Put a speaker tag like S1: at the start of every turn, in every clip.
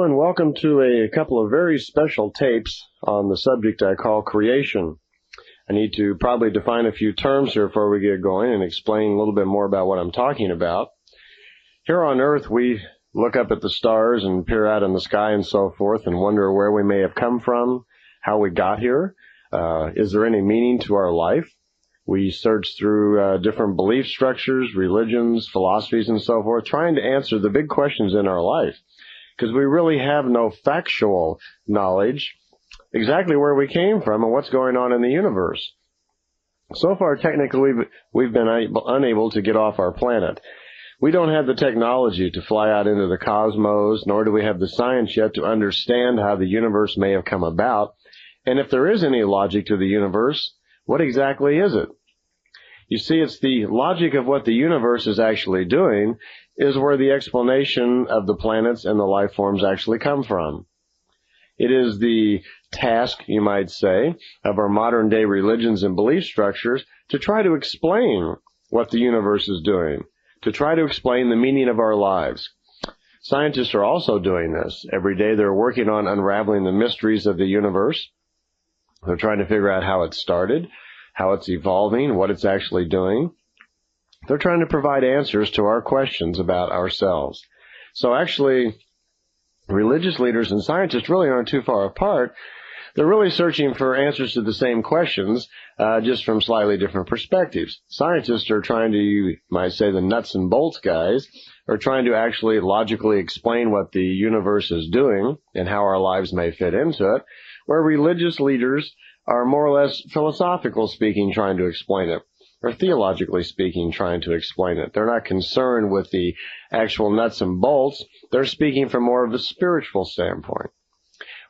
S1: Hello and welcome to a couple of very special tapes on the subject I call creation. I need to probably define a few terms here before we get going and explain a little bit more about what I'm talking about. Here on Earth, we look up at the stars and peer out in the sky and so forth and wonder where we may have come from, how we got here. Is there any meaning to our life? We search through different belief structures, religions, philosophies, and so forth, trying to answer the big questions in our life. Because we really have no factual knowledge exactly where we came from and what's going on in the universe. So far, technically, we've been unable to get off our planet. We don't have the technology to fly out into the cosmos, nor do we have the science yet to understand how the universe may have come about. And if there is any logic to the universe, what exactly is it? You see, it's the logic of what the universe is actually doing is where the explanation of the planets and the life forms actually come from. It is the task, you might say, of our modern day religions and belief structures to try to explain what the universe is doing, to try to explain the meaning of our lives. Scientists are also doing this. Every day they're working on unraveling the mysteries of the universe. They're trying to figure out how it started, how it's evolving, what it's actually doing. They're trying to provide answers to our questions about ourselves. So actually, religious leaders and scientists really aren't too far apart. They're really searching for answers to the same questions, just from slightly different perspectives. Scientists are trying to, you might say, the nuts and bolts guys, are trying to actually logically explain what the universe is doing and how our lives may fit into it, where religious leaders are more or less philosophical speaking trying to explain it, or theologically speaking trying to explain it. They're not concerned with the actual nuts and bolts. They're speaking from more of a spiritual standpoint.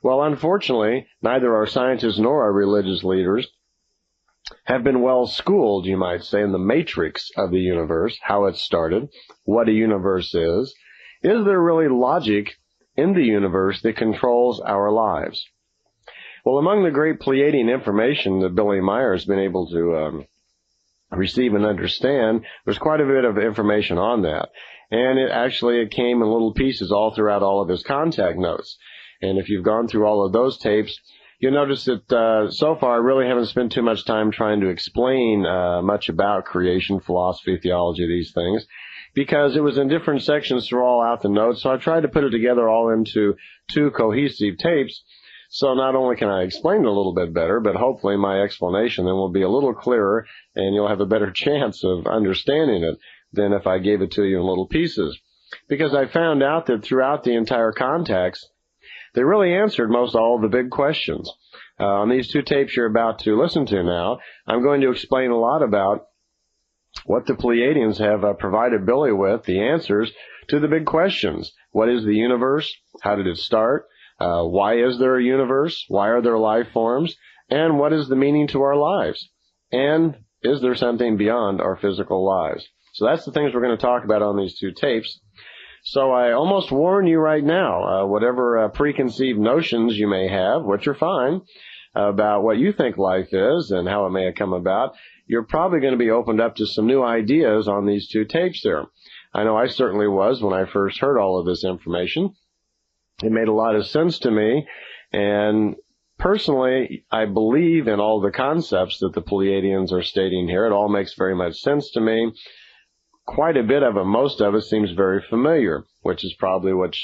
S1: Well, unfortunately, neither our scientists nor our religious leaders have been well schooled, you might say, in the matrix of the universe, how it started, what a universe is. Is there really logic in the universe that controls our lives? Well, among the great Pleiadian information that Billy Meier has been able to receive and understand, there's quite a bit of information on that. And it came in little pieces all throughout all of his contact notes. And if you've gone through all of those tapes, you'll notice that so far I really haven't spent too much time trying to explain much about creation, philosophy, theology, these things, because it was in different sections throughout the notes. So I tried to put it together all into two cohesive tapes. So not only can I explain it a little bit better, but hopefully my explanation then will be a little clearer and you'll have a better chance of understanding it than if I gave it to you in little pieces. Because I found out that throughout the entire context, they really answered most all of the big questions. On these two tapes you're about to listen to now, I'm going to explain a lot about what the Pleiadians have provided Billy with, the answers to the big questions. What is the universe? How did it start? Why is there a universe? Why are there life forms? And what is the meaning to our lives? And is there something beyond our physical lives? So that's the things we're going to talk about on these two tapes. So I almost warn you right now, whatever preconceived notions you may have, which are fine, about what you think life is and how it may have come about, you're probably going to be opened up to some new ideas on these two tapes there. I know I certainly was when I first heard all of this information. It made a lot of sense to me, and personally, I believe in all the concepts that the Pleiadians are stating here. It all makes very much sense to me. Quite a bit of it, most of it, seems very familiar, which is probably what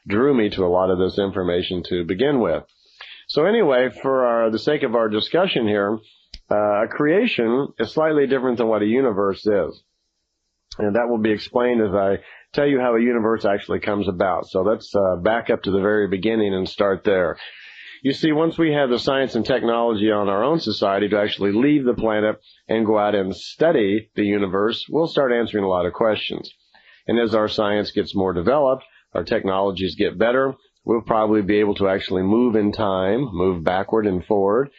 S1: drew me to a lot of this information to begin with. So anyway, for the sake of our discussion here, a creation is slightly different than what a universe is. And that will be explained as I tell you how a universe actually comes about. So let's back up to the very beginning and start there. You see, once we have the science and technology on our own society to actually leave the planet and go out and study the universe, we'll start answering a lot of questions. And as our science gets more developed, our technologies get better, we'll probably be able to actually move in time, move backward and forward,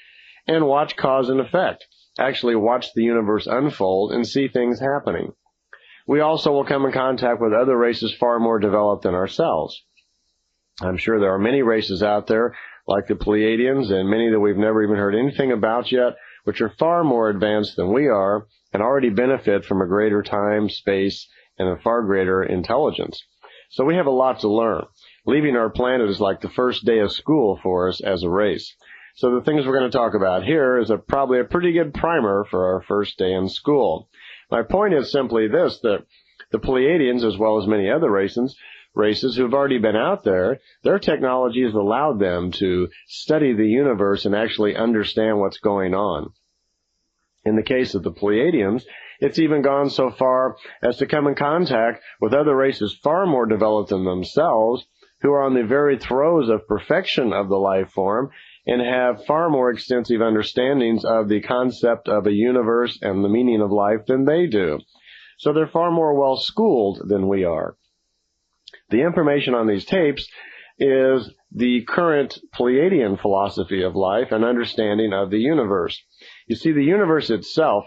S1: and watch cause and effect. Actually watch the universe unfold and see things happening. We also will come in contact with other races far more developed than ourselves. I'm sure there are many races out there, like the Pleiadians, and many that we've never even heard anything about yet, which are far more advanced than we are, and already benefit from a greater time, space, and a far greater intelligence. So we have a lot to learn. Leaving our planet is like the first day of school for us as a race. So the things we're going to talk about here is probably a pretty good primer for our first day in school. My point is simply this, that the Pleiadians, as well as many other races who've already been out there, their technology has allowed them to study the universe and actually understand what's going on. In the case of the Pleiadians, it's even gone so far as to come in contact with other races far more developed than themselves, who are on the very throes of perfection of the life form and have far more extensive understandings of the concept of a universe and the meaning of life than they do. So they're far more well-schooled than we are. The information on these tapes is the current Pleiadian philosophy of life and understanding of the universe. You see, the universe itself,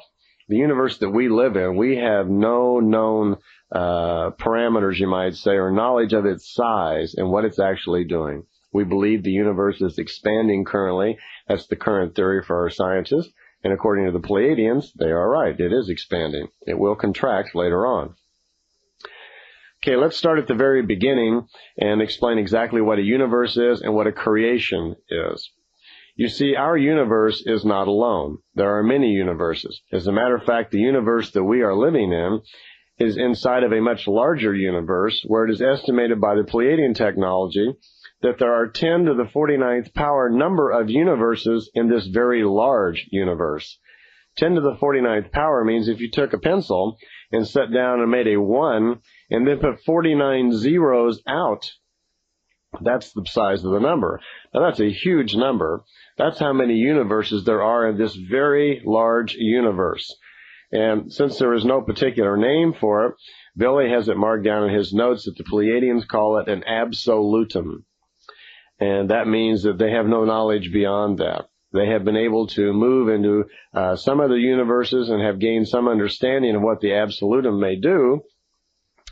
S1: the universe that we live in, we have no known parameters, you might say, or knowledge of its size and what it's actually doing. We believe the universe is expanding currently. That's the current theory for our scientists. And according to the Pleiadians, they are right. It is expanding. It will contract later on. Okay, let's start at the very beginning and explain exactly what a universe is and what a creation is. You see, our universe is not alone. There are many universes. As a matter of fact, the universe that we are living in is inside of a much larger universe, where it is estimated by the Pleiadian technology that there are 10 to the 49th power number of universes in this very large universe. 10 to the 49th power means if you took a pencil and sat down and made a 1 and then put 49 zeros out, that's the size of the number. Now that's a huge number. That's how many universes there are in this very large universe. And since there is no particular name for it, Billy has it marked down in his notes that the Pleiadians call it an absolutum. And that means that they have no knowledge beyond that. They have been able to move into some other universes and have gained some understanding of what the absolutum may do,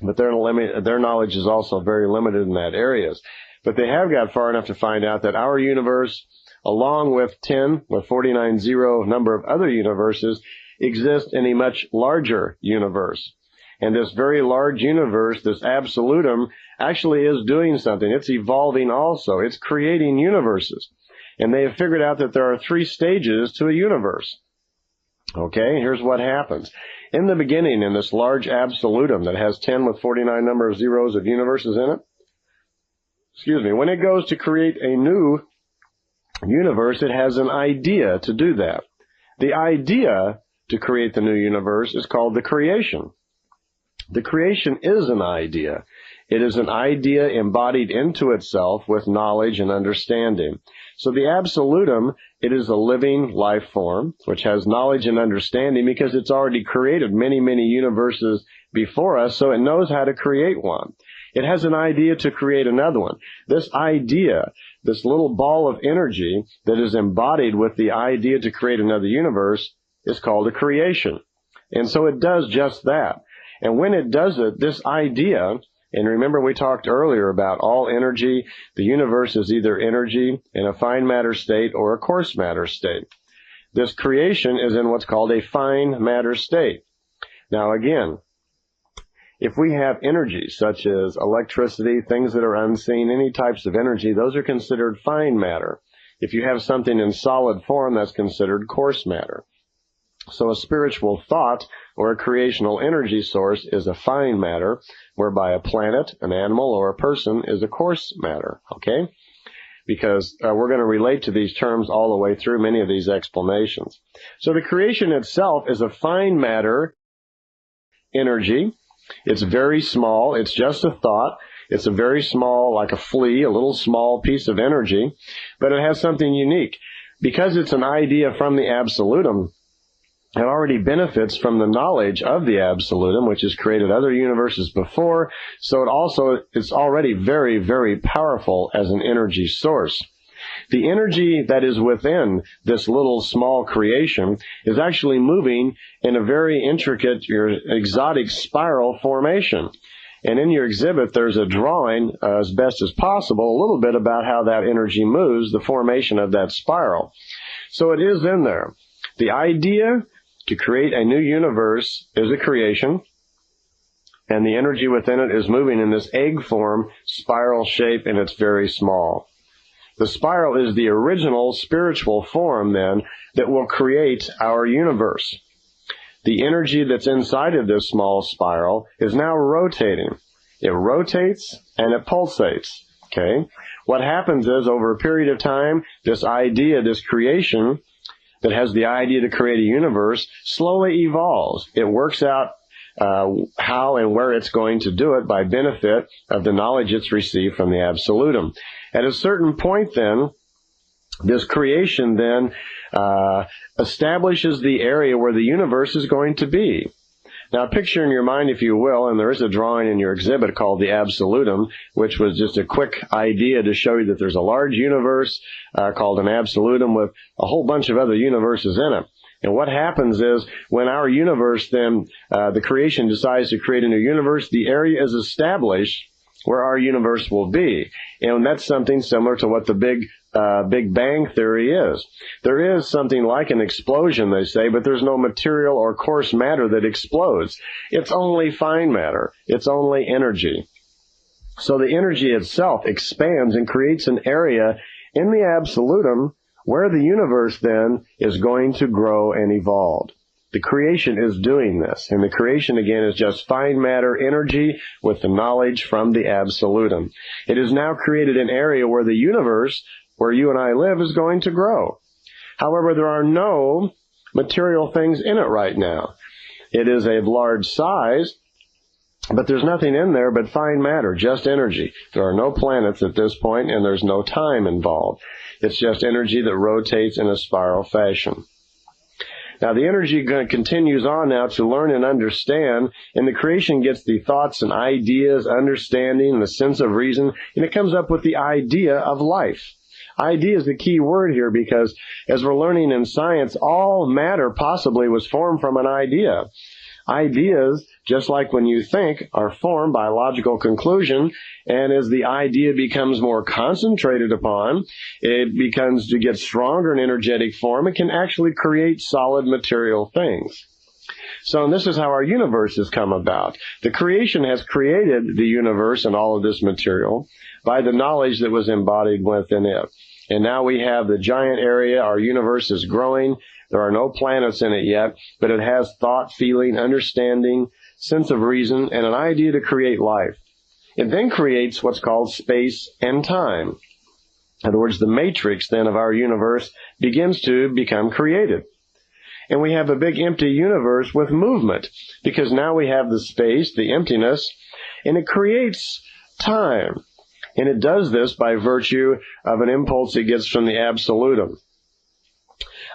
S1: but their knowledge is also very limited in that areas. But they have got far enough to find out that our universe, along with 10, with 49 zero number of other universes, exist in a much larger universe. And this very large universe, this absolutum, actually is doing something. It's evolving also. It's creating universes. And they have figured out that there are 3 stages to a universe. Okay, here's what happens. In the beginning, in this large absolutum that has 10 with 49 number of zeros of universes in it, when it goes to create a new universe, it has an idea to do that. The idea to create the new universe is called the creation. The creation is an idea. It is an idea embodied into itself with knowledge and understanding. So the absolutum, it is a living life form which has knowledge and understanding because it's already created many, many universes before us, so it knows how to create one. It has an idea to create another one. This idea, this little ball of energy that is embodied with the idea to create another universe, is called a creation. And so it does just that. And when it does it, this idea, and remember we talked earlier about all energy, the universe is either energy in a fine matter state or a coarse matter state. This creation is in what's called a fine matter state. Now again, if we have energy such as electricity, things that are unseen, any types of energy, those are considered fine matter. If you have something in solid form, that's considered coarse matter. So a spiritual thought or a creational energy source is a fine matter, whereby a planet, an animal, or a person is a coarse matter, okay? Because we're going to relate to these terms all the way through many of these explanations. So the creation itself is a fine matter energy. It's very small. It's just a thought. It's a very small, like a flea, a little small piece of energy, but it has something unique. Because it's an idea from the absolutum, it already benefits from the knowledge of the absolutum, which has created other universes before, so it's already very, very powerful as an energy source. The energy that is within this little small creation is actually moving in a very intricate, exotic spiral formation. And in your exhibit, there's a drawing, as best as possible, a little bit about how that energy moves, the formation of that spiral. So it is in there. The idea to create a new universe is a creation, and the energy within it is moving in this egg form, spiral shape, and it's very small. The spiral is the original spiritual form, then, that will create our universe. The energy that's inside of this small spiral is now rotating. It rotates and it pulsates. Okay? What happens is, over a period of time, this idea, this creation that has the idea to create a universe, slowly evolves. It works out how and where it's going to do it by benefit of the knowledge it's received from the Absolutum. At a certain point, then, this creation then establishes the area where the universe is going to be. Now, picture in your mind, if you will, and there is a drawing in your exhibit called the Absolutum, which was just a quick idea to show you that there's a large universe called an Absolutum with a whole bunch of other universes in it. And what happens is, when our universe then, the creation decides to create a new universe, the area is established where our universe will be. And that's something similar to what the Big Bang Theory is. There is something like an explosion, they say, but there's no material or coarse matter that explodes. It's only fine matter. It's only energy. So the energy itself expands and creates an area in the Absolutum where the universe then is going to grow and evolve. The creation is doing this, and the creation again is just fine matter energy with the knowledge from the Absolutum. It has now created an area where the universe, where you and I live, is going to grow. However, there are no material things in it right now. It is a large size, but there's nothing in there but fine matter, just energy. There are no planets at this point, and there's no time involved. It's just energy that rotates in a spiral fashion. Now, the energy continues on now to learn and understand, and the creation gets the thoughts and ideas, understanding, the sense of reason, and it comes up with the idea of life. Idea is the key word here, because as we're learning in science, all matter possibly was formed from an idea. Ideas, just like when you think, are formed by logical conclusion, and as the idea becomes more concentrated upon, it becomes to get stronger in energetic form, it can actually create solid material things. So, and this is how our universe has come about. The creation has created the universe and all of this material by the knowledge that was embodied within it. And now we have the giant area, our universe is growing. There are no planets in it yet, but it has thought, feeling, understanding, sense of reason, and an idea to create life. It then creates what's called space and time. In other words, the matrix then of our universe begins to become created. And we have a big empty universe with movement, because now we have the space, the emptiness, and it creates time. And it does this by virtue of an impulse it gets from the Absolutum.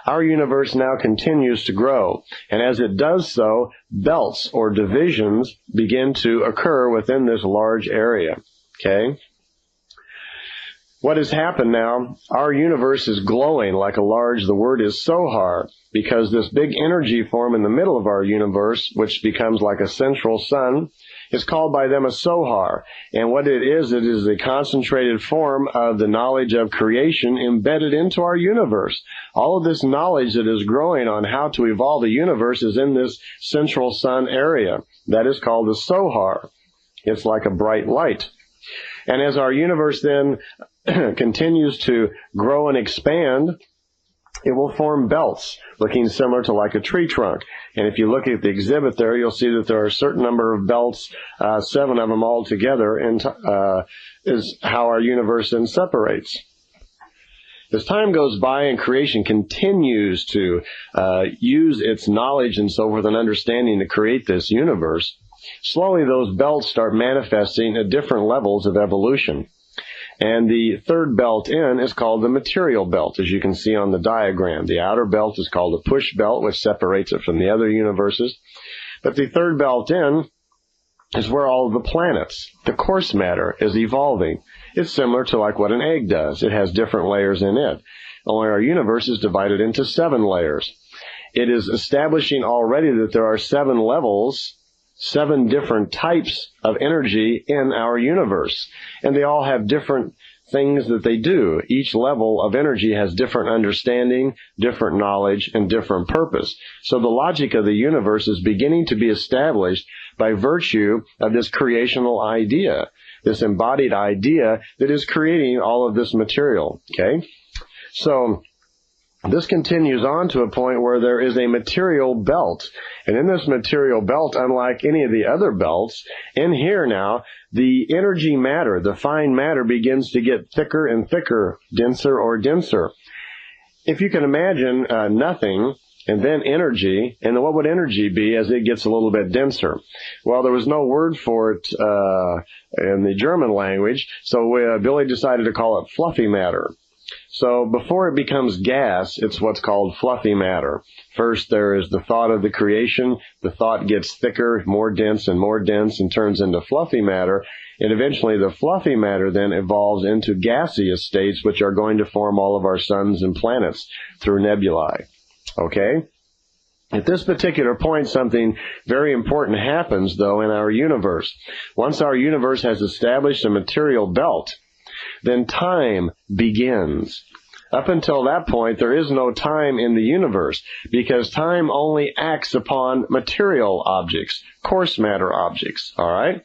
S1: Our universe now continues to grow, and as it does so, belts or divisions begin to occur within this large area. Okay? What has happened now, our universe is glowing like a large, the word is sohar, because this big energy form in the middle of our universe, which becomes like a central sun, is called by them a sohar. And what it is a concentrated form of the knowledge of creation embedded into our universe. All of this knowledge that is growing on how to evolve the universe is in this central sun area. That is called the sohar. It's like a bright light. And as our universe then continues to grow and expand, it will form belts, looking similar to like a tree trunk. And if you look at the exhibit there, you'll see that there are a certain number of belts, 7 of them all together, and is how our universe then separates. As time goes by and creation continues to use its knowledge and so forth and understanding to create this universe, slowly those belts start manifesting at different levels of evolution. And the third belt in is called the material belt, as you can see on the diagram. The outer belt is called the push belt, which separates it from the other universes. But the third belt in is where all of the planets, the coarse matter, is evolving. It's similar to like what an egg does. It has different layers in it. Only our universe is divided into 7 layers. It is establishing already that there are 7 levels, 7 different types of energy in our universe. And they all have different things that they do. Each level of energy has different understanding, different knowledge, and different purpose. So the logic of the universe is beginning to be established by virtue of this creational idea, this embodied idea that is creating all of this material. Okay? So, this continues on to a point where there is a material belt. And in this material belt, unlike any of the other belts, in here now, the energy matter, the fine matter, begins to get thicker and thicker, denser or denser. If you can imagine nothing, and then energy, and what would energy be as it gets a little bit denser? Well, there was no word for it in the German language, so Billy decided to call it fluffy matter. So before it becomes gas, it's what's called fluffy matter. First, there is the thought of the creation. The thought gets thicker, more dense, and turns into fluffy matter. And eventually the fluffy matter then evolves into gaseous states, which are going to form all of our suns and planets through nebulae. Okay? At this particular point, something very important happens, though, in our universe. Once our universe has established a material belt, then time begins. Up until that point, there is no time in the universe, because time only acts upon material objects, coarse matter objects, all right?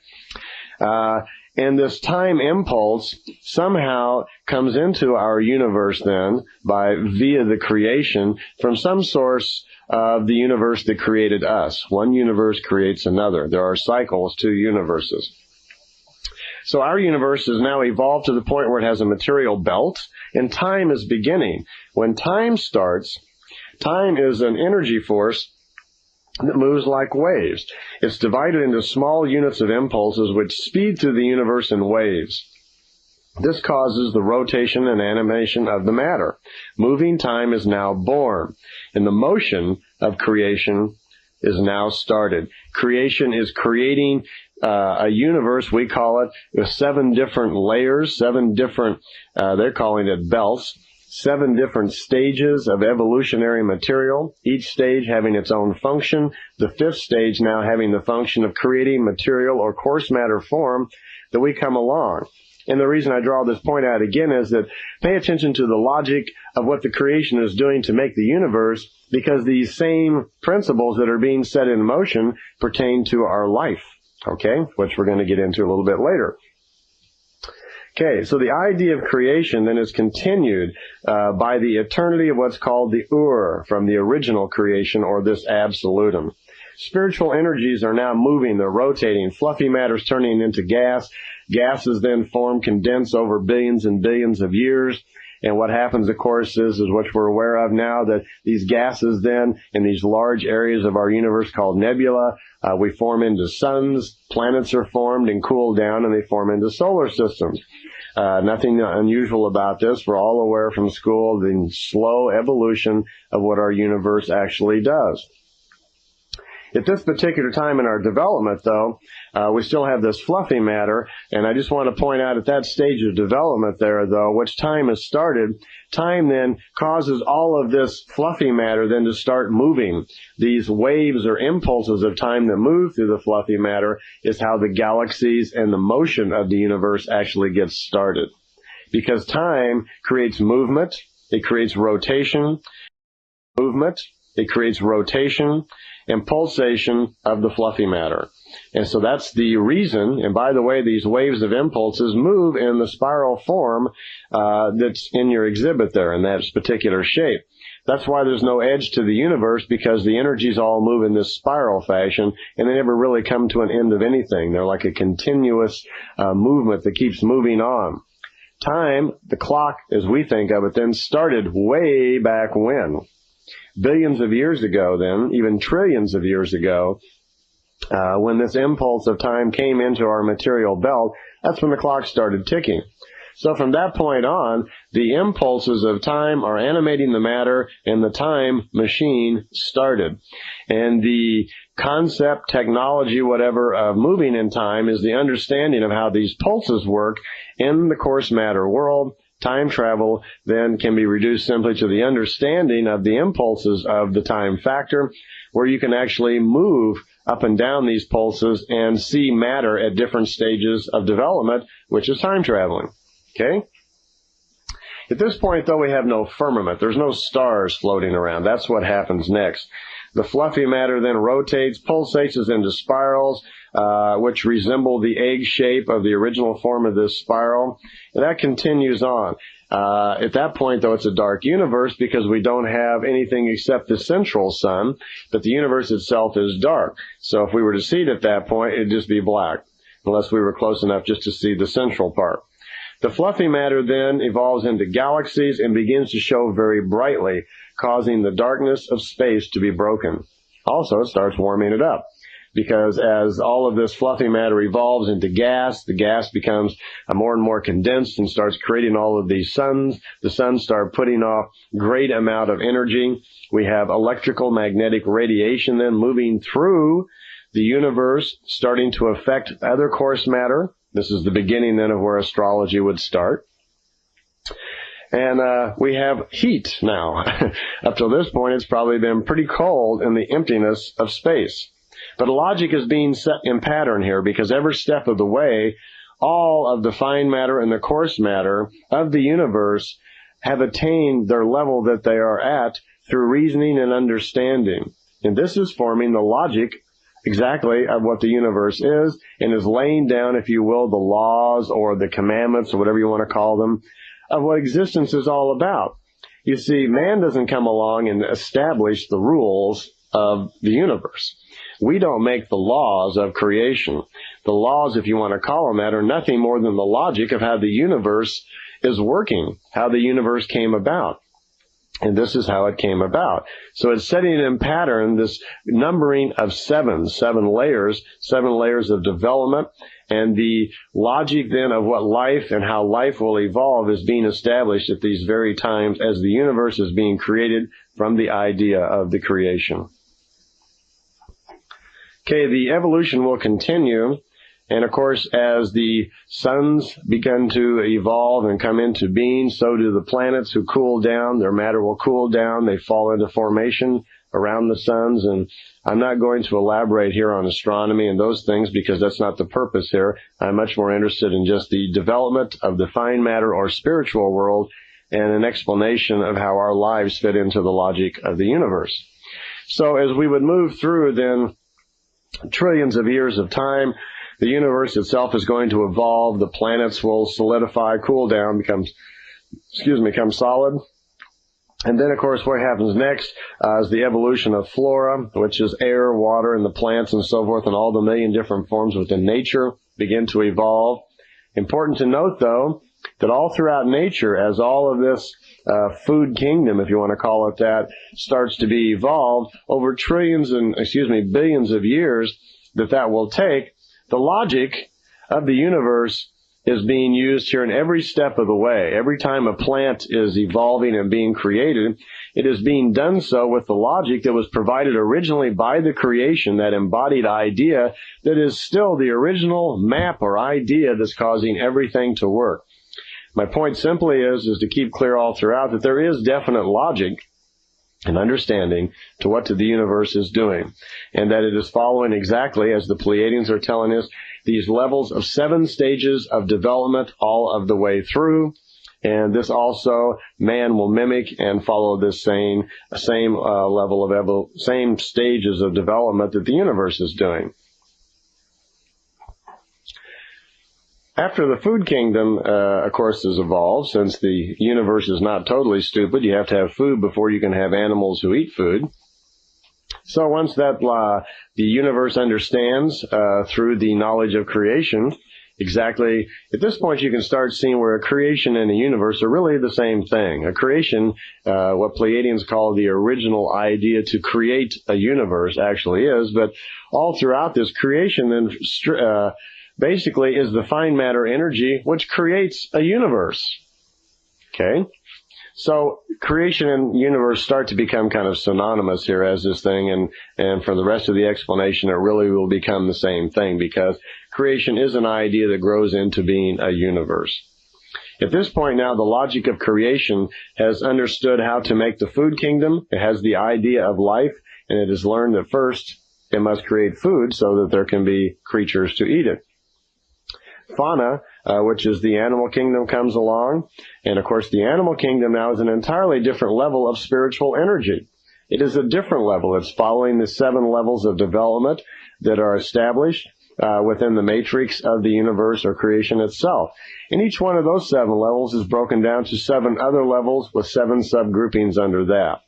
S1: And this time impulse somehow comes into our universe then via the creation from some source of the universe that created us. One universe creates another. There are cycles to universes. So our universe has now evolved to the point where it has a material belt, and time is beginning. When time starts, time is an energy force that moves like waves. It's divided into small units of impulses which speed through the universe in waves. This causes the rotation and animation of the matter. Moving time is now born, and the motion of creation is now started. Creation is creating a universe, we call it, with 7 different layers, 7 different, they're calling it belts, 7 different stages of evolutionary material, each stage having its own function, the 5th stage now having the function of creating material or coarse matter form that we come along. And the reason I draw this point out again is that pay attention to the logic of what the creation is doing to make the universe, because these same principles that are being set in motion pertain to our life, okay, which we're going to get into a little bit later. Okay, so the idea of creation then is continued by the eternity of what's called the Ur, from the original creation, or this absolutum. Spiritual energies are now moving, they're rotating, fluffy matter's turning into gas. Gases then form, condense over billions and billions of years. And what happens, of course, is what we're aware of now, that these gases then, in these large areas of our universe called nebula, we form into suns, planets are formed and cool down, and they form into solar systems. Nothing unusual about this. We're all aware from school the slow evolution of what our universe actually does. At this particular time in our development, though, we still have this fluffy matter, and I just want to point out at that stage of development there, though, which time has started, time then causes all of this fluffy matter then to start moving. These waves or impulses of time that move through the fluffy matter is how the galaxies and the motion of the universe actually gets started. Because time creates movement, it creates rotation, and pulsation of the fluffy matter. And so that's the reason, and by the way, these waves of impulses move in the spiral form that's in your exhibit there, in that particular shape. That's why there's no edge to the universe, because the energies all move in this spiral fashion, and they never really come to an end of anything. They're like a continuous movement that keeps moving on. Time, the clock, as we think of it, then started way back when. Billions of years ago then, even trillions of years ago, when this impulse of time came into our material belt, that's when the clock started ticking. So from that point on, the impulses of time are animating the matter, and the time machine started. And the concept, technology, whatever, of moving in time is the understanding of how these pulses work in the coarse matter world. Time travel then can be reduced simply to the understanding of the impulses of the time factor, where you can actually move up and down these pulses and see matter at different stages of development, which is time traveling. Okay? At this point, though, we have no firmament. There's no stars floating around. That's what happens next. The fluffy matter then rotates, pulsates into spirals. which resemble the egg shape of the original form of this spiral. And that continues on. At that point, though, it's a dark universe because we don't have anything except the central sun, but the universe itself is dark. So if we were to see it at that point, it'd just be black, unless we were close enough just to see the central part. The fluffy matter then evolves into galaxies and begins to show very brightly, causing the darkness of space to be broken. Also, it starts warming it up, because as all of this fluffy matter evolves into gas, the gas becomes more and more condensed and starts creating all of these suns. The suns start putting off great amount of energy. We have electrical magnetic radiation then moving through the universe, starting to affect other coarse matter. This is the beginning then of where astrology would start. And we have heat now. Up till this point, it's probably been pretty cold in the emptiness of space. But logic is being set in pattern here, because every step of the way, all of the fine matter and the coarse matter of the universe have attained their level that they are at through reasoning and understanding. And this is forming the logic exactly of what the universe is, and is laying down, if you will, the laws or the commandments or whatever you want to call them, of what existence is all about. You see, man doesn't come along and establish the rules of the universe. We don't make the laws of creation. The laws, if you want to call them that, are nothing more than the logic of how the universe is working, how the universe came about. And this is how it came about. So it's setting in pattern this numbering of seven layers of development, and the logic then of what life and how life will evolve is being established at these very times as the universe is being created from the idea of the creation. Okay, the evolution will continue. And of course, as the suns begin to evolve and come into being, so do the planets who cool down. Their matter will cool down. They fall into formation around the suns. And I'm not going to elaborate here on astronomy and those things, because that's not the purpose here. I'm much more interested in just the development of the fine matter or spiritual world, and an explanation of how our lives fit into the logic of the universe. So as we would move through then trillions of years of time, the universe itself is going to evolve. The planets will solidify, cool down, become solid. And then, of course, what happens next is the evolution of flora, which is air, water, and the plants and so forth, and all the million different forms within nature begin to evolve. Important to note, though, that all throughout nature, as all of this food kingdom, if you want to call it that, starts to be evolved over billions of years that will take, the logic of the universe is being used here in every step of the way. Every time a plant is evolving and being created, it is being done so with the logic that was provided originally by the creation, that embodied idea that is still the original map or idea that's causing everything to work. My point simply is to keep clear all throughout that there is definite logic and understanding to what the universe is doing, and that it is following exactly, as the Pleiadians are telling us, these levels of 7 stages of development all of the way through. And this also, man will mimic and follow this same stages of development that the universe is doing. After the food kingdom, of course, has evolved, since the universe is not totally stupid, you have to have food before you can have animals who eat food. So once that the universe understands through the knowledge of creation, exactly, at this point you can start seeing where a creation and a universe are really the same thing. A creation, what Pleiadians call the original idea to create a universe, actually is, but all throughout this creation then basically is the fine matter energy which creates a universe. Okay? So creation and universe start to become kind of synonymous here as this thing, and for the rest of the explanation it really will become the same thing, because creation is an idea that grows into being a universe. At this point now, the logic of creation has understood how to make the food kingdom. It has the idea of life, and it has learned that first it must create food so that there can be creatures to eat it. Fauna, which is the animal kingdom, comes along. And of course, the animal kingdom now is an entirely different level of spiritual energy. It is a different level. It's following the 7 levels of development that are established within the matrix of the universe or creation itself. And each one of those 7 levels is broken down to 7 other levels with 7 subgroupings under that.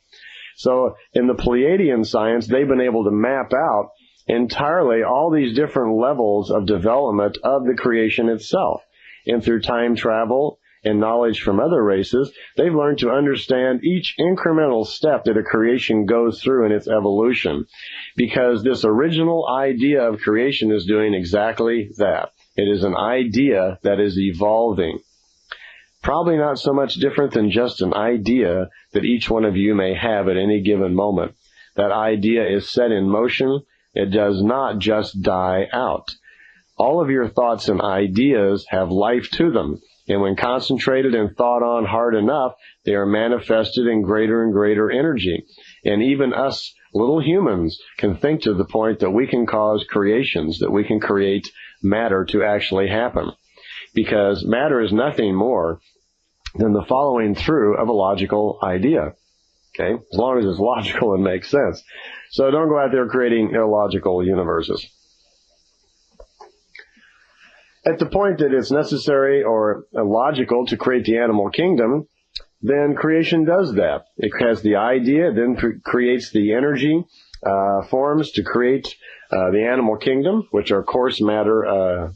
S1: So in the Pleiadian science, they've been able to map out entirely all these different levels of development of the creation itself. And through time travel and knowledge from other races, they've learned to understand each incremental step that a creation goes through in its evolution. Because this original idea of creation is doing exactly that. It is an idea that is evolving. Probably not so much different than just an idea that each one of you may have at any given moment. That idea is set in motion. It does not just die out. All of your thoughts and ideas have life to them. And when concentrated and thought on hard enough, they are manifested in greater and greater energy. And even us little humans can think to the point that we can cause creations, that we can create matter to actually happen. Because matter is nothing more than the following through of a logical idea. Okay? As long as it's logical and makes sense. So don't go out there creating illogical universes. At the point that it's necessary or logical to create the animal kingdom, then creation does that. It has the idea, then creates the energy forms to create the animal kingdom, which are coarse matter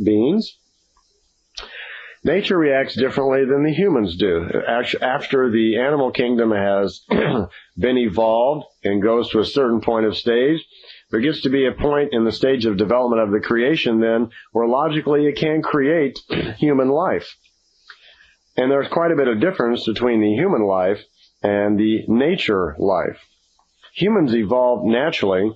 S1: beings. Nature reacts differently than the humans do. After the animal kingdom has been evolved and goes to a certain point of stage, there gets to be a point in the stage of development of the creation then where logically it can create human life. And there's quite a bit of difference between the human life and the nature life. Humans evolved naturally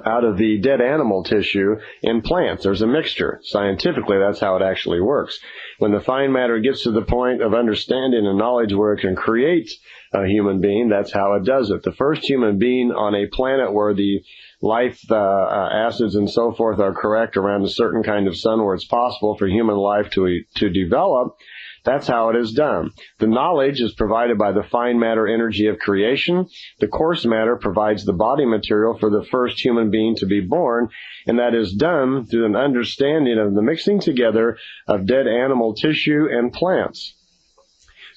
S1: out of the dead animal tissue in plants. There's a mixture. Scientifically, that's how it actually works. When the fine matter gets to the point of understanding and knowledge where it can create a human being, that's how it does it. The first human being on a planet where the life acids and so forth are correct around a certain kind of sun where it's possible for human life to develop, that's how it is done. The knowledge is provided by the fine matter energy of creation. The coarse matter provides the body material for the first human being to be born, and that is done through an understanding of the mixing together of dead animal tissue and plants.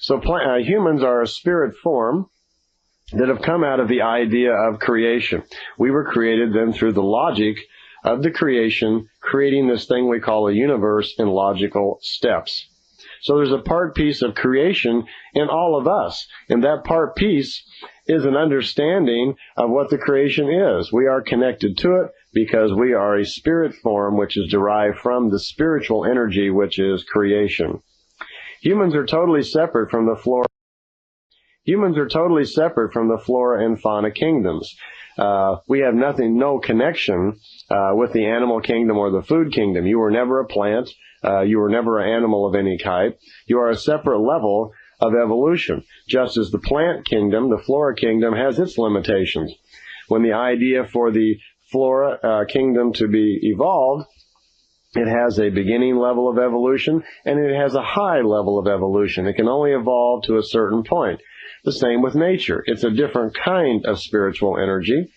S1: So humans are a spirit form that have come out of the idea of creation. We were created then through the logic of the creation, creating this thing we call a universe in logical steps. So there's a part piece of creation in all of us, and that part piece is an understanding of what the creation is. We are connected to it because we are a spirit form which is derived from the spiritual energy which is creation. Humans are totally separate from the flora. Humans are totally separate from the flora and fauna kingdoms. We have no connection with the animal kingdom or the food kingdom. You were never a plant. You were never an animal of any type. You are a separate level of evolution. Just as the plant kingdom, the flora kingdom, has its limitations. When the idea for the flora kingdom to be evolved, it has a beginning level of evolution, and it has a high level of evolution. It can only evolve to a certain point. The same with nature. It's a different kind of spiritual energy.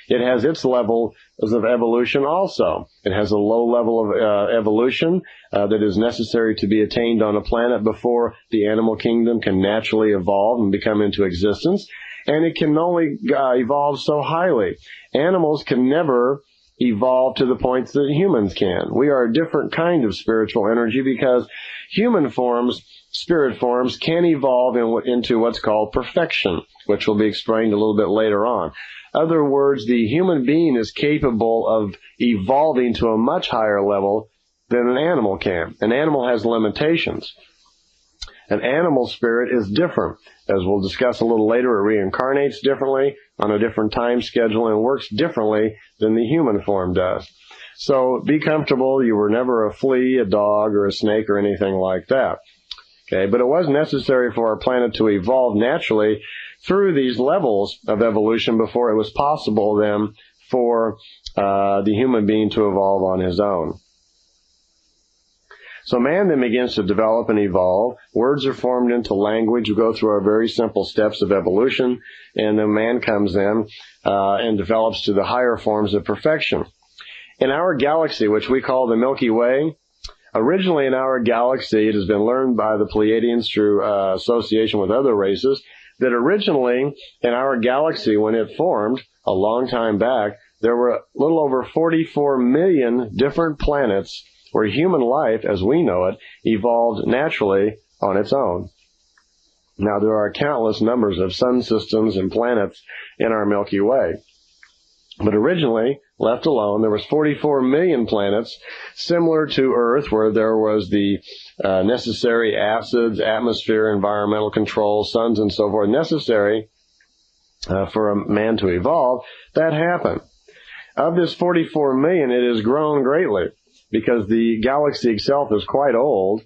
S1: It has its levels of evolution also. It has a low level of evolution that is necessary to be attained on a planet before the animal kingdom can naturally evolve and become into existence. And it can only evolve so highly. Animals can never evolve to the point that humans can. We are a different kind of spiritual energy because human forms, spirit forms, can evolve into what's called perfection, which will be explained a little bit later on. Other words, the human being is capable of evolving to a much higher level than an animal can. An animal has limitations. An animal spirit is different. As we'll discuss a little later, it reincarnates differently on a different time schedule and works differently than the human form does. So be comfortable. You were never a flea, a dog, or a snake or anything like that. Okay, but it was necessary for our planet to evolve naturally through these levels of evolution before it was possible then for the human being to evolve on his own. So man then begins to develop and evolve. Words are formed into language. We go through our very simple steps of evolution, and then man comes in and develops to the higher forms of perfection. In our galaxy, which we call the Milky Way, originally in our galaxy, it has been learned by the Pleiadians through association with other races, that originally in our galaxy, when it formed a long time back, there were a little over 44 million different planets where human life, as we know it, evolved naturally on its own. Now, there are countless numbers of sun systems and planets in our Milky Way. But originally, left alone, there was 44 million planets, similar to Earth, where there was the necessary acids, atmosphere, environmental control, suns, and so forth, necessary for a man to evolve. That happened. Of this 44 million, it has grown greatly, because the galaxy itself is quite old.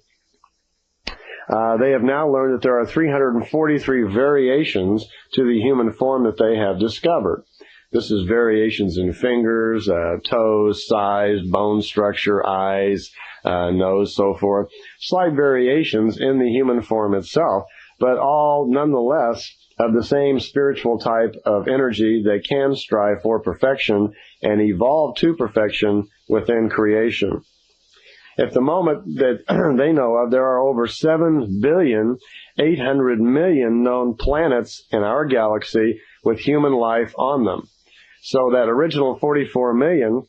S1: They have now learned that there are 343 variations to the human form that they have discovered. This is variations in fingers, toes, size, bone structure, eyes, nose, so forth. Slight variations in the human form itself, but all nonetheless of the same spiritual type of energy that can strive for perfection and evolve to perfection within creation. At the moment that they know of, there are over 7,800,000,000 known planets in our galaxy with human life on them. So that original 44 million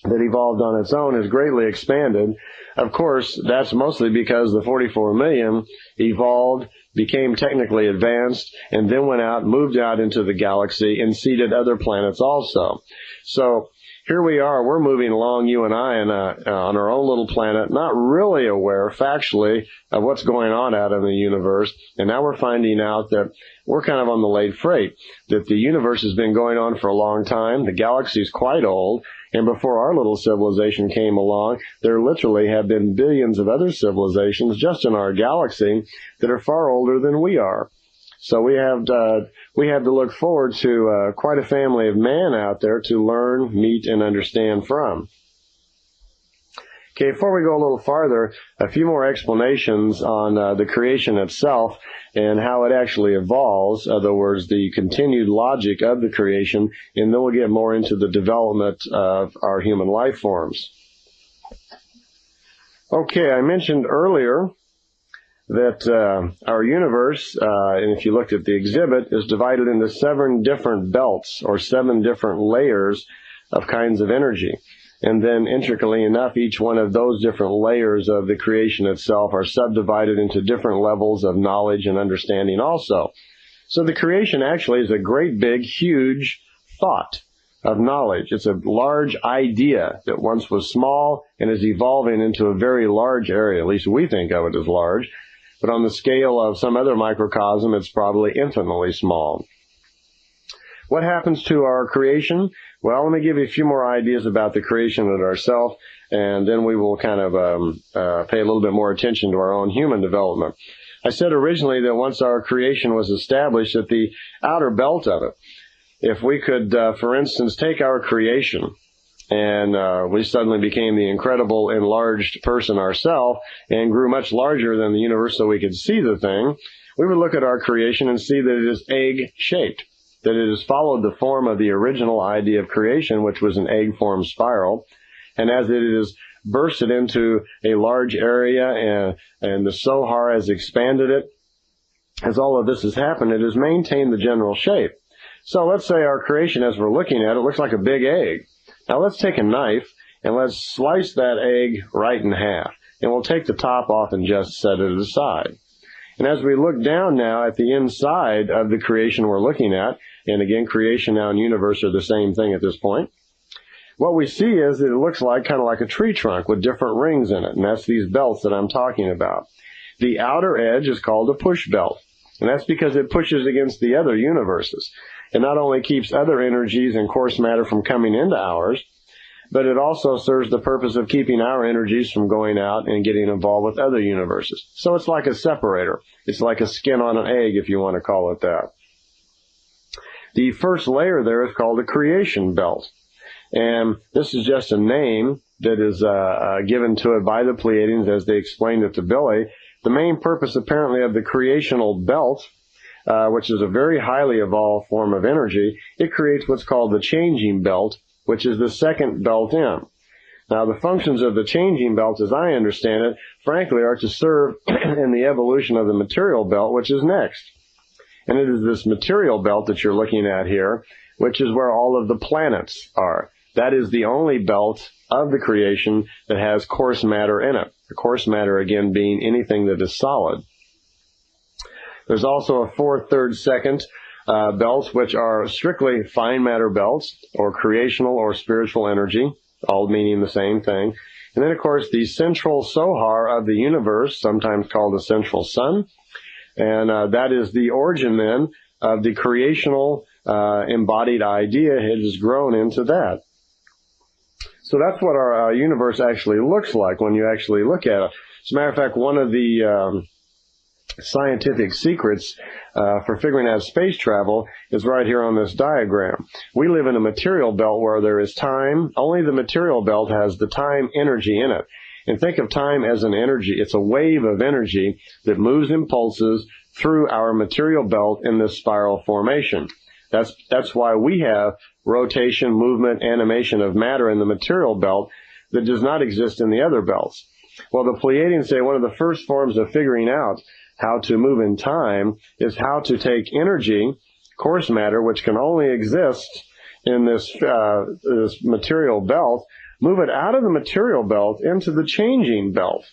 S1: that evolved on its own has greatly expanded. Of course, that's mostly because the 44 million evolved, became technically advanced, and then went out, moved out into the galaxy, and seeded other planets also. So here we are, we're moving along, you and I, on our own little planet, not really aware factually of what's going on out in the universe, and now we're finding out that we're kind of on the late freight, that the universe has been going on for a long time, the galaxy is quite old, and before our little civilization came along, there literally have been billions of other civilizations just in our galaxy that are far older than we are. So we have to look forward to quite a family of man out there to learn, meet, and understand from. Okay, before we go a little farther, a few more explanations on the creation itself and how it actually evolves, in other words, the continued logic of the creation, and then we'll get more into the development of our human life forms. Okay, I mentioned earlier that our universe, and if you looked at the exhibit, is divided into 7 different belts, or 7 different layers of kinds of energy. And then, intricately enough, each one of those different layers of the creation itself are subdivided into different levels of knowledge and understanding also. So the creation actually is a great big, huge thought of knowledge. It's a large idea that once was small and is evolving into a very large area. At least we think of it as large. But on the scale of some other microcosm, it's probably infinitely small. What happens to our creation? Well, let me give you a few more ideas about the creation of ourselves, and then we will kind of pay a little bit more attention to our own human development. I said originally that once our creation was established, at the outer belt of it, if we could, for instance, take our creation, and we suddenly became the incredible enlarged person ourselves and grew much larger than the universe so we could see the thing, we would look at our creation and see that it is egg-shaped, that it has followed the form of the original idea of creation, which was an egg-formed spiral, and as it is bursted into a large area and the Sohar has expanded it, as all of this has happened, it has maintained the general shape. So let's say our creation, as we're looking at it, looks like a big egg. Now let's take a knife and let's slice that egg right in half. And we'll take the top off and just set it aside. And as we look down now at the inside of the creation we're looking at, and again, creation now and universe are the same thing at this point, what we see is that it looks like kind of like a tree trunk with different rings in it, and that's these belts that I'm talking about. The outer edge is called a push belt, and that's because it pushes against the other universes. It not only keeps other energies and coarse matter from coming into ours, but it also serves the purpose of keeping our energies from going out and getting involved with other universes. So it's like a separator. It's like a skin on an egg, if you want to call it that. The first layer there is called a creation belt. And this is just a name that is given to it by the Pleiadians as they explained it to Billy. The main purpose, apparently, of the creational belt, which is a very highly evolved form of energy, it creates what's called the changing belt which is the second belt in. Now, the functions of the changing belt, as I understand it, frankly, are to serve in the evolution of the material belt, which is next. And it is this material belt that you're looking at here, which is where all of the planets are. That is the only belt of the creation that has coarse matter in it. The coarse matter, again, being anything that is solid. There's also a fourth, third, second belts, which are strictly fine matter belts, or creational or spiritual energy, all meaning the same thing. And then, of course, the central sohar of the universe, sometimes called the central sun, and that is the origin, then, of the creational embodied idea. It has grown into that. So that's what our universe actually looks like when you actually look at it. As a matter of fact, one of the scientific secrets for figuring out space travel is right here on this diagram. We live in a material belt where there is time. Only the material belt has the time energy in it. And think of time as an energy. It's a wave of energy that moves in pulses through our material belt in this spiral formation. That's why we have rotation, movement, animation of matter in the material belt that does not exist in the other belts. Well, the Pleiadians say one of the first forms of figuring out how to move in time is how to take energy, coarse matter, which can only exist in this material belt, move it out of the material belt into the changing belt.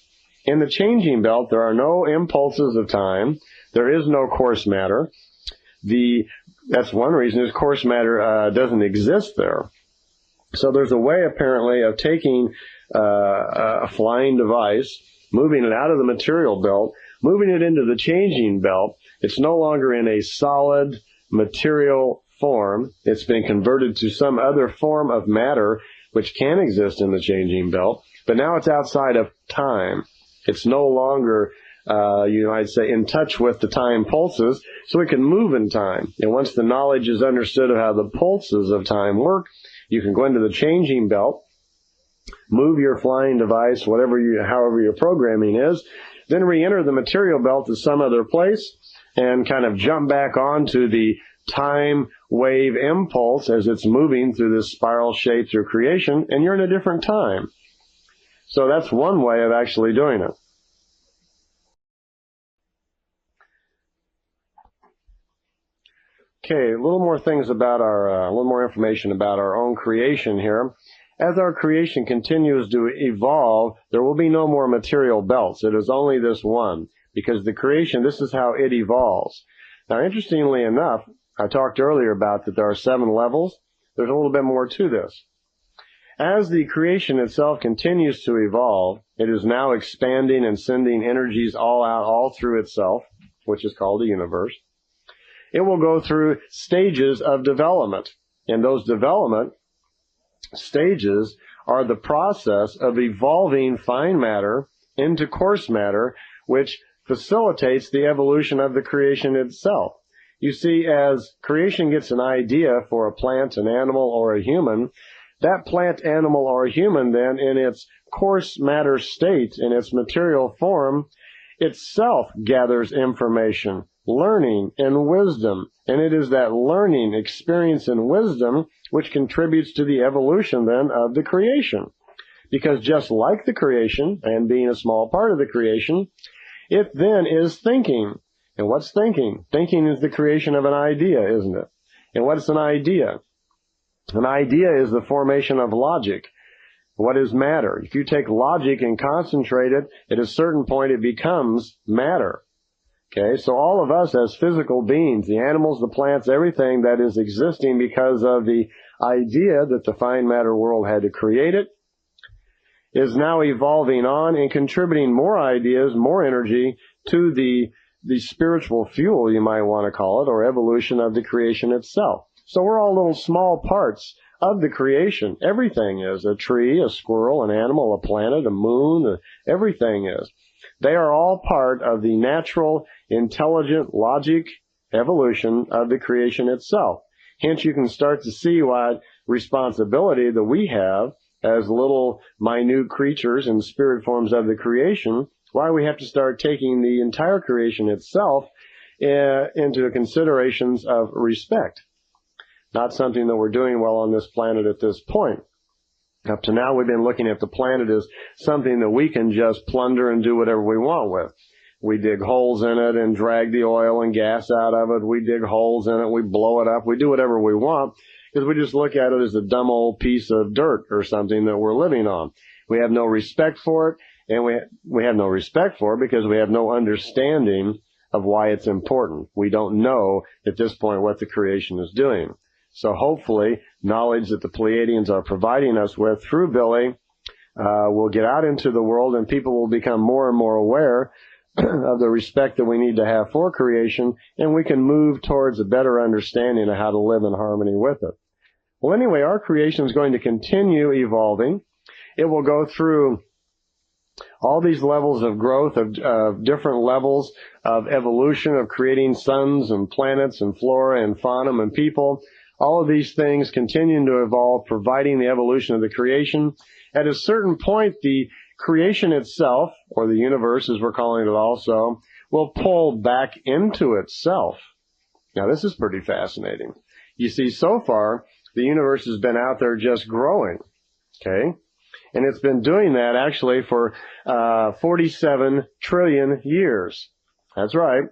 S1: In the changing belt, there are no impulses of time. There is no coarse matter. That's one reason is coarse matter doesn't exist there. So there's a way, apparently, of taking a flying device, moving it out of the material belt, moving it into the changing belt. It's no longer in a solid material form. It's been converted to some other form of matter which can exist in the changing belt, but now it's outside of time. It's no longer, I'd say, in touch with the time pulses, so it can move in time. And once the knowledge is understood of how the pulses of time work, you can go into the changing belt, move your flying device, however your programming is, then re-enter the material belt to some other place, and kind of jump back onto the time wave impulse as it's moving through this spiral shape through creation, and you're in a different time. So that's one way of actually doing it. Okay, a little more information about our own creation here. As our creation continues to evolve, there will be no more material belts. It is only this one, because the creation, this is how it evolves. Now, interestingly enough, I talked earlier about that there are 7 levels. There's a little bit more to this. As the creation itself continues to evolve, it is now expanding and sending energies all out, all through itself, which is called the universe. It will go through stages of development, and those development stages are the process of evolving fine matter into coarse matter, which facilitates the evolution of the creation itself. You see, as creation gets an idea for a plant, an animal, or a human, that plant, animal, or human then, in its coarse matter state, in its material form, itself gathers information, learning, and wisdom. And it is that learning, experience, and wisdom which contributes to the evolution then of the creation. Because just like the creation, and being a small part of the creation, it then is thinking. And what's thinking? Thinking is the creation of an idea, isn't it? And what's an idea? An idea is the formation of logic. What is matter? If you take logic and concentrate it, at a certain point it becomes matter. Okay, so all of us as physical beings, the animals, the plants, everything that is existing because of the idea that the fine matter world had to create it, is now evolving on and contributing more ideas, more energy to the spiritual fuel, you might want to call it, or evolution of the creation itself. So we're all little small parts of the creation. Everything is. A tree, a squirrel, an animal, a planet, a moon, everything is. They are all part of the natural, intelligent, logic evolution of the creation itself. Hence, you can start to see what responsibility that we have as little minute creatures and spirit forms of the creation, why we have to start taking the entire creation itself into considerations of respect. not something that we're doing well on this planet at this point. Up to now, we've been looking at the planet as something that we can just plunder and do whatever we want with. We dig holes in it and drag the oil and gas out of it. We dig holes in it. We blow it up. We do whatever we want because we just look at it as a dumb old piece of dirt or something that we're living on. We have no respect for it, and we have no respect for it because we have no understanding of why it's important. We don't know at this point what the creation is doing. So hopefully, knowledge that the Pleiadians are providing us with through Billy will get out into the world, and people will become more and more aware of the respect that we need to have for creation, and we can move towards a better understanding of how to live in harmony with it. Well, anyway, our creation is going to continue evolving. It will go through all these levels of growth, of different levels of evolution, of creating suns and planets and flora and fauna and people. All of these things continuing to evolve, providing the evolution of the creation. At a certain point, the creation itself, or the universe as we're calling it also, will pull back into itself. Now, this is pretty fascinating. You see, so far, the universe has been out there just growing, okay? And it's been doing that actually for 47 trillion years. That's right.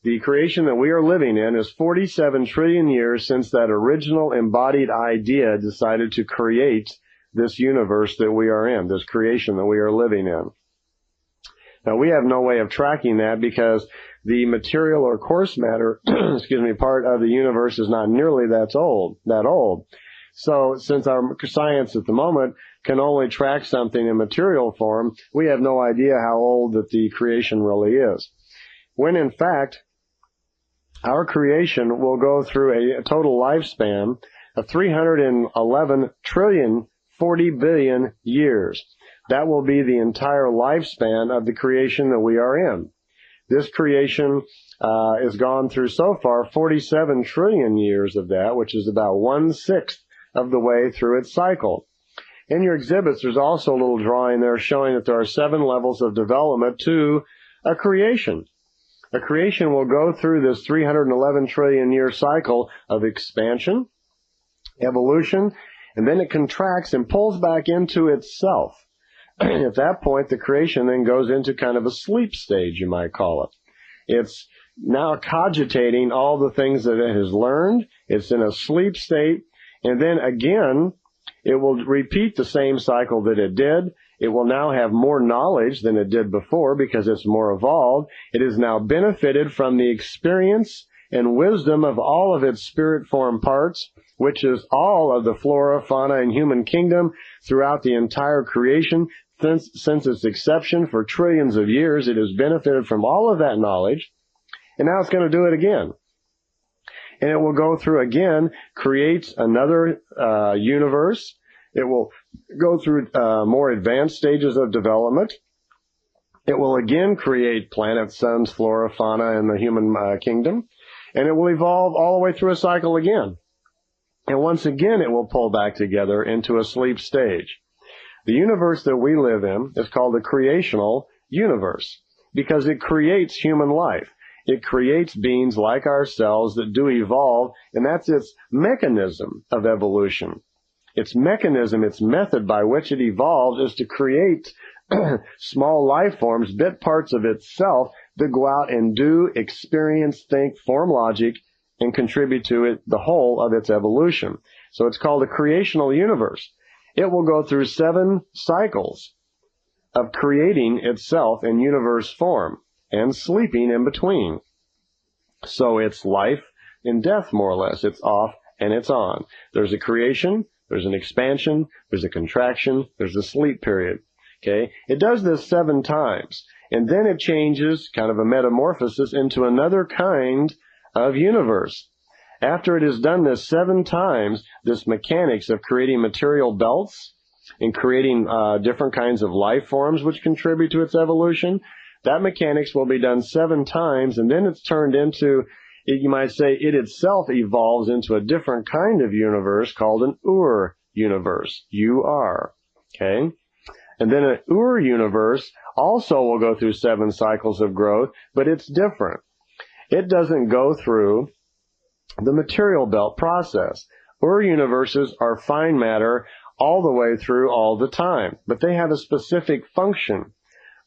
S1: The creation that we are living in is 47 trillion years since that original embodied idea decided to create this universe that we are in, this creation that we are living in. Now, we have no way of tracking that because the material or coarse matter, part of the universe is not nearly that old. So, since our science at the moment can only track something in material form, we have no idea how old that the creation really is. When in fact, our creation will go through a total lifespan of 311 trillion 40 billion years. That will be the entire lifespan of the creation that we are in. This creation has gone through so far 47 trillion years of that, which is about 1/6 of the way through its cycle. In your exhibits, there's also a little drawing there showing that there are 7 levels of development to a creation. A creation will go through this 311 trillion year cycle of expansion, evolution, and then it contracts and pulls back into itself. At that point, the creation then goes into kind of a sleep stage, you might call it. It's now cogitating all the things that it has learned. It's in a sleep state, and then again, it will repeat the same cycle that it did. It will now have more knowledge than it did before because it's more evolved. It has now benefited from the experience and wisdom of all of its spirit form parts, which is all of the flora, fauna, and human kingdom throughout the entire creation. Since its inception for trillions of years, it has benefited from all of that knowledge, and now it's going to do it again. And it will go through again, creates another universe. It will go through more advanced stages of development. It will again create planets, suns, flora, fauna, and the human kingdom. And it will evolve all the way through a cycle again. And once again, it will pull back together into a sleep stage. The universe that we live in is called the creational universe because it creates human life. It creates beings like ourselves that do evolve, and that's its mechanism of evolution. Its mechanism, its method by which it evolves is to create small life forms, bit parts of itself that go out and do, experience, think, form logic, and contribute to it, the whole of its evolution. So it's called a creational universe. It will go through 7 cycles of creating itself in universe form and sleeping in between. So it's life and death, more or less. It's off and it's on. There's a creation, there's an expansion, there's a contraction, there's a sleep period. Okay? It does this 7 times. And then it changes, kind of a metamorphosis, into another kind of universe. After it has done this 7 times, this mechanics of creating material belts and creating different kinds of life forms which contribute to its evolution, that mechanics will be done 7 times, and then it's turned into, you might say, it itself evolves into a different kind of universe called an Ur universe, U-R, okay? And then an Ur universe also will go through 7 cycles of growth, but it's different. It doesn't go through the material belt process. Ur-universes are fine matter all the way through all the time, but they have a specific function.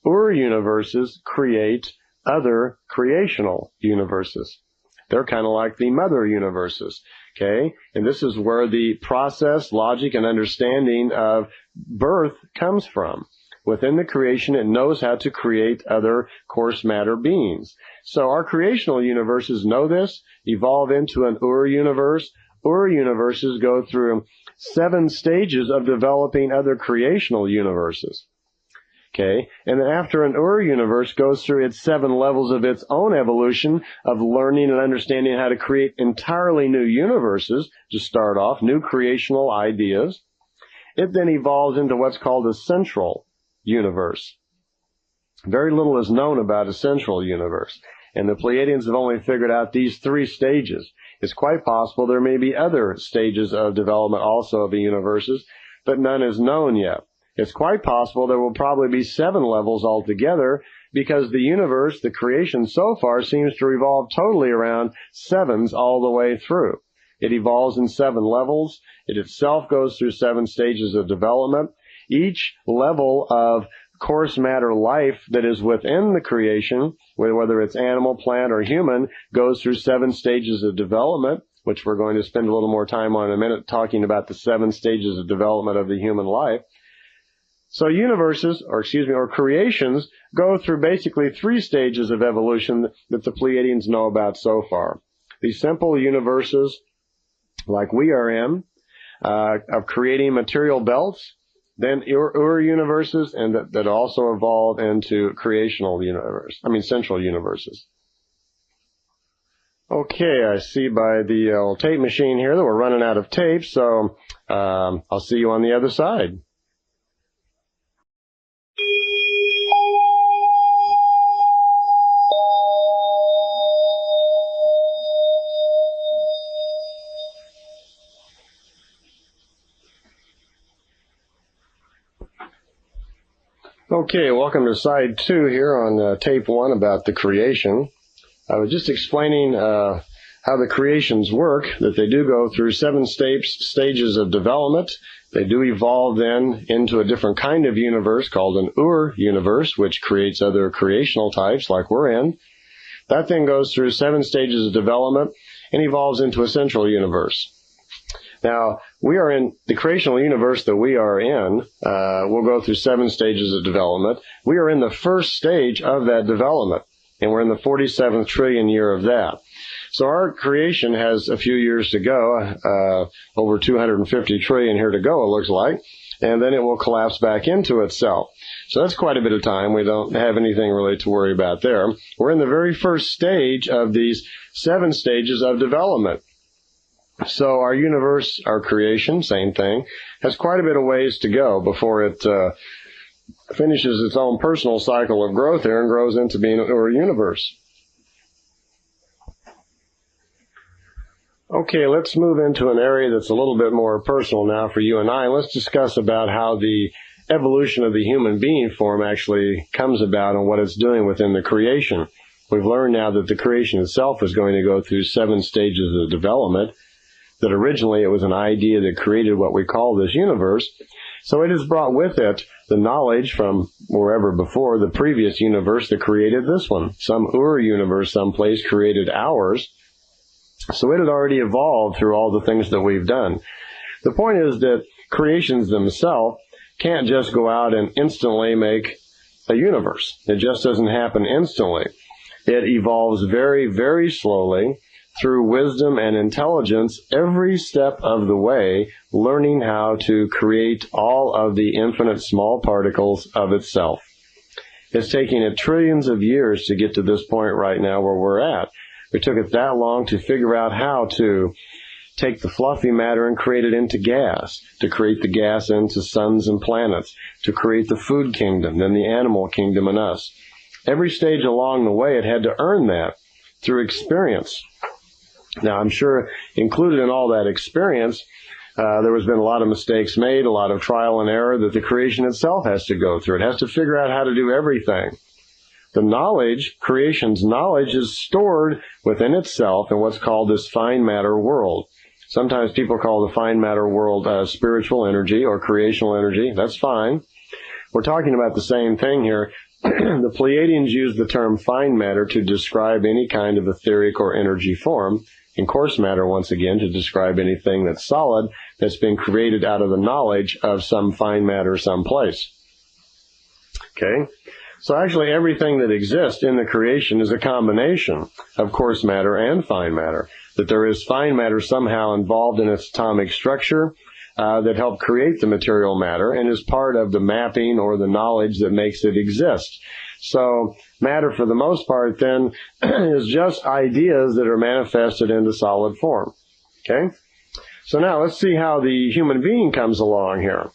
S1: Ur-universes create other creational universes. They're kind of like the mother universes, okay? And this is where the process, logic, and understanding of birth comes from. Within the creation, it knows how to create other coarse matter beings. So our creational universes know this, evolve into an Ur-universe. Ur-universes go through 7 stages of developing other creational universes. Okay, and then after an Ur-universe goes through its 7 levels of its own evolution of learning and understanding how to create entirely new universes to start off, new creational ideas, it then evolves into what's called a central universe. Very little is known about a central universe, and the Pleiadians have only figured out these 3 stages. It's quite possible there may be other stages of development also of the universes, but none is known yet. It's quite possible there will probably be 7 levels altogether because the universe, the creation so far, seems to revolve totally around 7s all the way through. It evolves in 7 levels. It itself goes through 7 stages of development. Each level of coarse matter life that is within the creation, whether it's animal, plant, or human, goes through 7 stages of development, which we're going to spend a little more time on in a minute talking about the 7 stages of development of the human life. So universes, or creations, go through basically 3 stages of evolution that the Pleiadians know about so far. These simple universes, like we are in, of creating material belts, then Ur-universes, and that also evolve into central universes. Okay, I see by the tape machine here that we're running out of tape, so I'll see you on the other side. Okay, welcome to side 2 here on tape 1 about the creation. I was just explaining how the creations work, that they do go through 7 stages of development. They do evolve then into a different kind of universe called an Ur-universe, which creates other creational types like we're in. That then goes through 7 stages of development and evolves into a central universe. Now, we are in the creational universe that we are in. We'll go through 7 stages of development. We are in the first stage of that development, and we're in the 47th trillion year of that. So our creation has a few years to go, over 250 trillion here to go, it looks like, and then it will collapse back into itself. So that's quite a bit of time. We don't have anything really to worry about there. We're in the very first stage of these 7 stages of development. So our universe, our creation, same thing, has quite a bit of ways to go before it finishes its own personal cycle of growth here and grows into being a universe. Okay, let's move into an area that's a little bit more personal now for you and I. Let's discuss about how the evolution of the human being form actually comes about and what it's doing within the creation. We've learned now that the creation itself is going to go through 7 stages of development, that originally it was an idea that created what we call this universe. So it has brought with it the knowledge from wherever before, the previous universe that created this one. Some Ur-universe someplace created ours. So it had already evolved through all the things that we've done. The point is that creations themselves can't just go out and instantly make a universe. It just doesn't happen instantly. It evolves very, very slowly through wisdom and intelligence every step of the way, learning how to create all of the infinite small particles of itself. It's taking it trillions of years to get to this point right now where we're at. It took it that long to figure out how to take the fluffy matter and create it into gas, to create the gas into suns and planets, to create the food kingdom, then the animal kingdom and us. Every stage along the way, it had to earn that through experience. Now, I'm sure included in all that experience, there has been a lot of mistakes made, a lot of trial and error that the creation itself has to go through. It has to figure out how to do everything. The knowledge, creation's knowledge, is stored within itself in what's called this fine matter world. Sometimes people call the fine matter world spiritual energy or creational energy. That's fine. We're talking about the same thing here. The Pleiadians use the term fine matter to describe any kind of etheric or energy form, and coarse matter, once again, to describe anything that's solid, that's been created out of the knowledge of some fine matter someplace. Okay? So actually everything that exists in the creation is a combination of coarse matter and fine matter. That there is fine matter somehow involved in its atomic structure that helped create the material matter and is part of the mapping or the knowledge that makes it exist. So matter, for the most part, then, is just ideas that are manifested into solid form. Okay? So now let's see how the human being comes along here.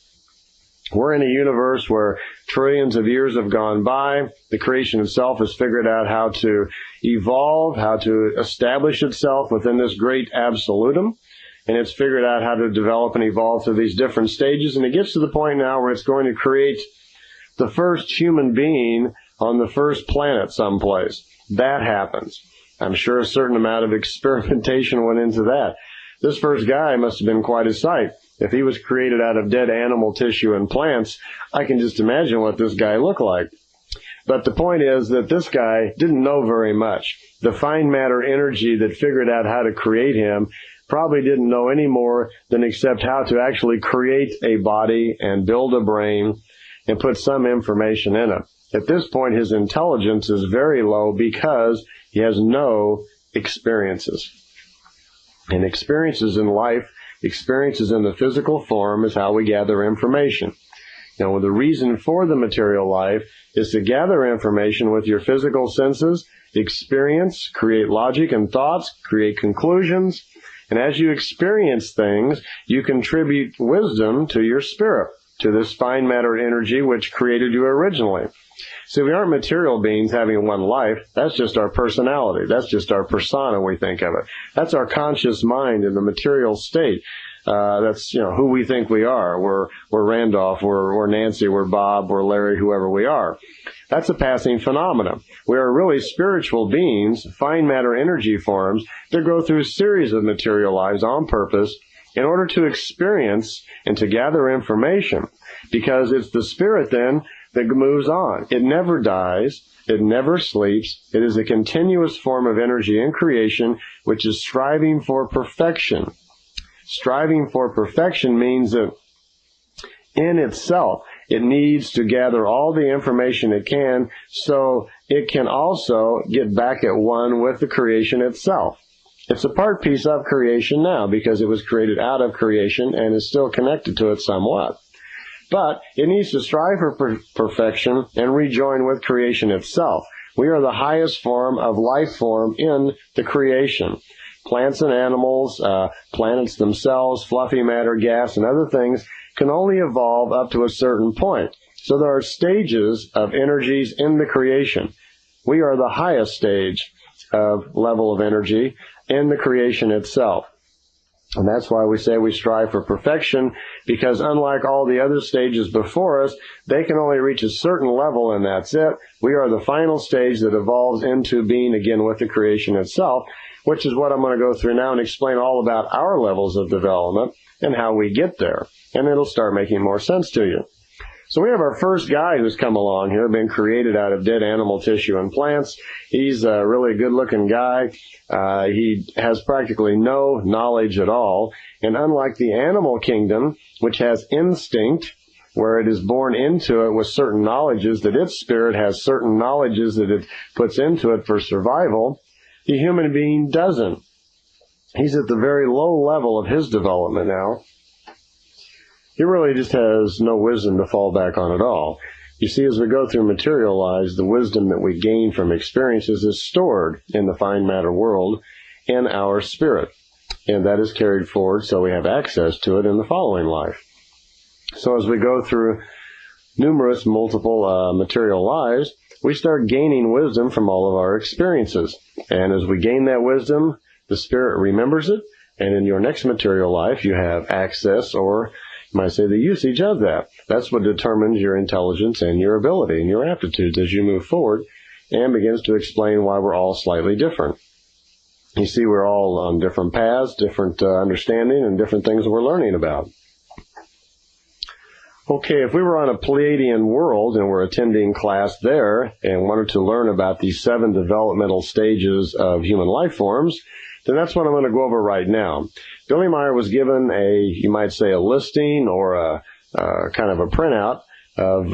S1: We're in a universe where trillions of years have gone by. The creation itself has figured out how to evolve, how to establish itself within this great absolutum. And it's figured out how to develop and evolve through these different stages. And it gets to the point now where it's going to create the first human being on the first planet someplace. That happens. I'm sure a certain amount of experimentation went into that. This first guy must have been quite a sight. If he was created out of dead animal tissue and plants, I can just imagine what this guy looked like. But the point is that this guy didn't know very much. The fine matter energy that figured out how to create him probably didn't know any more than except how to actually create a body and build a brain and put some information in it. At this point, his intelligence is very low because he has no experiences. And experiences in life, experiences in the physical form, is how we gather information. Now, the reason for the material life is to gather information with your physical senses, experience, create logic and thoughts, create conclusions, and as you experience things, you contribute wisdom to your spirit, to this fine matter energy which created you originally. See, we aren't material beings having one life. That's just our personality. That's just our persona, we think of it. That's our conscious mind in the material state. That's, who we think we are. We're Randolph, we're Nancy, we're Bob, we're Larry, whoever we are. That's a passing phenomenon. We are really spiritual beings, fine matter energy forms, that go through a series of material lives on purpose in order to experience and to gather information. Because it's the spirit then that moves on. It never dies. It never sleeps. It is a continuous form of energy in creation which is striving for perfection. Striving for perfection means that in itself, it needs to gather all the information it can so it can also get back at one with the creation itself. It's a part piece of creation now because it was created out of creation and is still connected to it somewhat. But it needs to strive for perfection and rejoin with creation itself. We are the highest form of life form in the creation. Plants and animals, planets themselves, fluffy matter, gas, and other things can only evolve up to a certain point. So there are stages of energies in the creation. We are the highest stage of level of energy in the creation itself. And that's why we say we strive for perfection, because unlike all the other stages before us, they can only reach a certain level and that's it. We are the final stage that evolves into being again with the creation itself, which is what I'm going to go through now and explain all about our levels of development and how we get there. And it'll start making more sense to you. So we have our first guy who's come along here, been created out of dead animal tissue and plants. He's a really good-looking guy. He has practically no knowledge at all. And unlike the animal kingdom, which has instinct, where it is born into it with certain knowledges, that its spirit has certain knowledges that it puts into it for survival, the human being doesn't. He's at the very low level of his development now. He really just has no wisdom to fall back on at all. You see, as we go through material lives, the wisdom that we gain from experiences is stored in the fine matter world in our spirit. And that is carried forward so we have access to it in the following life. So as we go through numerous, multiple material lives, we start gaining wisdom from all of our experiences. And as we gain that wisdom, the spirit remembers it, and in your next material life, you have access, or you might say the usage of that. That's what determines your intelligence and your ability and your aptitudes as you move forward, and begins to explain why we're all slightly different. You see, we're all on different paths, different understanding, and different things we're learning about. Okay, if we were on a Pleiadian world and we're attending class there and wanted to learn about the 7 developmental stages of human life forms, then that's what I'm going to go over right now. Billy Meier was given you might say, a listing or a kind of a printout of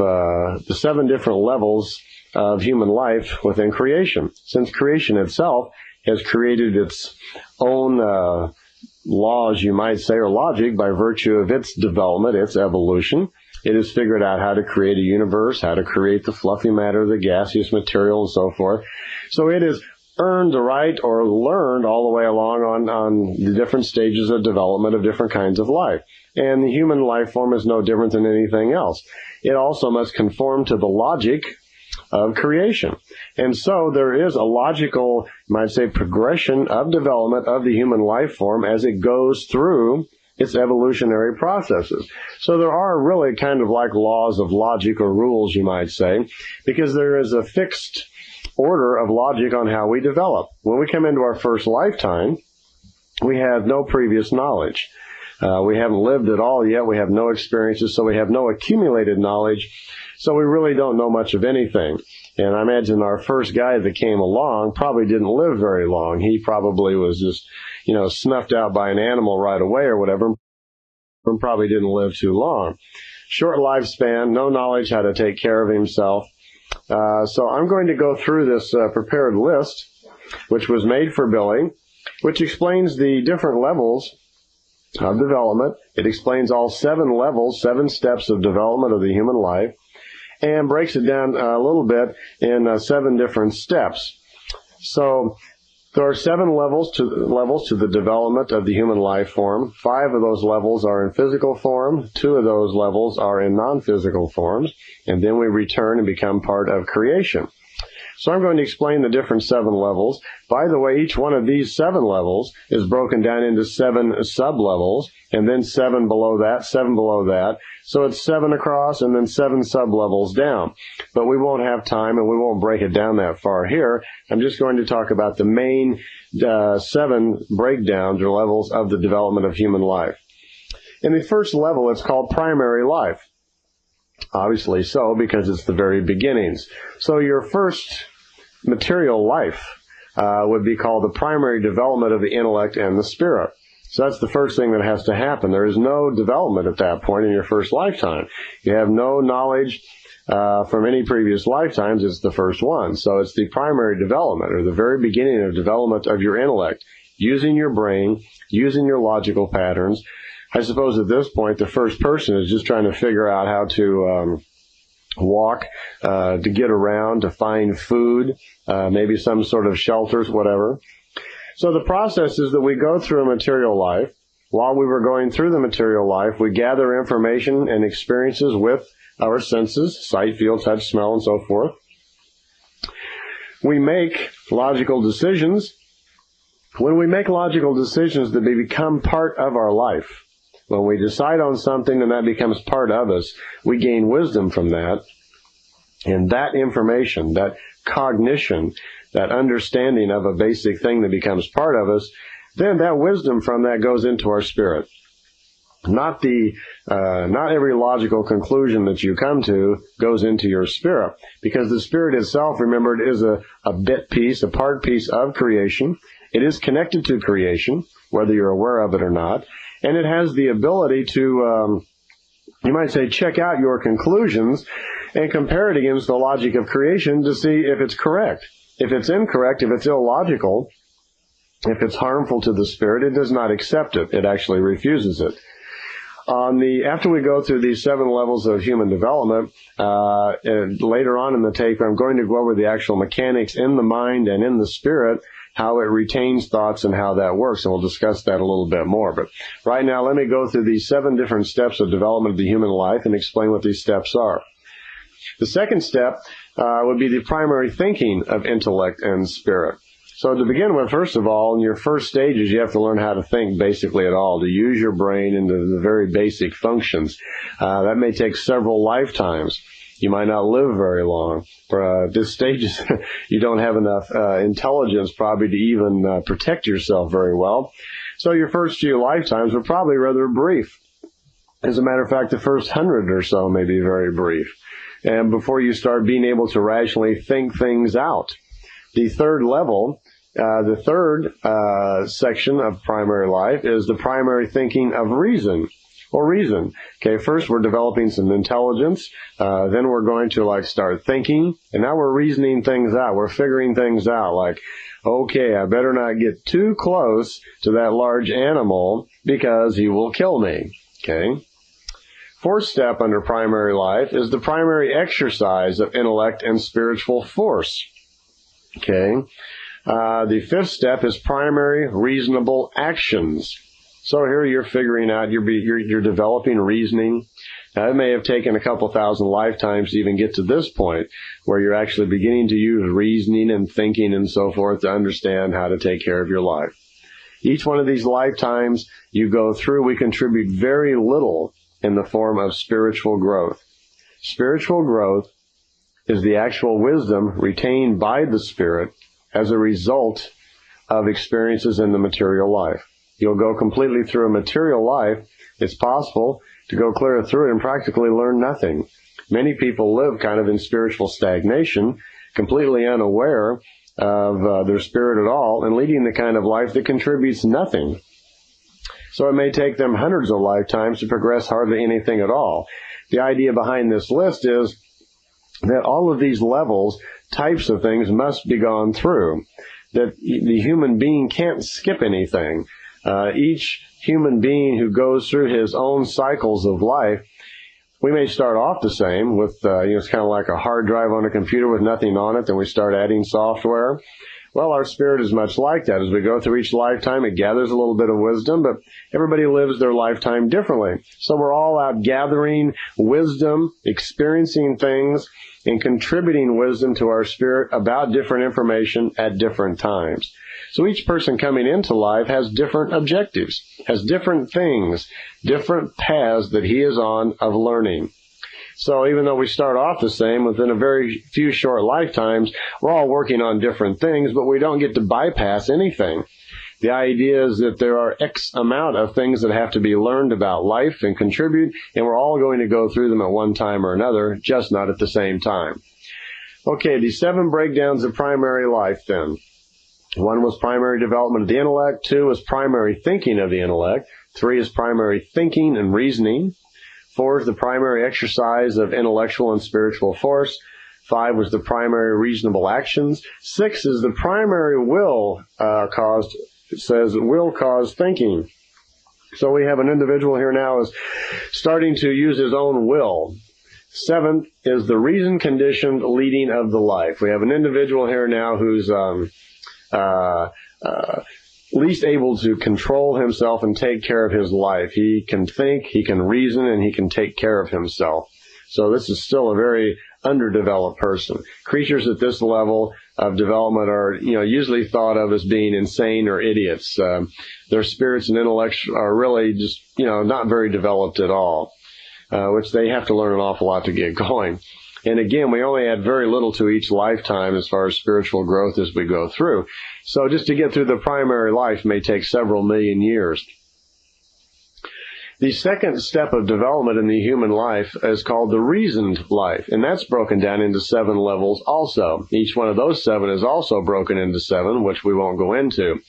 S1: the 7 different levels of human life within creation. Since creation itself has created its own laws, you might say, or logic by virtue of its development, its evolution. It has figured out how to create a universe, how to create the fluffy matter, the gaseous material, and so forth. So it has earned the right or learned all the way along on the different stages of development of different kinds of life. And the human life form is no different than anything else. It also must conform to the logic of creation. And so there is a logical, you might say, progression of development of the human life form as it goes through its evolutionary processes. So there are really kind of like laws of logic or rules, you might say, because there is a fixed order of logic on how we develop. When we come into our first lifetime, we have no previous knowledge. We haven't lived at all yet. We have no experiences, so we have no accumulated knowledge. So we really don't know much of anything. And I imagine our first guy that came along probably didn't live very long. He probably was just, snuffed out by an animal right away or whatever, and probably didn't live too long. Short lifespan, no knowledge how to take care of himself. So I'm going to go through this prepared list, which was made for Billy, which explains the different levels of development. It explains all 7 levels, 7 steps of development of the human life, and breaks it down a little bit in 7 different steps. So there are 7 levels to the development of the human life form. 5 of those levels are in physical form. 2 of those levels are in non-physical forms. And then we return and become part of creation. So I'm going to explain the different 7 levels. By the way, each one of these 7 levels is broken down into 7 sub-levels, and then 7 below that, 7 below that. So it's 7 across and then 7 sub-levels down. But we won't have time and we won't break it down that far here. I'm just going to talk about the main 7 breakdowns or levels of the development of human life. In the first level, it's called primary life. Obviously so, because it's the very beginnings. So your first material life would be called the primary development of the intellect and the spirit. So that's the first thing that has to happen. There is no development at that point in your first lifetime. You have no knowledge from any previous lifetimes. It's the first one. So it's the primary development, or the very beginning of development of your intellect, using your brain, using your logical patterns. I suppose at this point, the first person is just trying to figure out how to walk, to get around, to find food, maybe some sort of shelters, whatever. So the process is that we go through a material life. While we were going through the material life, we gather information and experiences with our senses, sight, feel, touch, smell, and so forth. We make logical decisions. When we make logical decisions, they become part of our life. When we decide on something and that becomes part of us, we gain wisdom from that. And that information, that cognition, that understanding of a basic thing that becomes part of us, then that wisdom from that goes into our spirit. Not every logical conclusion that you come to goes into your spirit, because the spirit itself, remember, it is a bit piece, a part piece of creation. It is connected to creation, whether you're aware of it or not. And it has the ability to, you might say, check out your conclusions and compare it against the logic of creation to see if it's correct. If it's incorrect, if it's illogical, if it's harmful to the spirit, it does not accept it. It actually refuses it. After we go through these 7 levels of human development, and later on in the tape, I'm going to go over the actual mechanics in the mind and in the spirit, how it retains thoughts and how that works, and we'll discuss that a little bit more. But right now, let me go through these 7 different steps of development of the human life and explain what these steps are. The second step would be the primary thinking of intellect and spirit. So to begin with, first of all, in your first stages, you have to learn how to think basically at all, to use your brain into the very basic functions. That may take several lifetimes. you might not live very long. At this stage, you don't have enough intelligence probably to even protect yourself very well. So your first few lifetimes were probably rather brief. As a matter of fact, the first 100 or so may be very brief. And before you start being able to rationally think things out. The third level, the third section of primary life is the primary thinking of reason. Or reason. Okay, first we're developing some intelligence, then we're going to start thinking, and now we're reasoning things out. We're figuring things out like, okay, I better not get too close to that large animal because he will kill me. Okay. Fourth step under primary life is the primary exercise of intellect and spiritual force. Okay. The fifth step is primary reasonable actions. So here you're figuring out, you're developing reasoning. Now, it may have taken a couple thousand lifetimes to even get to this point where you're actually beginning to use reasoning and thinking and so forth to understand how to take care of your life. Each one of these lifetimes you go through, we contribute very little in the form of spiritual growth. Spiritual growth is the actual wisdom retained by the Spirit as a result of experiences in the material life. You'll go completely through a material life. It's possible to go clear through it and practically learn nothing. Many people live kind of in spiritual stagnation, completely unaware of their spirit at all, and leading the kind of life that contributes nothing. So it may take them hundreds of lifetimes to progress hardly anything at all. The idea behind this list is that all of these levels, types of things must be gone through, that the human being can't skip anything. Each human being who goes through his own cycles of life, we may start off the same with, it's kind of like a hard drive on a computer with nothing on it, then we start adding software. Well, our spirit is much like that. As we go through each lifetime, it gathers a little bit of wisdom, but everybody lives their lifetime differently. So we're all out gathering wisdom, experiencing things, and contributing wisdom to our spirit about different information at different times. So each person coming into life has different objectives, has different things, different paths that he is on of learning. So even though we start off the same, within a very few short lifetimes, we're all working on different things, but we don't get to bypass anything. The idea is that there are X amount of things that have to be learned about life and contribute, and we're all going to go through them at one time or another, just not at the same time. Okay, the 7 breakdowns of primary life then. 1 was primary development of the intellect. 2 was primary thinking of the intellect. 3 is primary thinking and reasoning. 4 is the primary exercise of intellectual and spiritual force. 5 was the primary reasonable actions. 6 is the primary will caused. It says will cause thinking. So we have an individual here now is starting to use his own will. 7th is the reason-conditioned leading of the life. We have an individual here now who's least able to control himself and take care of his life. He can think, he can reason, and he can take care of himself. So this is still a very underdeveloped person. Creatures at this level of development are, usually thought of as being insane or idiots. Their spirits and intellects are really just, not very developed at all, which they have to learn an awful lot to get going. And again, we only add very little to each lifetime as far as spiritual growth as we go through. So just to get through the primary life may take several million years. The second step of development in the human life is called the reasoned life, and that's broken down into 7 levels also. Each one of those 7 is also broken into 7, which we won't go into.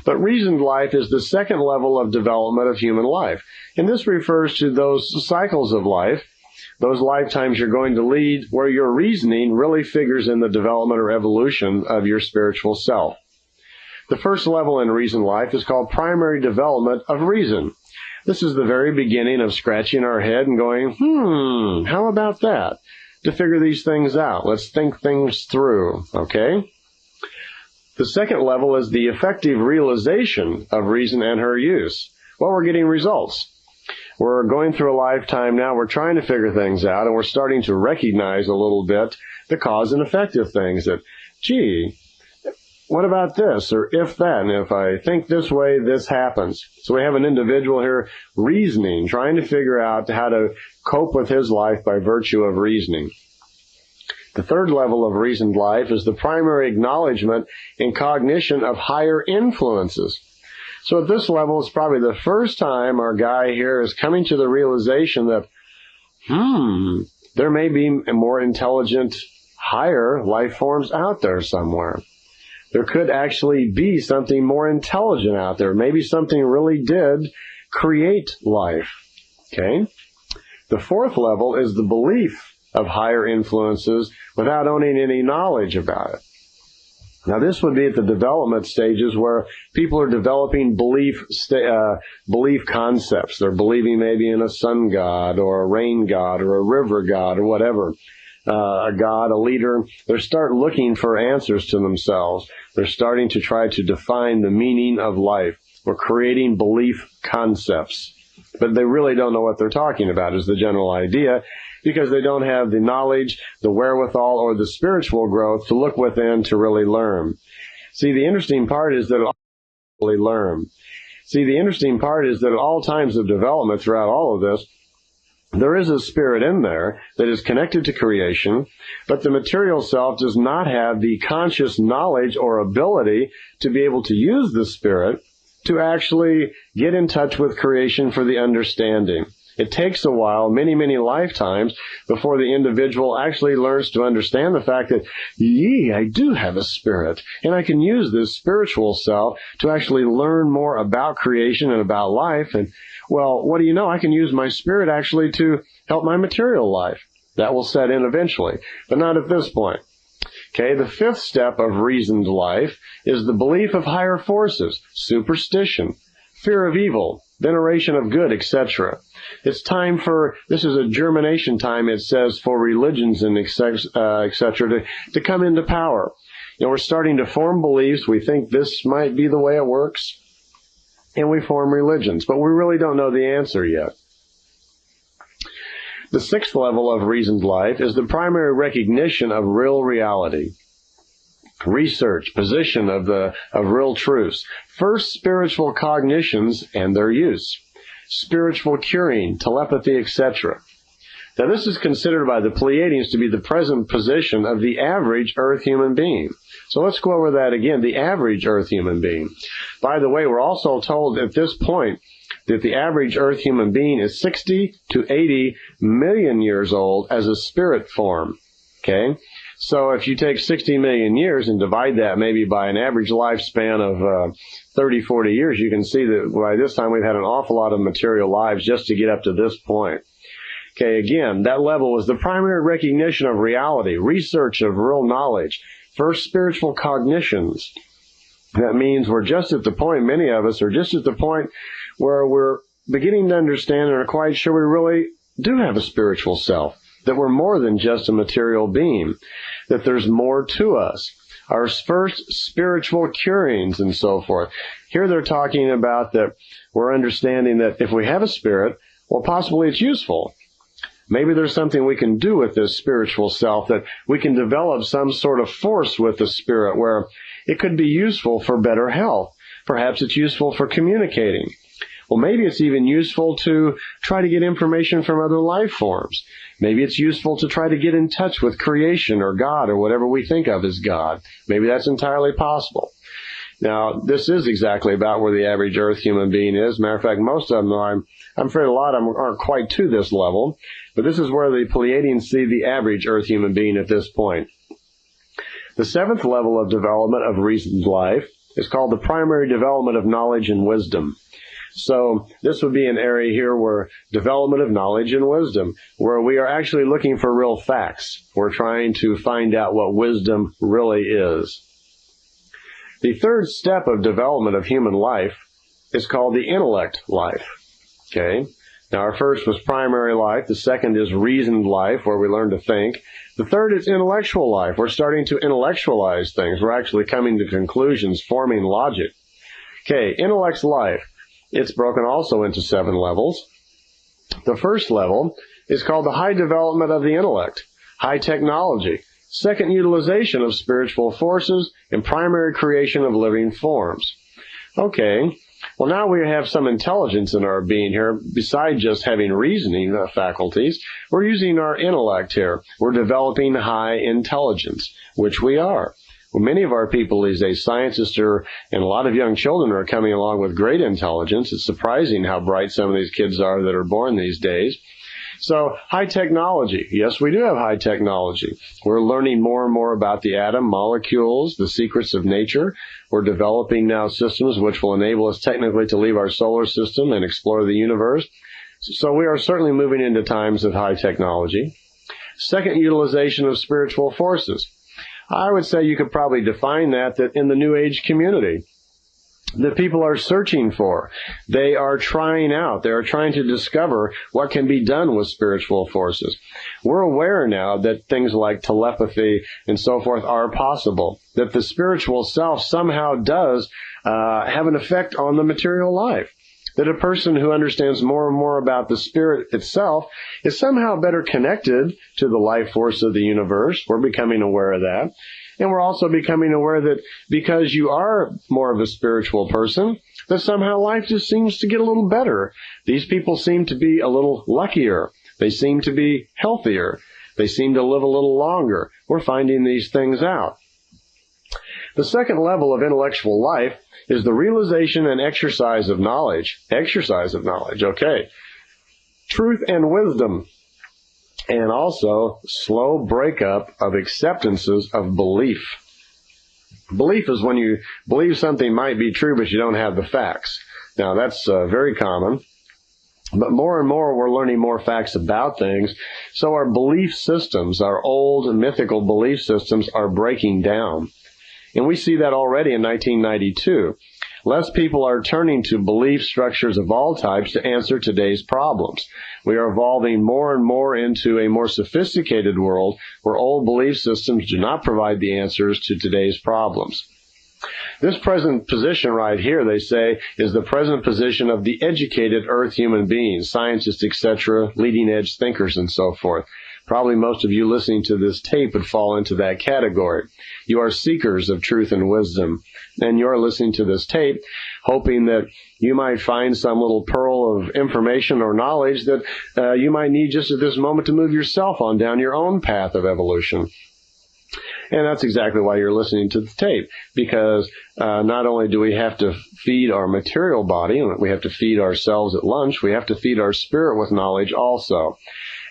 S1: But reasoned life is the second level of development of human life, and this refers to those cycles of life, those lifetimes you're going to lead where your reasoning really figures in the development or evolution of your spiritual self. The first level in reasoned life is called primary development of reason. This is the very beginning of scratching our head and going, how about that? To figure these things out. Let's think things through, okay? The second level is the effective realization of reason and her use. Well, we're getting results. We're going through a lifetime now. We're trying to figure things out, and we're starting to recognize a little bit the cause and effect of things. That, gee, what about this? Or if that, and if I think this way, this happens. So we have an individual here reasoning, trying to figure out how to cope with his life by virtue of reasoning. The third level of reasoned life is the primary acknowledgement and cognition of higher influences. So at this level, it's probably the first time our guy here is coming to the realization that, there may be more intelligent, higher life forms out there somewhere. There could actually be something more intelligent out there. Maybe something really did create life. Okay? The fourth level is the belief of higher influences without owning any knowledge about it. Now, this would be at the development stages where people are developing belief concepts. They're believing maybe in a sun god or a rain god or a river god or whatever. A god, a leader. They start looking for answers to themselves. They're starting to try to define the meaning of life. We're creating belief concepts. But they really don't know what they're talking about is the general idea, because they don't have the knowledge, the wherewithal, or the spiritual growth to look within to really learn. See, the interesting part is that at all times of development throughout all of this, there is a spirit in there that is connected to creation, but the material self does not have the conscious knowledge or ability to be able to use the spirit to actually get in touch with creation for the understanding. It takes a while, many, many lifetimes, before the individual actually learns to understand the fact that, I do have a spirit, and I can use this spiritual self to actually learn more about creation and about life. And, well, what do you know? I can use my spirit actually to help my material life. That will set in eventually, but not at this point. Okay, the fifth step of reasoned life is the belief of higher forces, superstition, fear of evil, veneration of good, etc. It's time for, this is a germination time, it says, for religions and etc. to come into power. We're starting to form beliefs. We think this might be the way it works, and we form religions, but we really don't know the answer yet. The sixth level of reasoned life is the primary recognition of real reality, research, position of real truths. First, spiritual cognitions and their use, spiritual curing, telepathy, etc. Now, this is considered by the Pleiadians to be the present position of the average Earth human being. So let's go over that again, the average Earth human being. By the way, we're also told at this point that the average Earth human being is 60 to 80 million years old as a spirit form. Okay? So if you take 60 million years and divide that maybe by an average lifespan of 30, 40 years, you can see that by this time we've had an awful lot of material lives just to get up to this point. Okay, again, that level was the primary recognition of reality, research of real knowledge, first spiritual cognitions. That means we're just at the point, many of us are just at the point where we're beginning to understand and are quite sure we really do have a spiritual self, that we're more than just a material being, that there's more to us. Our first spiritual curings and so forth. Here they're talking about that we're understanding that if we have a spirit, well, possibly it's useful. Maybe there's something we can do with this spiritual self, that we can develop some sort of force with the spirit where it could be useful for better health. Perhaps it's useful for communicating. Well, maybe it's even useful to try to get information from other life forms. Maybe it's useful to try to get in touch with creation or God or whatever we think of as God. Maybe that's entirely possible. Now, this is exactly about where the average Earth human being is. Matter of fact, most of them, I'm afraid a lot of them aren't quite to this level, but this is where the Pleiadians see the average Earth human being at this point. The seventh level of development of reasoned life is called the primary development of knowledge and wisdom. So this would be an area here where development of knowledge and wisdom, where we are actually looking for real facts. We're trying to find out what wisdom really is. The third step of development of human life is called the intellect life. Okay? Now our first was primary life. The second is reasoned life, where we learn to think. The third is intellectual life. We're starting to intellectualize things. We're actually coming to conclusions, forming logic. Okay, intellect's life. It's broken also into 7 levels. The first level is called the high development of the intellect, high technology, second utilization of spiritual forces, and primary creation of living forms. Okay, Well, now we have some intelligence in our being here. Besides just having reasoning faculties, we're using our intellect here. We're developing high intelligence, which we are. Well, many of our people these days, scientists and a lot of young children are coming along with great intelligence. It's surprising how bright some of these kids are that are born these days. So, high technology. Yes, we do have high technology. We're learning more and more about the atom, molecules, the secrets of nature. We're developing now systems which will enable us technically to leave our solar system and explore the universe. So we are certainly moving into times of high technology. Second, utilization of spiritual forces. I would say you could probably define that in the New Age community, that people are searching for. They are trying out. They are trying to discover what can be done with spiritual forces. We're aware now that things like telepathy and so forth are possible, that the spiritual self somehow does have an effect on the material life, that a person who understands more and more about the spirit itself is somehow better connected to the life force of the universe. We're becoming aware of that. And we're also becoming aware that because you are more of a spiritual person, that somehow life just seems to get a little better. These people seem to be a little luckier. They seem to be healthier. They seem to live a little longer. We're finding these things out. The second level of intellectual life is the realization and exercise of knowledge. Exercise of knowledge, okay. Truth and wisdom. And also, slow breakup of acceptances of belief. Belief is when you believe something might be true, but you don't have the facts. Now, that's very common. But more and more, we're learning more facts about things. So our belief systems, our old mythical belief systems, are breaking down. And we see that already in 1992. Less people are turning to belief structures of all types to answer today's problems. We are evolving more and more into a more sophisticated world where old belief systems do not provide the answers to today's problems. This present position right here, they say, is the present position of the educated earth human beings, scientists, etc., leading edge thinkers, and so forth. Probably most of you listening to this tape would fall into that category. You are seekers of truth and wisdom, and you're listening to this tape hoping that you might find some little pearl of information or knowledge that you might need just at this moment to move yourself on down your own path of evolution. And that's exactly why you're listening to the tape, because not only do we have to feed our material body, and we have to feed ourselves at lunch, we have to feed our spirit with knowledge also.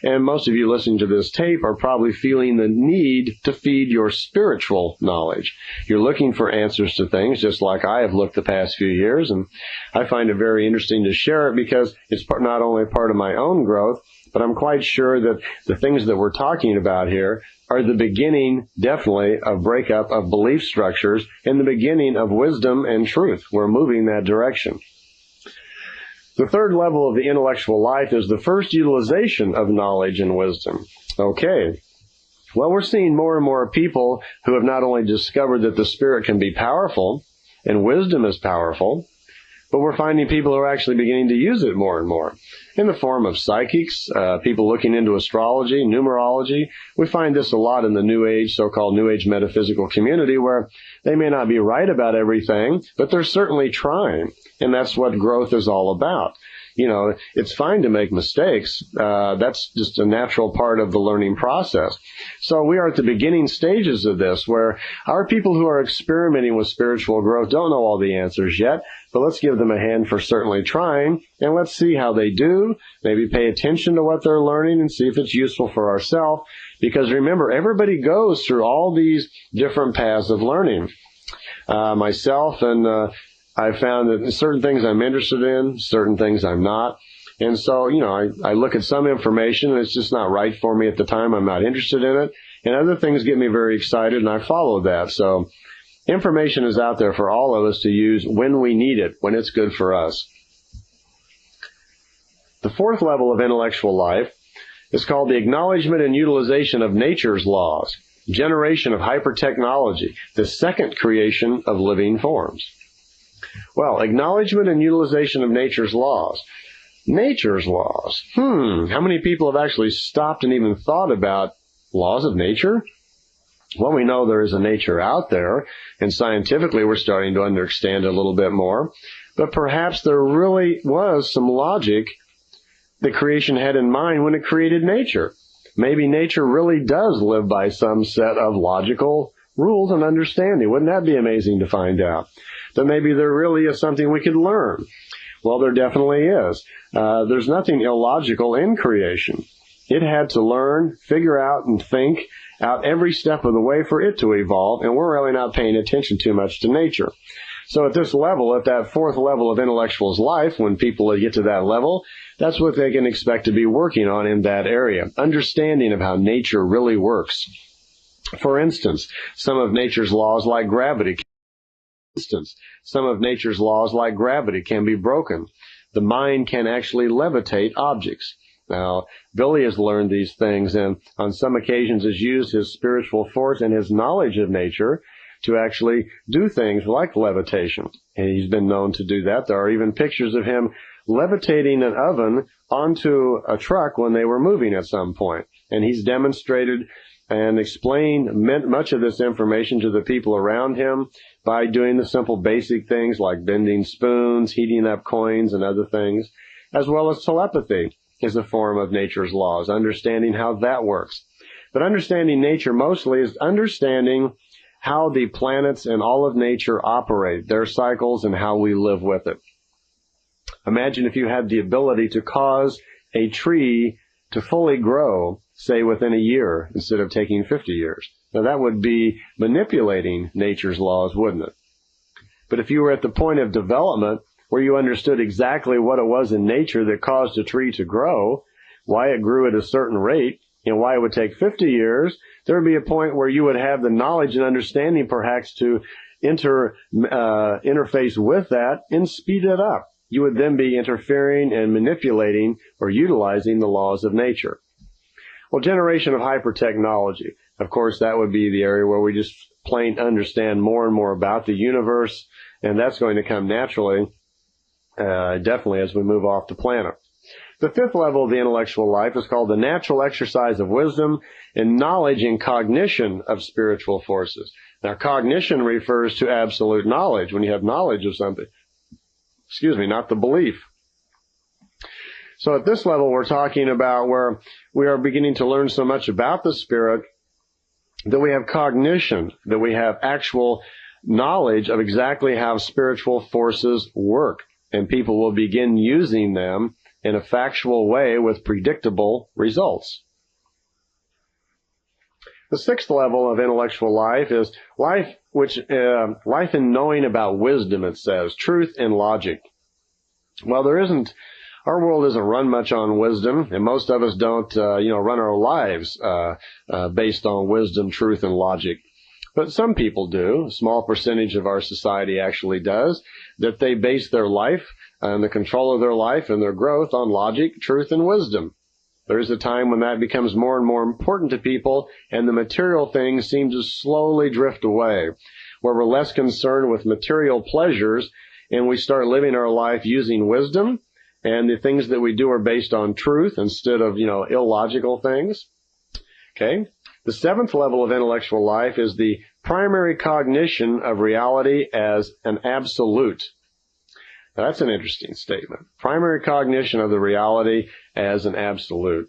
S1: And most of you listening to this tape are probably feeling the need to feed your spiritual knowledge. You're looking for answers to things, just like I have looked the past few years, and I find it very interesting to share it because it's not only part of my own growth, but I'm quite sure that the things that we're talking about here are the beginning, definitely, of breakup of belief structures and the beginning of wisdom and truth. We're moving that direction. The third level of the intellectual life is the first utilization of knowledge and wisdom. Okay. Well, we're seeing more and more people who have not only discovered that the spirit can be powerful and wisdom is powerful, but we're finding people who are actually beginning to use it more and more. In the form of psychics, people looking into astrology, numerology. We find this a lot in the New Age, so-called New Age metaphysical community, where they may not be right about everything, but they're certainly trying. And that's what growth is all about. You know, it's fine to make mistakes. That's just a natural part of the learning process. So we are at the beginning stages of this, where our people who are experimenting with spiritual growth don't know all the answers yet, but let's give them a hand for certainly trying, and let's see how they do. Maybe pay attention to what they're learning and see if it's useful for ourselves. Because remember, everybody goes through all these different paths of learning. Myself and I found that certain things I'm interested in, certain things I'm not. And so, you know, I look at some information and it's just not right for me at the time. I'm not interested in it. And other things get me very excited and I follow that. So information is out there for all of us to use when we need it, when it's good for us. The fourth level of intellectual life is called the acknowledgement and utilization of nature's laws, generation of hypertechnology, the second creation of living forms. Well, acknowledgement and utilization of nature's laws. Nature's laws. How many people have actually stopped and even thought about laws of nature? Well, we know there is a nature out there, and scientifically we're starting to understand it a little bit more. But perhaps there really was some logic that creation had in mind when it created nature. Maybe nature really does live by some set of logical rules and understanding. Wouldn't that be amazing to find out? That maybe there really is something we could learn. Well, there definitely is. There's nothing illogical in creation. It had to learn, figure out, and think out every step of the way for it to evolve, and we're really not paying attention too much to nature. So at this level, at that fourth level of intellectual's life, when people get to that level, that's what they can expect to be working on in that area. Understanding of how nature really works. For instance, some of nature's laws like gravity can be broken. The mind can actually levitate objects. Now, Billy has learned these things and on some occasions has used his spiritual force and his knowledge of nature to actually do things like levitation. And he's been known to do that. There are even pictures of him levitating an oven onto a truck when they were moving at some point. And he's demonstrated and explained much of this information to the people around him by doing the simple basic things like bending spoons, heating up coins, and other things, as well as telepathy is a form of nature's laws, understanding how that works. But understanding nature mostly is understanding how the planets and all of nature operate, their cycles, and how we live with it. Imagine if you had the ability to cause a tree to fully grow, say within a year, instead of taking 50 years. Now that would be manipulating nature's laws, wouldn't it? But if you were at the point of development where you understood exactly what it was in nature that caused a tree to grow, why it grew at a certain rate, and why it would take 50 years, there would be a point where you would have the knowledge and understanding perhaps to interface with that and speed it up. You would then be interfering and manipulating or utilizing the laws of nature. Well, generation of hypertechnology. Of course, that would be the area where we just plain understand more and more about the universe, and that's going to come naturally, definitely as we move off the planet. The fifth level of the intellectual life is called the natural exercise of wisdom and knowledge and cognition of spiritual forces. Now, cognition refers to absolute knowledge, when you have knowledge of something. Not the belief. So at this level, we're talking about where we are beginning to learn so much about the spirit that we have cognition, that we have actual knowledge of exactly how spiritual forces work. And people will begin using them in a factual way with predictable results. The sixth level of intellectual life is life in knowing about wisdom, it says, truth and logic. Well, our world isn't run much on wisdom, and most of us don't, run our lives based on wisdom, truth, and logic. But some people do. A small percentage of our society actually does, that they base their life and the control of their life and their growth on logic, truth, and wisdom. There is a time when that becomes more and more important to people, and the material things seem to slowly drift away, where we're less concerned with material pleasures, and we start living our life using wisdom, and the things that we do are based on truth instead of, illogical things. Okay? The seventh level of intellectual life is the primary cognition of reality as an absolute. Now, that's an interesting statement. Primary cognition of the reality as an absolute.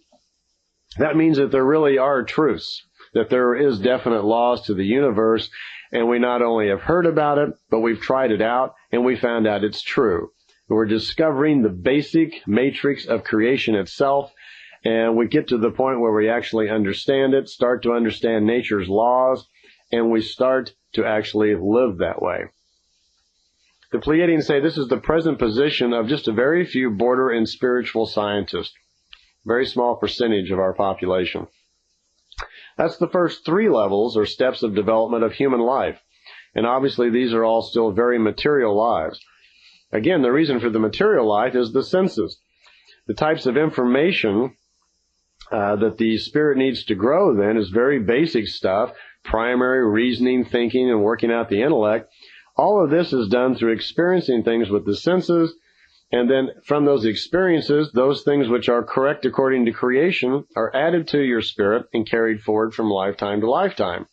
S1: That means that there really are truths, that there is definite laws to the universe, and we not only have heard about it, but we've tried it out, and we found out it's true. We're discovering the basic matrix of creation itself, and we get to the point where we actually understand it, start to understand nature's laws, and we start to actually live that way. The Pleiadians say this is the present position of just a very few border and spiritual scientists, very small percentage of our population. That's the first three levels or steps of development of human life. And obviously these are all still very material lives. Again, the reason for the material life is the senses. The types of information that the spirit needs to grow then is very basic stuff, primary reasoning, thinking, and working out the intellect. All of this is done through experiencing things with the senses, and then from those experiences, those things which are correct according to creation are added to your spirit and carried forward from lifetime to lifetime.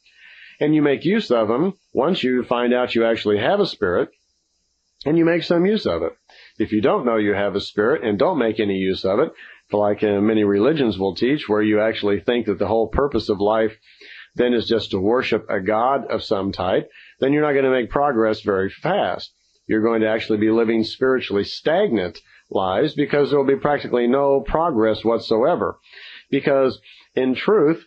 S1: and you make use of them once you find out you actually have a spirit, and you make some use of it. If you don't know you have a spirit and don't make any use of it, like many religions will teach, where you actually think that the whole purpose of life then is just to worship a god of some type, then you're not going to make progress very fast. You're going to actually be living spiritually stagnant lives because there will be practically no progress whatsoever. Because in truth,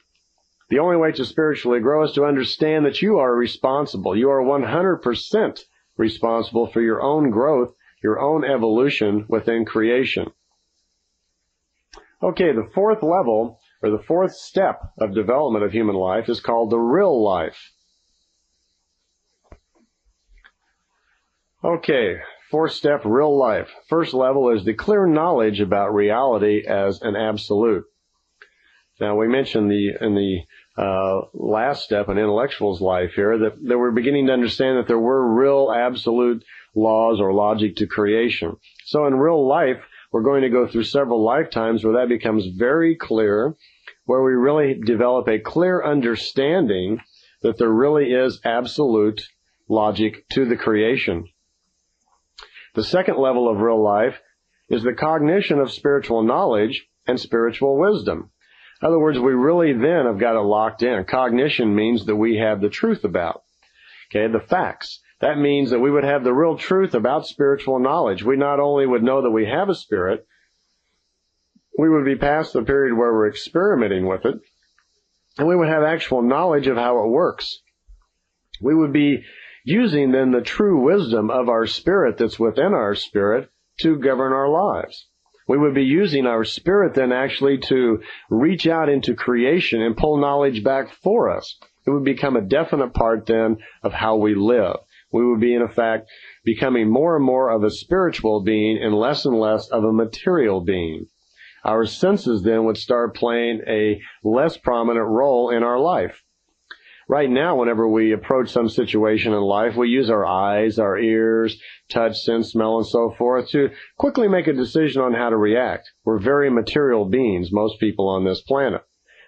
S1: the only way to spiritually grow is to understand that you are responsible. You are 100% responsible for your own growth, your own evolution within creation. Okay, the fourth level, or the fourth step of development of human life is called the real life. Okay, fourth step, real life. First level is the clear knowledge about reality as an absolute. Now, we mentioned in the last step in intellectual's life here that we're beginning to understand that there were real absolute laws or logic to creation. So in real life, we're going to go through several lifetimes where that becomes very clear, where we really develop a clear understanding that there really is absolute logic to the creation. The second level of real life is the cognition of spiritual knowledge and spiritual wisdom. In other words, we really then have got it locked in. Cognition means that we have the truth about, the facts. That means that we would have the real truth about spiritual knowledge. We not only would know that we have a spirit, we would be past the period where we're experimenting with it, and we would have actual knowledge of how it works. We would be using then the true wisdom of our spirit that's within our spirit to govern our lives. We would be using our spirit then actually to reach out into creation and pull knowledge back for us. It would become a definite part then of how we live. We would be, in effect, becoming more and more of a spiritual being and less of a material being. Our senses then would start playing a less prominent role in our life. Right now, whenever we approach some situation in life, we use our eyes, our ears, touch, sense, smell, and so forth to quickly make a decision on how to react. We're very material beings, most people on this planet.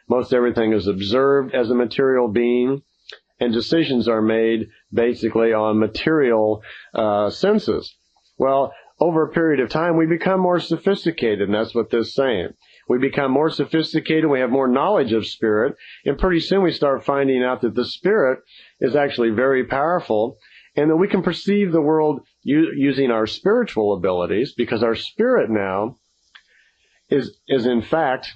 S1: Most everything is observed as a material being, and decisions are made basically on material senses. Well, over a period of time, we become more sophisticated, and that's what this is saying. We become more sophisticated, we have more knowledge of spirit, and pretty soon we start finding out that the spirit is actually very powerful, and that we can perceive the world using our spiritual abilities, because our spirit now is in fact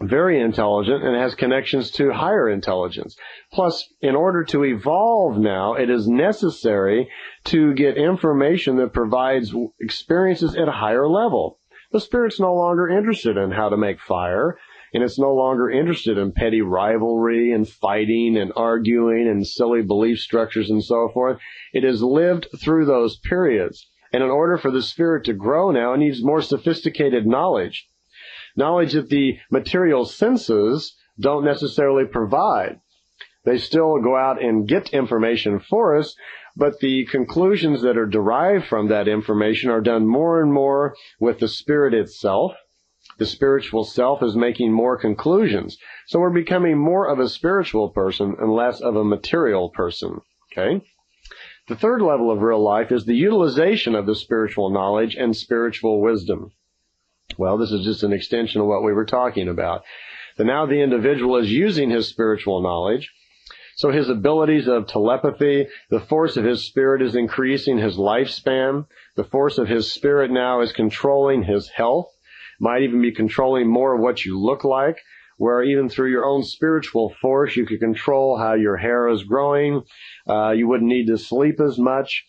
S1: very intelligent and has connections to higher intelligence. Plus, in order to evolve now, it is necessary to get information that provides experiences at a higher level. The spirit's no longer interested in how to make fire, and it's no longer interested in petty rivalry and fighting and arguing and silly belief structures and so forth. It has lived through those periods. And in order for the spirit to grow now, it needs more sophisticated knowledge. Knowledge that the material senses don't necessarily provide. They still go out and get information for us, but the conclusions that are derived from that information are done more and more with the spirit itself. The spiritual self is making more conclusions. So we're becoming more of a spiritual person and less of a material person. Okay? The third level of real life is the utilization of the spiritual knowledge and spiritual wisdom. Well, this is just an extension of what we were talking about. Now the individual is using his spiritual knowledge. So his abilities of telepathy, the force of his spirit is increasing his lifespan. The force of his spirit now is controlling his health. Might even be controlling more of what you look like, where even through your own spiritual force, you could control how your hair is growing. You wouldn't need to sleep as much.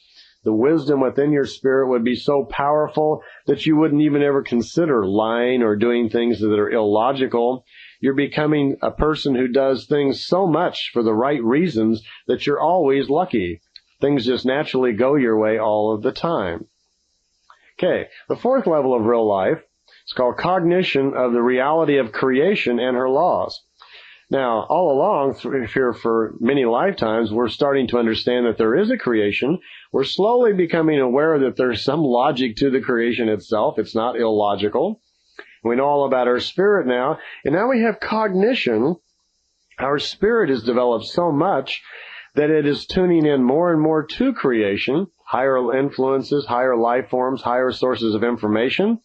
S1: The wisdom within your spirit would be so powerful that you wouldn't even ever consider lying or doing things that are illogical. You're becoming a person who does things so much for the right reasons that you're always lucky. Things just naturally go your way all of the time. Okay, the fourth level of real life is called cognition of the reality of creation and her laws. Now, all along, here for many lifetimes, we're starting to understand that there is a creation. We're slowly becoming aware that there's some logic to the creation itself. It's not illogical. We know all about our spirit now, and now we have cognition Our spirit is developed so much that it is tuning in more and more to creation, higher influences, higher life forms, higher sources of information,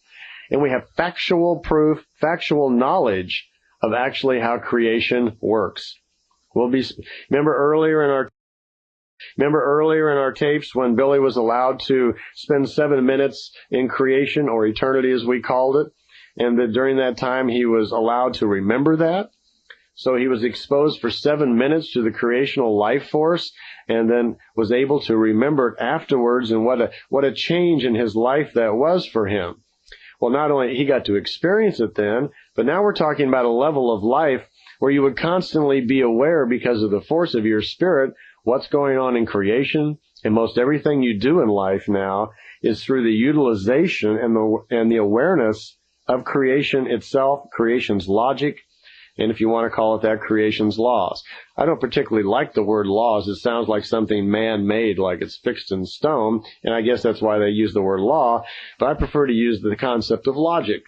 S1: and we have factual proof, factual knowledge of actually how creation works. Remember earlier in our tapes when Billy was allowed to spend 7 minutes in creation, or eternity as we called it, and that during that time he was allowed to remember that? So he was exposed for 7 minutes to the creational life force and then was able to remember it afterwards, and what a change in his life that was for him. Well, not only he got to experience it then, but now we're talking about a level of life where you would constantly be aware, because of the force of your spirit, what's going on in creation. And most everything you do in life now is through the utilization and the awareness of creation itself, creation's logic, and if you want to call it that, creation's laws. I don't particularly like the word laws. It sounds like something man-made, like it's fixed in stone, and I guess that's why they use the word law, but I prefer to use the concept of logic,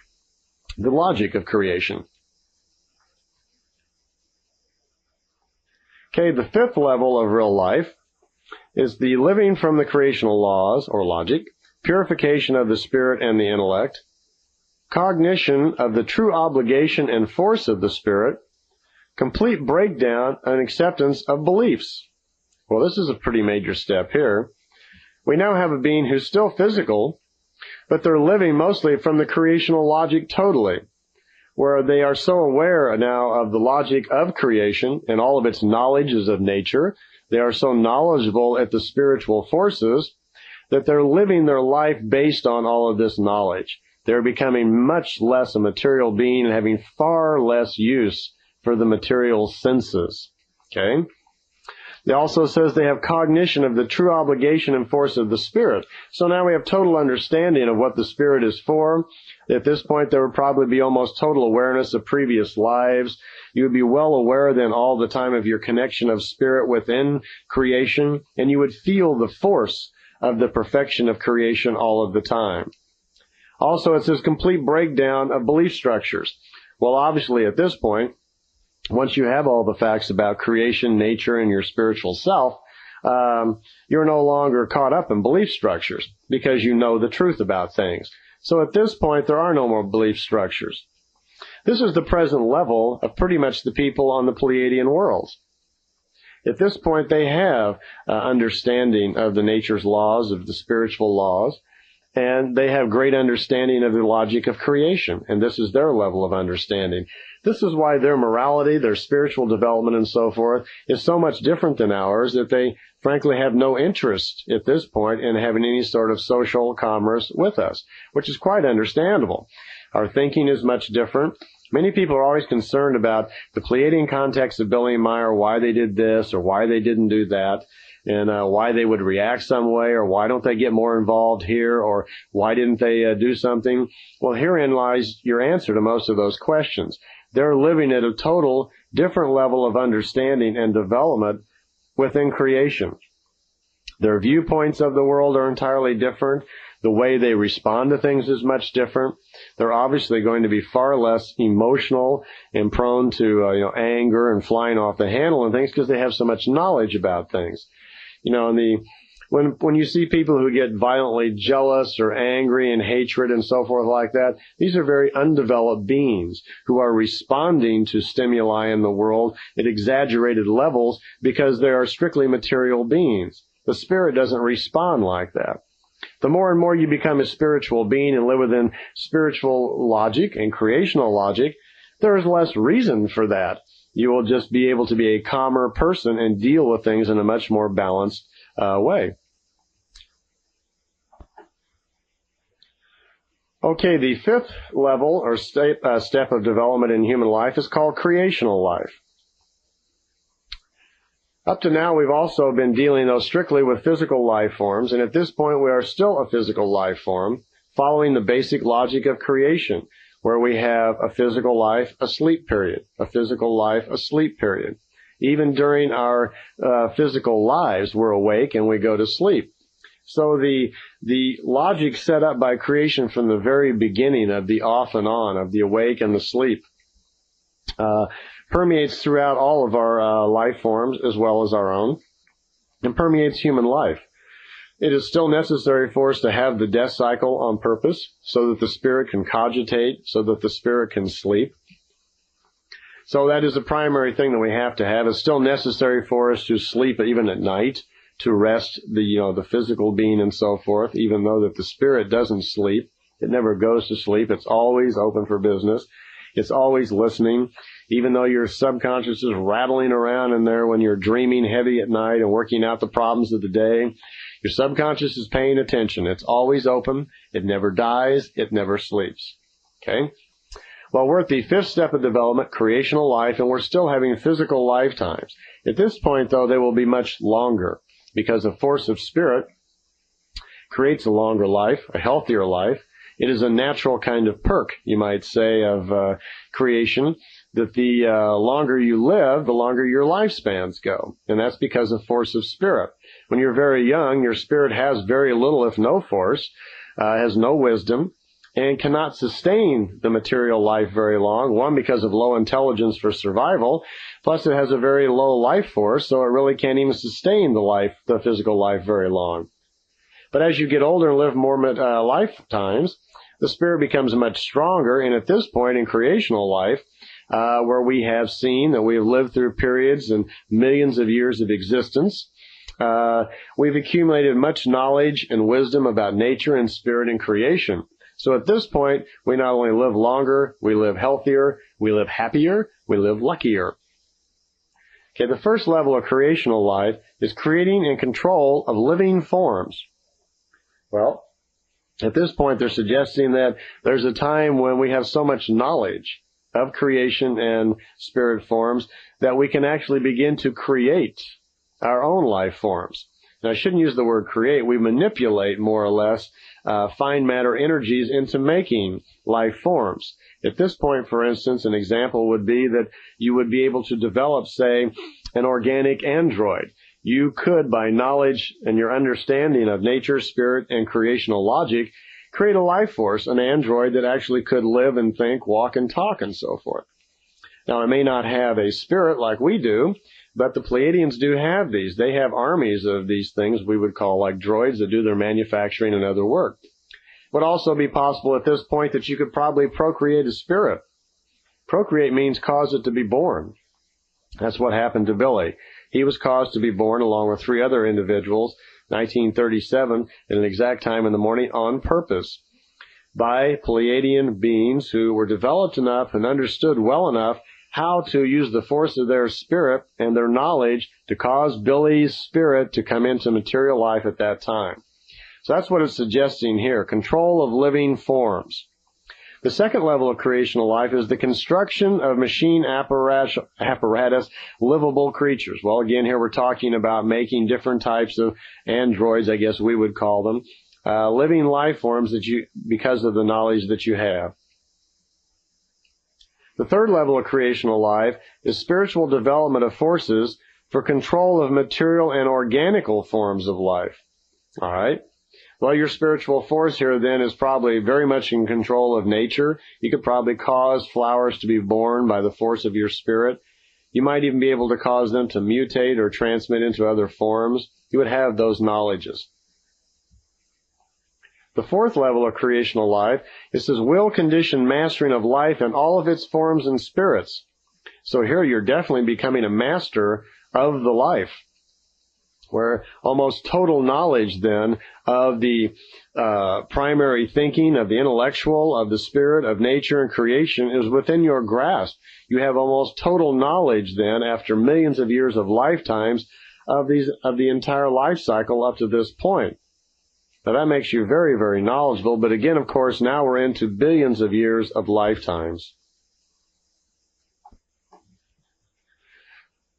S1: the logic of creation. Okay, the fifth level of real life is the living from the creational laws, or logic, purification of the spirit and the intellect, cognition of the true obligation and force of the spirit, complete breakdown and acceptance of beliefs. Well, this is a pretty major step here. We now have a being who's still physical, but they're living mostly from the creational logic totally, where they are so aware now of the logic of creation and all of its knowledges of nature. They are so knowledgeable at the spiritual forces that they're living their life based on all of this knowledge. They're becoming much less a material being and having far less use for the material senses. Okay? It also says they have cognition of the true obligation and force of the spirit. So now we have total understanding of what the spirit is for. At this point, there would probably be almost total awareness of previous lives. You would be well aware then all the time of your connection of spirit within creation, and you would feel the force of the perfection of creation all of the time. Also, it says complete breakdown of belief structures. Well, obviously, at this point, once you have all the facts about creation, nature, and your spiritual self, you're no longer caught up in belief structures because you know the truth about things. So at this point, there are no more belief structures. This is the present level of pretty much the people on the Pleiadian worlds. At this point, they have understanding of the nature's laws, of the spiritual laws, and they have great understanding of the logic of creation, and this is their level of understanding. This is why their morality, their spiritual development, and so forth is so much different than ours that they, frankly, have no interest at this point in having any sort of social commerce with us, which is quite understandable. Our thinking is much different. Many people are always concerned about the Pleiadian context of Billy and Meier, why they did this or why they didn't do that, and why they would react some way, or why don't they get more involved here, or why didn't they do something. Well, herein lies your answer to most of those questions. They're living at a total different level of understanding and development within creation. Their viewpoints of the world are entirely different. The way they respond to things is much different. They're obviously going to be far less emotional and prone to anger and flying off the handle and things because they have so much knowledge about things. When you see people who get violently jealous or angry and hatred and so forth like that, these are very undeveloped beings who are responding to stimuli in the world at exaggerated levels because they are strictly material beings. The spirit doesn't respond like that. The more and more you become a spiritual being and live within spiritual logic and creational logic, there is less reason for that. You will just be able to be a calmer person and deal with things in a much more balanced way. Okay, the fifth level or step of development in human life is called creational life. Up to now, we've also been dealing, though, strictly with physical life forms, and at this point, we are still a physical life form, following the basic logic of creation, where we have a physical life, a sleep period, a physical life, a sleep period. Even during our physical lives, we're awake and we go to sleep. So the logic set up by creation from the very beginning of the off and on, of the awake and the sleep, permeates throughout all of our life forms as well as our own, and permeates human life. It is still necessary for us to have the death cycle on purpose so that the spirit can cogitate, so that the spirit can sleep. So that is a primary thing that we have to have. It's still necessary for us to sleep even at night, to rest the physical being and so forth, even though that the spirit doesn't sleep. It never goes to sleep. It's always open for business. It's always listening. Even though your subconscious is rattling around in there when you're dreaming heavy at night and working out the problems of the day, your subconscious is paying attention. It's always open. It never dies. It never sleeps. Okay? Well, we're at the fifth step of development, creational life, and we're still having physical lifetimes. At this point, though, they will be much longer because the force of spirit creates a longer life, a healthier life. It is a natural kind of perk, you might say, of creation, that the longer you live, the longer your lifespans go. And that's because of force of spirit. When you're very young, your spirit has very little, if no force, has no wisdom, and cannot sustain the material life very long. One, because of low intelligence for survival, plus it has a very low life force, so it really can't even sustain the physical life very long. But as you get older and live more lifetimes, the spirit becomes much stronger, and at this point in creational life, where we have seen that we have lived through periods and millions of years of existence, we've accumulated much knowledge and wisdom about nature and spirit and creation. So at this point, we not only live longer, we live healthier, we live happier, we live luckier. Okay, the first level of creational life is creating and control of living forms. Well, at this point, they're suggesting that there's a time when we have so much knowledge of creation and spirit forms that we can actually begin to create our own life forms. Now, I shouldn't use the word create. We manipulate, more or less, fine matter energies into making life forms. At this point, for instance, an example would be that you would be able to develop, say, an organic android. You could, by knowledge and your understanding of nature, spirit, and creational logic, create a life force, an android that actually could live and think, walk and talk, and so forth. Now, it may not have a spirit like we do, but the Pleiadians do have these. They have armies of these things we would call like droids that do their manufacturing and other work. It would also be possible at this point that you could probably procreate a spirit. Procreate means cause it to be born. That's what happened to Billy. He was caused to be born along with 3 other individuals, 1937, at an exact time in the morning on purpose, by Pleiadian beings who were developed enough and understood well enough how to use the force of their spirit and their knowledge to cause Billy's spirit to come into material life at that time. So that's what it's suggesting here, control of living forms. The second level of creational life is the construction of machine apparatus, livable creatures. Well, again, here we're talking about making different types of androids, I guess we would call them, living life forms because of the knowledge that you have. The third level of creational life is spiritual development of forces for control of material and organical forms of life. All right? Well, your spiritual force here then is probably very much in control of nature. You could probably cause flowers to be born by the force of your spirit. You might even be able to cause them to mutate or transmit into other forms. You would have those knowledges. The fourth level of creational life is this will-conditioned mastering of life and all of its forms and spirits. So here you're definitely becoming a master of the life, where almost total knowledge then of the primary thinking, of the intellectual, of the spirit, of nature and creation is within your grasp. You have almost total knowledge then, after millions of years of lifetimes, of the entire life cycle up to this point. Now that makes you very, very knowledgeable, but again, of course, now we're into billions of years of lifetimes.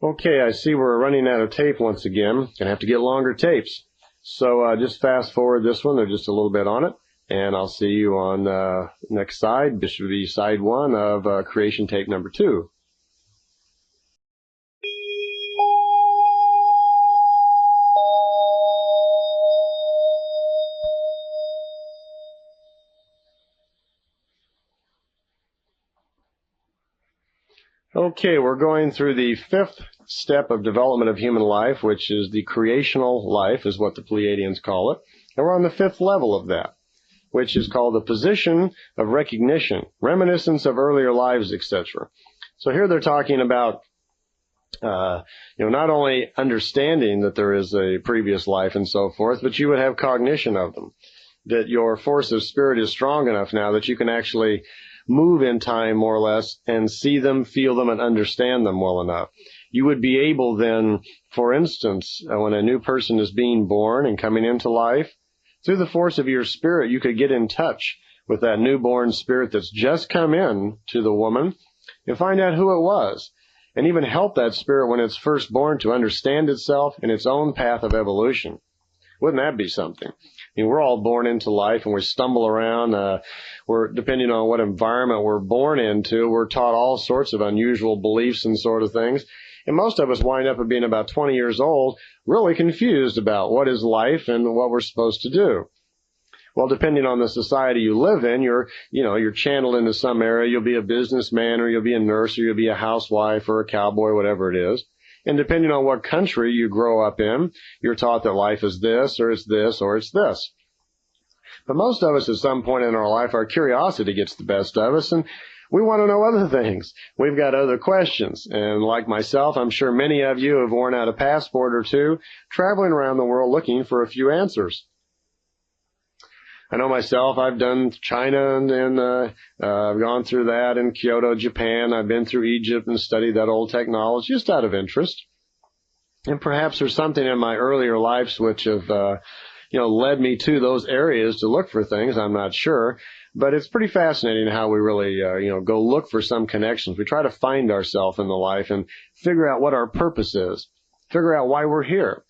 S1: Okay, I see we're running out of tape once again. Gonna have to get longer tapes. So just fast forward this one. There's just a little bit on it. And I'll see you on next side. This should be side 1 of creation tape number 2. Okay, we're going through the fifth step of development of human life, which is the creational life, is what the Pleiadians call it. And we're on the fifth level of that, which is called the position of recognition, reminiscence of earlier lives, etc. So here they're talking about, not only understanding that there is a previous life and so forth, but you would have cognition of them, that your force of spirit is strong enough now that you can actually move in time more or less and see them, feel them, and understand them well enough. You would be able then, for instance, when a new person is being born and coming into life, through the force of your spirit, you could get in touch with that newborn spirit that's just come in to the woman and find out who it was, and even help that spirit when it's first born to understand itself in its own path of evolution. Wouldn't that be something? I mean, we're all born into life and we stumble around. We're, depending on what environment we're born into, we're taught all sorts of unusual beliefs and sort of things. And most of us wind up at being about 20 years old, really confused about what is life and what we're supposed to do. Well, depending on the society you live in, you're channeled into some area. You'll be a businessman, or you'll be a nurse, or you'll be a housewife, or a cowboy, whatever it is. And depending on what country you grow up in, you're taught that life is this, or it's this, or it's this. But most of us at some point in our life, our curiosity gets the best of us, and we want to know other things. We've got other questions. And like myself, I'm sure many of you have worn out a passport or two, traveling around the world looking for a few answers. I know myself, I've done China and I've gone through that in Kyoto, Japan. I've been through Egypt and studied that old technology just out of interest. And perhaps there's something in my earlier lives which have, led me to those areas to look for things. I'm not sure. But it's pretty fascinating how we really, go look for some connections. We try to find ourselves in the life and figure out what our purpose is, figure out why we're here.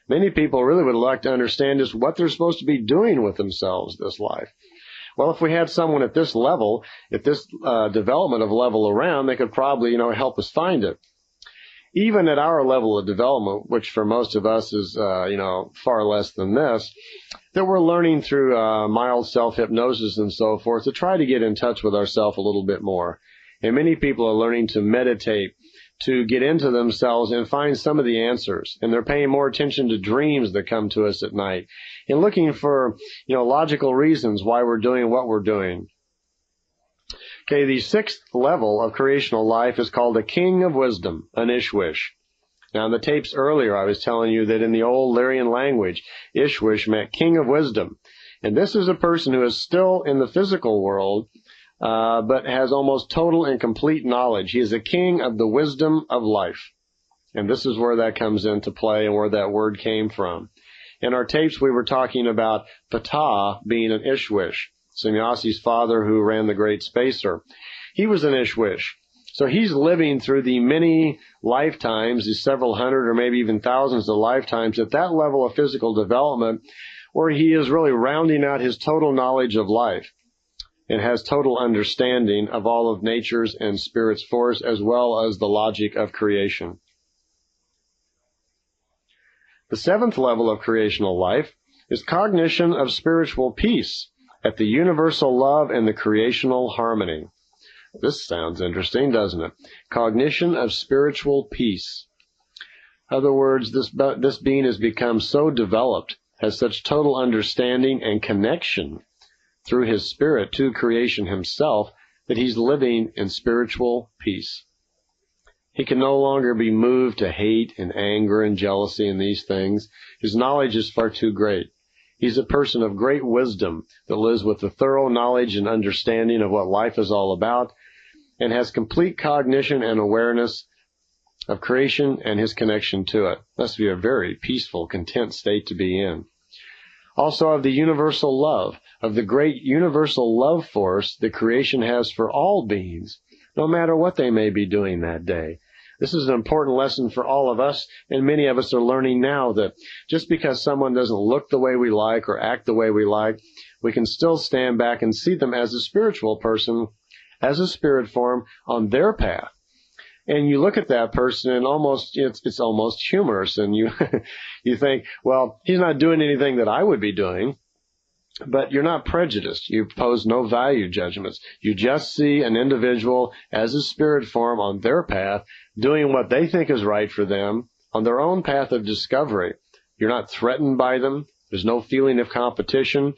S1: Many people really would like to understand just what they're supposed to be doing with themselves this life. Well, if we had someone at this level, at this development of level around, they could probably, help us find it. Even at our level of development, which for most of us is, far less than this, that we're learning through mild self-hypnosis and so forth to try to get in touch with ourselves a little bit more. And many people are learning to meditate, to get into themselves and find some of the answers. And they're paying more attention to dreams that come to us at night and looking for, logical reasons why we're doing what we're doing. Okay, the sixth level of creational life is called a king of wisdom, an Ishwish. Now, in the tapes earlier, I was telling you that in the old Lyrian language, Ishwish meant king of wisdom. And this is a person who is still in the physical world, but has almost total and complete knowledge. He is a king of the wisdom of life. And this is where that comes into play and where that word came from. In our tapes, we were talking about Ptah being an Ishwish, Sannyasi's father who ran the Great Spacer. He was an Ishwish. So he's living through the many lifetimes, the several hundred or maybe even thousands of lifetimes at that level of physical development where he is really rounding out his total knowledge of life and has total understanding of all of nature's and spirit's force as well as the logic of creation. The seventh level of creational life is cognition of spiritual peace at the universal love and the creational harmony. This sounds interesting, doesn't it? Cognition of spiritual peace. In other words, this being has become so developed, has such total understanding and connection through his spirit to creation himself, that he's living in spiritual peace. He can no longer be moved to hate and anger and jealousy and these things. His knowledge is far too great. He's a person of great wisdom that lives with a thorough knowledge and understanding of what life is all about and has complete cognition and awareness of creation and his connection to it. Must be a very peaceful, content state to be in. Also of the universal love, of the great universal love force that creation has for all beings, no matter what they may be doing that day. This is an important lesson for all of us, and many of us are learning now that just because someone doesn't look the way we like or act the way we like, we can still stand back and see them as a spiritual person, as a spirit form on their path. And you look at that person and it's almost humorous, and you you think, well, he's not doing anything that I would be doing. But you're not prejudiced. You pose no value judgments. You just see an individual as a spirit form on their path, doing what they think is right for them on their own path of discovery. You're not threatened by them. There's no feeling of competition.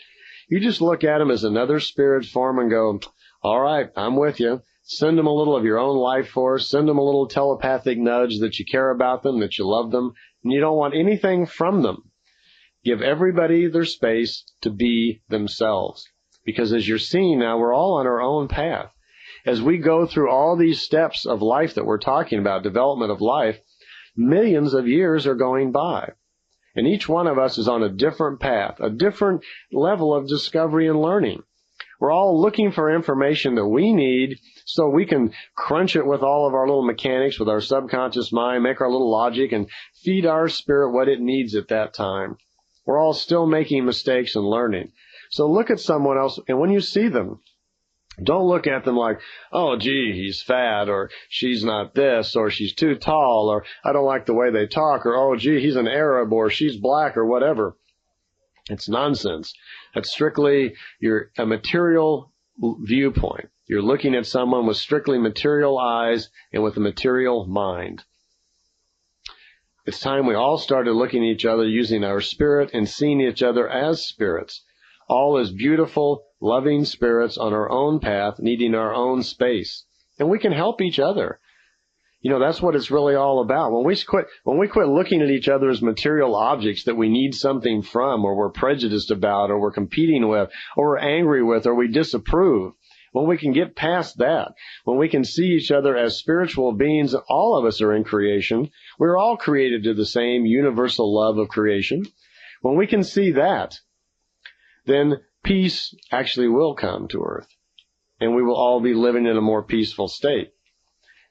S1: You just look at them as another spirit form and go, all right, I'm with you. Send them a little of your own life force. Send them a little telepathic nudge that you care about them, that you love them, and you don't want anything from them. Give everybody their space to be themselves. Because as you're seeing now, we're all on our own path. As we go through all these steps of life that we're talking about, development of life, millions of years are going by. And each one of us is on a different path, a different level of discovery and learning. We're all looking for information that we need so we can crunch it with all of our little mechanics, with our subconscious mind, make our little logic, and feed our spirit what it needs at that time. We're all still making mistakes and learning. So look at someone else, and when you see them, don't look at them like, oh, gee, he's fat, or she's not this, or she's too tall, or I don't like the way they talk, or oh, gee, he's an Arab, or she's black, or whatever. It's nonsense. That's strictly a material viewpoint. You're looking at someone with strictly material eyes and with a material mind. It's time we all started looking at each other using our spirit and seeing each other as spirits, all as beautiful, loving spirits on our own path, needing our own space. And we can help each other. You know, that's what it's really all about. When we quit looking at each other as material objects that we need something from, or we're prejudiced about, or we're competing with, or we're angry with, or we disapprove, when we can get past that, when we can see each other as spiritual beings, all of us are in creation. We're all created to the same universal love of creation. When we can see that, then peace actually will come to earth, and we will all be living in a more peaceful state.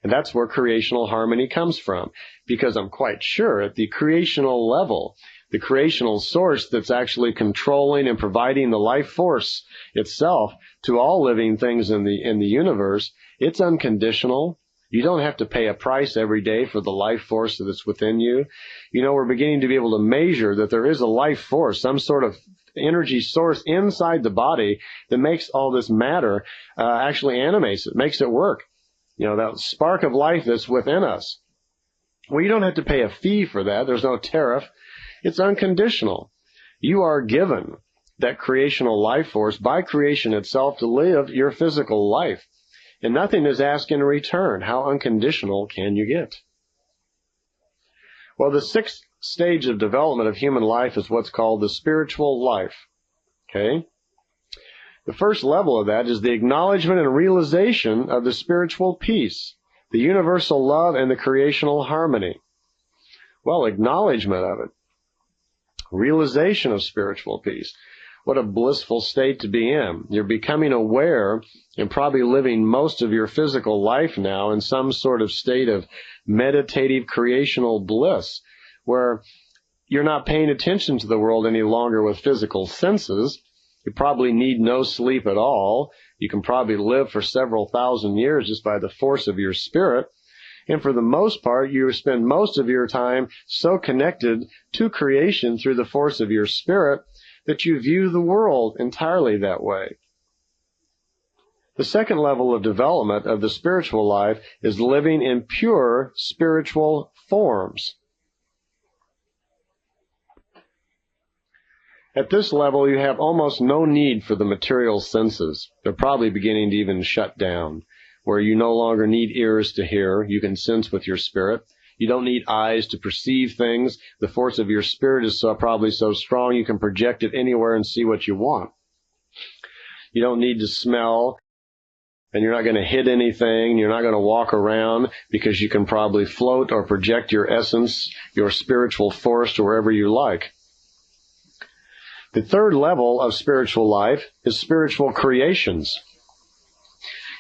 S1: And that's where creational harmony comes from, because I'm quite sure at the creational level, the creational source that's actually controlling and providing the life force itself to all living things in the universe, it's unconditional. You don't have to pay a price every day for the life force that's within you. You know, we're beginning to be able to measure that there is a life force, some sort of energy source inside the body that makes all this matter, actually animates it, makes it work. You know, that spark of life that's within us. Well, you don't have to pay a fee for that. There's no tariff. It's unconditional. You are given that creational life force by creation itself to live your physical life. And nothing is asked in return. How unconditional can you get? Well, the sixth stage of development of human life is what's called the spiritual life. Okay? The first level of that is the acknowledgement and realization of the spiritual peace, the universal love, and the creational harmony. Well, acknowledgement of it. Realization of spiritual peace. What a blissful state to be in. You're becoming aware and probably living most of your physical life now in some sort of state of meditative creational bliss, where you're not paying attention to the world any longer with physical senses. You probably need no sleep at all. You can probably live for several thousand years just by the force of your spirit. And for the most part, you spend most of your time so connected to creation through the force of your spirit that you view the world entirely that way. The second level of development of the spiritual life is living in pure spiritual forms. At this level, you have almost no need for the material senses. They're probably beginning to even shut down, where you no longer need ears to hear. You can sense with your spirit. You don't need eyes to perceive things. The force of your spirit is probably so strong you can project it anywhere and see what you want. You don't need to smell, and you're not going to hit anything. You're not going to walk around because you can probably float or project your essence, your spiritual force to wherever you like. The third level of spiritual life is spiritual creations.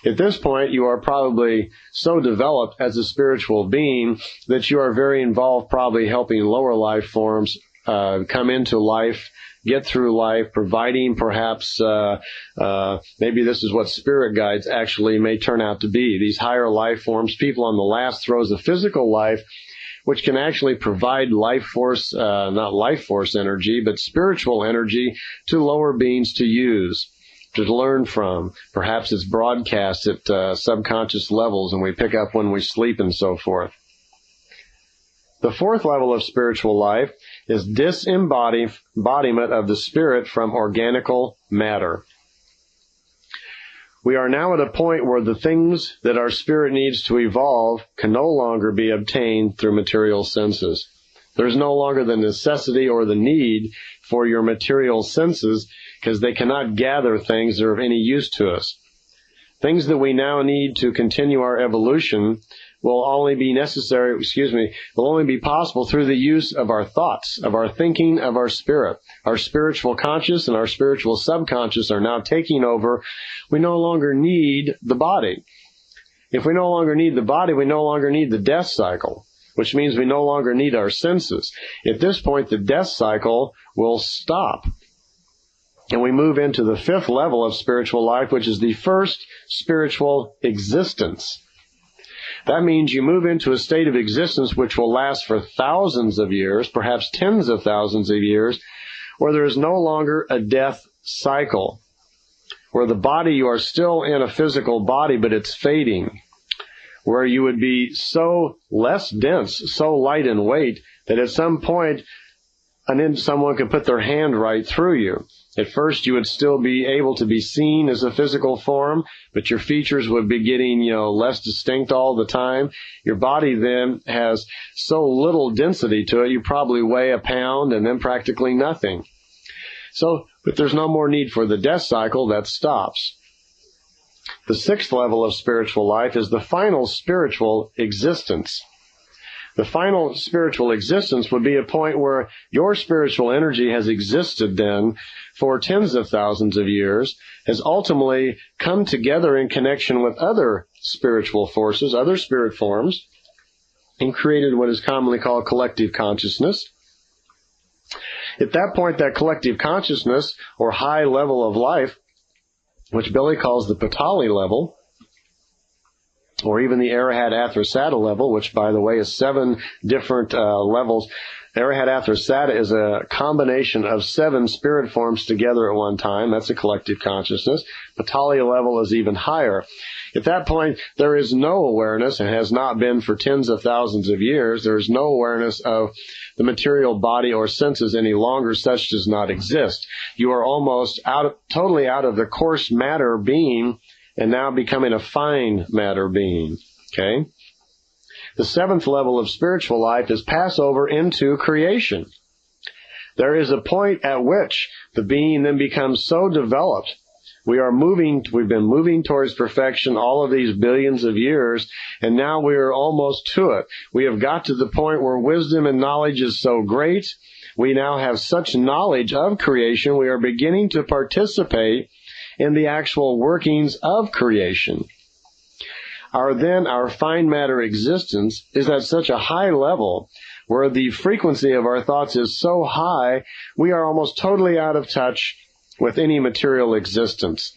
S1: At this point, you are probably so developed as a spiritual being that you are very involved probably helping lower life forms come into life, get through life, providing perhaps maybe this is what spirit guides actually may turn out to be. These higher life forms, people on the last throes of physical life, which can actually provide life force, not life force energy, but spiritual energy to lower beings to use, to learn from. Perhaps it's broadcast at subconscious levels and we pick up when we sleep and so forth. The fourth level of spiritual life is disembodiment of the spirit from organical matter. We are now at a point where the things that our spirit needs to evolve can no longer be obtained through material senses. There's no longer the necessity or the need for your material senses because they cannot gather things that are of any use to us. Things that we now need to continue our evolution will only be will only be possible through the use of our thoughts, of our thinking, of our spirit. Our spiritual conscious and our spiritual subconscious are now taking over. We no longer need the body. If we no longer need the body, we no longer need the death cycle, which means we no longer need our senses. At this point, the death cycle will stop. And we move into the fifth level of spiritual life, which is the first spiritual existence. That means you move into a state of existence which will last for thousands of years, perhaps tens of thousands of years, where there is no longer a death cycle, where the body, you are still in a physical body, but it's fading, where you would be so less dense, so light in weight, that at some point someone could put their hand right through you. At first, you would still be able to be seen as a physical form, but your features would be getting, less distinct all the time. Your body then has so little density to it, you probably weigh a pound and then practically nothing. But there's no more need for the death cycle, that stops. The sixth level of spiritual life is the final spiritual existence. The final spiritual existence would be a point where your spiritual energy has existed then for tens of thousands of years, has ultimately come together in connection with other spiritual forces, other spirit forms, and created what is commonly called collective consciousness. At that point, that collective consciousness, or high level of life, which Billy calls the Patali level, or even the Arahat Athrasata level, which, by the way, is 7 different levels. Arahat Athrasata is a combination of 7 spirit forms together at one time. That's a collective consciousness. Patali level is even higher. At that point, there is no awareness, and has not been for tens of thousands of years. There is no awareness of the material body or senses any longer. Such does not exist. You are almost totally out of the coarse matter being, and now becoming a fine matter being. Okay? The 7th level of spiritual life is passover into creation. There is a point at which the being then becomes so developed. We've been moving towards perfection all of these billions of years, and now we are almost to it. We have got to the point where wisdom and knowledge is so great. We now have such knowledge of creation, we are beginning to participate in the actual workings of creation. Our fine matter existence is at such a high level where the frequency of our thoughts is so high, we are almost totally out of touch with any material existence.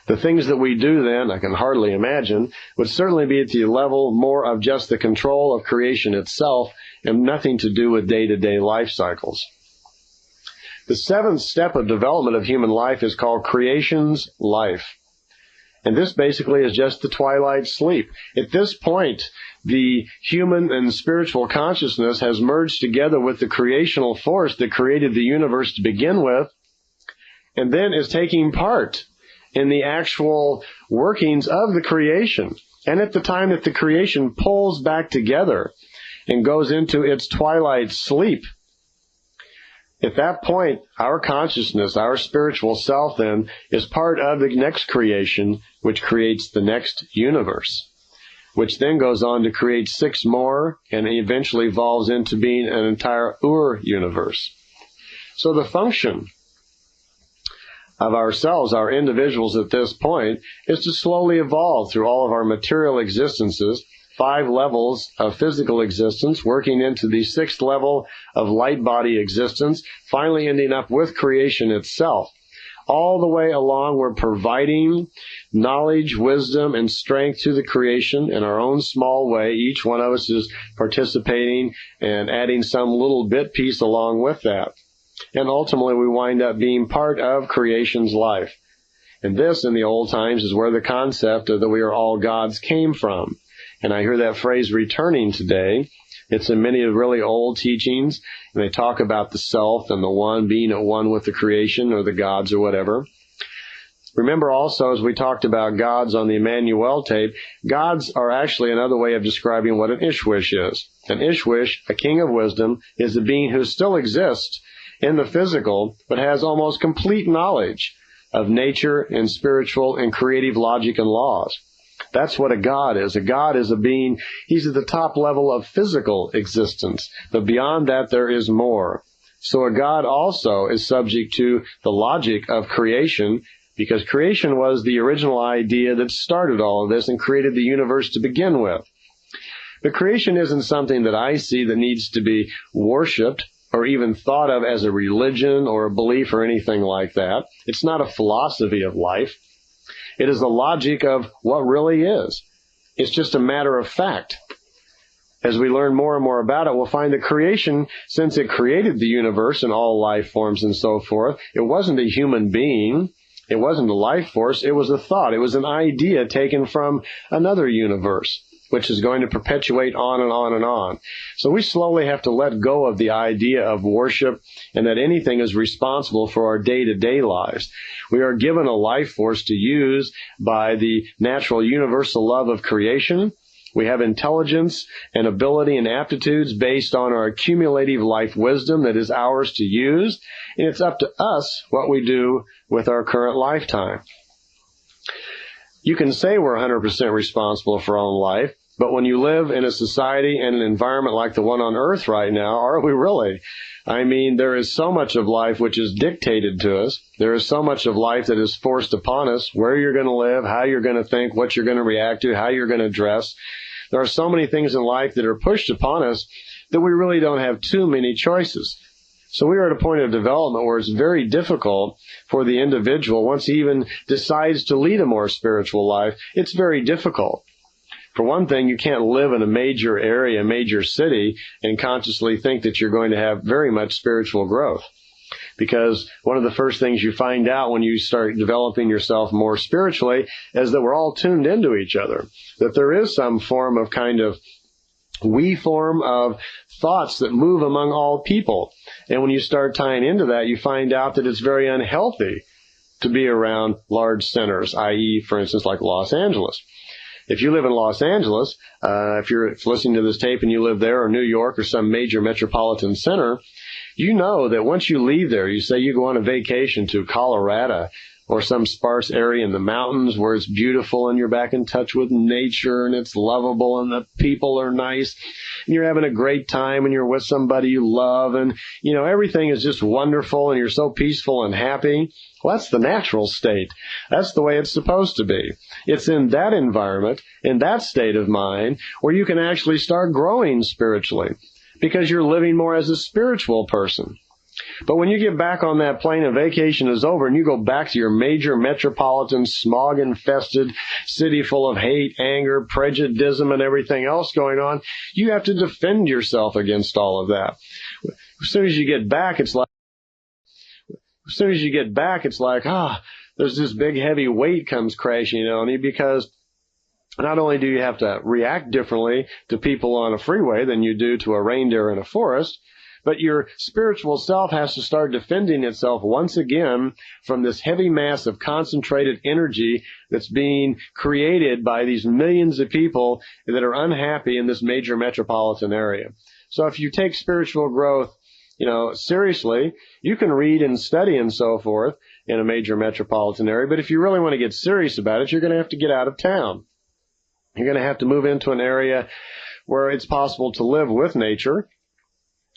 S1: The things that we do then, I can hardly imagine, would certainly be at the level more of just the control of creation itself and nothing to do with day-to-day life cycles. The 7th step of development of human life is called creation's life. And this basically is just the twilight sleep. At this point, the human and spiritual consciousness has merged together with the creational force that created the universe to begin with, and then is taking part in the actual workings of the creation. And at the time that the creation pulls back together and goes into its twilight sleep, at that point, our consciousness, our spiritual self then, is part of the next creation, which creates the next universe, which then goes on to create 6 more and eventually evolves into being an entire universe. So the function of ourselves, our individuals at this point, is to slowly evolve through all of our material existences, 5 levels of physical existence, working into the 6th level of light body existence, finally ending up with creation itself. all the way along, we're providing knowledge, wisdom, and strength to the creation in our own small way. Each one of us is participating and adding some little bit piece along with that. And ultimately, we wind up being part of creation's life. And this, in the old times, is where the concept of that we are all gods came from. And I hear that phrase returning today. It's in many of really old teachings, and they talk about the self and the one being at one with the creation or the gods or whatever. Remember also, as we talked about gods on the Emmanuel tape, gods are actually another way of describing what an Ishwish is. An Ishwish, a king of wisdom, is a being who still exists in the physical, but has almost complete knowledge of nature and spiritual and creative logic and laws. That's what a god is. A god is a being, he's at the top level of physical existence, but beyond that there is more. So a god also is subject to the logic of creation, because creation was the original idea that started all of this and created the universe to begin with. But creation isn't something that I see that needs to be worshipped or even thought of as a religion or a belief or anything like that. It's not a philosophy of life. It is the logic of what really is. It's just a matter of fact. As we learn more and more about it, we'll find that creation, since it created the universe and all life forms and so forth, it wasn't a human being. It wasn't a life force. It was a thought. It was an idea taken from another universe, which is going to perpetuate on and on and on. So we slowly have to let go of the idea of worship and that anything is responsible for our day-to-day lives. We are given a life force to use by the natural universal love of creation. We have intelligence and ability and aptitudes based on our accumulative life wisdom that is ours to use. And it's up to us what we do with our current lifetime. You can say we're 100% responsible for our own life, but when you live in a society and an environment like the one on Earth right now, are we really? I mean, there is so much of life which is dictated to us. There is so much of life that is forced upon us, where you're going to live, how you're going to think, what you're going to react to, how you're going to dress. There are so many things in life that are pushed upon us that we really don't have too many choices. So we are at a point of development where it's very difficult for the individual, once he even decides to lead a more spiritual life, it's very difficult. For one thing, you can't live in a major area, a major city, and consciously think that you're going to have very much spiritual growth. Because one of the first things you find out when you start developing yourself more spiritually is that we're all tuned into each other. That there is some form of kind of form of thoughts that move among all people. And when you start tying into that, you find out that it's very unhealthy to be around large centers, i.e., for instance, like Los Angeles. If you live in Los Angeles, if you're listening to this tape and you live there, or New York, or some major metropolitan center, you know that once you leave there, you say you go on a vacation to Colorado or some sparse area in the mountains where it's beautiful and you're back in touch with nature and it's lovable and the people are nice and you're having a great time and you're with somebody you love and, you know, everything is just wonderful and you're so peaceful and happy. Well, that's the natural state. That's the way it's supposed to be. It's in that environment, in that state of mind, where you can actually start growing spiritually because you're living more as a spiritual person. But when you get back on that plane and vacation is over and you go back to your major metropolitan, smog-infested city full of hate, anger, prejudice, and everything else going on, you have to defend yourself against all of that. As soon as you get back, it's like, there's this big heavy weight comes crashing on you because not only do you have to react differently to people on a freeway than you do to a reindeer in a forest, but your spiritual self has to start defending itself once again from this heavy mass of concentrated energy that's being created by these millions of people that are unhappy in this major metropolitan area. So if you take spiritual growth, seriously, you can read and study and so forth in a major metropolitan area, but if you really want to get serious about it, you're going to have to get out of town. You're going to have to move into an area where it's possible to live with nature,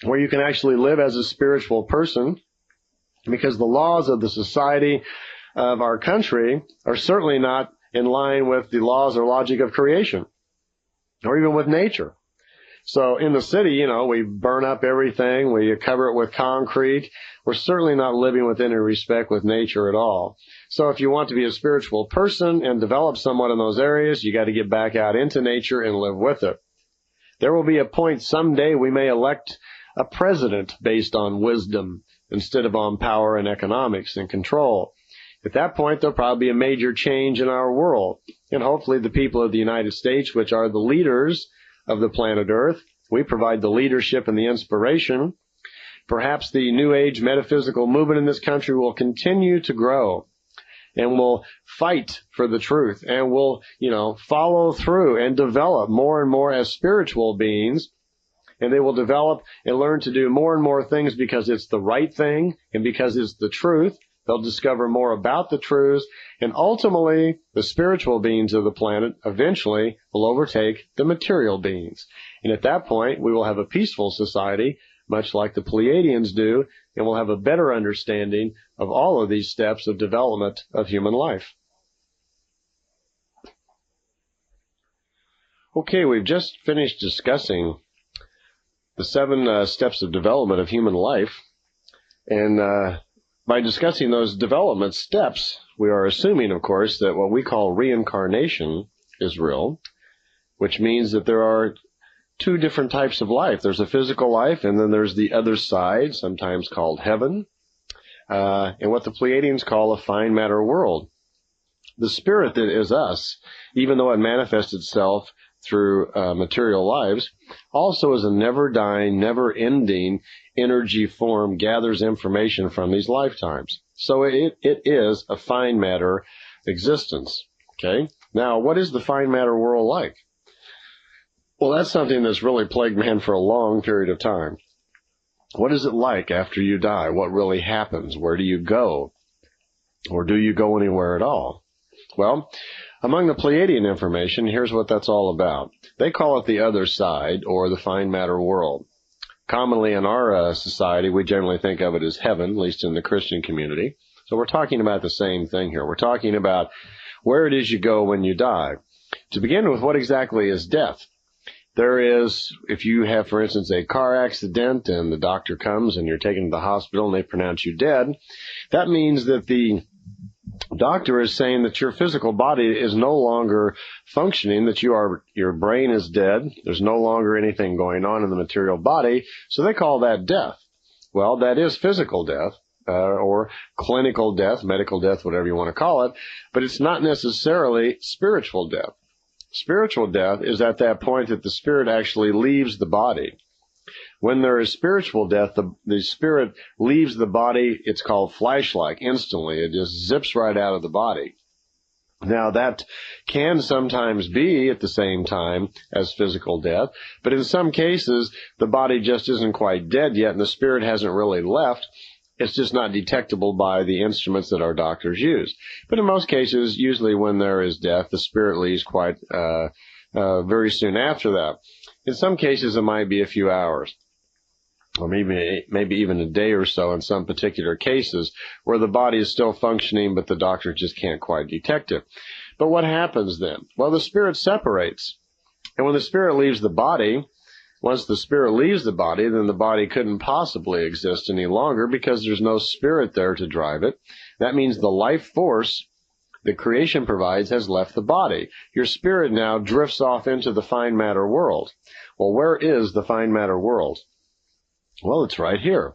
S1: where you can actually live as a spiritual person, because the laws of the society of our country are certainly not in line with the laws or logic of creation, or even with nature. So in the city, we burn up everything. We cover it with concrete. We're certainly not living with any respect with nature at all. So if you want to be a spiritual person and develop somewhat in those areas, you got to get back out into nature and live with it. There will be a point someday we may elect a president based on wisdom instead of on power and economics and control. At that point, there'll probably be a major change in our world. And hopefully the people of the United States, which are the leaders of the planet Earth, we provide the leadership and the inspiration. Perhaps the New Age metaphysical movement in this country will continue to grow and will fight for the truth and will, follow through and develop more and more as spiritual beings. And they will develop and learn to do more and more things because it's the right thing and because it's the truth. They'll discover more about the truths, and ultimately, the spiritual beings of the planet eventually will overtake the material beings. And at that point, we will have a peaceful society, much like the Pleiadians do, and we'll have a better understanding of all of these steps of development of human life. Okay, we've just finished discussing the 7 steps of development of human life, and by discussing those development steps, we are assuming, of course, that what we call reincarnation is real, which means that there are 2 different types of life. There's a physical life, and then there's the other side, sometimes called heaven, and what the Pleiadians call a fine matter world. The spirit that is us, even though it manifests itself through material lives, also is a never-dying, never-ending energy form, gathers information from these lifetimes. So it is a fine matter existence. Okay? Now, what is the fine matter world like? Well, that's something that's really plagued man for a long period of time. What is it like after you die? What really happens? Where do you go? Or do you go anywhere at all? Well, among the Pleiadian information, here's what that's all about. They call it the other side, or the fine matter world. Commonly in our society, we generally think of it as heaven, at least in the Christian community. So we're talking about the same thing here. We're talking about where it is you go when you die. To begin with, what exactly is death? There is, if you have, for instance, a car accident and the doctor comes and you're taken to the hospital and they pronounce you dead, that means that the doctor is saying that your physical body is no longer functioning, that your brain is dead, there's no longer anything going on in the material body, so they call that death. Well, that is physical death, or clinical death, medical death, whatever you want to call it, but it's not necessarily spiritual death. Spiritual death is at that point that the spirit actually leaves the body. When there is spiritual death, the spirit leaves the body, it's called flash-like, instantly. It just zips right out of the body. Now, that can sometimes be at the same time as physical death, but in some cases, the body just isn't quite dead yet, and the spirit hasn't really left. It's just not detectable by the instruments that our doctors use. But in most cases, usually when there is death, the spirit leaves quite very soon after that. In some cases, it might be a few hours, or maybe even a day or so in some particular cases, where the body is still functioning, but the doctor just can't quite detect it. But what happens then? Well, the spirit separates. And when the spirit leaves the body, once the spirit leaves the body, then the body couldn't possibly exist any longer because there's no spirit there to drive it. That means the life force that creation provides has left the body. Your spirit now drifts off into the fine matter world. Well, where is the fine matter world? Well, it's right here.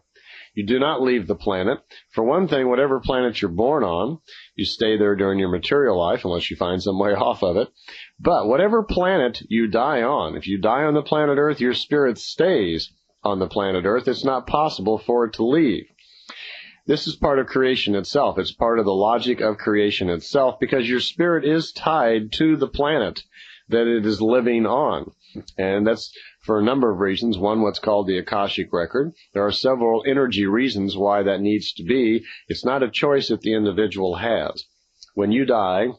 S1: You do not leave the planet. For one thing, whatever planet you're born on, you stay there during your material life unless you find some way off of it. But whatever planet you die on, if you die on the planet Earth, your spirit stays on the planet Earth. It's not possible for it to leave. This is part of creation itself. It's part of the logic of creation itself because your spirit is tied to the planet that it is living on. And that's for a number of reasons. One, what's called the Akashic record. There are several energy reasons why that needs to be. It's not a choice that the individual has. When you die,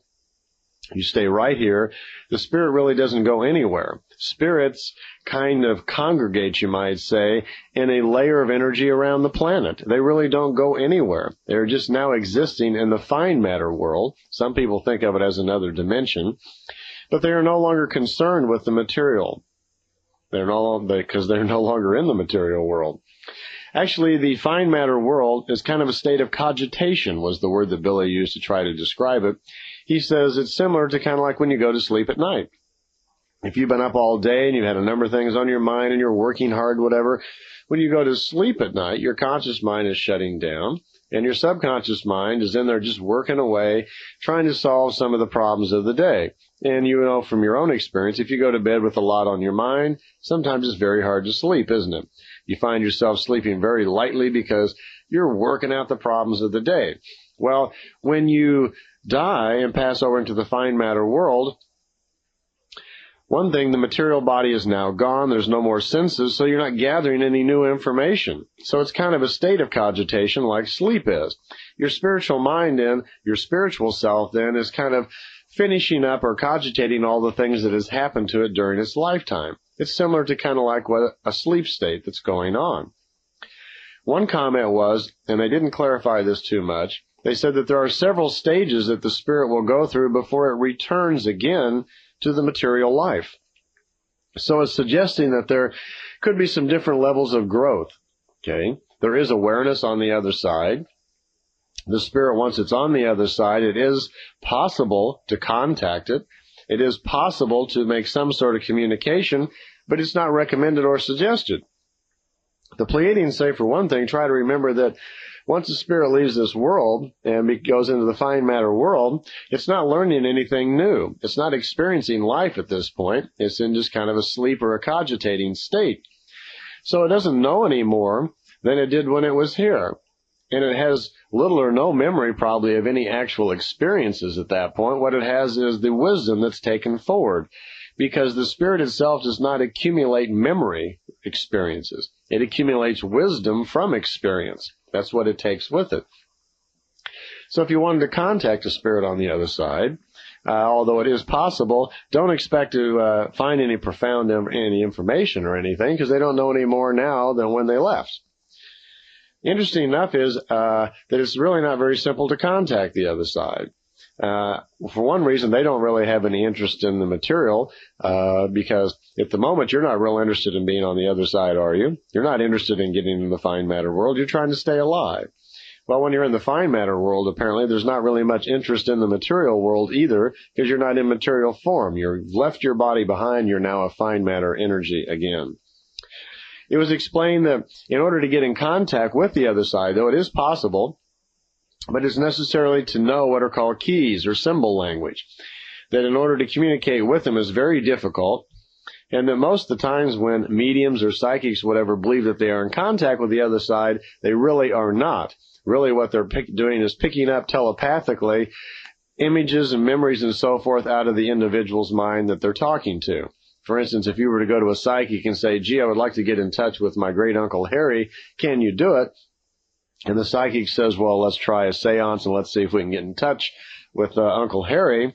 S1: you stay right here. The spirit really doesn't go anywhere. Spirits kind of congregate, you might say, in a layer of energy around the planet. They really don't go anywhere. They're just now existing in the fine matter world. Some people think of it as another dimension. But they are no longer concerned with the material. because they're no longer in the material world. Actually, the fine matter world is kind of a state of cogitation, was the word that Billy used to try to describe it. He says it's similar to kind of like when you go to sleep at night. If you've been up all day and you had a number of things on your mind and you're working hard, whatever, when you go to sleep at night, your conscious mind is shutting down and your subconscious mind is in there just working away, trying to solve some of the problems of the day. And you know from your own experience, if you go to bed with a lot on your mind, sometimes it's very hard to sleep, isn't it? You find yourself sleeping very lightly because you're working out the problems of the day. Well, when you die and pass over into the fine matter world, one thing, the material body is now gone. There's no more senses, so you're not gathering any new information. So it's kind of a state of cogitation like sleep is. Your spiritual mind then, your spiritual self then, is kind of finishing up or cogitating all the things that has happened to it during its lifetime. It's similar to kind of like what a sleep state that's going on. One comment was, and they didn't clarify this too much, they said that there are several stages that the spirit will go through before it returns again to the material life. So it's suggesting that there could be some different levels of growth. Okay, there is awareness on the other side. The spirit, once it's on the other side, it is possible to contact it. It is possible to make some sort of communication, but it's not recommended or suggested. The Pleiadians say, for one thing, try to remember that once the spirit leaves this world and goes into the fine matter world, it's not learning anything new. It's not experiencing life at this point. It's in just kind of a sleep or a cogitating state. So it doesn't know any more than it did when it was here. And it has little or no memory probably of any actual experiences at that point. What it has is the wisdom that's taken forward, because the spirit itself does not accumulate memory experiences. It accumulates wisdom from experience. That's what it takes with it. So if you wanted to contact a spirit on the other side, although it is possible, don't expect to find any profound any information or anything, because they don't know any more now than when they left. Interesting enough is that it's really not very simple to contact the other side. For one reason, they don't really have any interest in the material, because at the moment you're not real interested in being on the other side, are you? You're not interested in getting in the fine matter world. You're trying to stay alive. Well, when you're in the fine matter world, apparently there's not really much interest in the material world either, because you're not in material form. You've left your body behind. You're now a fine matter energy again. It was explained that in order to get in contact with the other side, though it is possible, but it's necessarily to know what are called keys or symbol language. That in order to communicate with them is very difficult, and that most of the times when mediums or psychics, whatever, believe that they are in contact with the other side, they really are not. Really what they're doing is picking up telepathically images and memories and so forth out of the individual's mind that they're talking to. For instance, if you were to go to a psychic and say, gee, I would like to get in touch with my great Uncle Harry, can you do it? And the psychic says, well, let's try a seance and let's see if we can get in touch with Uncle Harry.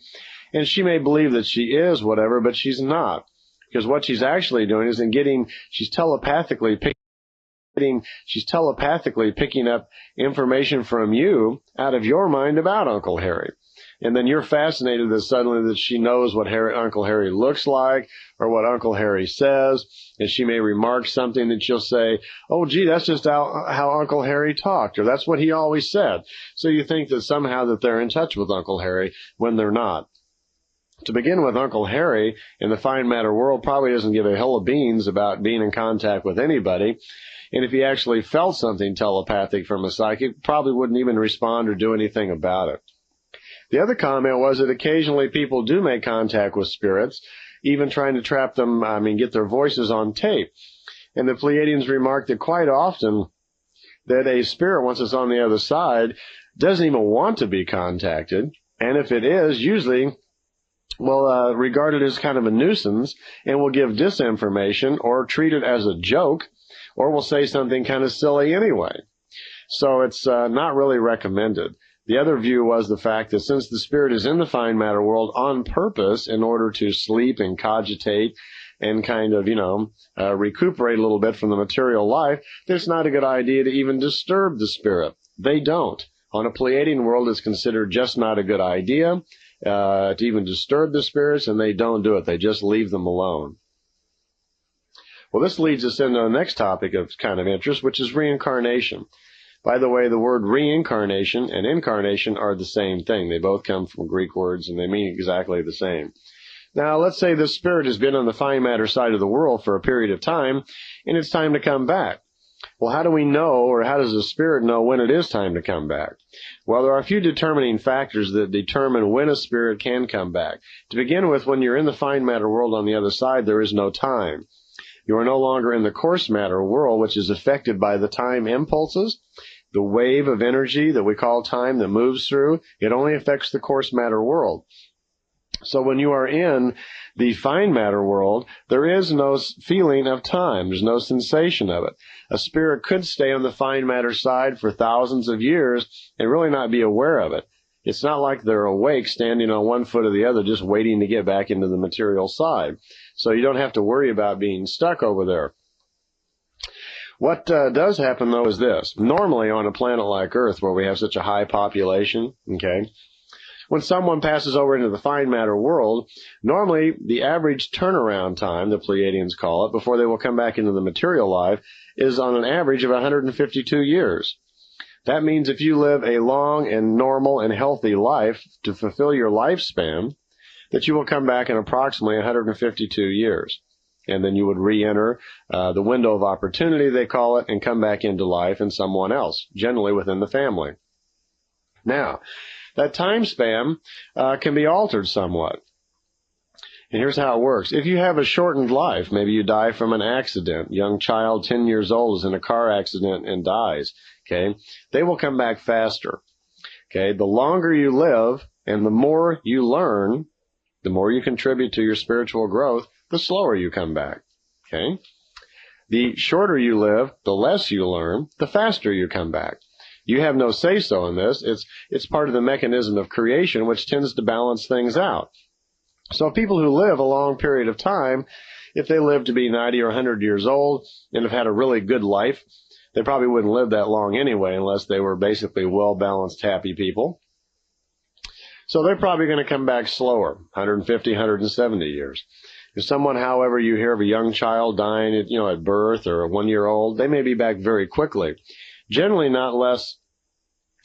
S1: And she may believe that she is whatever, but she's not. Because what she's actually doing is she's telepathically picking up information from you out of your mind about Uncle Harry. And then you're fascinated that suddenly that she knows what Uncle Harry looks like or what Uncle Harry says. And she may remark something that you'll say, oh, gee, that's just how Uncle Harry talked, or that's what he always said. So you think that somehow that they're in touch with Uncle Harry when they're not. To begin with, Uncle Harry in the fine matter world probably doesn't give a hill of beans about being in contact with anybody. And if he actually felt something telepathic from a psychic, probably wouldn't even respond or do anything about it. The other comment was that occasionally people do make contact with spirits, even trying to trap them, get their voices on tape. And the Pleiadians remarked that quite often that a spirit, once it's on the other side, doesn't even want to be contacted. And if it is, usually will regard it as kind of a nuisance and will give disinformation or treat it as a joke or will say something kind of silly anyway. So it's not really recommended. The other view was the fact that since the spirit is in the fine matter world on purpose in order to sleep and cogitate and kind of, recuperate a little bit from the material life, it's not a good idea to even disturb the spirit. They don't. On a Pleiadian world, it's considered just not a good idea to even disturb the spirits, and they don't do it. They just leave them alone. Well, this leads us into the next topic of kind of interest, which is reincarnation. By the way, the word reincarnation and incarnation are the same thing. They both come from Greek words, and they mean exactly the same. Now, let's say this spirit has been on the fine matter side of the world for a period of time, and it's time to come back. Well, how do we know, or how does the spirit know when it is time to come back? Well, there are a few determining factors that determine when a spirit can come back. To begin with, when you're in the fine matter world on the other side, there is no time. You are no longer in the coarse matter world, which is affected by the time impulses. The wave of energy that we call time that moves through, it only affects the coarse matter world. So when you are in the fine matter world, there is no feeling of time. There's no sensation of it. A spirit could stay on the fine matter side for thousands of years and really not be aware of it. It's not like they're awake, standing on one foot or the other, just waiting to get back into the material side. So you don't have to worry about being stuck over there. What does happen, though, is this. Normally on a planet like Earth, where we have such a high population, okay, when someone passes over into the fine matter world, normally the average turnaround time, the Pleiadians call it, before they will come back into the material life, is on an average of 152 years. That means if you live a long and normal and healthy life to fulfill your lifespan, that you will come back in approximately 152 years. And then you would re-enter the window of opportunity, they call it, and come back into life in someone else, generally within the family. Now, that time span can be altered somewhat. And here's how it works. If you have a shortened life, maybe you die from an accident, young child 10 years old is in a car accident and dies, okay, they will come back faster. Okay, the longer you live and the more you learn, the more you contribute to your spiritual growth, the slower you come back. Okay? The shorter you live, the less you learn, the faster you come back. You have no say-so in this. It's part of the mechanism of creation, which tends to balance things out. So people who live a long period of time, if they live to be 90 or 100 years old and have had a really good life, they probably wouldn't live that long anyway unless they were basically well-balanced, happy people. So they're probably going to come back slower, 150, 170 years. If someone, however, you hear of a young child dying at birth or a 1-year-old, they may be back very quickly. Generally not less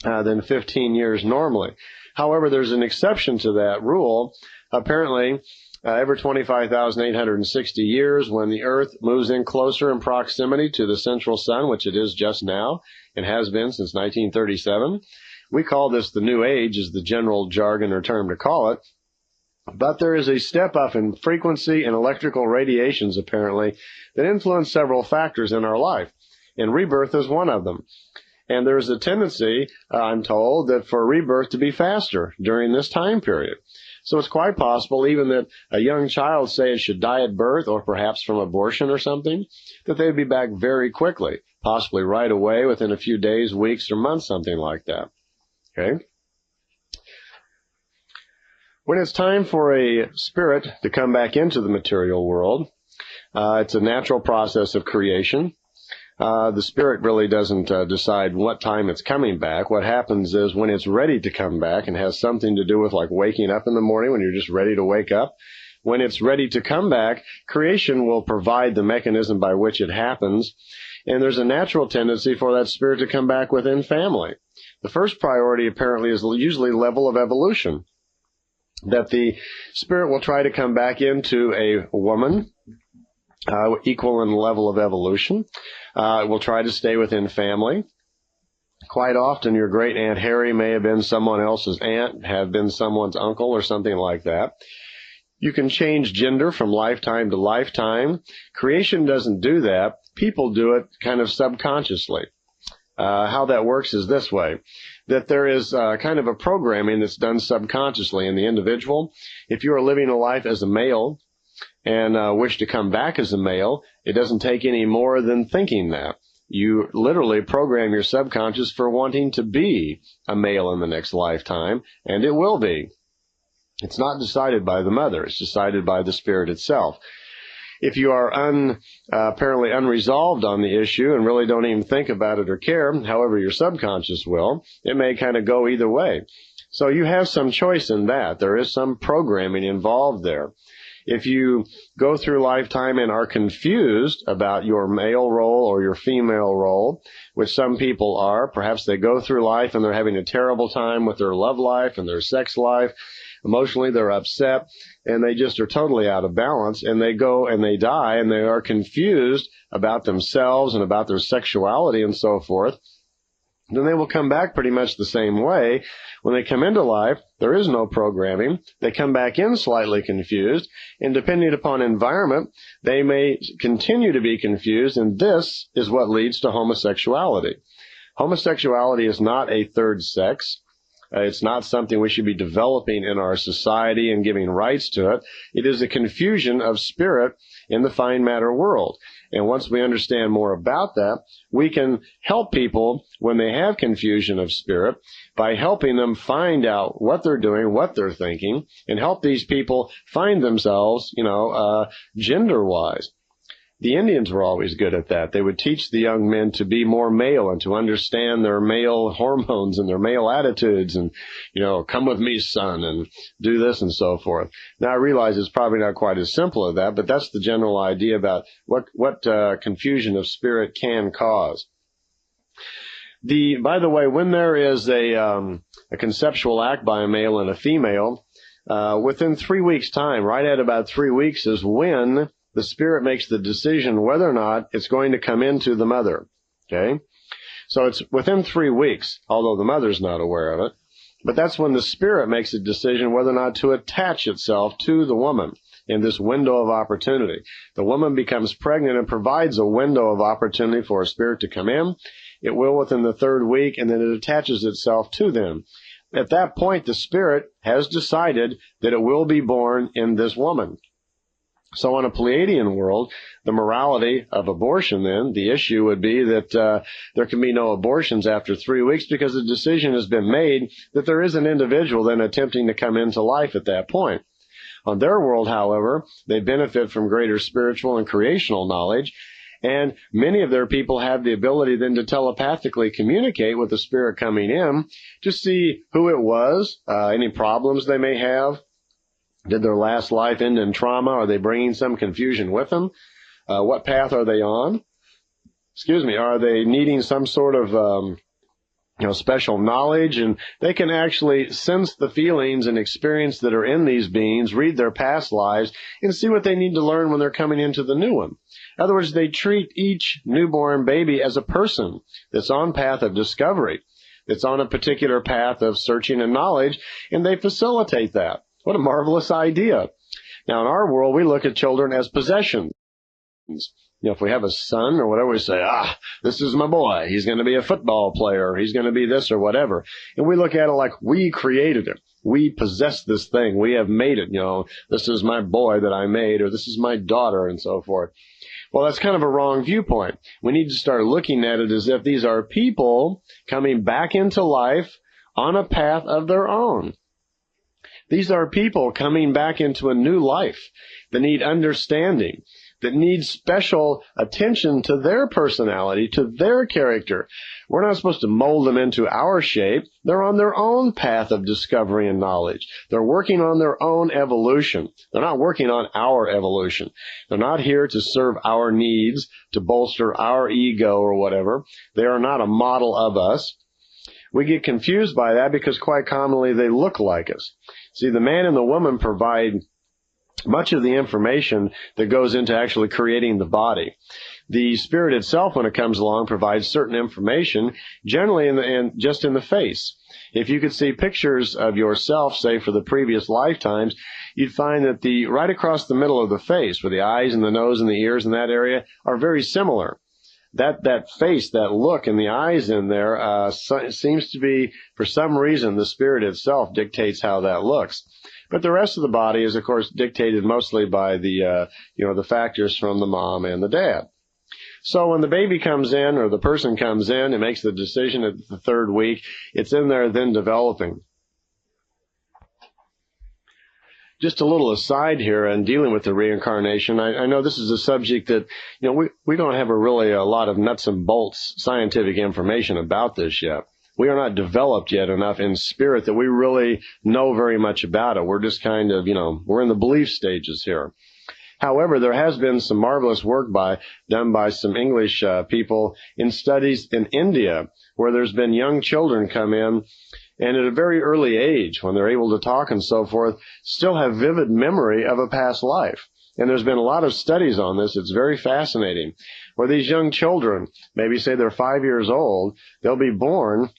S1: than 15 years normally. However, there's an exception to that rule. Apparently, every 25,860 years, when the Earth moves in closer in proximity to the central sun, which it is just now and has been since 1937, we call this the New Age, is the general jargon or term to call it. But there is a step up in frequency and electrical radiations, apparently, that influence several factors in our life. And rebirth is one of them. And there's a tendency, I'm told, that for rebirth to be faster during this time period. So it's quite possible even that a young child, say, should die at birth or perhaps from abortion or something, that they'd be back very quickly, possibly right away within a few days, weeks, or months, something like that. Okay? When it's time for a spirit to come back into the material world, it's a natural process of creation. The spirit really doesn't decide what time it's coming back. What happens is when it's ready to come back, and has something to do with like waking up in the morning when you're just ready to wake up, when it's ready to come back, creation will provide the mechanism by which it happens, and there's a natural tendency for that spirit to come back within family. The first priority apparently is usually level of evolution, that the spirit will try to come back into a woman, equal in level of evolution. It will try to stay within family. Quite often, your great Aunt Harry may have been someone else's aunt, have been someone's uncle, or something like that. You can change gender from lifetime to lifetime. Creation doesn't do that. People do it kind of subconsciously. How that works is this way, that there is kind of a programming that's done subconsciously in the individual. If you are living a life as a male and wish to come back as a male, it doesn't take any more than thinking that. You literally program your subconscious for wanting to be a male in the next lifetime, and it will be. It's not decided by the mother. It's decided by the spirit itself. If you are apparently unresolved on the issue and really don't even think about it or care, however your subconscious will, it may kind of go either way. So you have some choice in that. There is some programming involved there. If you go through lifetime and are confused about your male role or your female role, which some people are, perhaps they go through life and they're having a terrible time with their love life and their sex life. Emotionally, they're upset, and they just are totally out of balance, and they go and they die, and they are confused about themselves and about their sexuality and so forth. Then they will come back pretty much the same way. When they come into life, there is no programming. They come back in slightly confused, and depending upon environment, they may continue to be confused, and this is what leads to homosexuality. Homosexuality is not a third sex. It's not something we should be developing in our society and giving rights to it. It is a confusion of spirit in the fine matter world. And once we understand more about that, we can help people when they have confusion of spirit by helping them find out what they're doing, what they're thinking, and help these people find themselves, gender-wise. The Indians were always good at that. They would teach the young men to be more male and to understand their male hormones and their male attitudes and, come with me, son, and do this and so forth. Now, I realize it's probably not quite as simple as that, but that's the general idea about what confusion of spirit can cause. By the way, when there is a conceptual act by a male and a female, within 3 weeks' time, right at about 3 weeks, is when the spirit makes the decision whether or not it's going to come into the mother. Okay? So it's within 3 weeks, although the mother's not aware of it. But that's when the spirit makes a decision whether or not to attach itself to the woman in this window of opportunity. The woman becomes pregnant and provides a window of opportunity for a spirit to come in. It will within the 3rd week, and then it attaches itself to them. At that point, the spirit has decided that it will be born in this woman. So in a Pleiadian world, the morality of abortion then, the issue would be that there can be no abortions after 3 weeks because the decision has been made that there is an individual then attempting to come into life at that point. On their world, however, they benefit from greater spiritual and creational knowledge, and many of their people have the ability then to telepathically communicate with the spirit coming in to see who it was, any problems they may have. Did their last life end in trauma? Are they bringing some confusion with them? What path are they on? Are they needing some sort of, special knowledge? And they can actually sense the feelings and experience that are in these beings, read their past lives, and see what they need to learn when they're coming into the new one. In other words, they treat each newborn baby as a person that's on path of discovery, that's on a particular path of searching and knowledge, and they facilitate that. What a marvelous idea. Now, in our world, we look at children as possessions. If we have a son or whatever, we say, this is my boy. He's going to be a football player. He's going to be this or whatever. And we look at it like we created it. We possess this thing. We have made it. This is my boy that I made, or this is my daughter, and so forth. Well, that's kind of a wrong viewpoint. We need to start looking at it as if these are people coming back into life on a path of their own. These are people coming back into a new life that need understanding, that need special attention to their personality, to their character. We're not supposed to mold them into our shape. They're on their own path of discovery and knowledge. They're working on their own evolution. They're not working on our evolution. They're not here to serve our needs, to bolster our ego or whatever. They are not a model of us. We get confused by that because quite commonly they look like us. See, the man and the woman provide much of the information that goes into actually creating the body. The spirit itself, when it comes along, provides certain information, generally just in the face. If you could see pictures of yourself, say, for the previous lifetimes, you'd find that right across the middle of the face, where the eyes and the nose and the ears in that area are very similar. That face, that look in the eyes in there, seems to be, for some reason, the spirit itself dictates how that looks. But the rest of the body is, of course, dictated mostly by the factors from the mom and the dad. So when the baby comes in, or the person comes in and makes the decision at the 3rd week, it's in there then developing. Just a little aside here on dealing with the reincarnation. I know this is a subject that, we don't have a lot of nuts and bolts scientific information about this yet. We are not developed yet enough in spirit that we really know very much about it. We're just kind of, we're in the belief stages here. However, there has been some marvelous work done by some English people in studies in India, where there's been young children come in, and at a very early age, when they're able to talk and so forth, still have vivid memory of a past life. And there's been a lot of studies on this. It's very fascinating. Where these young children, maybe say they're 5 years old, they'll be born,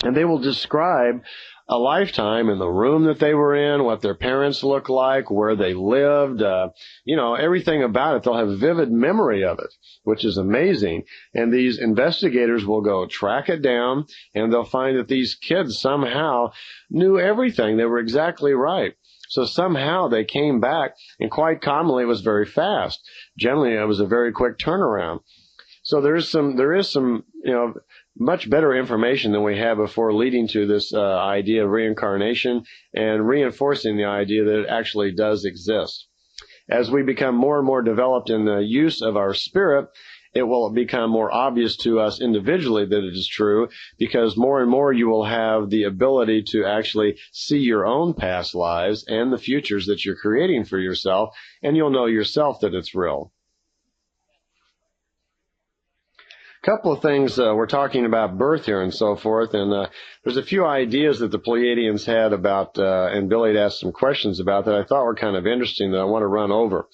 S1: and they will describe a lifetime in the room that they were in, what their parents looked like, where they lived, everything about it. They'll have vivid memory of it, which is amazing. And these investigators will go track it down, and they'll find that these kids somehow knew everything. They were exactly right. So somehow they came back, and quite commonly it was very fast. Generally, it was a very quick turnaround. So there is some, much better information than we had before, leading to this idea of reincarnation and reinforcing the idea that it actually does exist. As we become more and more developed in the use of our spirit, it will become more obvious to us individually that it is true, because more and more you will have the ability to actually see your own past lives and the futures that you're creating for yourself, and you'll know yourself that it's real. Couple of things, we're talking about birth here and so forth, and there's a few ideas that the Pleiadians had about, and Billy had asked some questions about that I thought were kind of interesting that I want to run over.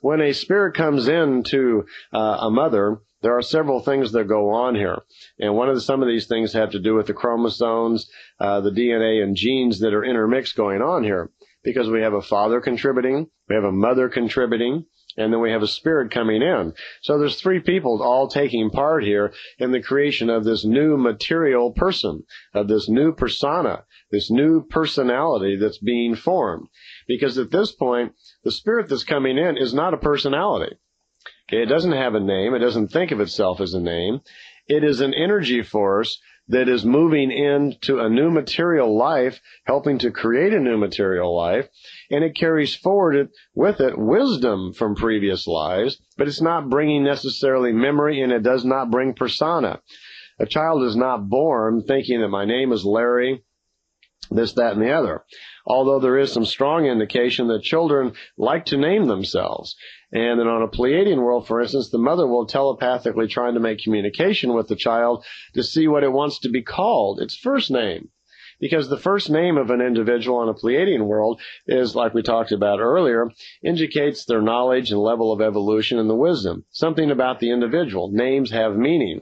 S1: When a spirit comes into a mother, there are several things that go on here, and some of these things have to do with the chromosomes, the DNA and genes that are intermixed going on here, because we have a father contributing, we have a mother contributing, and then we have a spirit coming in. So there's three people all taking part here in the creation of this new material person, of this new persona, this new personality that's being formed. Because at this point, the spirit that's coming in is not a personality. Okay, it doesn't have a name. It doesn't think of itself as a name. It is an energy force that is moving into a new material life, helping to create a new material life, and it carries forward with it wisdom from previous lives, but it's not bringing necessarily memory, and it does not bring persona. A child is not born thinking that my name is Larry, this, that, and the other. Although there is some strong indication that children like to name themselves. And then on a Pleiadian world, for instance, the mother will telepathically try to make communication with the child to see what it wants to be called, its first name. Because the first name of an individual on a Pleiadian world is, like we talked about earlier, indicates their knowledge and level of evolution and the wisdom. Something about the individual. Names have meaning.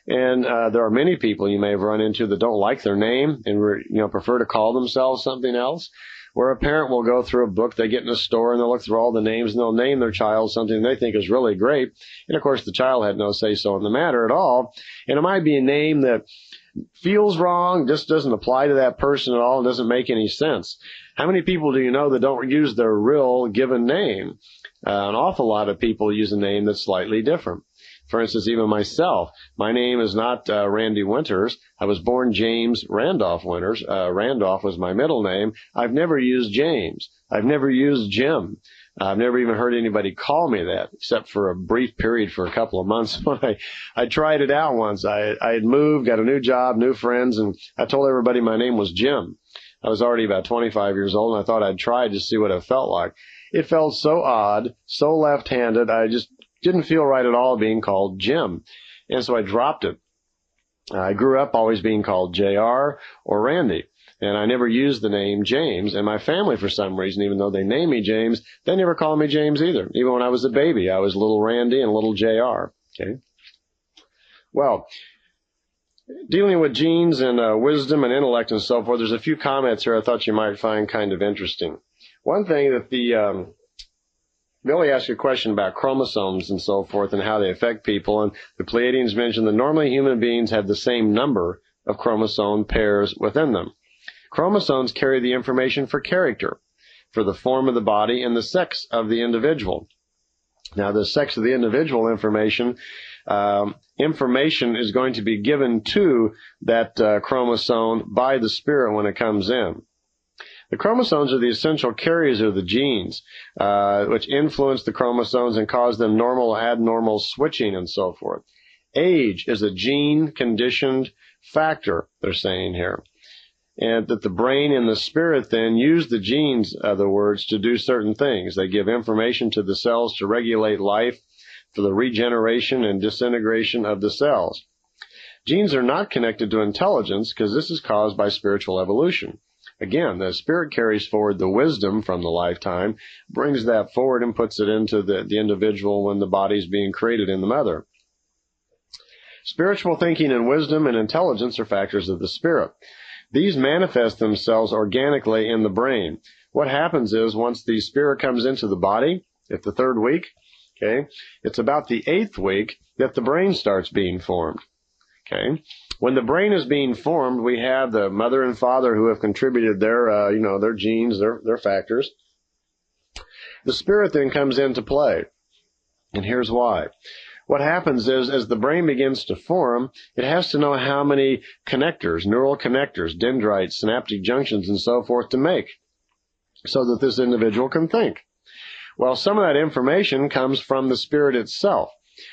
S1: And there are many people you may have run into that don't like their name and prefer to call themselves something else. Where a parent will go through a book, they get in a store and they'll look through all the names and they'll name their child something they think is really great. And of course the child had no say-so in the matter at all. And it might be a name that feels wrong, just doesn't apply to that person at all, and doesn't make any sense. How many people do you know that don't use their real given name? An awful lot of people use a name that's slightly different. For instance, even myself, my name is not Randy Winters. I was born James Randolph Winters. Randolph was my middle name. I've never used James. I've never used Jim. I've never even heard anybody call me that, except for a brief period for a couple of months when I tried it out once. I had moved, got a new job, new friends, and I told everybody my name was Jim. I was already about 25 years old, and I thought I'd try to see what it felt like. It felt so odd, so left-handed, I just didn't feel right at all being called Jim. And so I dropped it. I grew up always being called JR or Randy. And I never used the name James. And my family, for some reason, even though they named me James, they never called me James either. Even when I was a baby, I was little Randy and little JR. Okay. Well, dealing with genes and wisdom and intellect and so forth, there's a few comments here I thought you might find kind of interesting. One thing that Billy asked you a question about chromosomes and so forth and how they affect people, and the Pleiadians mentioned that normally human beings have the same number of chromosome pairs within them. Chromosomes carry the information for character, for the form of the body, and the sex of the individual. Now, the sex of the individual information is going to be given to that chromosome by the spirit when it comes in. The chromosomes are the essential carriers of the genes, which influence the chromosomes and cause them normal, abnormal switching and so forth. Age is a gene-conditioned factor, they're saying here. And that the brain and the spirit then use the genes, other words, to do certain things. They give information to the cells to regulate life for the regeneration and disintegration of the cells. Genes are not connected to intelligence because this is caused by spiritual evolution. Again, the spirit carries forward the wisdom from the lifetime, brings that forward and puts it into the individual when the body is being created in the mother. Spiritual thinking and wisdom and intelligence are factors of the spirit. These manifest themselves organically in the brain. What happens is once the spirit comes into the body, at the 3rd week, okay, it's about the 8th week that the brain starts being formed. Okay, when the brain is being formed, we have the mother and father who have contributed their, their genes, their factors. The spirit then comes into play, and here's why. What happens is, as the brain begins to form, it has to know how many connectors, neural connectors, dendrites, synaptic junctions, and so forth to make, so that this individual can think. Well, some of that information comes from the spirit itself.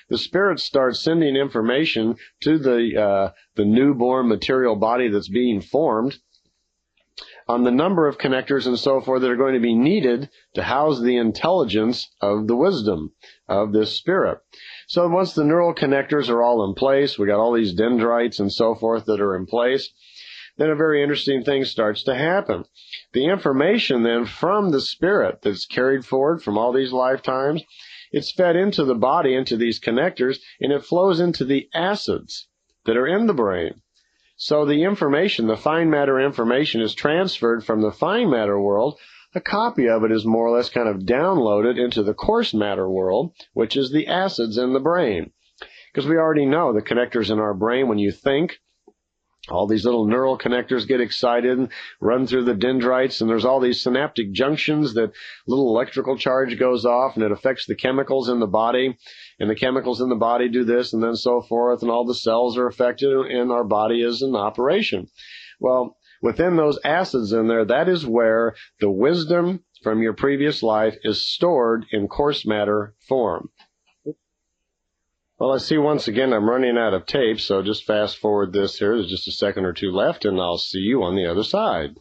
S1: The spirit starts sending information to the newborn material body that's being formed on the number of connectors and so forth that are going to be needed to house the intelligence of the wisdom of this spirit. So once the neural connectors are all in place, we got all these dendrites and so forth that are in place, then a very interesting thing starts to happen. The information then from the spirit that's carried forward from all these lifetimes, it's fed into the body, into these connectors, and it flows into the acids that are in the brain. So the information, the fine matter information, is transferred from the fine matter world. A copy of it is more or less kind of downloaded into the coarse matter world, which is the acids in the brain. Because we already know the connectors in our brain, when you think, all these little neural connectors get excited and run through the dendrites, and there's all these synaptic junctions that little electrical charge goes off, and it affects the chemicals in the body, and the chemicals in the body do this, and then so forth, and all the cells are affected, and our body is in operation. Well, within those acids in there, that is where the wisdom from your previous life is stored in coarse matter form. Well, I see once again I'm running out of tape, so just fast forward this here. There's just a second or two left, and I'll see you on the other side.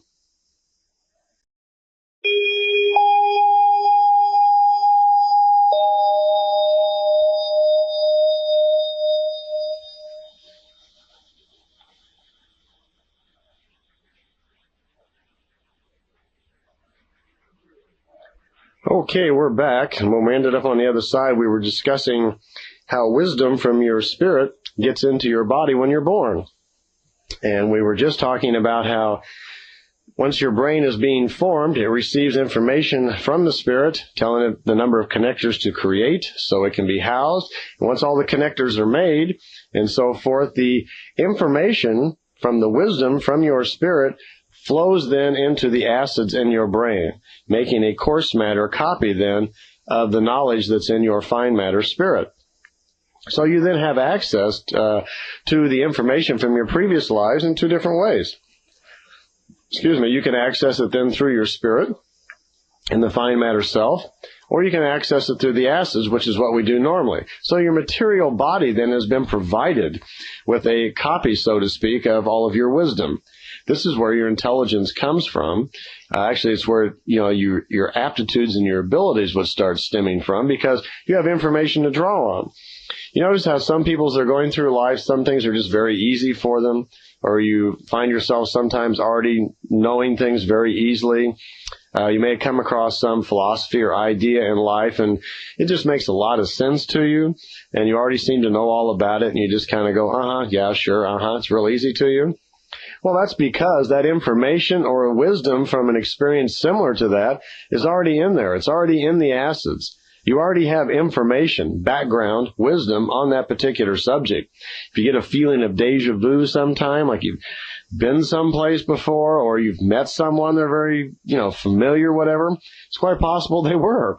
S1: Okay, we're back, and when we ended up on the other side, we were discussing how wisdom from your spirit gets into your body when you're born. And we were just talking about how once your brain is being formed, it receives information from the spirit, telling it the number of connectors to create so it can be housed. And once all the connectors are made and so forth, the information from the wisdom from your spirit flows then into the acids in your brain, making a coarse matter copy then of the knowledge that's in your fine matter spirit. So you then have access to the information from your previous lives in 2 different ways. You can access it then through your spirit in the fine matter self, or you can access it through the acids, which is what we do normally. So your material body then has been provided with a copy, so to speak, of all of your wisdom. This is where your intelligence comes from. Actually, it's where your aptitudes and your abilities would start stemming from, because you have information to draw on. You notice how some people, as they're going through life, some things are just very easy for them, or you find yourself sometimes already knowing things very easily. You may come across some philosophy or idea in life, and it just makes a lot of sense to you, and you already seem to know all about it, and you just kind of go, yeah, sure, it's real easy to you. Well, that's because that information or a wisdom from an experience similar to that is already in there. It's already in the acids. You already have information, background, wisdom on that particular subject. If you get a feeling of deja vu sometime, like you've been someplace before, or you've met someone they're very, familiar, whatever, it's quite possible they were.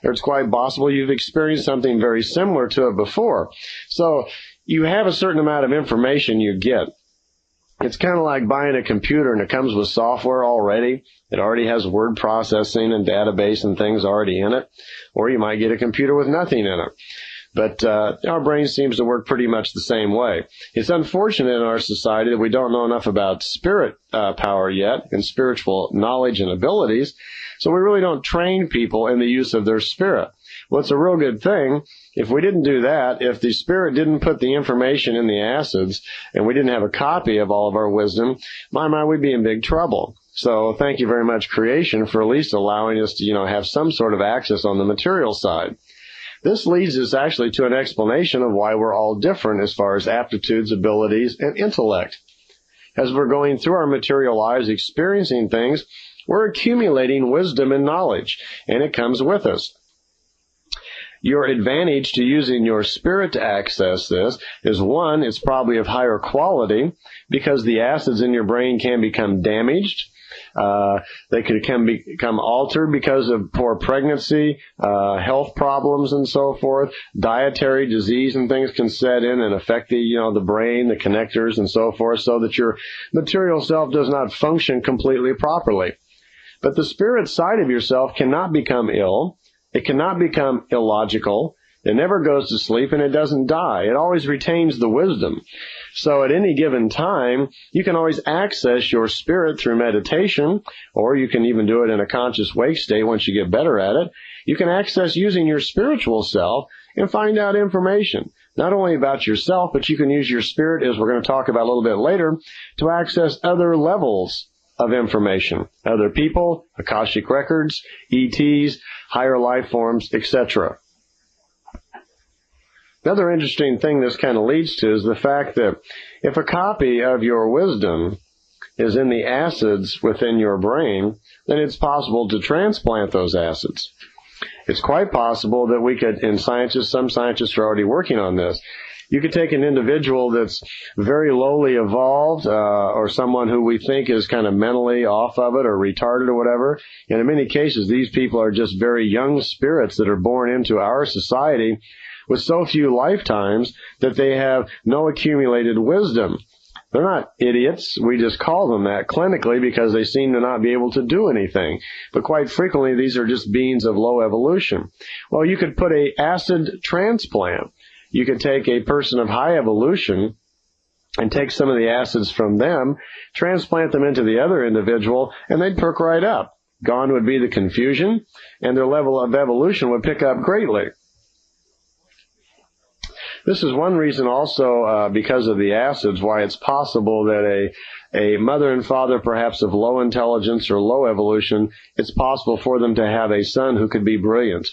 S1: Or it's quite possible you've experienced something very similar to it before. So you have a certain amount of information you get. It's kind of like buying a computer and it comes with software already. It already has word processing and database and things already in it. Or you might get a computer with nothing in it. But our brain seems to work pretty much the same way. It's unfortunate in our society that we don't know enough about spirit power yet and spiritual knowledge and abilities, so we really don't train people in the use of their spirit. Well, it's a real good thing. If we didn't do that, if the spirit didn't put the information in the acids, and we didn't have a copy of all of our wisdom, we'd be in big trouble. So thank you very much, creation, for at least allowing us to, have some sort of access on the material side. This leads us actually to an explanation of why we're all different as far as aptitudes, abilities, and intellect. As we're going through our material lives, experiencing things, we're accumulating wisdom and knowledge, and it comes with us. Your advantage to using your spirit to access this is, one, it's probably of higher quality because the acids in your brain can become damaged. They can become altered because of poor pregnancy, health problems and so forth. Dietary disease and things can set in and affect the brain, the connectors and so forth, so that your material self does not function completely properly. But the spirit side of yourself cannot become ill. It cannot become illogical. It never goes to sleep, and it doesn't die. It always retains the wisdom. So at any given time, you can always access your spirit through meditation, or you can even do it in a conscious wake state once you get better at it. You can access using your spiritual self and find out information, not only about yourself, but you can use your spirit, as we're going to talk about a little bit later, to access other levels of information, other people, Akashic records, ETs, higher life forms, etc. Another interesting thing this kind of leads to is the fact that if a copy of your wisdom is in the acids within your brain, then it's possible to transplant those acids. It's quite possible that we could, some scientists are already working on this. You could take an individual that's very lowly evolved, or someone who we think is kind of mentally off of it or retarded or whatever. And in many cases, these people are just very young spirits that are born into our society with so few lifetimes that they have no accumulated wisdom. They're not idiots. We just call them that clinically because they seem to not be able to do anything. But quite frequently, these are just beings of low evolution. Well, you could put an acid transplant. You could take a person of high evolution and take some of the acids from them, transplant them into the other individual, and they'd perk right up. Gone would be the confusion, and their level of evolution would pick up greatly. This is one reason also, because of the acids, why it's possible that a mother and father perhaps of low intelligence or low evolution, it's possible for them to have a son who could be brilliant.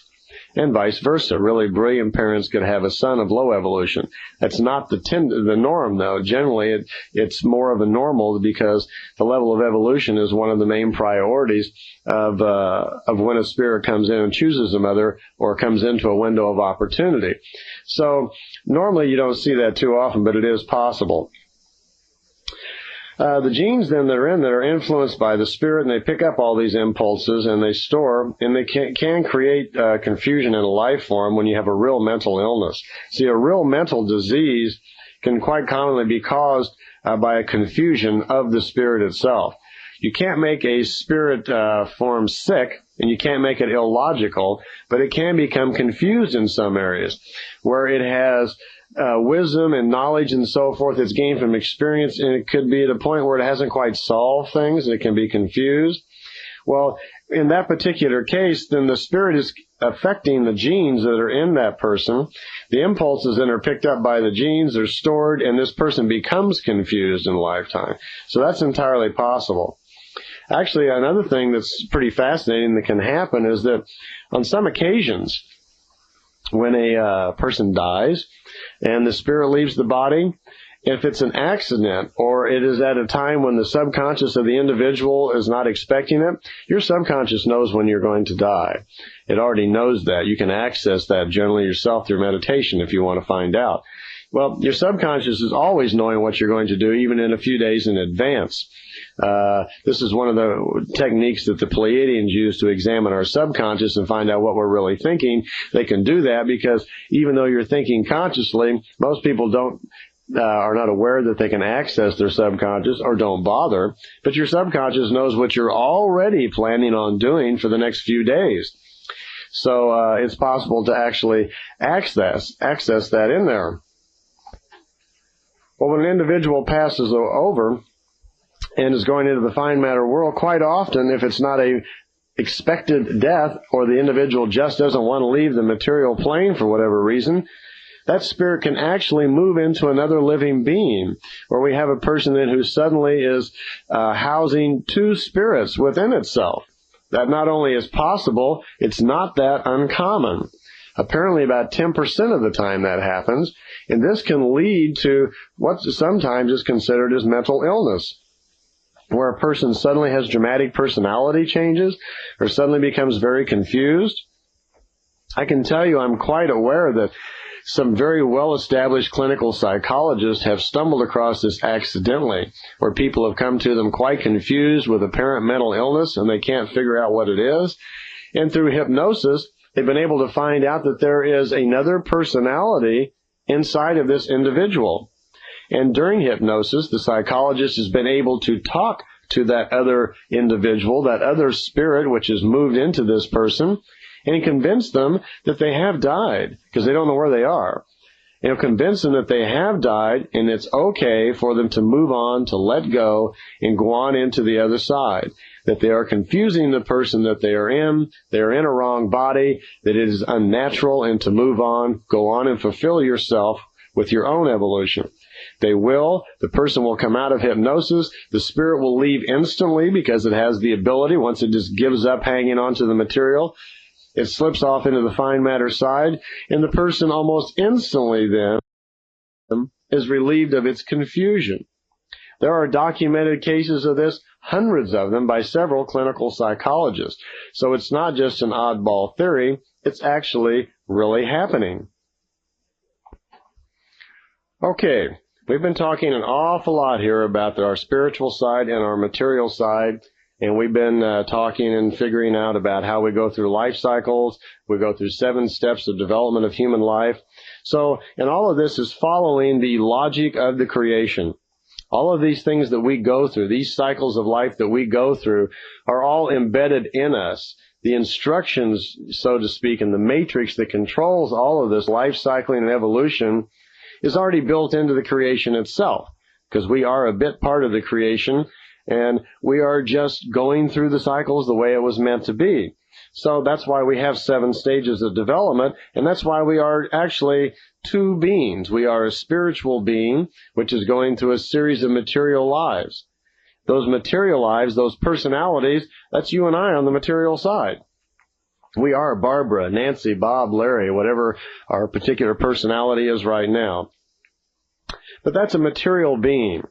S1: And vice versa. Really brilliant parents could have a son of low evolution. That's not the norm, though. Generally, it's more of a normal because the level of evolution is one of the main priorities of when a spirit comes in and chooses a mother or comes into a window of opportunity. So normally you don't see that too often, but it is possible. The genes then that are influenced by the spirit, and they pick up all these impulses and they store, and they can create confusion in a life form when you have a real mental illness. See, a real mental disease can quite commonly be caused by a confusion of the spirit itself. You can't make a spirit form sick, and you can't make it illogical, but it can become confused in some areas where it has wisdom and knowledge and so forth that's gained from experience, and it could be at a point where it hasn't quite solved things, and it can be confused. Well, in that particular case, then the spirit is affecting the genes that are in that person. The impulses then are picked up by the genes, they're stored, and this person becomes confused in a lifetime. So that's entirely possible. Actually, another thing that's pretty fascinating that can happen is that on some occasions, when a person dies and the spirit leaves the body, if it's an accident or it is at a time when the subconscious of the individual is not expecting it, your subconscious knows when you're going to die. It already knows that. You can access that generally yourself through meditation if you want to find out. Well, your subconscious is always knowing what you're going to do, even in a few days in advance. This is one of the techniques that the Pleiadians use to examine our subconscious and find out what we're really thinking. They can do that because even though you're thinking consciously, most people are not aware that they can access their subconscious or don't bother. But your subconscious knows what you're already planning on doing for the next few days. So it's possible to actually access that in there. Well, when an individual passes over and is going into the fine matter world, quite often, if it's not a expected death, or the individual just doesn't want to leave the material plane for whatever reason, that spirit can actually move into another living being, where we have a person then who suddenly is housing two spirits within itself. That not only is possible, it's not that uncommon. Apparently about 10% of the time that happens, and this can lead to what sometimes is considered as mental illness, where a person suddenly has dramatic personality changes or suddenly becomes very confused. I can tell you I'm quite aware that some very well-established clinical psychologists have stumbled across this accidentally, where people have come to them quite confused with apparent mental illness and they can't figure out what it is. And through hypnosis, they've been able to find out that there is another personality inside of this individual. And during hypnosis, the psychologist has been able to talk to that other individual, that other spirit which has moved into this person, and convince them that they have died, because they don't know where they are. And he'll convince them that they have died, and it's okay for them to move on, to let go, and go on into the other side. That they are confusing the person that they are in a wrong body, that it is unnatural, and to move on, go on and fulfill yourself with your own evolution. The person will come out of hypnosis, the spirit will leave instantly because it has the ability, once it just gives up hanging on to the material, it slips off into the fine matter side, and the person almost instantly then is relieved of its confusion. There are documented cases of this, hundreds of them, by several clinical psychologists. So it's not just an oddball theory, it's actually really happening. Okay, we've been talking an awful lot here about our spiritual side and our material side, and we've been talking and figuring out about how we go through life cycles. We go through 7 steps of development of human life. So, and all of this is following the logic of the creation. All of these things that we go through, these cycles of life that we go through, are all embedded in us. The instructions, so to speak, and the matrix that controls all of this life cycling and evolution is already built into the creation itself, because we are a bit part of the creation, and we are just going through the cycles the way it was meant to be. So that's why we have 7 stages of development, and that's why we are actually 2 beings. We are a spiritual being, which is going through a series of material lives. Those material lives, those personalities, that's you and I on the material side. We are Barbara, Nancy, Bob, Larry, whatever our particular personality is right now. But that's a material being.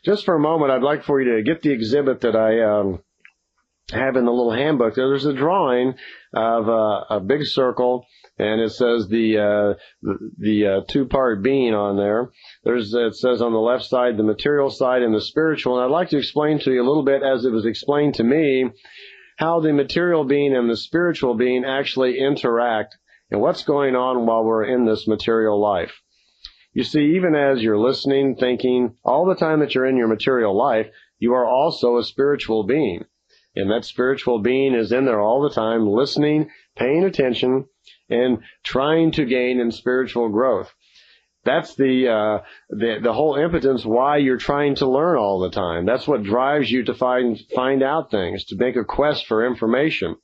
S1: Just for a moment, I'd like for you to get the exhibit that I have in the little handbook. There's a drawing of a big circle, and it says the 2-part being on there. It says on the left side the material side and the spiritual. And I'd like to explain to you a little bit, as it was explained to me, how the material being and the spiritual being actually interact and what's going on while we're in this material life. You see, even as you're listening, thinking, all the time that you're in your material life, you are also a spiritual being. And that spiritual being is in there all the time, listening, paying attention, and trying to gain in spiritual growth. That's the whole impotence why you're trying to learn all the time. That's what drives you to find out things, to make a quest for information.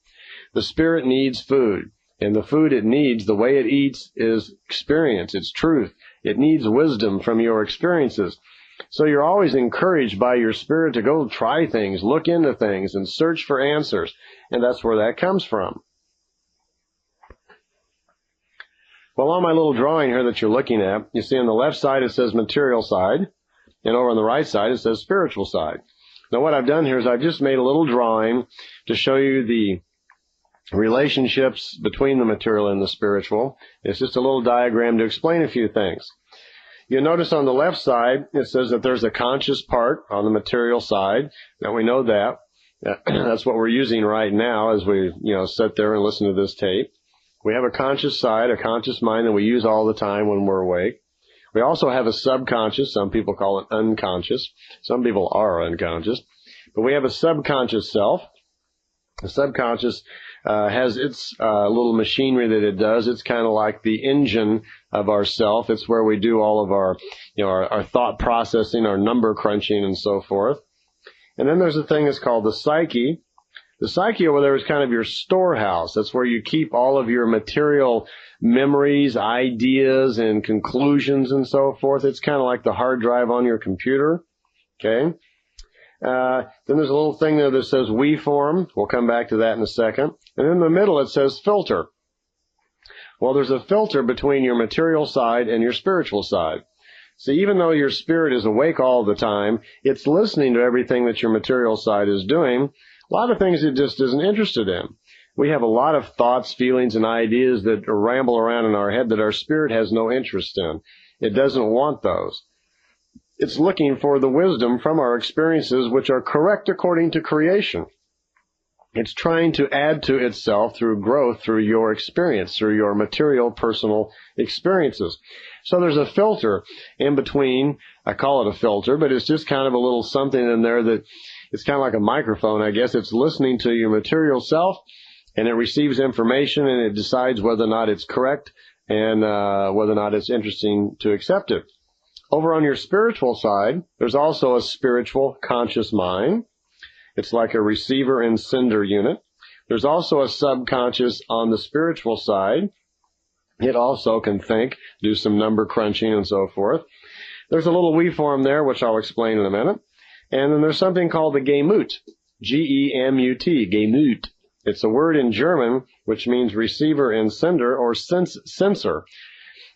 S1: The spirit needs food, and the food it needs, the way it eats, is experience, it's truth. It needs wisdom from your experiences. So you're always encouraged by your spirit to go try things, look into things, and search for answers. And that's where that comes from. Well, on my little drawing here that you're looking at, you see on the left side it says material side, and over on the right side it says spiritual side. Now what I've done here is I've just made a little drawing to show you the relationships between the material and the spiritual. It's just a little diagram to explain a few things. You'll notice on the left side it says that there's a conscious part on the material side. Now we know that. That's what we're using right now as we sit there and listen to this tape. We have a conscious side, a conscious mind that we use all the time when we're awake. We also have a subconscious. Some people call it unconscious. Some people are unconscious. But we have a subconscious self. The subconscious has its little machinery that it does. It's kind of like the engine of our self. It's where we do all of our, our thought processing, our number crunching, and so forth. And then there's a thing that's called the psyche. The psyche over there is kind of your storehouse. That's where you keep all of your material memories, ideas, and conclusions, and so forth. It's kind of like the hard drive on your computer. Okay? Then there's a little thing there that says we form. We'll come back to that in a second. And in the middle it says filter. Well, there's a filter between your material side and your spiritual side. See, even though your spirit is awake all the time, it's listening to everything that your material side is doing. A lot of things it just isn't interested in. We have a lot of thoughts, feelings, and ideas that ramble around in our head that our spirit has no interest in. It doesn't want those. It's looking for the wisdom from our experiences which are correct according to creation. It's trying to add to itself through growth, through your experience, through your material, personal experiences. So there's a filter in between. I call it a filter, but it's just kind of a little something in there that it's kind of like a microphone, I guess. It's listening to your material self, and it receives information, and it decides whether or not it's correct and whether or not it's interesting to accept it. Over on your spiritual side, there's also a spiritual conscious mind. It's like a receiver and sender unit. There's also a subconscious on the spiritual side. It also can think, do some number crunching and so forth. There's a little we form there, which I'll explain in a minute. And then there's something called the Gemut, G-E-M-U-T, Gemut. It's a word in German which means receiver and sender or sensor.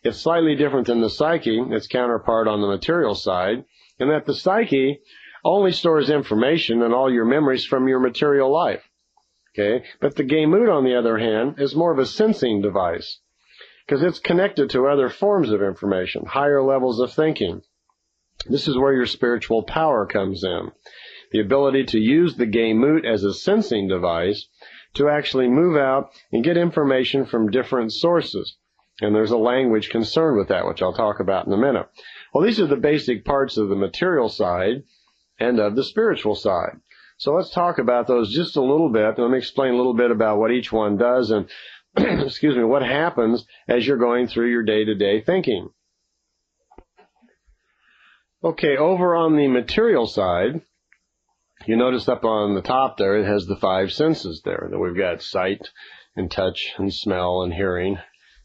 S1: It's slightly different than the psyche, its counterpart on the material side, in that the psyche only stores information and all your memories from your material life. Okay? But the Gemut, on the other hand, is more of a sensing device, because it's connected to other forms of information, higher levels of thinking. This is where your spiritual power comes in. The ability to use the Gemut as a sensing device to actually move out and get information from different sources. And there's a language concerned with that, which I'll talk about in a minute. Well, these are the basic parts of the material side and of the spiritual side. So let's talk about those just a little bit. Let me explain a little bit about what each one does and, excuse me, what happens as you're going through your day-to-day thinking. Okay, over on the material side, you notice up on the top there, it has the five senses there. That we've got sight and touch and smell and hearing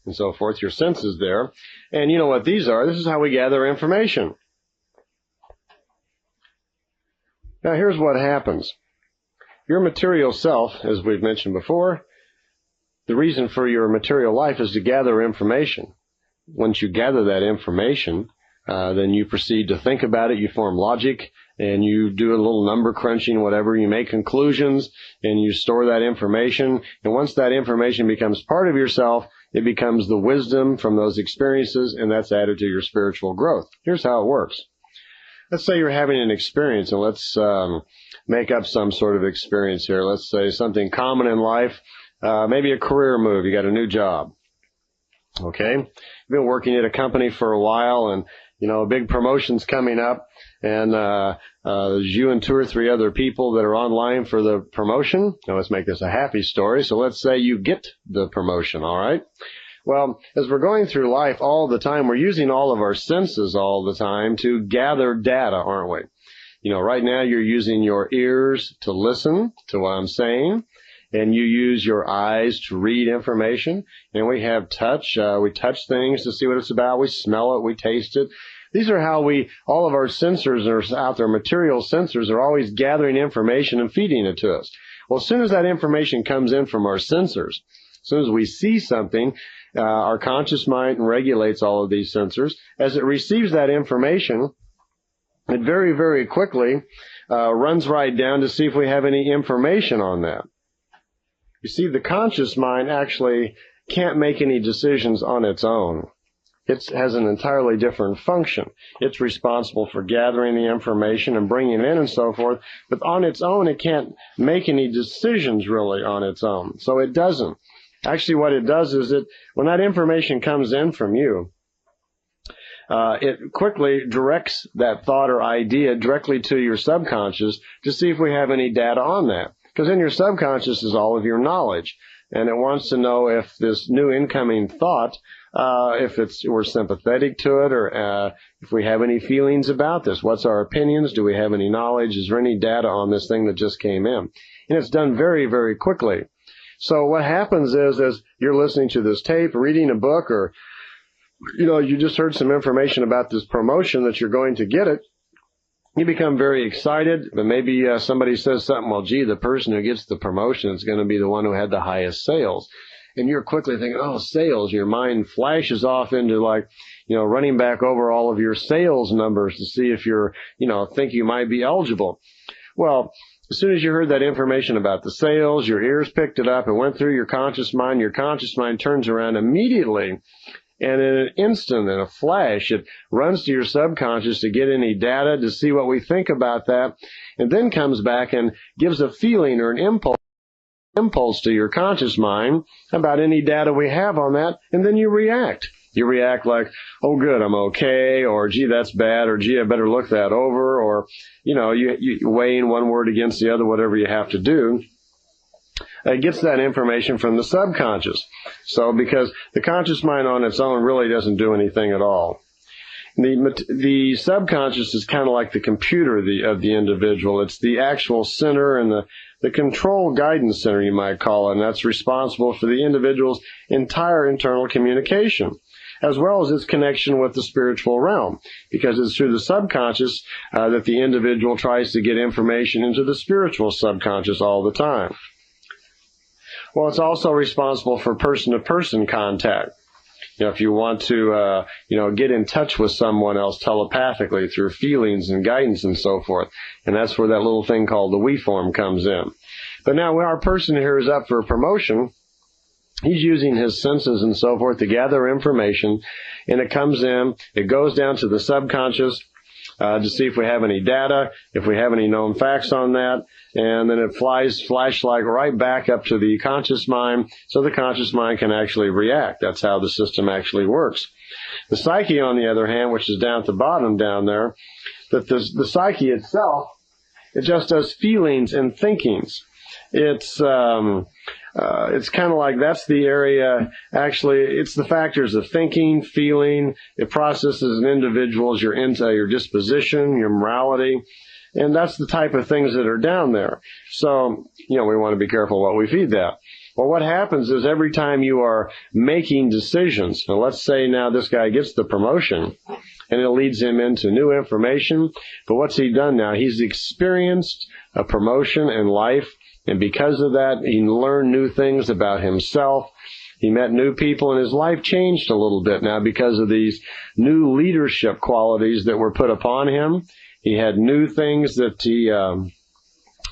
S1: and so forth, your senses there. And you know what these are. This is how we gather information. Now here's what happens. Your material self, as we've mentioned before, the reason for your material life is to gather information. Once you gather that information, then you proceed to think about it, you form logic, and you do a little number crunching, whatever, you make conclusions, and you store that information. And once that information becomes part of yourself, it becomes the wisdom from those experiences, and that's added to your spiritual growth. Here's how it works. Let's say you're having an experience, and let's make up some sort of experience here. Let's say something common in life, maybe a career move. You got a new job. Okay? You've been working at a company for a while, and a big promotion's coming up, and there's you and two or three other people that are online for the promotion. Now let's make this a happy story. So let's say you get the promotion, all right? Well, as we're going through life all the time, we're using all of our senses all the time to gather data, aren't we? Right now you're using your ears to listen to what I'm saying, and you use your eyes to read information, and we have touch. We touch things to see what it's about. We smell it. We taste it. These are how all of our sensors are out there, material sensors are always gathering information and feeding it to us. Well, as soon as that information comes in from our sensors, as soon as we see something, our conscious mind regulates all of these sensors. As it receives that information, it very, very quickly runs right down to see if we have any information on that. You see, the conscious mind actually can't make any decisions on its own. It has an entirely different function. It's responsible for gathering the information and bringing it in and so forth, but on its own it can't make any decisions really on its own. So it doesn't. Actually what it does is when that information comes in from you, it quickly directs that thought or idea directly to your subconscious to see if we have any data on that. Because in your subconscious is all of your knowledge. And it wants to know if this new incoming thought, if we're sympathetic to it, or if we have any feelings about this. What's our opinions? Do we have any knowledge? Is there any data on this thing that just came in? And it's done very, very quickly. So what happens is, as you're listening to this tape, reading a book, or, you just heard some information about this promotion that you're going to get it, you become very excited, but maybe somebody says something, well, gee, the person who gets the promotion is going to be the one who had the highest sales. And you're quickly thinking, oh, sales. Your mind flashes off into running back over all of your sales numbers to see if you're, think you might be eligible. Well, as soon as you heard that information about the sales, your ears picked it up, it went through your conscious mind turns around immediately. And in an instant, in a flash, it runs to your subconscious to get any data, to see what we think about that, and then comes back and gives a feeling or an impulse to your conscious mind about any data we have on that, and then you react. You react like, oh, good, I'm okay, or gee, that's bad, or gee, I better look that over, or, you weighing one word against the other, whatever you have to do. It gets that information from the subconscious. So, because the conscious mind on its own really doesn't do anything at all. The subconscious is kind of like the computer of the individual. It's the actual center and the control guidance center, you might call it, and that's responsible for the individual's entire internal communication, as well as its connection with the spiritual realm, because it's through the subconscious that the individual tries to get information into the spiritual subconscious all the time. Well, it's also responsible for person-to-person contact. If you want to, get in touch with someone else telepathically through feelings and guidance and so forth. And that's where that little thing called the we form comes in. But now when our person here is up for a promotion, he's using his senses and so forth to gather information, and it comes in, it goes down to the subconscious to see if we have any data, if we have any known facts on that, and then it flash like right back up to the conscious mind, so the conscious mind can actually react. That's how the system actually works. The psyche, on the other hand, which is down at the bottom down there, that the psyche itself, it just does feelings and thinkings. It's kind of like that's the area, actually, it's the factors of thinking, feeling. It processes an individual's, your disposition, your morality, and that's the type of things that are down there. So, we want to be careful what we feed that. Well, what happens is every time you are making decisions, now let's say now this guy gets the promotion, and it leads him into new information, but what's he done now? He's experienced a promotion in life, and because of that, he learned new things about himself. He met new people, and his life changed a little bit now because of these new leadership qualities that were put upon him. He had new things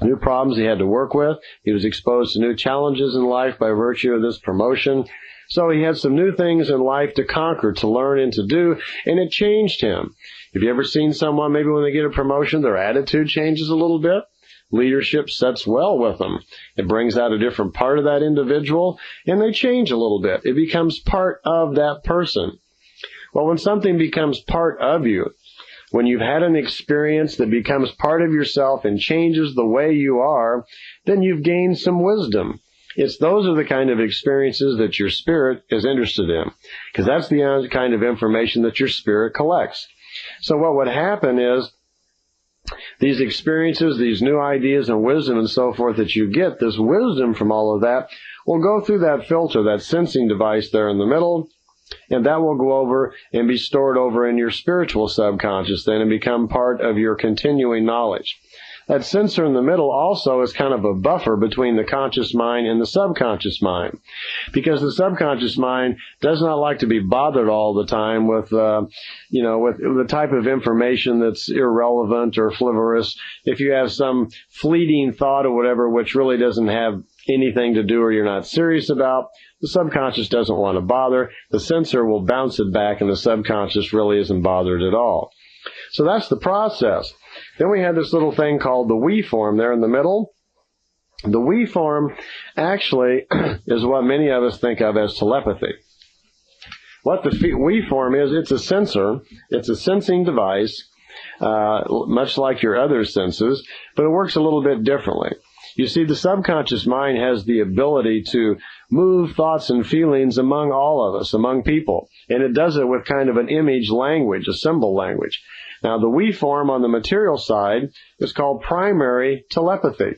S1: new problems he had to work with. He was exposed to new challenges in life by virtue of this promotion. So he had some new things in life to conquer, to learn, and to do, and it changed him. Have you ever seen someone, maybe when they get a promotion, their attitude changes a little bit? Leadership sets well with them. It brings out a different part of that individual, and they change a little bit. It becomes part of that person. Well, when something becomes part of you, when you've had an experience that becomes part of yourself and changes the way you are, then you've gained some wisdom. Those are the kind of experiences that your spirit is interested in, because that's the kind of information that your spirit collects. So what would happen is, these experiences, these new ideas and wisdom and so forth that you get, this wisdom from all of that, will go through that filter, that sensing device there in the middle, and that will go over and be stored over in your spiritual subconscious then and become part of your continuing knowledge. That sensor in the middle also is kind of a buffer between the conscious mind and the subconscious mind, because the subconscious mind does not like to be bothered all the time with, with the type of information that's irrelevant or frivolous. If you have some fleeting thought or whatever which really doesn't have anything to do or you're not serious about, the subconscious doesn't want to bother. The sensor will bounce it back, and the subconscious really isn't bothered at all. So that's the process. Then we have this little thing called the we form there in the middle. The we form actually is what many of us think of as telepathy. What the we form is, it's a sensor, it's a sensing device, much like your other senses, but it works a little bit differently. You see, the subconscious mind has the ability to move thoughts and feelings among all of us, among people. And it does it with kind of an image language, a symbol language. Now, the we form on the material side is called primary telepathy.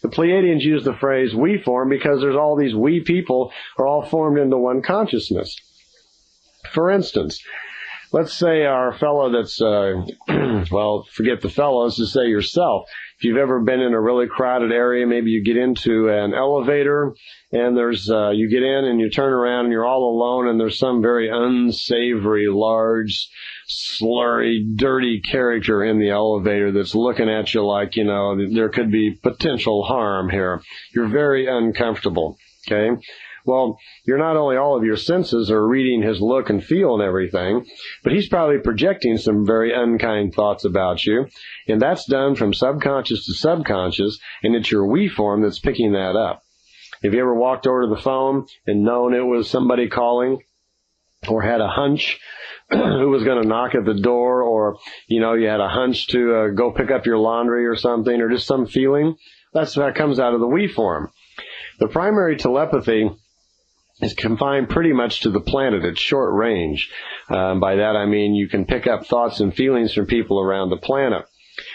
S1: The Pleiadians use the phrase we form because there's all these we people are all formed into one consciousness. For instance, let's say our fellow that's, well, forget the fellow, let's just say yourself. If you've ever been in a really crowded area, maybe you get into an elevator and there's, you get in and you turn around and you're all alone and there's some very unsavory, large, slurry, dirty character in the elevator that's looking at you like, you know, there could be potential harm here. You're very uncomfortable, okay? Well, you're not only all of your senses are reading his look and feel and everything, but he's probably projecting some very unkind thoughts about you. And that's done from subconscious to subconscious, and it's your we form that's picking that up. Have you ever walked over to the phone and known it was somebody calling, or had a hunch who was going to knock at the door, or, you know, you had a hunch to go pick up your laundry or something, or just some feeling? That comes out of the we form. The primary telepathy is confined pretty much to the planet. It's short range. By that I mean you can pick up thoughts and feelings from people around the planet.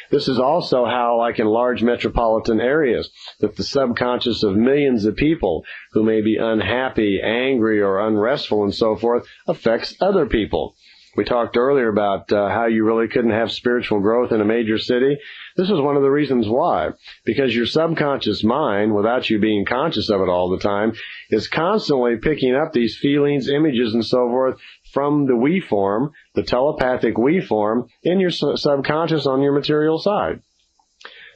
S1: This is also how, like in large metropolitan areas, that the subconscious of millions of people who may be unhappy, angry, or unrestful and so forth affects other people. We talked earlier about how you really couldn't have spiritual growth in a major city. This is one of the reasons why. Because your subconscious mind, without you being conscious of it all the time, is constantly picking up these feelings, images, and so forth from the we form, the telepathic we form, in your subconscious on your material side.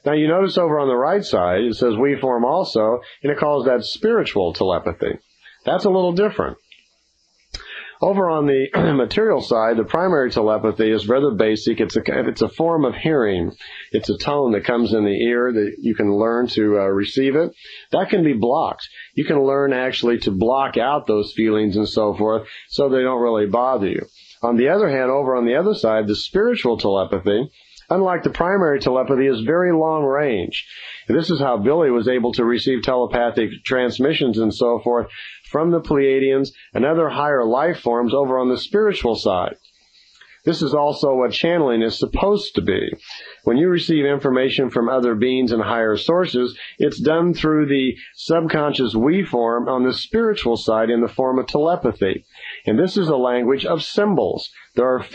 S1: Now you notice over on the right side, it says we form also, and it calls that spiritual telepathy. That's a little different. Over on the material side, the primary telepathy is rather basic. It's a form of hearing. It's a tone that comes in the ear that you can learn to receive it. That can be blocked. You can learn actually to block out those feelings and so forth so they don't really bother you. On the other hand, over on the other side, the spiritual telepathy, unlike the primary telepathy, is very long range. And this is how Billy was able to receive telepathic transmissions and so forth from the Pleiadians and other higher life forms over on the spiritual side. This is also what channeling is supposed to be. When you receive information from other beings and higher sources, it's done through the subconscious we form on the spiritual side in the form of telepathy. And this is a language of symbols. There are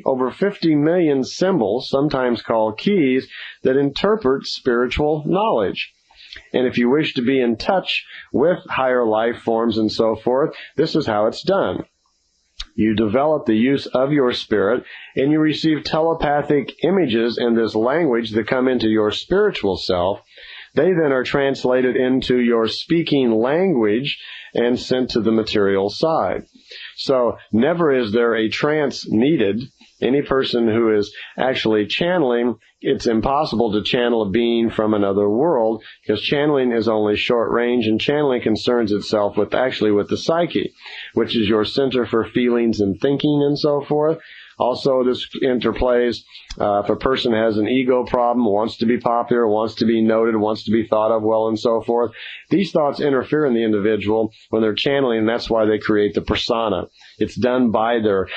S1: over 50 million symbols, sometimes called keys, that interpret spiritual knowledge. And if you wish to be in touch with higher life forms and so forth, this is how it's done. You develop the use of your spirit, and you receive telepathic images in this language that come into your spiritual self. They then are translated into your speaking language and sent to the material side. So never is there a trance needed. Any person who is actually channeling, it's impossible to channel a being from another world, because channeling is only short range, and channeling concerns itself with the psyche, which is your center for feelings and thinking and so forth. Also, this interplays if a person has an ego problem, wants to be popular, wants to be noted, wants to be thought of well, and so forth. These thoughts interfere in the individual when they're channeling, and that's why they create the persona. It's done by their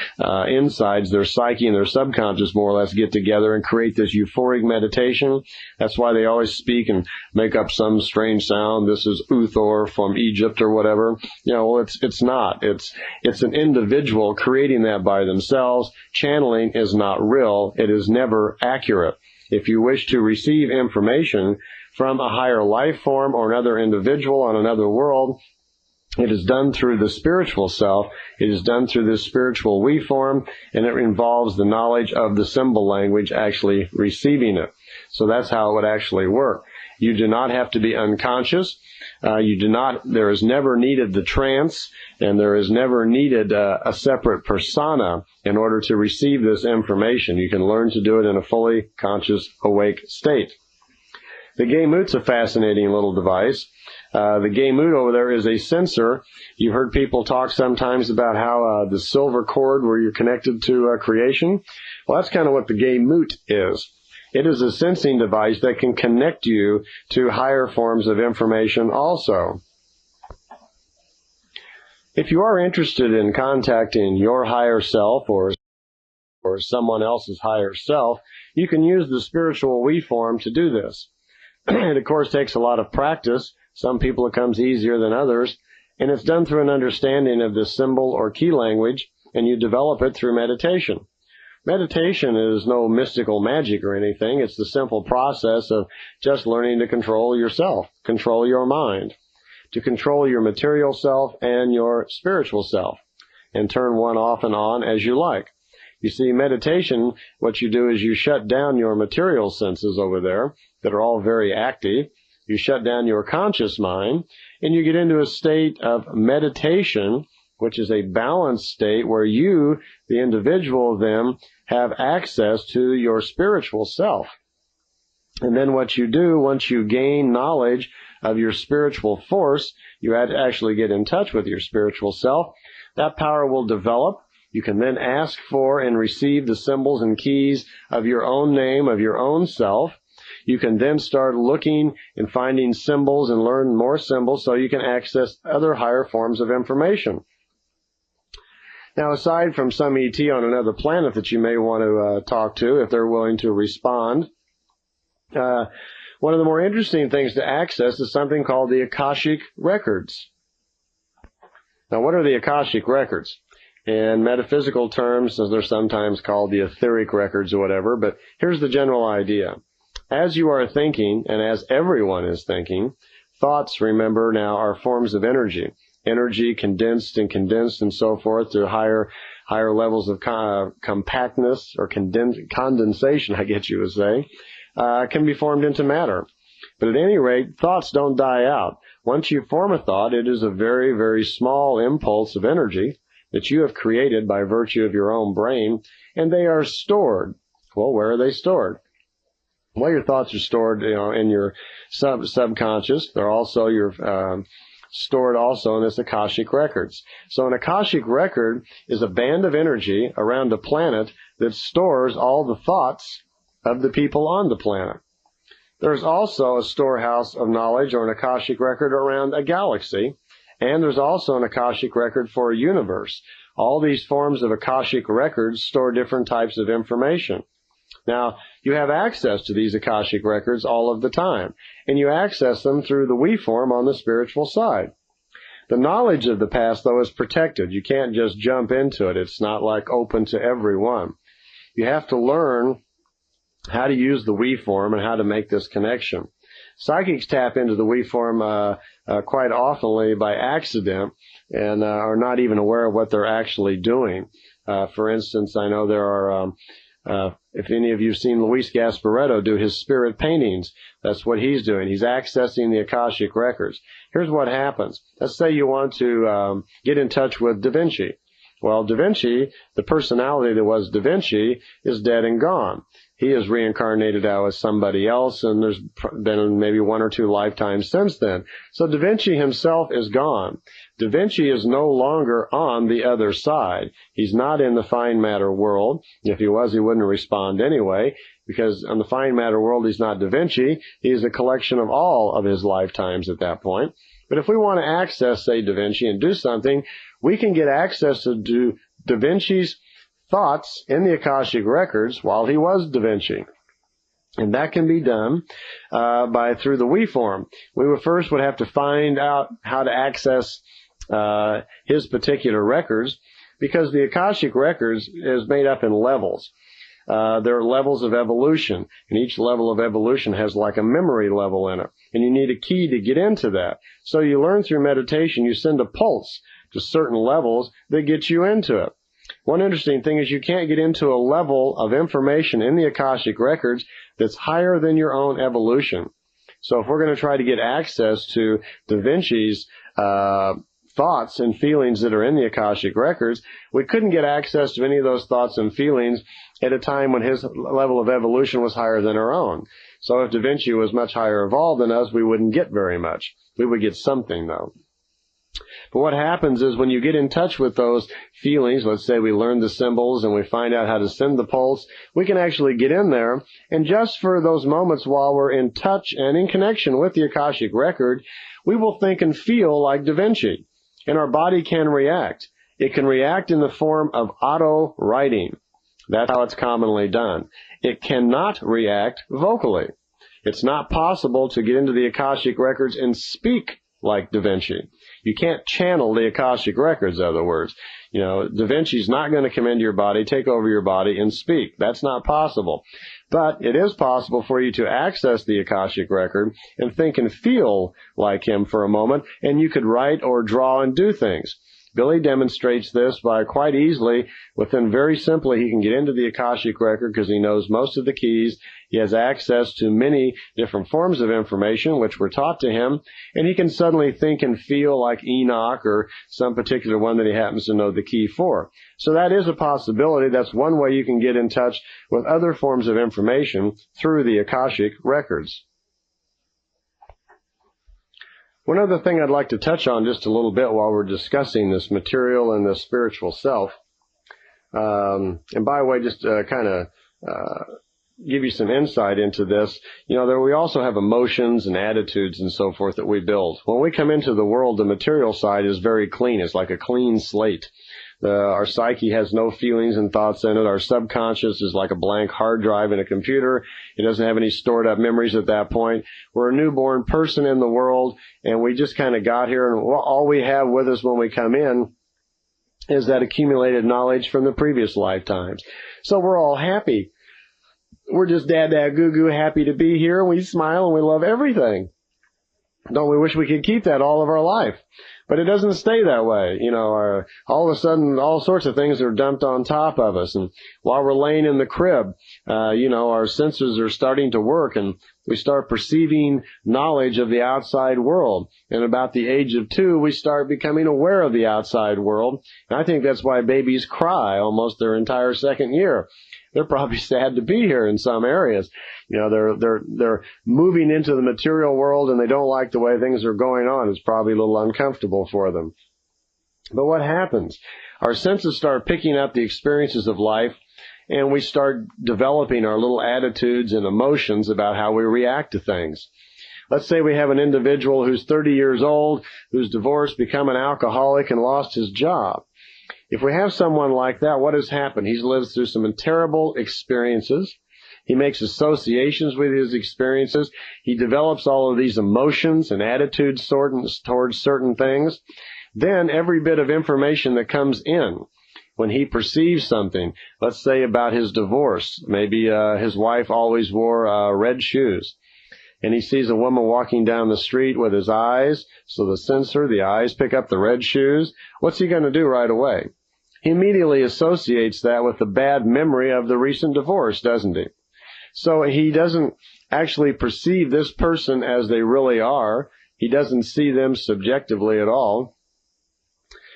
S1: insides, their psyche and their subconscious more or less get together and create this euphoric meditation. That's why they always speak and make up some strange sound. This is Uthor from Egypt or whatever. You know, well, it's not. It's an individual creating that by themselves. Channeling is not real. It is never accurate. If you wish to receive information from a higher life form or another individual on another world, it is done through the spiritual self. It is done through this spiritual we form, and it involves the knowledge of the symbol language actually receiving it. So that's how it would actually work. You do not have to be unconscious. There is never needed the trance, and there is never needed a separate persona in order to receive this information. You can learn to do it in a fully conscious, awake state. The Gay-Moot's a fascinating little device. The Gay-Moot over there is a sensor. You've heard people talk sometimes about how the silver cord where you're connected to creation. Well, that's kind of what the Gay-Moot is. It is a sensing device that can connect you to higher forms of information also. If you are interested in contacting your higher self or someone else's higher self, you can use the spiritual we form to do this. It, of course, takes a lot of practice. Some people it comes easier than others, and it's done through an understanding of the symbol or key language, and you develop it through meditation. Meditation is no mystical magic or anything. It's the simple process of just learning to control yourself, control your mind, to control your material self and your spiritual self, and turn one off and on as you like. You see, meditation, what you do is you shut down your material senses over there that are all very active. You shut down your conscious mind, and you get into a state of meditation, which is a balanced state where you, the individual of them, have access to your spiritual self. And then what you do, once you gain knowledge of your spiritual force, you actually get in touch with your spiritual self. That power will develop. You can then ask for and receive the symbols and keys of your own name, of your own self. You can then start looking and finding symbols and learn more symbols so you can access other higher forms of information. Now, aside from some ET on another planet that you may want to talk to, if they're willing to respond, one of the more interesting things to access is something called the Akashic Records. Now, what are the Akashic Records? In metaphysical terms, as they're sometimes called the etheric records or whatever, but here's the general idea. As you are thinking, and as everyone is thinking, thoughts, remember now, are forms of energy. Energy condensed and so forth to higher levels of compactness or condensation, I guess you would say, can be formed into matter. But at any rate, thoughts don't die out. Once you form a thought, it is a very, very small impulse of energy that you have created by virtue of your own brain, and they are stored. Well, where are they stored? Well, your thoughts are stored, in your subconscious. They're also stored also in this Akashic Records. So an Akashic Record is a band of energy around a planet that stores all the thoughts of the people on the planet. There's also a storehouse of knowledge or an Akashic Record around a galaxy, and there's also an Akashic Record for a universe. All these forms of Akashic Records store different types of information. Now, you have access to these Akashic Records all of the time, and you access them through the we form on the spiritual side. The knowledge of the past, though, is protected. You can't just jump into it. It's not like open to everyone. You have to learn how to use the we form and how to make this connection. Psychics tap into the we form quite often by accident and are not even aware of what they're actually doing. For instance, I know there are... if any of you have seen Luis Gasparetto do his spirit paintings, that's what he's doing. He's accessing the Akashic Records. Here's what happens. Let's say you want to get in touch with Da Vinci. Well, Da Vinci, the personality that was Da Vinci, is dead and gone. He is reincarnated now as somebody else, and there's been maybe 1 or 2 lifetimes since then. So Da Vinci himself is gone. Da Vinci is no longer on the other side. He's not in the fine matter world. If he was, he wouldn't respond anyway, because on the fine matter world, he's not Da Vinci. He's a collection of all of his lifetimes at that point. But if we want to access, say, Da Vinci and do something, we can get access to Da Vinci's thoughts in the Akashic Records while he was Da Vinci. And that can be done through the we form. We would have to find out how to access his particular records, because the Akashic Records is made up in levels. There are levels of evolution, and each level of evolution has like a memory level in it, and you need a key to get into that. So you learn through meditation, you send a pulse to certain levels that gets you into it. One interesting thing is you can't get into a level of information in the Akashic Records that's higher than your own evolution. So if we're going to try to get access to Da Vinci's thoughts and feelings that are in the Akashic Records, we couldn't get access to any of those thoughts and feelings at a time when his level of evolution was higher than our own. So if Da Vinci was much higher evolved than us, we wouldn't get very much. We would get something, though. But what happens is when you get in touch with those feelings, let's say we learn the symbols and we find out how to send the pulse, we can actually get in there, and just for those moments while we're in touch and in connection with the Akashic record, we will think and feel like Da Vinci, and our body can react. It can react in the form of auto-writing. That's how it's commonly done. It cannot react vocally. It's not possible to get into the Akashic records and speak like Da Vinci. You can't channel the Akashic records, in other words. Da Vinci's not going to come into your body, take over your body, and speak. That's not possible. But it is possible for you to access the Akashic record and think and feel like him for a moment, and you could write or draw and do things. Billy demonstrates this by quite easily, very simply, he can get into the Akashic record because he knows most of the keys. He has access to many different forms of information which were taught to him, and he can suddenly think and feel like Enoch or some particular one that he happens to know the key for. So that is a possibility. That's one way you can get in touch with other forms of information through the Akashic records. One other thing I'd like to touch on just a little bit while we're discussing this material and the spiritual self, and by the way, just kind of give you some insight into this, we also have emotions and attitudes and so forth that we build. When we come into the world, the material side is very clean. It's like a clean slate. Our psyche has no feelings and thoughts in it. Our subconscious is like a blank hard drive in a computer. It doesn't have any stored up memories at that point. We're a newborn person in the world, and we just kind of got here, and all we have with us when we come in is that accumulated knowledge from the previous lifetimes. So we're all happy. We're just goo-goo happy to be here, and we smile and we love everything. Don't we wish we could keep that all of our life? But it doesn't stay that way. All of a sudden, all sorts of things are dumped on top of us. And while we're laying in the crib, our senses are starting to work, and we start perceiving knowledge of the outside world. And about the age of 2, we start becoming aware of the outside world. And I think that's why babies cry almost their entire second year. They're probably sad to be here in some areas. They're moving into the material world, and they don't like the way things are going on. It's probably a little uncomfortable for them. But what happens? Our senses start picking up the experiences of life, and we start developing our little attitudes and emotions about how we react to things. Let's say we have an individual who's 30 years old, who's divorced, become an alcoholic, and lost his job. If we have someone like that, what has happened? He's lived through some terrible experiences. He makes associations with his experiences. He develops all of these emotions and attitudes towards certain things. Then every bit of information that comes in, when he perceives something, let's say about his divorce, maybe his wife always wore red shoes, and he sees a woman walking down the street with his eyes, so the eyes pick up the red shoes. What's he going to do right away? He immediately associates that with the bad memory of the recent divorce, doesn't he? So he doesn't actually perceive this person as they really are. He doesn't see them subjectively at all.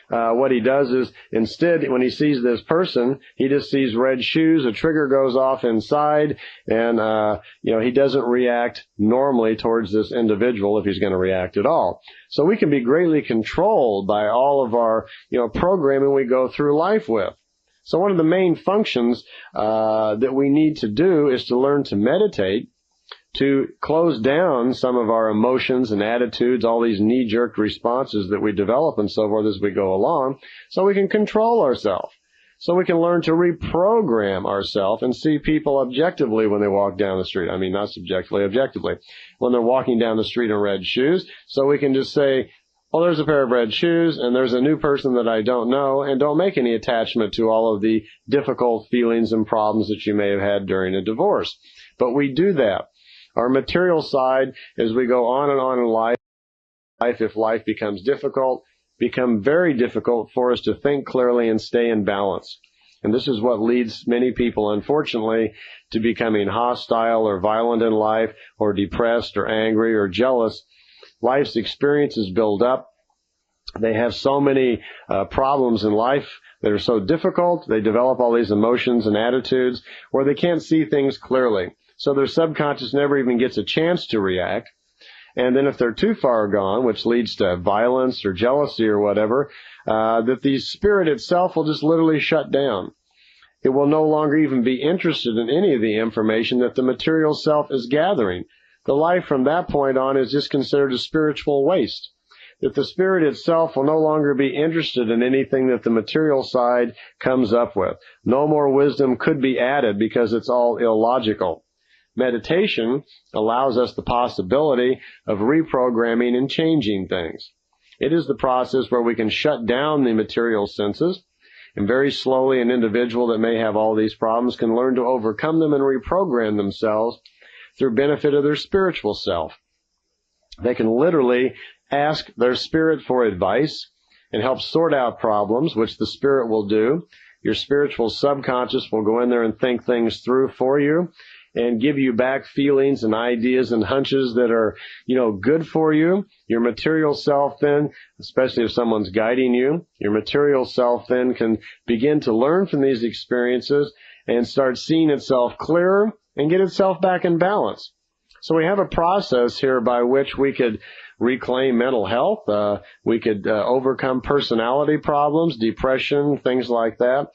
S1: What he does is, instead, when he sees this person, he just sees red shoes, a trigger goes off inside, and, he doesn't react normally towards this individual if he's going to react at all. So we can be greatly controlled by all of our, programming we go through life with. So one of the main functions, that we need to do is to learn to meditate, to close down some of our emotions and attitudes, all these knee-jerk responses that we develop and so forth as we go along, so we can control ourselves. So we can learn to reprogram ourselves and see people objectively when they walk down the street. I mean, not subjectively, objectively. When they're walking down the street in red shoes, so we can just say, well, there's a pair of red shoes, and there's a new person that I don't know, and don't make any attachment to all of the difficult feelings and problems that you may have had during a divorce. But we do that. Our material side, as we go on and on in life, if life becomes difficult, become very difficult for us to think clearly and stay in balance. And this is what leads many people, unfortunately, to becoming hostile or violent in life, or depressed or angry or jealous. Life's experiences build up. They have so many problems in life that are so difficult. They develop all these emotions and attitudes where they can't see things clearly. So their subconscious never even gets a chance to react. And then if they're too far gone, which leads to violence or jealousy or whatever, that the spirit itself will just literally shut down. It will no longer even be interested in any of the information that the material self is gathering. The life from that point on is just considered a spiritual waste. That the spirit itself will no longer be interested in anything that the material side comes up with. No more wisdom could be added because it's all illogical. Meditation allows us the possibility of reprogramming and changing things. It is the process where we can shut down the material senses, and very slowly an individual that may have all these problems can learn to overcome them and reprogram themselves through benefit of their spiritual self. They can literally ask their spirit for advice and help sort out problems, which the spirit will do. Your spiritual subconscious will go in there and think things through for you and give you back feelings and ideas and hunches that are, good for you. Your material self then, especially if someone's guiding you, your material self then can begin to learn from these experiences and start seeing itself clearer and get itself back in balance. So we have a process here by which we could reclaim mental health. We could overcome personality problems, depression, things like that.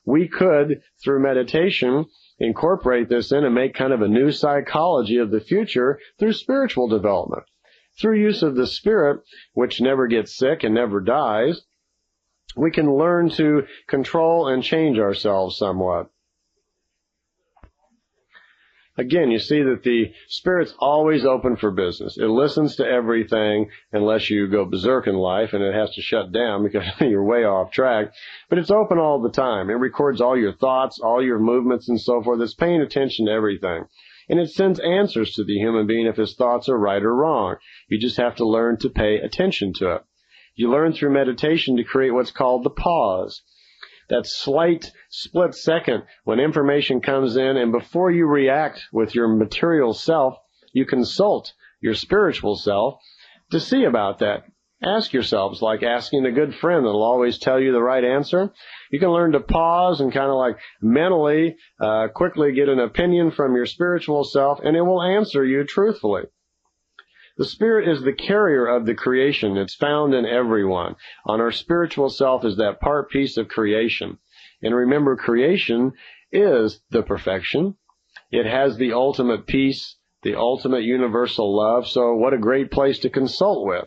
S1: We could, through meditation, incorporate this in and make kind of a new psychology of the future through spiritual development. Through use of the spirit, which never gets sick and never dies, we can learn to control and change ourselves somewhat. Again, you see that the spirit's always open for business. It listens to everything unless you go berserk in life and it has to shut down because you're way off track. But it's open all the time. It records all your thoughts, all your movements and so forth. It's paying attention to everything. And it sends answers to the human being if his thoughts are right or wrong. You just have to learn to pay attention to it. You learn through meditation to create what's called the pause. That slight split second when information comes in, and before you react with your material self, you consult your spiritual self to see about that. Ask yourselves, like asking a good friend that'll always tell you the right answer. You can learn to pause and kind of like mentally, quickly get an opinion from your spiritual self, and it will answer you truthfully. The spirit is the carrier of the creation. It's found in everyone. On our spiritual self is that part piece of creation. And remember, creation is the perfection. It has the ultimate peace, the ultimate universal love. So what a great place to consult with.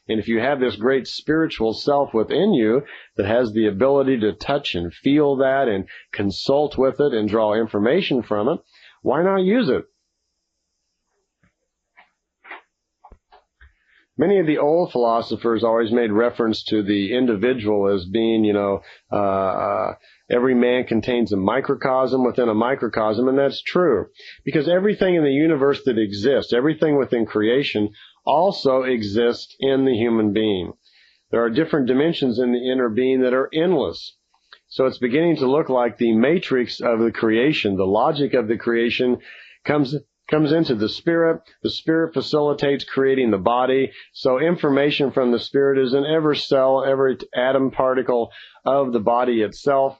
S1: And if you have this great spiritual self within you that has the ability to touch and feel that and consult with it and draw information from it, why not use it? Many of the old philosophers always made reference to the individual as being, every man contains a microcosm within a microcosm, and that's true. Because everything in the universe that exists, everything within creation, also exists in the human being. There are different dimensions in the inner being that are endless. So it's beginning to look like the matrix of the creation, the logic of the creation comes into the spirit. The spirit facilitates creating the body. So information from the spirit is in every cell, every atom particle of the body itself.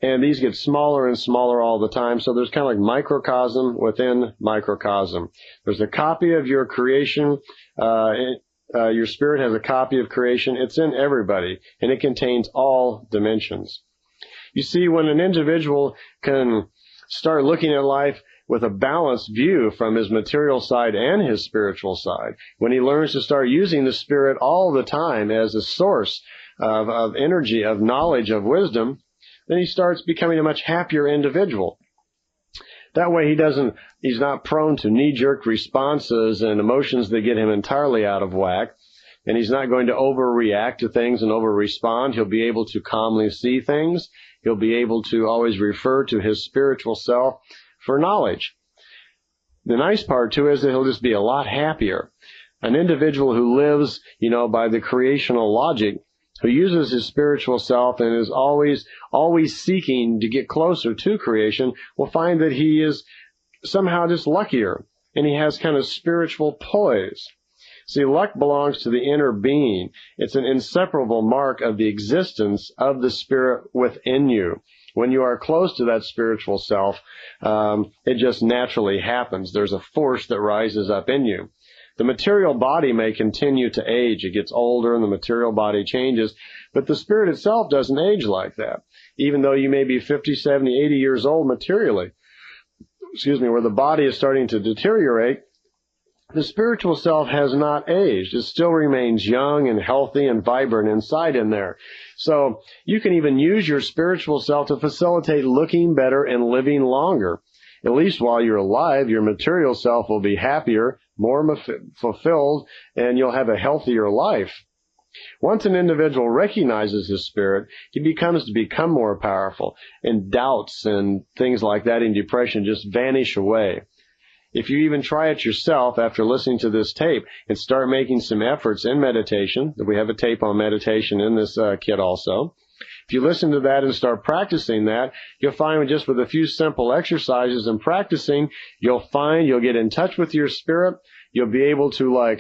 S1: And these get smaller and smaller all the time. So there's kind of like microcosm within microcosm. There's a copy of your creation. Your spirit has a copy of creation. It's in everybody, and it contains all dimensions. You see, when an individual can start looking at life with a balanced view from his material side and his spiritual side, when he learns to start using the spirit all the time as a source of energy, of knowledge, of wisdom, then he starts becoming a much happier individual. That way he's not prone to knee-jerk responses and emotions that get him entirely out of whack, and he's not going to overreact to things and over-respond. He'll be able to calmly see things. He'll be able to always refer to his spiritual self for knowledge. The nice part, too, is that he'll just be a lot happier. An individual who lives, by the creational logic, who uses his spiritual self and is always seeking to get closer to creation, will find that he is somehow just luckier, and he has kind of spiritual poise. See, luck belongs to the inner being. It's an inseparable mark of the existence of the spirit within you. When you are close to that spiritual self, it just naturally happens. There's a force that rises up in you. The material body may continue to age. It gets older and the material body changes, but the spirit itself doesn't age like that. Even though you may be 50, 70, 80 years old materially, where the body is starting to deteriorate, the spiritual self has not aged. It still remains young and healthy and vibrant inside in there. So you can even use your spiritual self to facilitate looking better and living longer. At least while you're alive, your material self will be happier, more fulfilled, and you'll have a healthier life. Once an individual recognizes his spirit, he becomes to become more powerful, and doubts and things like that in depression just vanish away. If you even try it yourself after listening to this tape and start making some efforts in meditation, we have a tape on meditation in this kit also. If you listen to that and start practicing that, you'll find just with a few simple exercises and practicing, you'll get in touch with your spirit. You'll be able to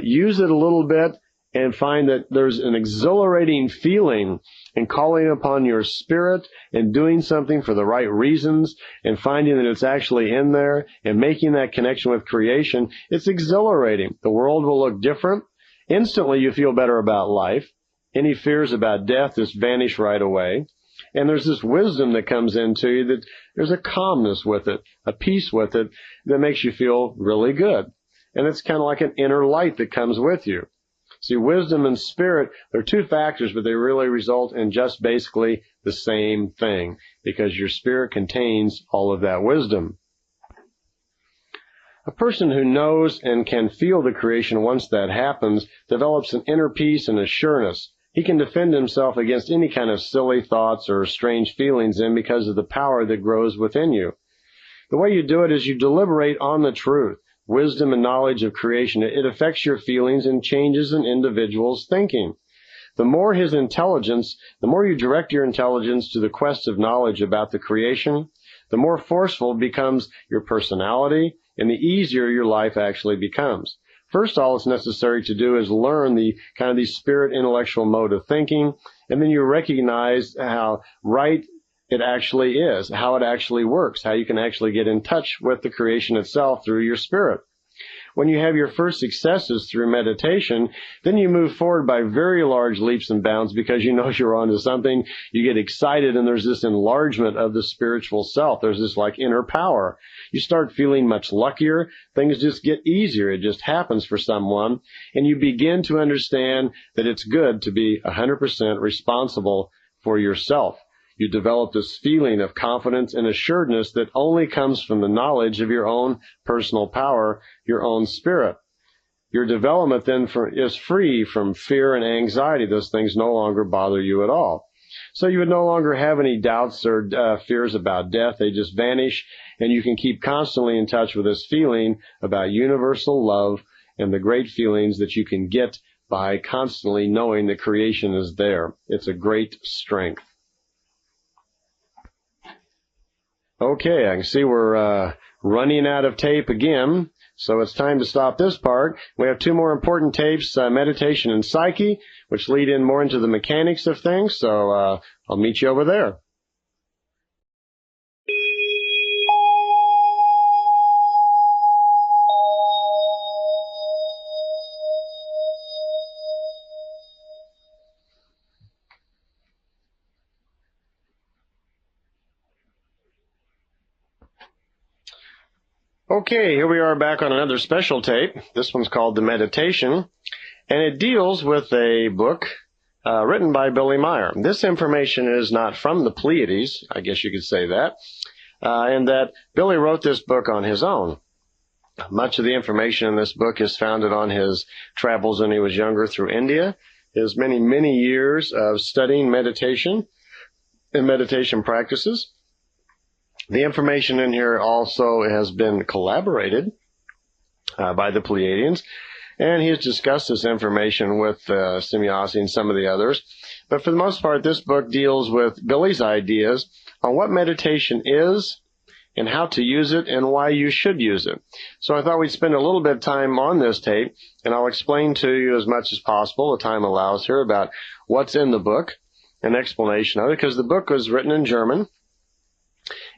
S1: use it a little bit and find that there's an exhilarating feeling in calling upon your spirit and doing something for the right reasons and finding that it's actually in there and making that connection with creation. It's exhilarating. The world will look different. Instantly you feel better about life. Any fears about death just vanish right away. And there's this wisdom that comes into you that there's a calmness with it, a peace with it that makes you feel really good. And it's kind of like an inner light that comes with you. See, wisdom and spirit, they're two factors, but they really result in just basically the same thing, because your spirit contains all of that wisdom. A person who knows and can feel the creation once that happens develops an inner peace and assurance. He can defend himself against any kind of silly thoughts or strange feelings because of the power that grows within you. The way you do it is you deliberate on the truth. Wisdom and knowledge of creation, it affects your feelings and changes an individual's thinking. The more his intelligence, the more you direct your intelligence to the quest of knowledge about the creation, the more forceful becomes your personality and the easier your life actually becomes. First, all it's necessary to do is learn the spirit intellectual mode of thinking, and then you recognize how right it actually is, how it actually works, how you can actually get in touch with the creation itself through your spirit. When you have your first successes through meditation, then you move forward by very large leaps and bounds because you know you're onto something. You get excited and there's this enlargement of the spiritual self. There's this inner power. You start feeling much luckier. Things just get easier. It just happens for someone. And you begin to understand that it's good to be 100% responsible for yourself. You develop this feeling of confidence and assuredness that only comes from the knowledge of your own personal power, your own spirit. Your development then is free from fear and anxiety. Those things no longer bother you at all. So you would no longer have any doubts or fears about death. They just vanish, and you can keep constantly in touch with this feeling about universal love and the great feelings that you can get by constantly knowing that creation is there. It's a great strength. Okay, I can see we're running out of tape again, so it's time to stop this part. We have two more important tapes, meditation and psyche, which lead in more into the mechanics of things, so I'll meet you over there. Okay, here we are back on another special tape. This one's called The Meditation, and it deals with a book written by Billy Meier. This information is not from the Pleiades, I guess you could say that, and that Billy wrote this book on his own. Much of the information in this book is founded on his travels when he was younger through India, his many, many years of studying meditation and meditation practices. The information in here also has been collaborated by the Pleiadians, and he has discussed this information with Semyasi and some of the others. But for the most part, this book deals with Billy's ideas on what meditation is and how to use it and why you should use it. So I thought we'd spend a little bit of time on this tape, and I'll explain to you as much as possible, the time allows here, about what's in the book, an explanation of it, because the book was written in German.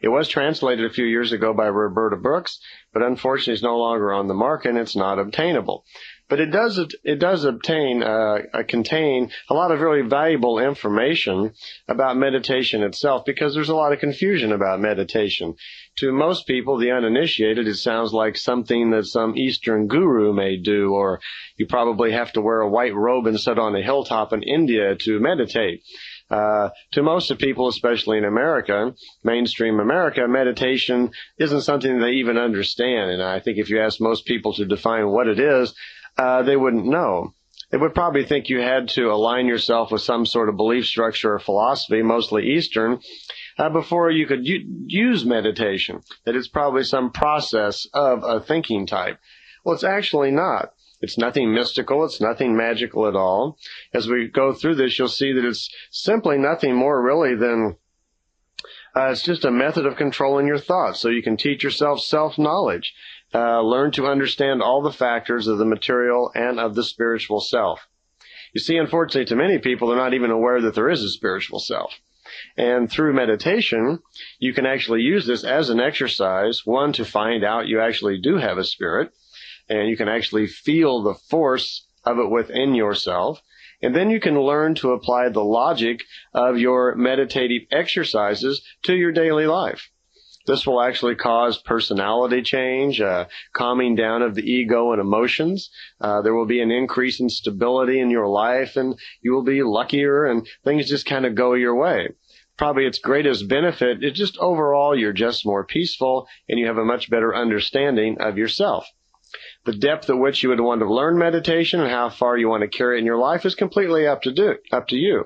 S1: It was translated a few years ago by Roberta Brooks, but unfortunately it's no longer on the market and it's not obtainable. But it does contain a lot of really valuable information about meditation itself, because there's a lot of confusion about meditation. To most people, the uninitiated, it sounds like something that some Eastern guru may do, or you probably have to wear a white robe and sit on a hilltop in India to meditate. To most of people, especially in America, mainstream America, meditation isn't something they even understand. And I think if you ask most people to define what it is, they wouldn't know. They would probably think you had to align yourself with some sort of belief structure or philosophy, mostly Eastern, before you could use meditation, that it's probably some process of a thinking type. Well, it's actually not. It's nothing mystical. It's nothing magical at all. As we go through this, you'll see that it's simply nothing more really than it's just a method of controlling your thoughts so you can teach yourself self-knowledge. Learn to understand all the factors of the material and of the spiritual self. You see, unfortunately, to many people, they're not even aware that there is a spiritual self. And through meditation, you can actually use this as an exercise, one, to find out you actually do have a spirit, and you can actually feel the force of it within yourself. And then you can learn to apply the logic of your meditative exercises to your daily life. This will actually cause personality change, calming down of the ego and emotions. There will be an increase in stability in your life, and you will be luckier, and things just kind of go your way. Probably its greatest benefit is just overall you're just more peaceful, and you have a much better understanding of yourself. The depth at which you would want to learn meditation and how far you want to carry it in your life is completely up to you.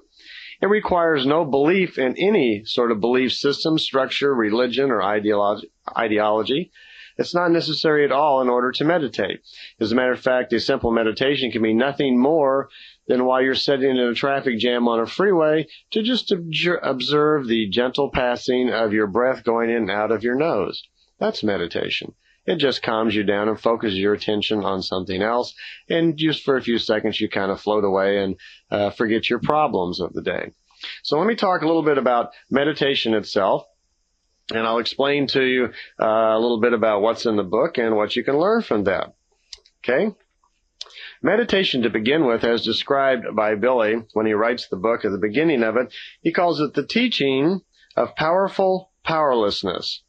S1: It requires no belief in any sort of belief system, structure, religion, or ideology. It's not necessary at all in order to meditate. As a matter of fact, a simple meditation can be nothing more than while you're sitting in a traffic jam on a freeway to just observe the gentle passing of your breath going in and out of your nose. That's meditation. It just calms you down and focuses your attention on something else, and just for a few seconds you kind of float away and forget your problems of the day. So let me talk a little bit about meditation itself, and I'll explain to you a little bit about what's in the book and what you can learn from that. Okay? Meditation, to begin with, as described by Billy when he writes the book at the beginning of it, he calls it the teaching of powerful powerlessness.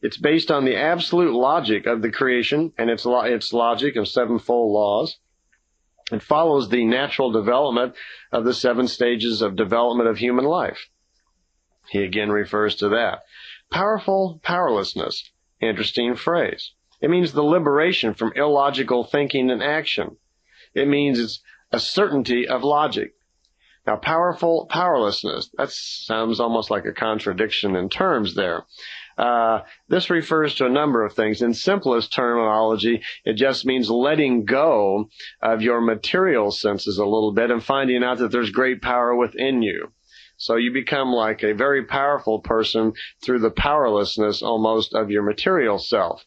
S1: It's based on the absolute logic of the creation and its logic of sevenfold laws. It follows the natural development of the 7 stages of development of human life. He again refers to that. Powerful powerlessness. Interesting phrase. It means the liberation from illogical thinking and action. It means it's a certainty of logic. Now, powerful powerlessness, that sounds almost like a contradiction in terms there. This refers to a number of things. In simplest terminology, it just means letting go of your material senses a little bit and finding out that there's great power within you. So you become like a very powerful person through the powerlessness almost of your material self.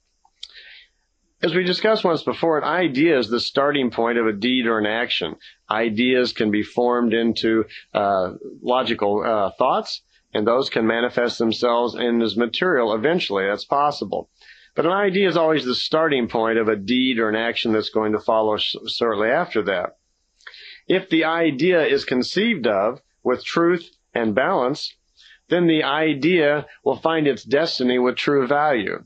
S1: As we discussed once before, an idea is the starting point of a deed or an action. Ideas can be formed into logical thoughts, and those can manifest themselves in as material eventually. That's possible. But an idea is always the starting point of a deed or an action that's going to follow shortly after that. If the idea is conceived of with truth and balance, then the idea will find its destiny with true value.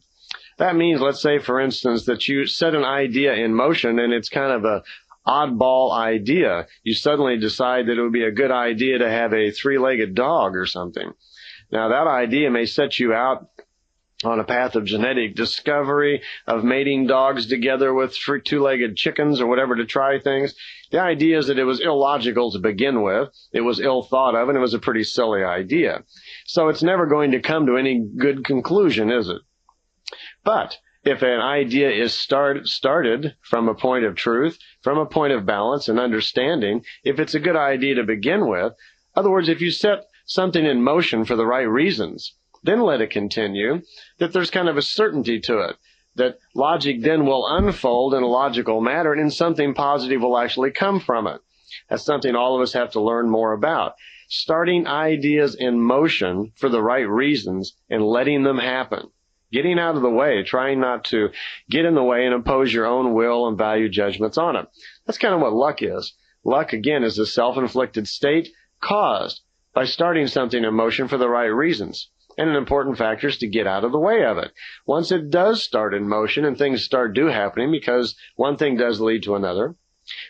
S1: That means, let's say, for instance, that you set an idea in motion and it's kind of a oddball idea. You suddenly decide that it would be a good idea to have a 3-legged dog or something. Now, that idea may set you out on a path of genetic discovery, of mating dogs together with 2-legged chickens or whatever to try things. The idea is that it was illogical to begin with. It was ill thought of, and it was a pretty silly idea. So it's never going to come to any good conclusion, is it? But if an idea is started from a point of truth, from a point of balance and understanding, if it's a good idea to begin with, in other words, if you set something in motion for the right reasons, then let it continue, that there's kind of a certainty to it, that logic then will unfold in a logical manner and something positive will actually come from it. That's something all of us have to learn more about. starting ideas in motion for the right reasons and letting them happen. Getting out of the way, trying not to get in the way and impose your own will and value judgments on it. That's kind of what luck is. Luck, again, is a self-inflicted state caused by starting something in motion for the right reasons. And an important factor is to get out of the way of it. Once it does start in motion and things start happening, because one thing does lead to another,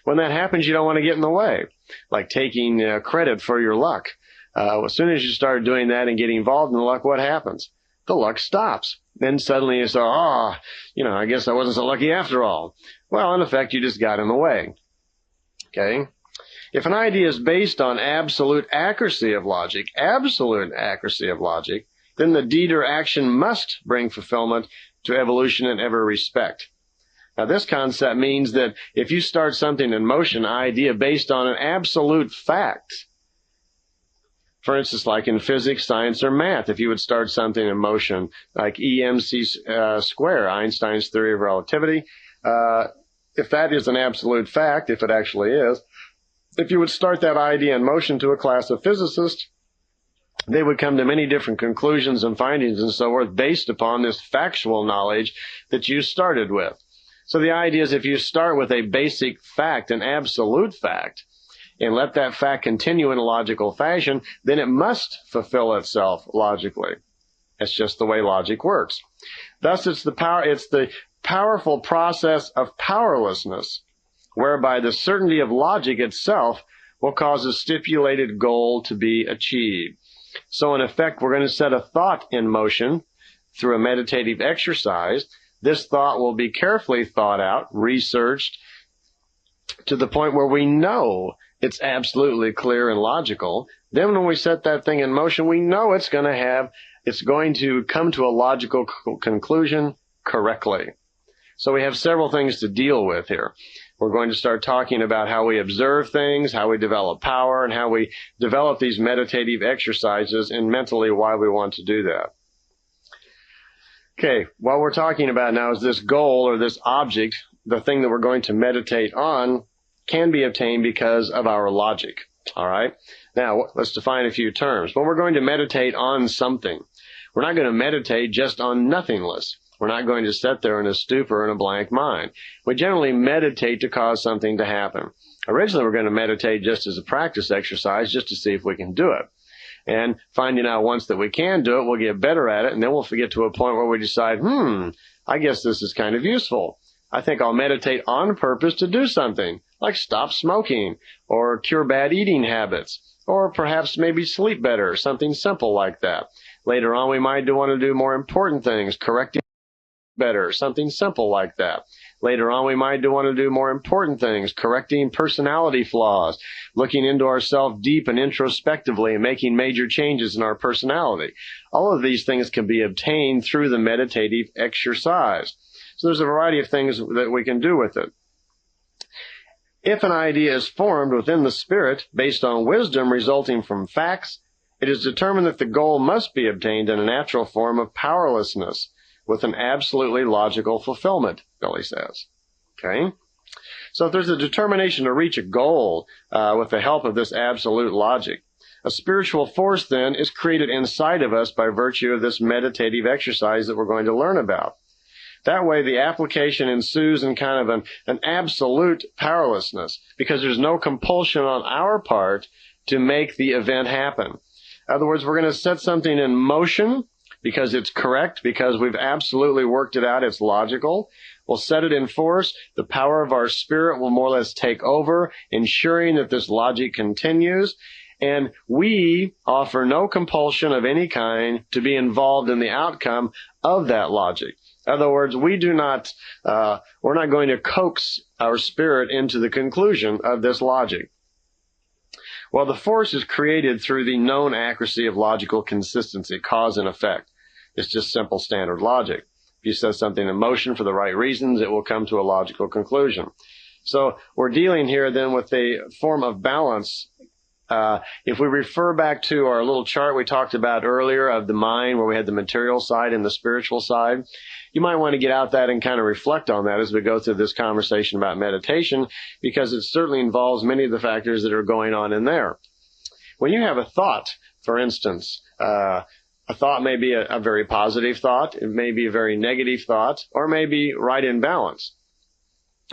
S1: when that happens, you don't want to get in the way, like taking credit for your luck. As soon as you start doing that and getting involved in the luck, what happens? The luck stops. Then suddenly you say, I guess I wasn't so lucky after all. Well, in effect, you just got in the way. Okay? If an idea is based on absolute accuracy of logic, then the deed or action must bring fulfillment to evolution in every respect. Now, this concept means that if you start something in motion, an idea based on an absolute fact, for instance, like in physics, science, or math, if you would start something in motion, like EMC square, Einstein's theory of relativity, if that is an absolute fact, if it actually is, if you would start that idea in motion to a class of physicists, they would come to many different conclusions and findings and so forth based upon this factual knowledge that you started with. So the idea is if you start with a basic fact, an absolute fact, and let that fact continue in a logical fashion, then it must fulfill itself logically. That's just the way logic works. Thus, it's the powerful process of powerlessness, whereby the certainty of logic itself will cause a stipulated goal to be achieved. So in effect, we're going to set a thought in motion through a meditative exercise. This thought will be carefully thought out, researched, to the point where we know it's absolutely clear and logical. Then when we set that thing in motion, we know it's going to come to a logical conclusion correctly. So we have several things to deal with here. We're going to start talking about how we observe things, how we develop power, and how we develop these meditative exercises, and mentally why we want to do that. Okay, what we're talking about now is this goal or this object, the thing that we're going to meditate on, can be obtained because of our logic. All right? Now, let's define a few terms. When we're going to meditate on something, we're not going to meditate just on nothingness. We're not going to sit there in a stupor and a blank mind. We generally meditate to cause something to happen. Originally, we're going to meditate just as a practice exercise, just to see if we can do it. And finding out once that we can do it, we'll get better at it, and then we'll get to a point where we decide, I guess this is kind of useful. I think I'll meditate on purpose to do something, like stop smoking, or cure bad eating habits, or perhaps maybe sleep better, something simple like that. Later on, we might want to do more important things, correcting better, something simple like that. Later on, we might want to do more important things, correcting personality flaws, looking into ourselves deep and introspectively and making major changes in our personality. All of these things can be obtained through the meditative exercise. So there's a variety of things that we can do with it. If an idea is formed within the spirit based on wisdom resulting from facts, it is determined that the goal must be obtained in a natural form of powerlessness, with an absolutely logical fulfillment, Billy says. Okay? So if there's a determination to reach a goal with the help of this absolute logic, a spiritual force then is created inside of us by virtue of this meditative exercise that we're going to learn about. That way the application ensues in kind of an absolute powerlessness, because there's no compulsion on our part to make the event happen. In other words, we're going to set something in motion because it's correct, because we've absolutely worked it out, it's logical. We'll set it in force. The power of our spirit will more or less take over, ensuring that this logic continues. And we offer no compulsion of any kind to be involved in the outcome of that logic. In other words, we're not going to coax our spirit into the conclusion of this logic. Well, the force is created through the known accuracy of logical consistency, cause and effect. It's just simple standard logic. If you set something in motion for the right reasons, it will come to a logical conclusion. So we're dealing here then with a form of balance. If we refer back to our little chart we talked about earlier of the mind, where we had the material side and the spiritual side, you might want to get out that and kind of reflect on that as we go through this conversation about meditation, because it certainly involves many of the factors that are going on in there. When you have a thought, for instance, a thought may be a very positive thought, it may be a very negative thought, or maybe right in balance.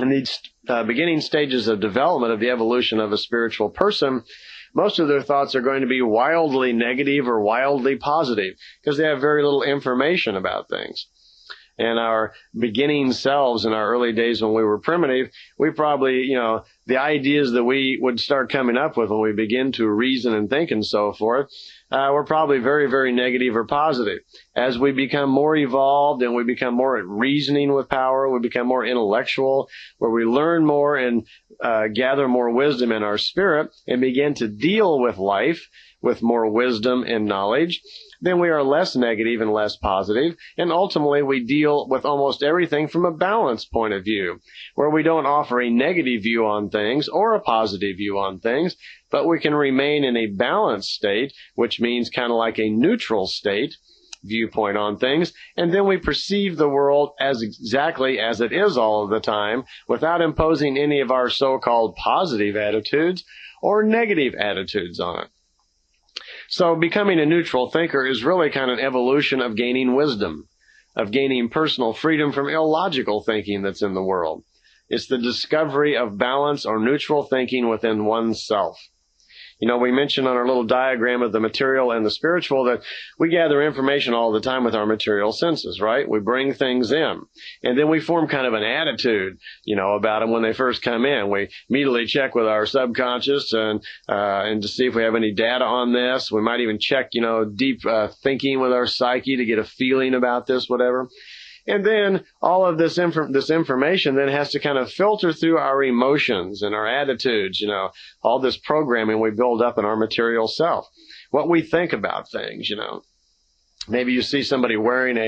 S1: In these beginning stages of development of the evolution of a spiritual person, most of their thoughts are going to be wildly negative or wildly positive because they have very little information about things. And our beginning selves in our early days when we were primitive, we probably, the ideas that we would start coming up with when we begin to reason and think and so forth, were probably very, very negative or positive. As we become more evolved and we become more at reasoning with power, we become more intellectual, where we learn more and gather more wisdom in our spirit and begin to deal with life with more wisdom and knowledge, then we are less negative and less positive, and ultimately we deal with almost everything from a balanced point of view, where we don't offer a negative view on things or a positive view on things, but we can remain in a balanced state, which means kind of like a neutral state viewpoint on things, and then we perceive the world as exactly as it is all of the time, without imposing any of our so-called positive attitudes or negative attitudes on it. So becoming a neutral thinker is really kind of an evolution of gaining wisdom, of gaining personal freedom from illogical thinking that's in the world. It's the discovery of balance or neutral thinking within oneself. We mentioned on our little diagram of the material and the spiritual that we gather information all the time with our material senses, right? We bring things in. And then we form kind of an attitude, about them when they first come in. We immediately check with our subconscious and to see if we have any data on this. We might even check, deep thinking with our psyche to get a feeling about this, whatever. And then all of this information then has to kind of filter through our emotions and our attitudes, all this programming we build up in our material self, what we think about things, Maybe you see somebody wearing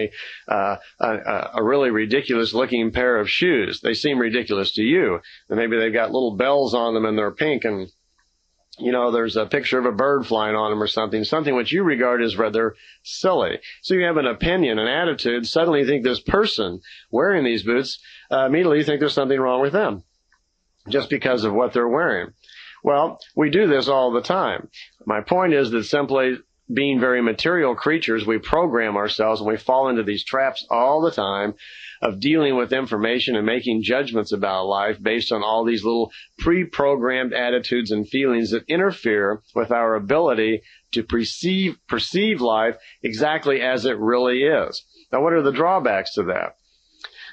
S1: a really ridiculous looking pair of shoes. They seem ridiculous to you. And maybe they've got little bells on them and they're pink and there's a picture of a bird flying on them or something which you regard as rather silly. So you have an opinion, an attitude. Suddenly you think this person wearing these boots, immediately you think there's something wrong with them just because of what they're wearing. Well, we do this all the time. My point is that simply being very material creatures, we program ourselves and we fall into these traps all the time of dealing with information and making judgments about life based on all these little pre-programmed attitudes and feelings that interfere with our ability to perceive life exactly as it really is. Now, what are the drawbacks to that?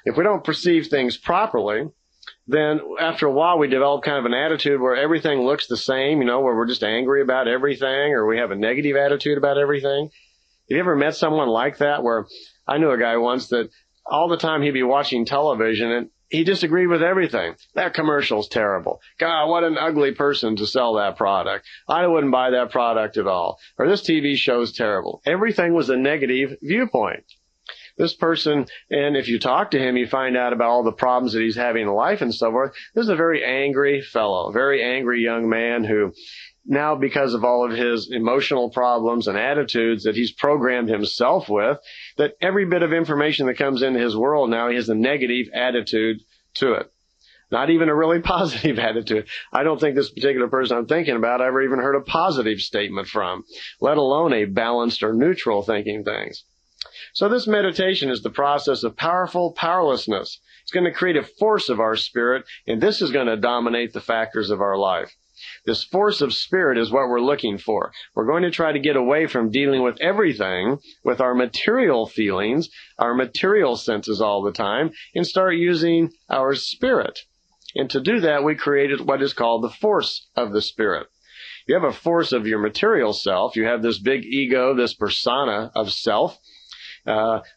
S1: If we don't perceive things properly, then after a while we develop kind of an attitude where everything looks the same, where we're just angry about everything or we have a negative attitude about everything. Have you ever met someone like that? Where I knew a guy once that all the time he'd be watching television and he disagreed with everything. That commercial's terrible. God, what an ugly person to sell that product. I wouldn't buy that product at all. Or this TV show's terrible. Everything was a negative viewpoint. This person, and if you talk to him, you find out about all the problems that he's having in life and so forth. This is a very angry fellow, a very angry young man who now, because of all of his emotional problems and attitudes that he's programmed himself with, that every bit of information that comes into his world now, he has a negative attitude to it. Not even a really positive attitude. I don't think this particular person I'm thinking about I ever even heard a positive statement from, let alone a balanced or neutral thinking things. So this meditation is the process of powerful powerlessness. It's going to create a force of our spirit, and this is going to dominate the factors of our life. This force of spirit is what we're looking for. We're going to try to get away from dealing with everything with our material feelings, our material senses all the time, and start using our spirit. And to do that, we created what is called the force of the spirit. You have a force of your material self. You have this big ego, this persona of self.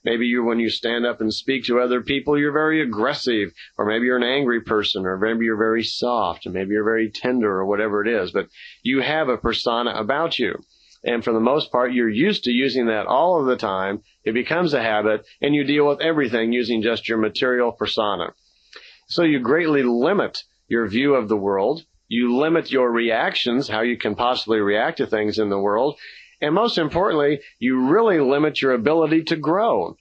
S1: Maybe when you stand up and speak to other people, you're very aggressive, or maybe you're an angry person, or maybe you're very soft, or maybe you're very tender, or whatever it is. But you have a persona about you. And for the most part, you're used to using that all of the time. It becomes a habit, and you deal with everything using just your material persona. So you greatly limit your view of the world. You limit your reactions, how you can possibly react to things in the world. And most importantly, you really limit your ability to grow.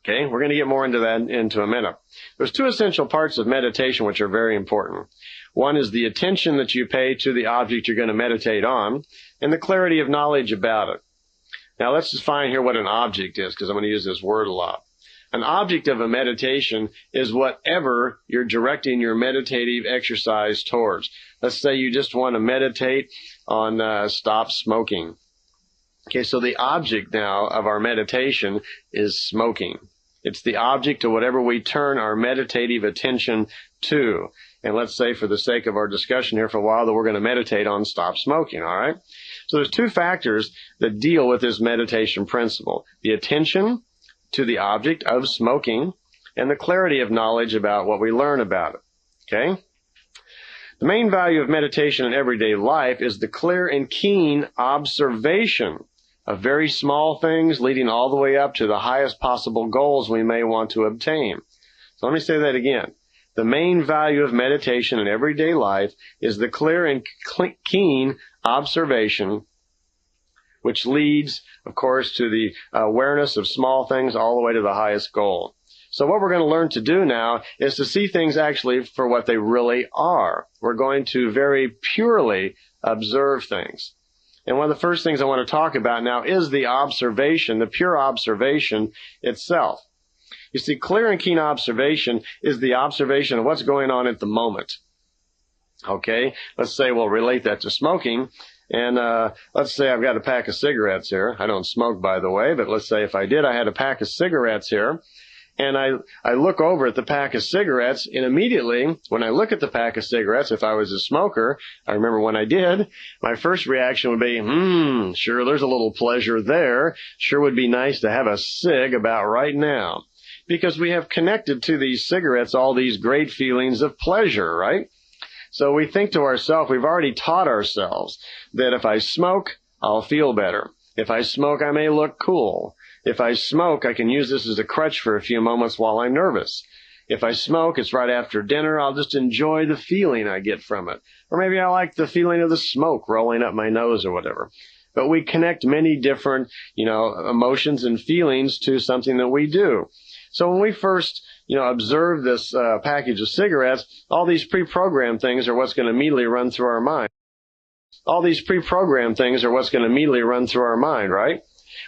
S1: Okay, we're going to get more into that into a minute. There's two essential parts of meditation which are very important. One is the attention that you pay to the object you're going to meditate on, and the clarity of knowledge about it. Now let's define here what an object is, because I'm going to use this word a lot. An object of a meditation is whatever you're directing your meditative exercise towards. Let's say you just want to meditate on stop smoking. Okay, so the object now of our meditation is smoking. It's the object of whatever we turn our meditative attention to. And let's say for the sake of our discussion here for a while that we're going to meditate on stop smoking, all right? So there's two factors that deal with this meditation principle. The attention to the object of smoking and the clarity of knowledge about what we learn about it, okay? The main value of meditation in everyday life is the clear and keen observation of very small things leading all the way up to the highest possible goals we may want to obtain. So let me say that again. The main value of meditation in everyday life is the clear and keen observation, which leads, of course, to the awareness of small things all the way to the highest goal. So what we're going to learn to do now is to see things actually for what they really are. We're going to very purely observe things. And one of the first things I want to talk about now is the observation, the pure observation itself. You see, clear and keen observation is the observation of what's going on at the moment. Okay, let's say we'll relate that to smoking. And let's say I've got a pack of cigarettes here. I don't smoke, by the way, but let's say if I did, I had a pack of cigarettes here. And I look over at the pack of cigarettes, and immediately, when I look at the pack of cigarettes, if I was a smoker, I remember when I did, my first reaction would be, sure, there's a little pleasure there. Sure would be nice to have a cig about right now. Because we have connected to these cigarettes all these great feelings of pleasure, right? So we think to ourselves, we've already taught ourselves that if I smoke, I'll feel better. If I smoke, I may look cool. If I smoke, I can use this as a crutch for a few moments while I'm nervous. If I smoke, it's right after dinner. I'll just enjoy the feeling I get from it. Or maybe I like the feeling of the smoke rolling up my nose or whatever. But we connect many different, emotions and feelings to something that we do. So when we first, observe this package of cigarettes, all these pre-programmed things are what's going to immediately run through our mind. All these pre-programmed things are what's going to immediately run through our mind, right?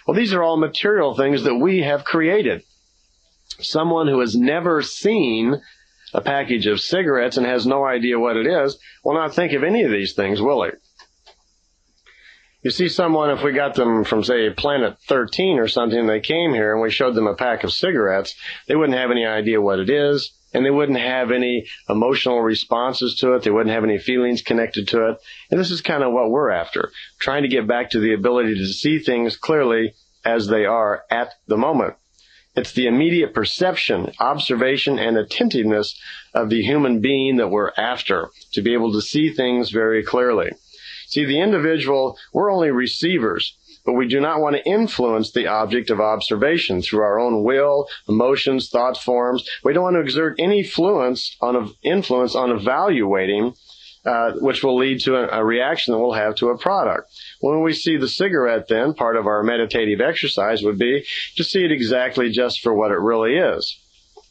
S1: Well, these are all material things that we have created. Someone who has never seen a package of cigarettes and has no idea what it is will not think of any of these things, will he? You see someone, if we got them from, say, Planet 13 or something, and they came here and we showed them a pack of cigarettes, they wouldn't have any idea what it is, and they wouldn't have any emotional responses to it. They wouldn't have any feelings connected to it. And this is kind of what we're after, trying to get back to the ability to see things clearly as they are at the moment. It's the immediate perception, observation, and attentiveness of the human being that we're after, to be able to see things very clearly. See, the individual, we're only receivers, but we do not want to influence the object of observation through our own will, emotions, thoughts, forms. We don't want to exert any influence on evaluating, which will lead to a reaction that we'll have to a product. When we see the cigarette, then, part of our meditative exercise would be to see it exactly just for what it really is.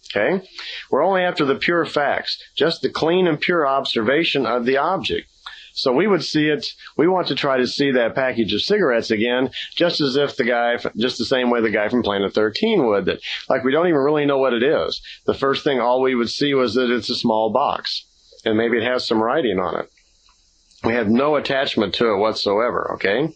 S1: Okay? We're only after the pure facts, just the clean and pure observation of the object. So we would see it, we want to try to see that package of cigarettes again, just as if just the same way the guy from Planet 13 would, that like we don't even really know what it is. The first thing all we would see was that it's a small box, and maybe it has some writing on it. We have no attachment to it whatsoever, okay?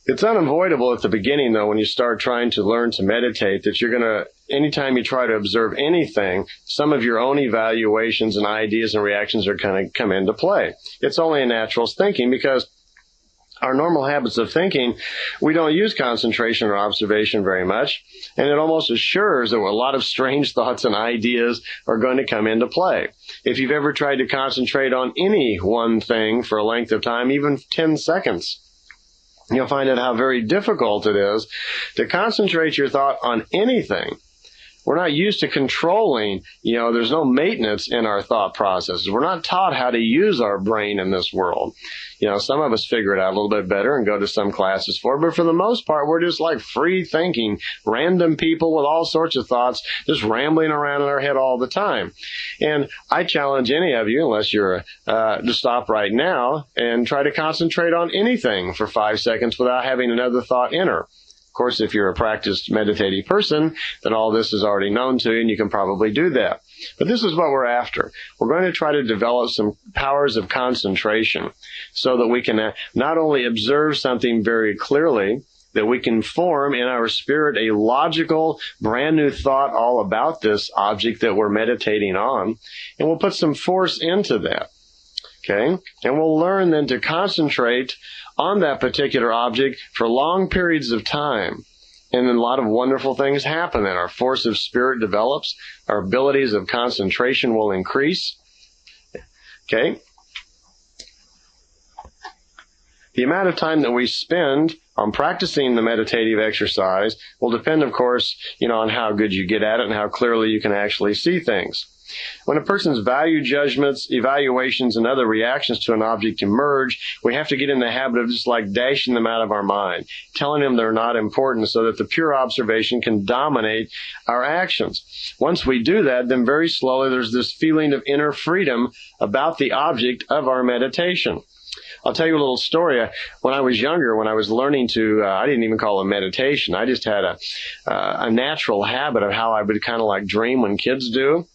S1: It's unavoidable at the beginning, though, when you start trying to learn to meditate, that anytime you try to observe anything, some of your own evaluations and ideas and reactions are going to come into play. It's only a natural thinking, because our normal habits of thinking, we don't use concentration or observation very much, and it almost assures that a lot of strange thoughts and ideas are going to come into play. If you've ever tried to concentrate on any one thing for a length of time, even 10 seconds, you'll find out how very difficult it is to concentrate your thought on anything We're not used to controlling, there's no maintenance in our thought processes. We're not taught how to use our brain in this world. Some of us figure it out a little bit better and go to some classes for it, but for the most part, we're just like free thinking, random people with all sorts of thoughts, just rambling around in our head all the time. And I challenge any of you, unless you're to stop right now and try to concentrate on anything for 5 seconds without having another thought enter. Of course, if you're a practiced meditative person, then all this is already known to you, and you can probably do that. But this is what we're after. We're going to try to develop some powers of concentration so that we can not only observe something very clearly, that we can form in our spirit a logical, brand new thought all about this object that we're meditating on, and we'll put some force into that. Okay? And we'll learn then to concentrate on that particular object for long periods of time. And then a lot of wonderful things happen. And our force of spirit develops. Our abilities of concentration will increase. Okay? The amount of time that we spend on practicing the meditative exercise will depend, of course, on how good you get at it and how clearly you can actually see things. When a person's value judgments, evaluations, and other reactions to an object emerge, we have to get in the habit of just like dashing them out of our mind, telling them they're not important so that the pure observation can dominate our actions. Once we do that, then very slowly there's this feeling of inner freedom about the object of our meditation. I'll tell you a little story. When I was younger, when I was learning to, I didn't even call it meditation. I just had a natural habit of how I would kind of like dream when kids do.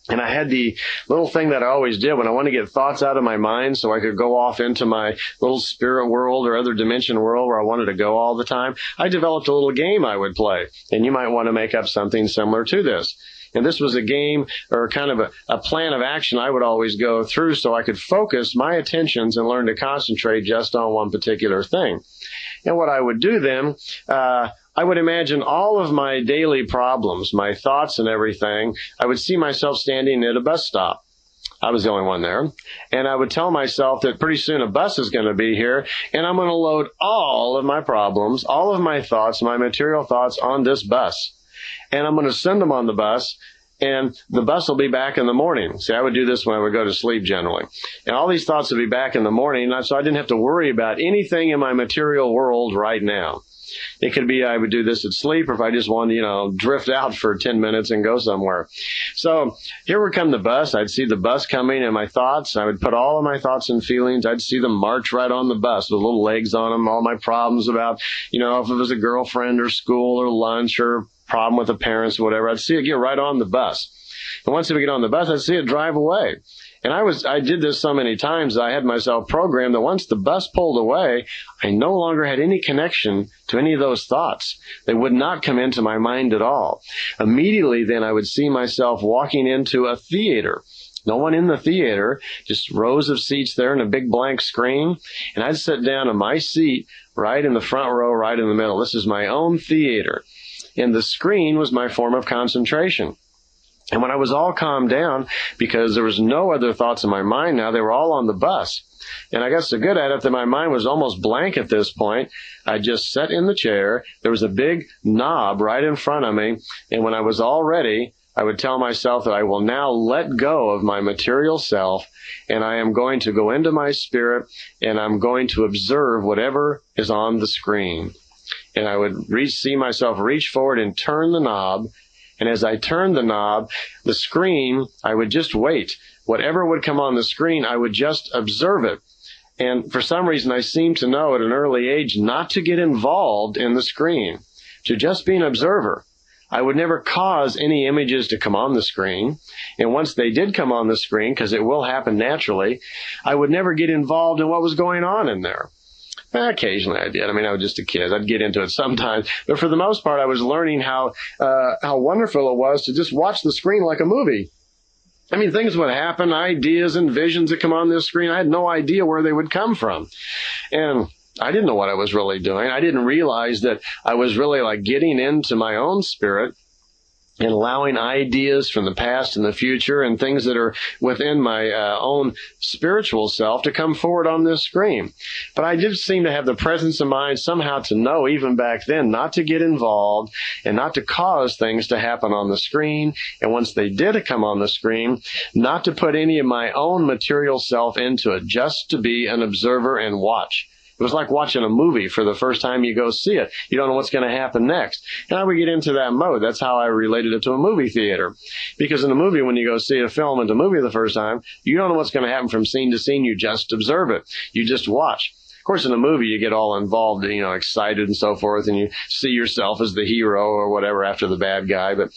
S1: And I had the little thing that I always did when I wanted to get thoughts out of my mind so I could go off into my little spirit world or other dimension world where I wanted to go all the time. I developed a little game I would play. And you might want to make up something similar to this. And this was a game or kind of a plan of action I would always go through so I could focus my attentions and learn to concentrate just on one particular thing. And what I would do then, I would imagine all of my daily problems, my thoughts and everything. I would see myself standing at a bus stop. I was the only one there. And I would tell myself that pretty soon a bus is going to be here, and I'm going to load all of my problems, all of my thoughts, my material thoughts on this bus. And I'm going to send them on the bus, and the bus will be back in the morning. See, I would do this when I would go to sleep generally. And all these thoughts would be back in the morning, so I didn't have to worry about anything in my material world right now. It could be I would do this at sleep, or if I just wanted to, drift out for 10 minutes and go somewhere. So here would come the bus. I'd see the bus coming and my thoughts. I would put all of my thoughts and feelings. I'd see them march right on the bus with little legs on them, all my problems about, if it was a girlfriend or school or lunch or problem with the parents or whatever. I'd see it get right on the bus. And once it would get on the bus, I'd see it drive away. And I did this so many times, I had myself programmed that once the bus pulled away, I no longer had any connection to any of those thoughts. They would not come into my mind at all. Immediately then I would see myself walking into a theater. No one in the theater, just rows of seats there and a big blank screen. And I'd sit down in my seat right in the front row, right in the middle. This is my own theater. And the screen was my form of concentration. And when I was all calmed down, because there was no other thoughts in my mind now, they were all on the bus. And I got so good at it that my mind was almost blank at this point. I just sat in the chair. There was a big knob right in front of me. And when I was all ready, I would tell myself that I will now let go of my material self, and I am going to go into my spirit, and I'm going to observe whatever is on the screen. And I would see myself reach forward and turn the knob. And as I turned the knob, the screen, I would just wait. Whatever would come on the screen, I would just observe it. And for some reason, I seemed to know at an early age not to get involved in the screen, to just be an observer. I would never cause any images to come on the screen. And once they did come on the screen, because it will happen naturally, I would never get involved in what was going on in there. Occasionally I did. I was just a kid. I'd get into it sometimes. But for the most part, I was learning how wonderful it was to just watch the screen like a movie. Things would happen, ideas and visions that come on this screen. I had no idea where they would come from. And I didn't know what I was really doing. I didn't realize that I was really like getting into my own spirit and allowing ideas from the past and the future and things that are within my own spiritual self to come forward on this screen. But I did seem to have the presence of mind somehow to know, even back then, not to get involved and not to cause things to happen on the screen. And once they did come on the screen, not to put any of my own material self into it, just to be an observer and watch. It was like watching a movie for the first time you go see it. You don't know what's going to happen next. And I would get into that mode. That's how I related it to a movie theater. Because in a movie, when you go see a film at the movie the first time, you don't know what's going to happen from scene to scene. You just observe it. You just watch. Of course, in a movie, you get all involved, excited and so forth, and you see yourself as the hero or whatever after the bad guy. But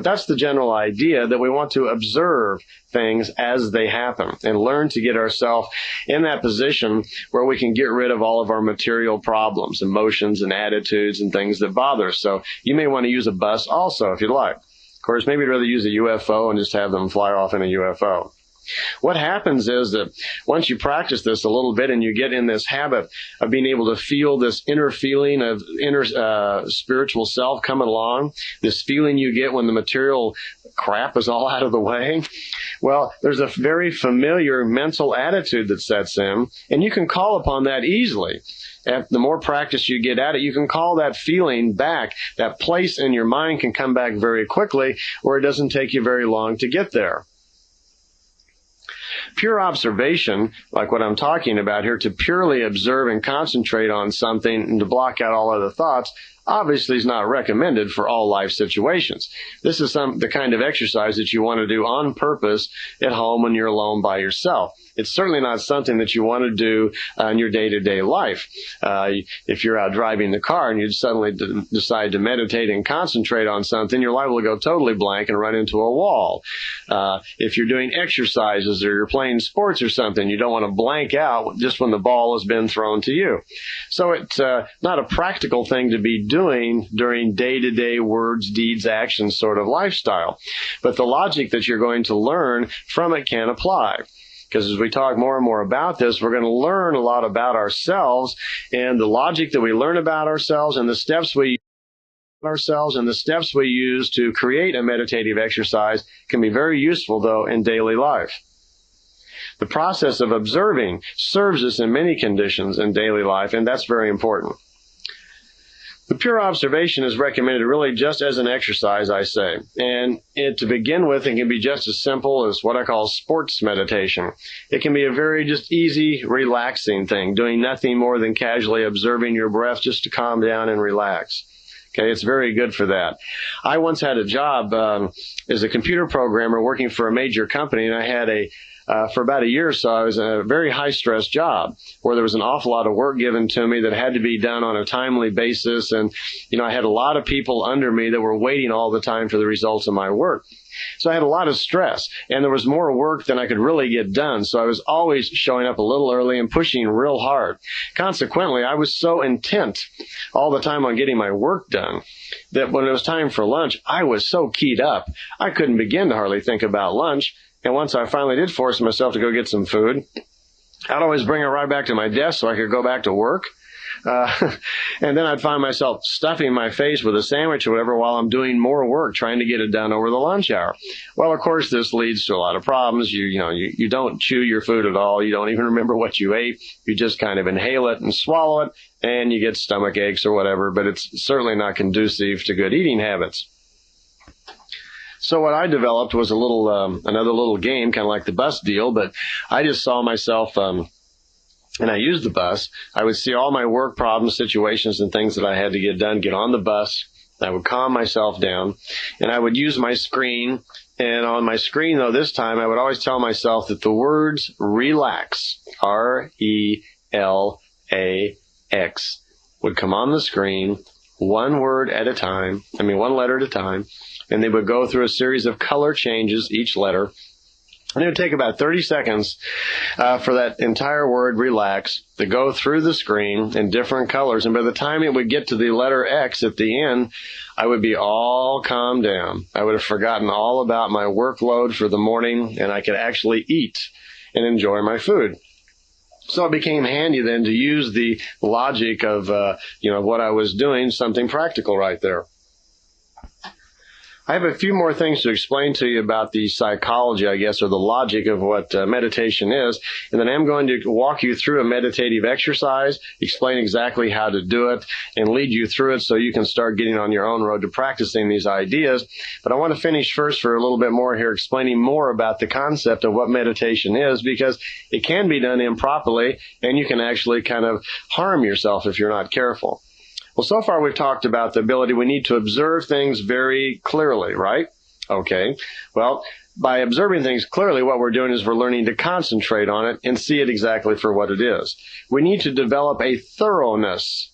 S1: that's the general idea, that we want to observe things as they happen and learn to get ourselves in that position where we can get rid of all of our material problems, emotions and attitudes and things that bother us. So you may want to use a bus also if you'd like. Of course, maybe you'd rather use a UFO and just have them fly off in a UFO. What happens is that once you practice this a little bit and you get in this habit of being able to feel this inner feeling of inner spiritual self coming along, this feeling you get when the material crap is all out of the way, well, there's a very familiar mental attitude that sets in, and you can call upon that easily. And the more practice you get at it, you can call that feeling back. That place in your mind can come back very quickly, or it doesn't take you very long to get there. Pure observation, like what I'm talking about here, to purely observe and concentrate on something and to block out all other thoughts, obviously is not recommended for all life situations. This is the kind of exercise that you want to do on purpose at home when you're alone by yourself. It's certainly not something that you want to do in your day-to-day life. If you're out driving the car and you suddenly decide to meditate and concentrate on something, you're liable to go totally blank and run into a wall. If you're doing exercises or you're playing sports or something, you don't want to blank out just when the ball has been thrown to you. So it's not a practical thing to be doing during day-to-day words, deeds, actions sort of lifestyle. But the logic that you're going to learn from it can apply. Because as we talk more and more about this, we're going to learn a lot about ourselves, and the logic that we learn about ourselves and the steps we use to create a meditative exercise can be very useful, though, in daily life. The process of observing serves us in many conditions in daily life, and that's very important. The pure observation is recommended really just as an exercise, I say. And to begin with, it can be just as simple as what I call sports meditation. It can be a very just easy, relaxing thing, doing nothing more than casually observing your breath just to calm down and relax. Okay, it's very good for that. I once had a job as a computer programmer working for a major company, and I had for about a year or so, I was in a very high-stress job where there was an awful lot of work given to me that had to be done on a timely basis. And, I had a lot of people under me that were waiting all the time for the results of my work. So I had a lot of stress, and there was more work than I could really get done. So I was always showing up a little early and pushing real hard. Consequently, I was so intent all the time on getting my work done that when it was time for lunch, I was so keyed up, I couldn't begin to hardly think about lunch. And once I finally did force myself to go get some food, I'd always bring it right back to my desk so I could go back to work. And then I'd find myself stuffing my face with a sandwich or whatever while I'm doing more work, trying to get it done over the lunch hour. Well, of course, this leads to a lot of problems. You don't chew your food at all. You don't even remember what you ate. You just kind of inhale it and swallow it, and you get stomach aches or whatever. But it's certainly not conducive to good eating habits. So what I developed was another little game, kind of like the bus deal, but I just saw myself, and I used the bus. I would see all my work problems, situations, and things that I had to get done, get on the bus. I would calm myself down, and I would use my screen. And on my screen, though, this time, I would always tell myself that the words relax, R-E-L-A-X, would come on the screen, one letter at a time, and they would go through a series of color changes, each letter. And it would take about 30 seconds for that entire word, relax, to go through the screen in different colors. And by the time it would get to the letter X at the end, I would be all calmed down. I would have forgotten all about my workload for the morning, and I could actually eat and enjoy my food. So it became handy then to use the logic of, what I was doing, something practical right there. I have a few more things to explain to you about the psychology, I guess, or the logic of what meditation is. And then I'm going to walk you through a meditative exercise, explain exactly how to do it, and lead you through it so you can start getting on your own road to practicing these ideas. But I want to finish first for a little bit more here, explaining more about the concept of what meditation is, because it can be done improperly, and you can actually kind of harm yourself if you're not careful. Well, so far we've talked about the ability we need to observe things very clearly, right? Okay. Well, by observing things clearly, what we're doing is we're learning to concentrate on it and see it exactly for what it is. We need to develop a thoroughness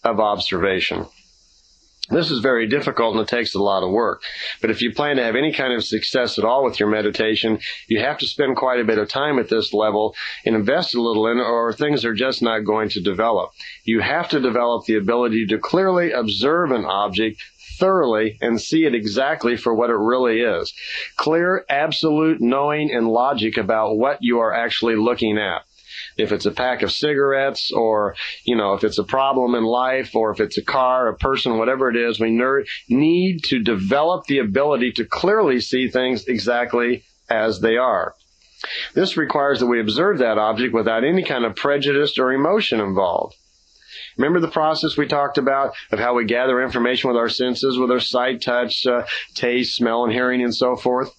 S1: of observation. This is very difficult and it takes a lot of work. But if you plan to have any kind of success at all with your meditation, you have to spend quite a bit of time at this level and invest a little in it, or things are just not going to develop. You have to develop the ability to clearly observe an object thoroughly and see it exactly for what it really is. Clear, absolute knowing and logic about what you are actually looking at. If it's a pack of cigarettes, or, if it's a problem in life, or if it's a car, a person, whatever it is, we need to develop the ability to clearly see things exactly as they are. This requires that we observe that object without any kind of prejudice or emotion involved. Remember the process we talked about of how we gather information with our senses, with our sight, touch, taste, smell, and hearing, and so forth?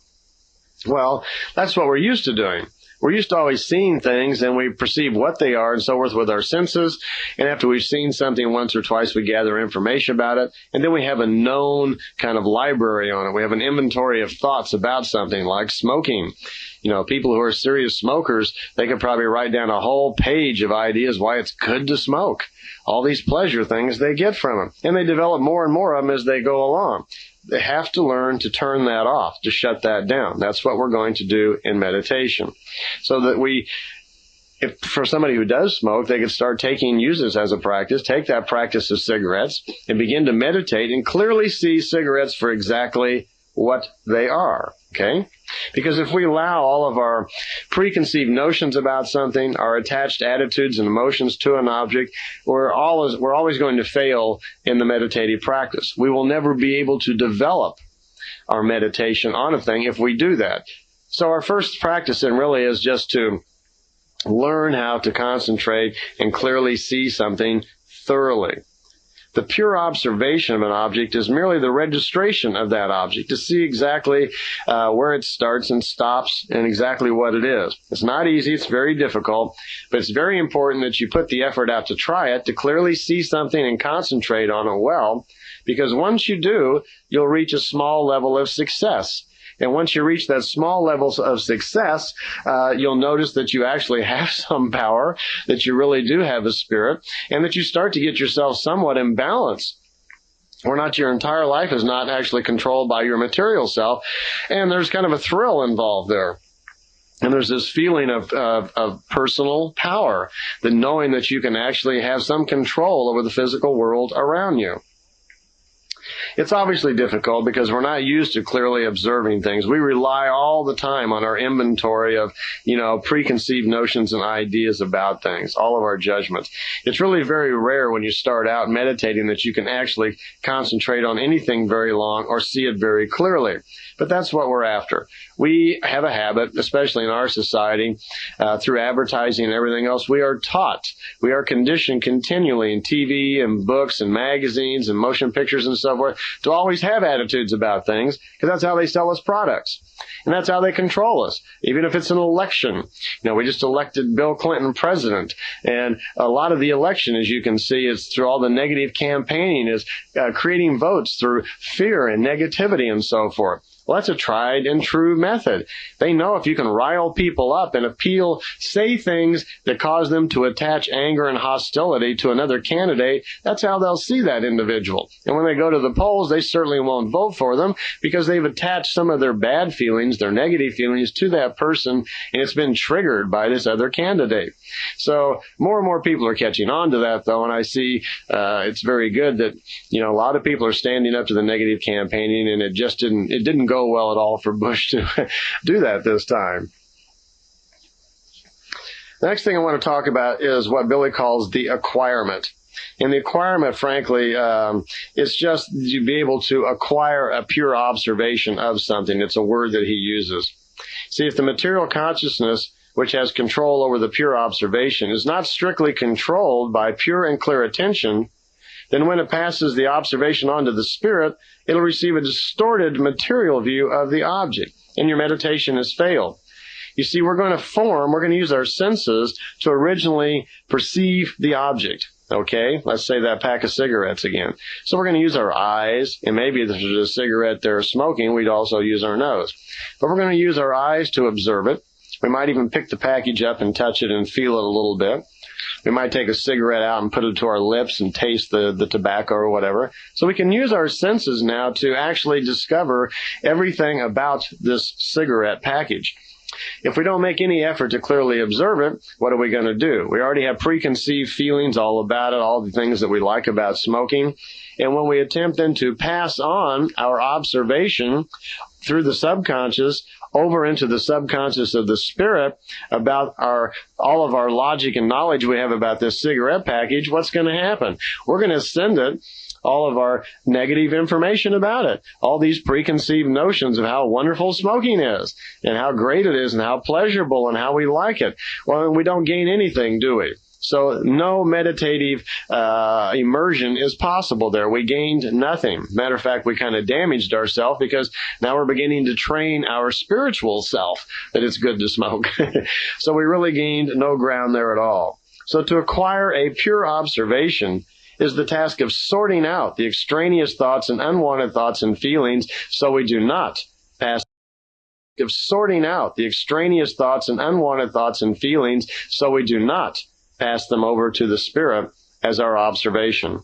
S1: Well, that's what we're used to doing. We're used to always seeing things, and we perceive what they are and so forth with our senses. And after we've seen something once or twice, we gather information about it. And then we have a known kind of library on it. We have an inventory of thoughts about something, like smoking. People who are serious smokers, they could probably write down a whole page of ideas why it's good to smoke. All these pleasure things they get from it. And they develop more and more of them as they go along. They have to learn to turn that off, to shut that down. That's what we're going to do in meditation. So that if for somebody who does smoke, they could start use this as a practice, take that practice of cigarettes and begin to meditate and clearly see cigarettes for exactly what they are. Okay? Because if we allow all of our preconceived notions about something, our attached attitudes and emotions to an object, we're always going to fail in the meditative practice. We will never be able to develop our meditation on a thing if we do that. So our first practice then really is just to learn how to concentrate and clearly see something thoroughly. The pure observation of an object is merely the registration of that object, to see exactly where it starts and stops and exactly what it is. It's not easy, it's very difficult, but it's very important that you put the effort out to try it, to clearly see something and concentrate on it well, because once you do, you'll reach a small level of success. And once you reach that small level of success, you'll notice that you actually have some power, that you really do have a spirit, and that you start to get yourself somewhat in balance, where not your entire life is not actually controlled by your material self, and there's kind of a thrill involved there. And there's this feeling of personal power, the knowing that you can actually have some control over the physical world around you. It's obviously difficult because we're not used to clearly observing things. We rely all the time on our inventory of, preconceived notions and ideas about things, all of our judgments. It's really very rare when you start out meditating that you can actually concentrate on anything very long or see it very clearly. But that's what we're after. We have a habit, especially in our society, through advertising and everything else, we are taught, we are conditioned continually in TV and books and magazines and motion pictures and so forth to always have attitudes about things, because that's how they sell us products. And that's how they control us. Even if it's an election. We just elected Bill Clinton president. And a lot of the election, as you can see, is through all the negative campaigning, is creating votes through fear and negativity and so forth. Well, that's a tried and true method. They know if you can rile people up and say things that cause them to attach anger and hostility to another candidate, that's how they'll see that individual. And when they go to the polls, they certainly won't vote for them because they've attached some of their bad feelings, their negative feelings to that person, and it's been triggered by this other candidate. So more and more people are catching on to that, though, and I see it's very good that, a lot of people are standing up to the negative campaigning, and it didn't go well at all for Bush to do that this time. The next thing I want to talk about is what Billy calls the acquirement. And the acquirement, frankly, it's just to be able to acquire a pure observation of something. It's a word that he uses. See, if the material consciousness, which has control over the pure observation, is not strictly controlled by pure and clear attention, then when it passes the observation on to the spirit, it'll receive a distorted material view of the object, and your meditation has failed. You see, we're going to use our senses to originally perceive the object. Okay, let's say that pack of cigarettes again. So we're going to use our eyes, and maybe if there's a cigarette they're smoking, we'd also use our nose. But we're going to use our eyes to observe it. We might even pick the package up and touch it and feel it a little bit. We might take a cigarette out and put it to our lips and taste the tobacco or whatever. So we can use our senses now to actually discover everything about this cigarette package. If we don't make any effort to clearly observe it, what are we going to do? We already have preconceived feelings all about it, all the things that we like about smoking. And when we attempt then to pass on our observation through the subconscious over into the subconscious of the spirit about all of our logic and knowledge we have about this cigarette package, what's going to happen? We're going to send it all of our negative information about it, all these preconceived notions of how wonderful smoking is and how great it is and how pleasurable and how we like it. Well, we don't gain anything, do we? So no meditative immersion is possible there. We gained nothing. Matter of fact, we kind of damaged ourselves because now we're beginning to train our spiritual self that it's good to smoke. So we really gained no ground there at all. So to acquire a pure observation is the task of sorting out the extraneous thoughts and unwanted thoughts and feelings so we do not pass of sorting out the extraneous thoughts and unwanted thoughts and feelings so we do not pass them over to the spirit as our observation.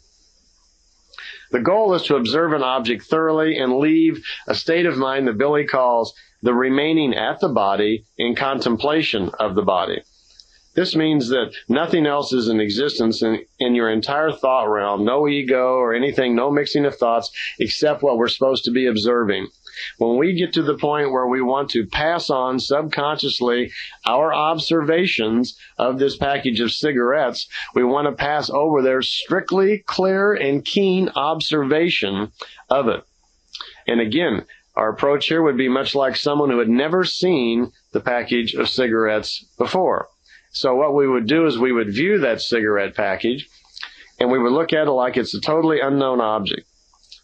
S1: The goal is to observe an object thoroughly and leave a state of mind that Billy calls the remaining at the body in contemplation of the body. This means that nothing else is in existence in your entire thought realm, no ego or anything, no mixing of thoughts, except what we're supposed to be observing. When we get to the point where we want to pass on subconsciously our observations of this package of cigarettes, we want to pass over their strictly clear and keen observation of it. And again, our approach here would be much like someone who had never seen the package of cigarettes before. So what we would do is we would view that cigarette package and we would look at it like it's a totally unknown object.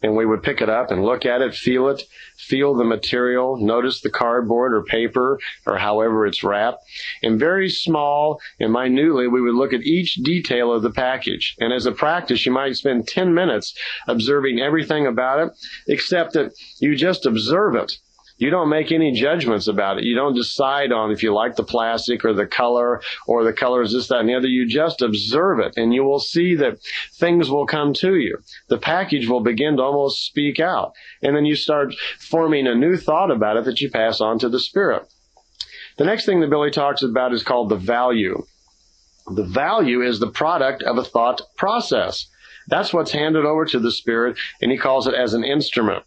S1: And we would pick it up and look at it, feel the material, notice the cardboard or paper or however it's wrapped. And very small and minutely, we would look at each detail of the package. And as a practice, you might spend 10 minutes observing everything about it, except that you just observe it. You don't make any judgments about it. You don't decide on if you like the plastic or the color is this, that, and the other. You just observe it, and you will see that things will come to you. The package will begin to almost speak out, and then you start forming a new thought about it that you pass on to the spirit. The next thing that Billy talks about is called the value. The value is the product of a thought process. That's what's handed over to the spirit, and he calls it as an instrument.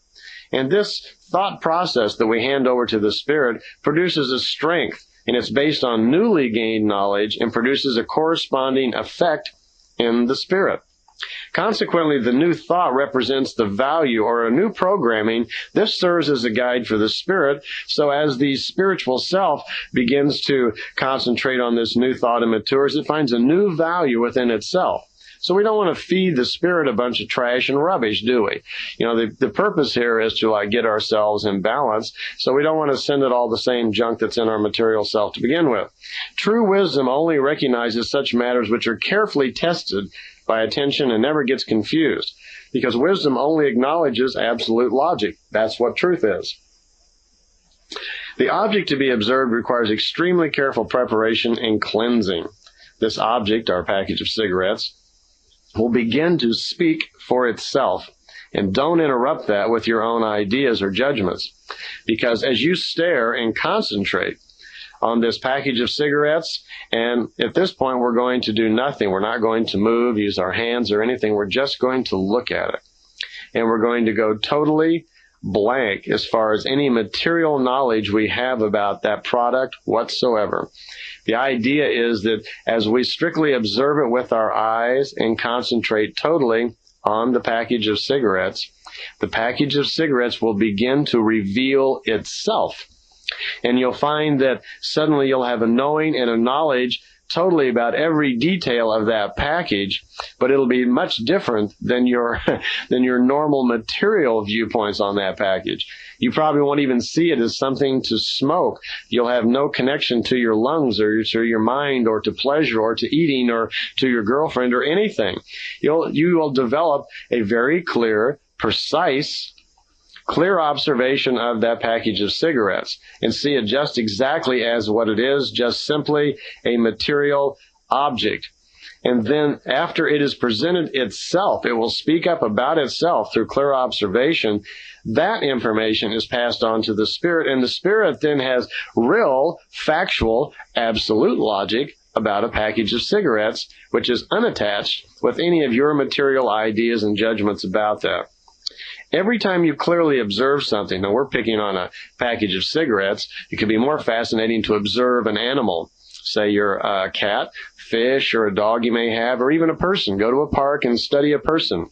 S1: And this thought process that we hand over to the spirit produces a strength, and it's based on newly gained knowledge and produces a corresponding effect in the spirit. Consequently, the new thought represents the value or a new programming. This serves as a guide for the spirit. So as the spiritual self begins to concentrate on this new thought and matures, it finds a new value within itself. So we don't want to feed the spirit a bunch of trash and rubbish, do we? You know, the purpose here is to get ourselves in balance. So we don't want to send it all the same junk that's in our material self to begin with. True wisdom only recognizes such matters which are carefully tested by attention and never gets confused, because wisdom only acknowledges absolute logic. That's what truth is. The object to be observed requires extremely careful preparation and cleansing. This object, our package of cigarettes, will begin to speak for itself. And don't interrupt that with your own ideas or judgments. Because as you stare and concentrate on this package of cigarettes, and at this point we're going to do nothing. We're not going to move, use our hands or anything. We're just going to look at it. And we're going to go totally blank as far as any material knowledge we have about that product whatsoever. The idea is that as we strictly observe it with our eyes and concentrate totally on the package of cigarettes, the package of cigarettes will begin to reveal itself. And you'll find that suddenly you'll have a knowing and a knowledge totally about every detail of that package, but it'll be much different than your normal material viewpoints on that package. You probably won't even see it as something to smoke. You'll have no connection to your lungs or to your mind or to pleasure or to eating or to your girlfriend or anything. You will develop a very clear, precise, clear observation of that package of cigarettes and see it just exactly as what it is, just simply a material object. And then after it is presented itself, it will speak up about itself through clear observation. That information is passed on to the spirit, and the spirit then has real, factual, absolute logic about a package of cigarettes, which is unattached with any of your material ideas and judgments about that. Every time you clearly observe something, and we're picking on a package of cigarettes, it could be more fascinating to observe an animal. Say you're a cat, fish, or a dog you may have, or even a person. Go to a park and study a person.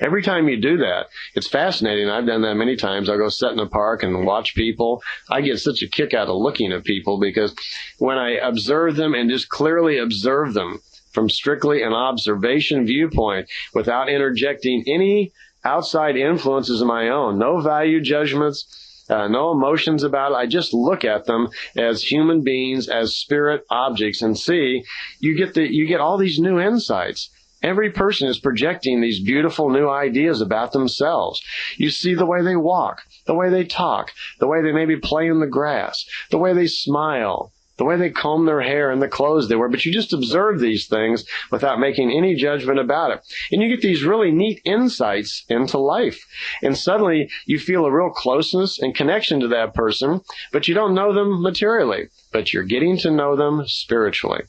S1: Every time you do that, it's fascinating. I've done that many times. I'll go sit in a park and watch people. I get such a kick out of looking at people because when I observe them and just clearly observe them from strictly an observation viewpoint without interjecting any outside influences of my own, no value judgments, no emotions about it. I just look at them as human beings, as spirit objects, and see you get all these new insights. Every person is projecting these beautiful new ideas about themselves. You see the way they walk, the way they talk, the way they maybe play in the grass, the way they smile, the way they comb their hair and the clothes they wear. But you just observe these things without making any judgment about it. And you get these really neat insights into life. And suddenly you feel a real closeness and connection to that person, but you don't know them materially, but you're getting to know them spiritually.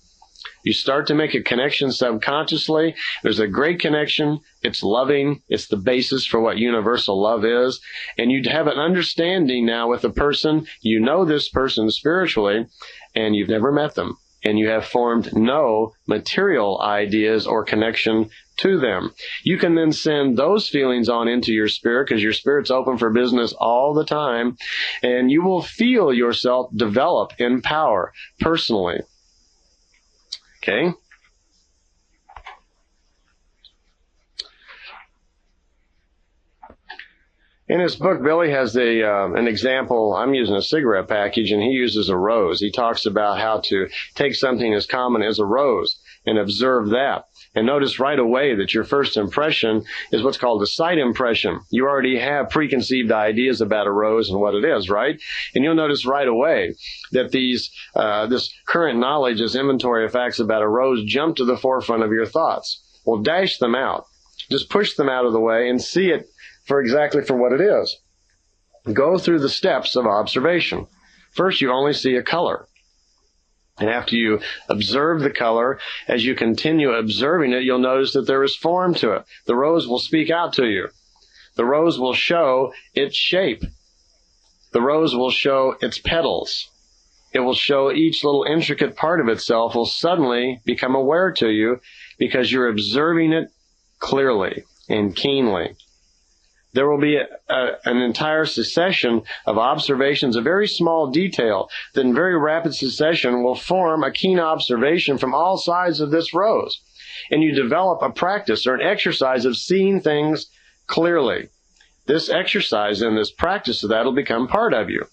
S1: You start to make a connection subconsciously. There's a great connection. It's loving. It's the basis for what universal love is. And you have an understanding now with a person. You know this person spiritually, and you've never met them. And you have formed no material ideas or connection to them. You can then send those feelings on into your spirit because your spirit's open for business all the time. And you will feel yourself develop in power personally. Okay? In his book, Billy has an example. I'm using a cigarette package, and he uses a rose. He talks about how to take something as common as a rose and observe that. And notice right away that your first impression is what's called a sight impression. You already have preconceived ideas about a rose and what it is, right? And you'll notice right away that this current knowledge, this inventory of facts about a rose, jump to the forefront of your thoughts. Well, dash them out. Just push them out of the way and see it for what it is. Go through the steps of observation. First, you only see a color. And after you observe the color, as you continue observing it, you'll notice that there is form to it. The rose will speak out to you. The rose will show its shape. The rose will show its petals. It will show each little intricate part of itself will suddenly become aware to you because you're observing it clearly and keenly. There will be an entire succession of observations, a very small detail that in very rapid succession will form a keen observation from all sides of this rose. And you develop a practice or an exercise of seeing things clearly. This exercise and this practice of that will become part of you.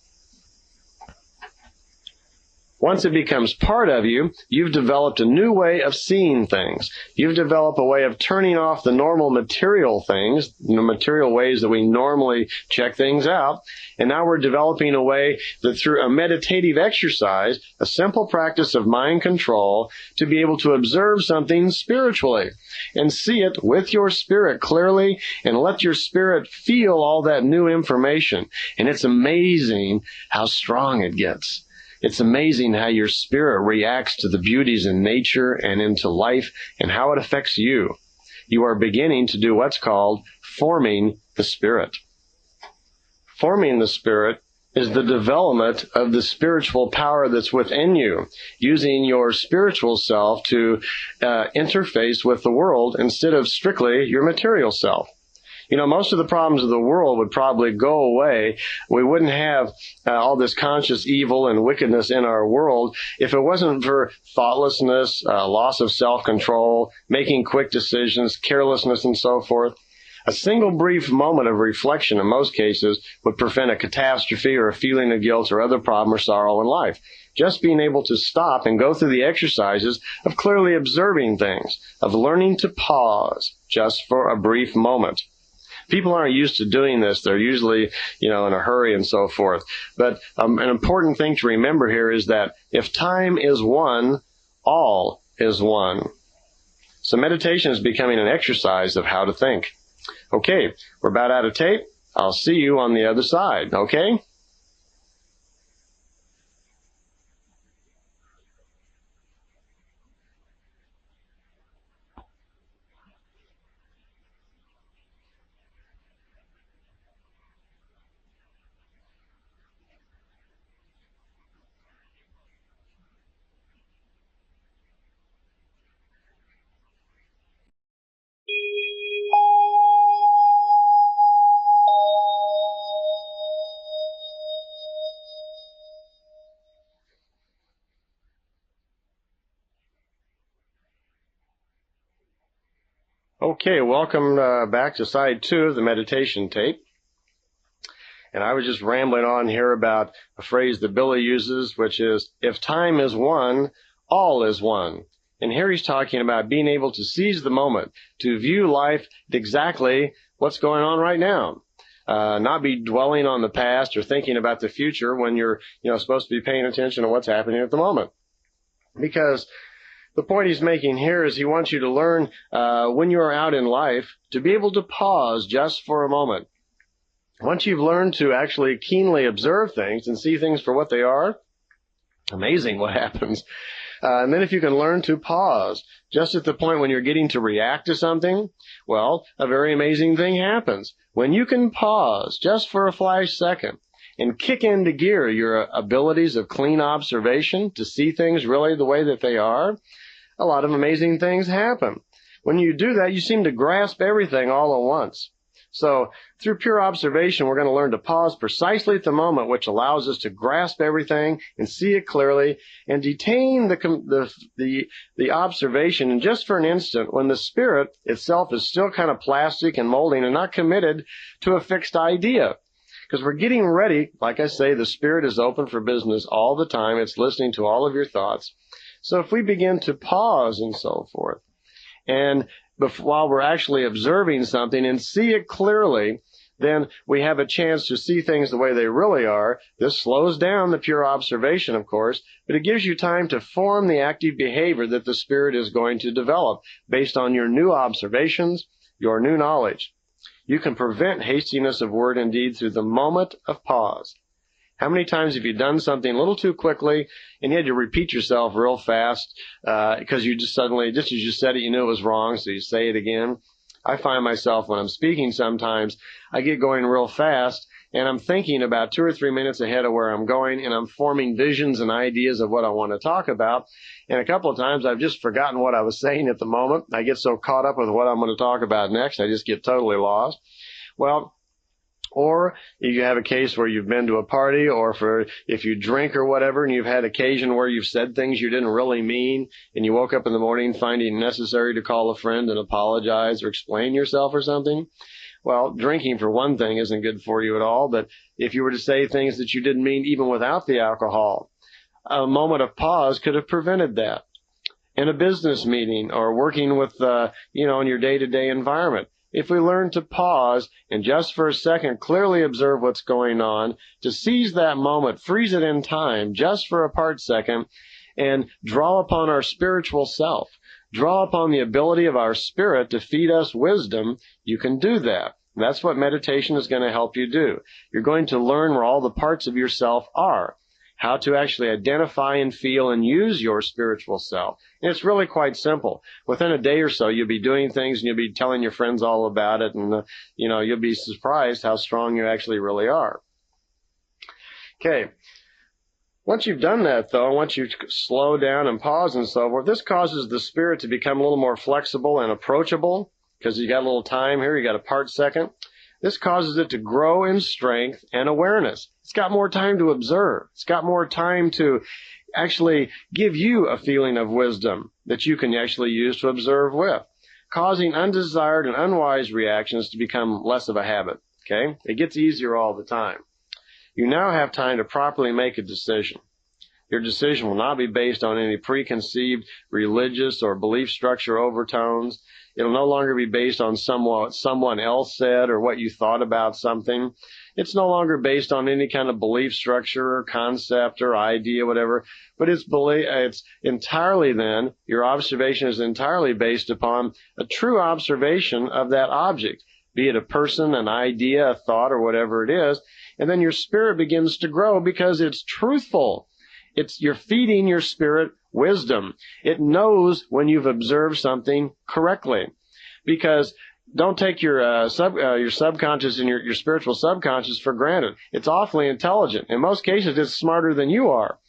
S1: Once it becomes part of you, you've developed a new way of seeing things. You've developed a way of turning off the normal material things, the material ways that we normally check things out. And now we're developing a way that through a meditative exercise, a simple practice of mind control, to be able to observe something spiritually and see it with your spirit clearly and let your spirit feel all that new information. And it's amazing how strong it gets. It's amazing how your spirit reacts to the beauties in nature and into life and how it affects you. You are beginning to do what's called forming the spirit. Forming the spirit is the development of the spiritual power that's within you, using your spiritual self to interface with the world instead of strictly your material self. You know, most of the problems of the world would probably go away. We wouldn't have all this conscious evil and wickedness in our world if it wasn't for thoughtlessness, loss of self-control, making quick decisions, carelessness, and so forth. A single brief moment of reflection in most cases would prevent a catastrophe or a feeling of guilt or other problem or sorrow in life. Just being able to stop and go through the exercises of clearly observing things, of learning to pause just for a brief moment. People aren't used to doing this. They're usually, in a hurry and so forth. But an important thing to remember here is that if time is one, all is one. So meditation is becoming an exercise of how to think. Okay, we're about out of tape. I'll see you on the other side, okay? Okay, welcome back to side 2 of the meditation tape. And I was just rambling on here about a phrase that Billy uses, which is, if time is one, all is one. And here he's talking about being able to seize the moment, to view life exactly what's going on right now. Not be dwelling on the past or thinking about the future when you're, supposed to be paying attention to what's happening at the moment. Because the point he's making here is he wants you to learn, when you are out in life, to be able to pause just for a moment. Once you've learned to actually keenly observe things and see things for what they are, amazing what happens. And then if you can learn to pause just at the point when you're getting to react to something, well, a very amazing thing happens. When you can pause just for a flash second and kick into gear your abilities of clean observation to see things really the way that they are, a lot of amazing things happen. When you do that, you seem to grasp everything all at once. So through pure observation, we're going to learn to pause precisely at the moment, which allows us to grasp everything and see it clearly and detain the observation. And just for an instant, when the spirit itself is still kind of plastic and molding and not committed to a fixed idea. Because we're getting ready, like I say, the spirit is open for business all the time. It's listening to all of your thoughts. So if we begin to pause and so forth, and while we're actually observing something and see it clearly, then we have a chance to see things the way they really are. This slows down the pure observation, of course, but it gives you time to form the active behavior that the spirit is going to develop based on your new observations, your new knowledge. You can prevent hastiness of word and deed through the moment of pause. How many times have you done something a little too quickly and you had to repeat yourself real fast because you just suddenly, just as you said it, you knew it was wrong, so you say it again? I find myself when I'm speaking sometimes, I get going real fast and I'm thinking about 2 or 3 minutes ahead of where I'm going and I'm forming visions and ideas of what I want to talk about. And a couple of times I've just forgotten what I was saying at the moment. I get so caught up with what I'm going to talk about next, I just get totally lost. Well, or you have a case where you've been to a party, or if you drink or whatever, and you've had occasion where you've said things you didn't really mean, and you woke up in the morning finding it necessary to call a friend and apologize or explain yourself or something. Well, drinking, for one thing, isn't good for you at all, but if you were to say things that you didn't mean even without the alcohol, a moment of pause could have prevented that. In a business meeting or working with, in your day-to-day environment, if we learn to pause and just for a second clearly observe what's going on, to seize that moment, freeze it in time just for a part second, and draw upon our spiritual self, draw upon the ability of our spirit to feed us wisdom, you can do that. That's what meditation is going to help you do. You're going to learn where all the parts of yourself are, how to actually identify and feel and use your spiritual self. And it's really quite simple. Within a day or so, you'll be doing things and you'll be telling your friends all about it, and you'll be surprised how strong you actually really are. Okay. Once you've done that, though, once you slow down and pause and so forth, this causes the spirit to become a little more flexible and approachable, because you got a little time here, you got a part second. This causes it to grow in strength and awareness. It's got more time to observe. It's got more time to actually give you a feeling of wisdom that you can actually use to observe with, causing undesired and unwise reactions to become less of a habit. Okay? It gets easier all the time. You now have time to properly make a decision. Your decision will not be based on any preconceived religious or belief structure overtones. It'll no longer be based on what someone else said or what you thought about something. It's no longer based on any kind of belief structure or concept or idea, whatever. But it's entirely then, your observation is entirely based upon a true observation of that object, be it a person, an idea, a thought, or whatever it is. And then your spirit begins to grow because it's truthful. You're feeding your spirit wisdom. It knows when you've observed something correctly. Because don't take your subconscious and your spiritual subconscious for granted. It's awfully intelligent. In most cases, it's smarter than you are,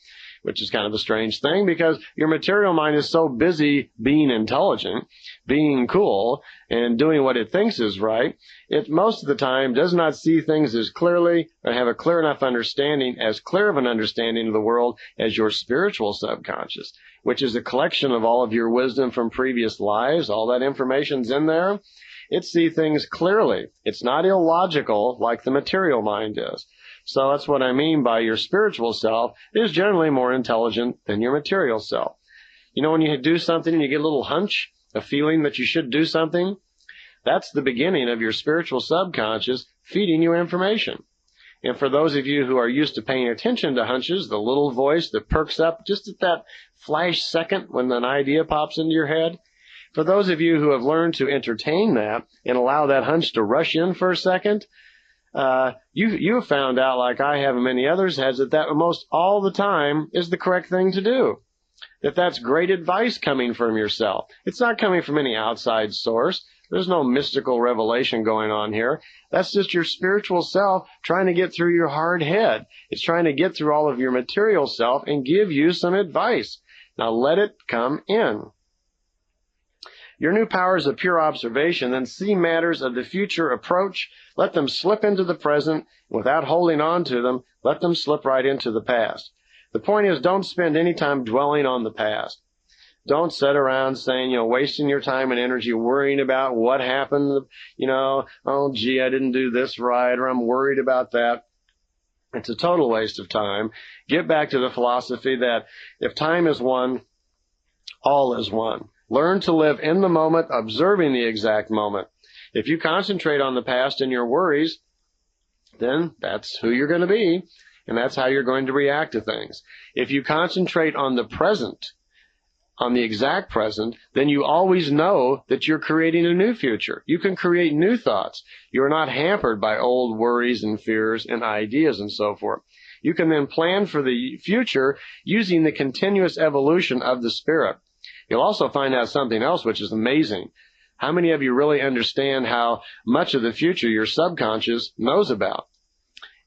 S1: which is kind of a strange thing because your material mind is so busy being intelligent, being cool, and doing what it thinks is right. It most of the time does not see things as clearly or have a clear enough understanding, as clear of an understanding of the world as your spiritual subconscious, which is a collection of all of your wisdom from previous lives. All that information's in there. It sees things clearly. It's not illogical like the material mind is. So that's what I mean by your spiritual self is generally more intelligent than your material self. You know, when you do something and you get a little hunch, a feeling that you should do something, that's the beginning of your spiritual subconscious feeding you information. And for those of you who are used to paying attention to hunches, the little voice that perks up just at that flash second when an idea pops into your head, for those of you who have learned to entertain that and allow that hunch to rush in for a second, you have found out, like I have and many others has, that most all the time is the correct thing to do. That's great advice coming from yourself. It's not coming from any outside source. There's no mystical revelation going on here. That's just your spiritual self trying to get through your hard head. It's trying to get through all of your material self and give you some advice. Now let it come in. Your new powers of pure observation then see matters of the future approach. Let them slip into the present. Without holding on to them, let them slip right into the past. The point is, don't spend any time dwelling on the past. Don't sit around saying, wasting your time and energy worrying about what happened, oh, gee, I didn't do this right, or I'm worried about that. It's a total waste of time. Get back to the philosophy that if time is one, all is one. Learn to live in the moment, observing the exact moment. If you concentrate on the past and your worries, then that's who you're going to be, and that's how you're going to react to things. If you concentrate on the present, on the exact present, then you always know that you're creating a new future. You can create new thoughts. You're not hampered by old worries and fears and ideas and so forth. You can then plan for the future using the continuous evolution of the spirit. You'll also find out something else which is amazing. How many of you really understand how much of the future your subconscious knows about?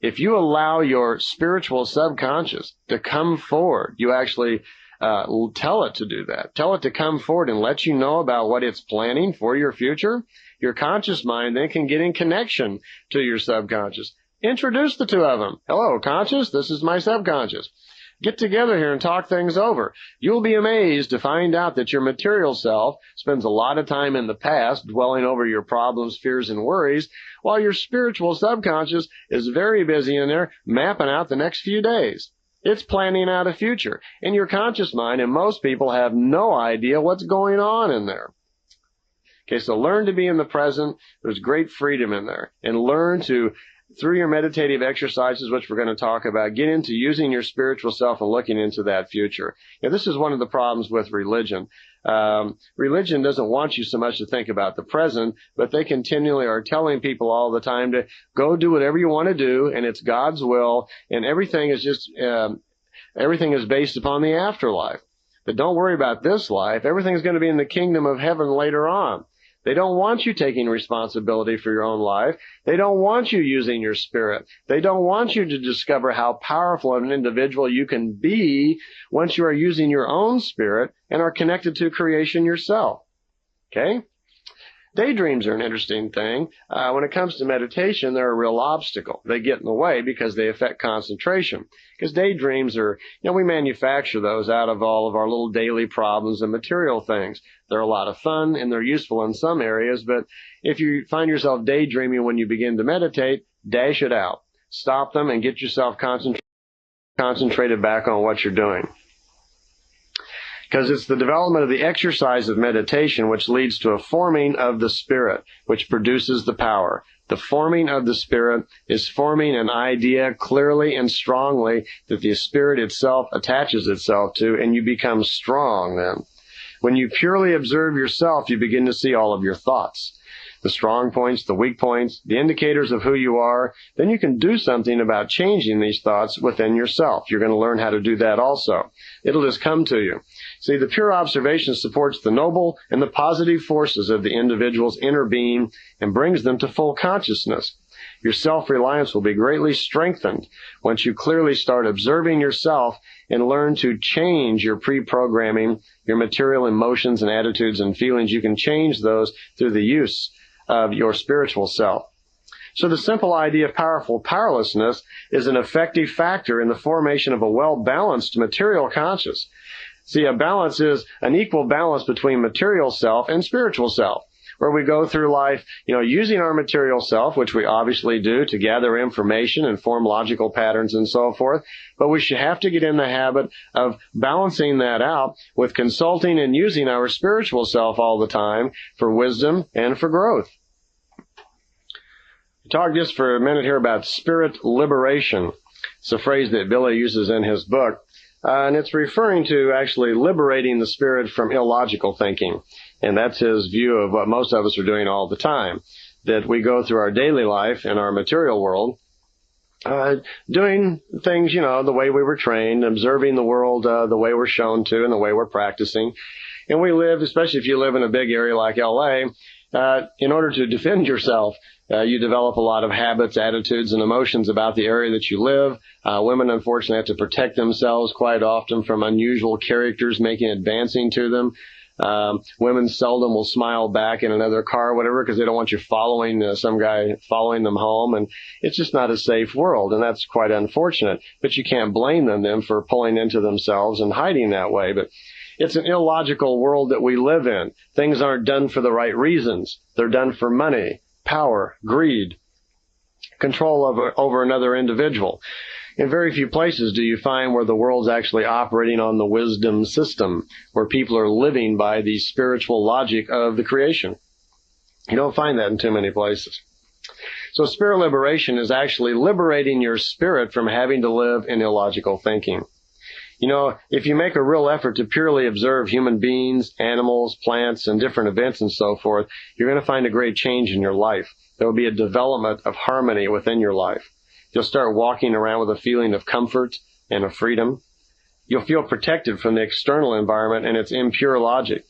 S1: If you allow your spiritual subconscious to come forward, you actually tell it to do that. Tell it to come forward and let you know about what it's planning for your future. Your conscious mind then can get in connection to your subconscious. Introduce the two of them. Hello, conscious. This is my subconscious. Get together here and talk things over. You'll be amazed to find out that your material self spends a lot of time in the past dwelling over your problems, fears, and worries, while your spiritual subconscious is very busy in there mapping out the next few days. It's planning out a future. And your conscious mind, and most people have no idea what's going on in there. Okay, so learn to be in the present. There's great freedom in there. And learn to, through your meditative exercises, which we're going to talk about, get into using your spiritual self and looking into that future. Now, this is one of the problems with religion. Religion doesn't want you so much to think about the present, but they continually are telling people all the time to go do whatever you want to do, and it's God's will, and everything is just everything is based upon the afterlife. But don't worry about this life. Everything's going to be in the kingdom of heaven later on. They don't want you taking responsibility for your own life. They don't want you using your spirit. They don't want you to discover how powerful an individual you can be once you are using your own spirit and are connected to creation yourself. Okay? Daydreams are an interesting thing. When it comes to meditation, they're a real obstacle. They get in the way because they affect concentration. Because daydreams are, we manufacture those out of all of our little daily problems and material things. They're a lot of fun and they're useful in some areas, but if you find yourself daydreaming when you begin to meditate, dash it out. Stop them and get yourself concentrated back on what you're doing. Because it's the development of the exercise of meditation which leads to a forming of the spirit, which produces the power. The forming of the spirit is forming an idea clearly and strongly that the spirit itself attaches itself to, and you become strong then. When you purely observe yourself, you begin to see all of your thoughts. The strong points, the weak points, the indicators of who you are, then you can do something about changing these thoughts within yourself. You're going to learn how to do that also. It'll just come to you. See, the pure observation supports the noble and the positive forces of the individual's inner being and brings them to full consciousness. Your self-reliance will be greatly strengthened once you clearly start observing yourself and learn to change your pre-programming, your material emotions and attitudes and feelings. You can change those through the use of your spiritual self. So the simple idea of powerful powerlessness is an effective factor in the formation of a well-balanced material conscious. See, a balance is an equal balance between material self and spiritual self, where we go through life, using our material self, which we obviously do to gather information and form logical patterns and so forth, but we should have to get in the habit of balancing that out with consulting and using our spiritual self all the time for wisdom and for growth. Talk just for a minute here about spirit liberation. It's a phrase that Billy uses in his book, and it's referring to actually liberating the spirit from illogical thinking. And that's his view of what most of us are doing all the time, that we go through our daily life in our material world, doing things, the way we were trained, observing the world the way we're shown to and the way we're practicing. And we live, especially if you live in a big area like LA, in order to defend yourself, you develop a lot of habits, attitudes, and emotions about the area that you live. Women, unfortunately, have to protect themselves quite often from unusual characters advancing to them. Women seldom will smile back in another car or whatever because they don't want you following some guy following them home, and it's just not a safe world, and that's quite unfortunate. But you can't blame them for pulling into themselves and hiding that way. But it's an illogical world that we live in. Things aren't done for the right reasons. They're done for money, power, greed, control over another individual. In very few places do you find where the world's actually operating on the wisdom system, where people are living by the spiritual logic of the creation. You don't find that in too many places. So spirit liberation is actually liberating your spirit from having to live in illogical thinking. If you make a real effort to purely observe human beings, animals, plants, and different events and so forth, you're going to find a great change in your life. There will be a development of harmony within your life. You'll start walking around with a feeling of comfort and of freedom. You'll feel protected from the external environment and its impure logic.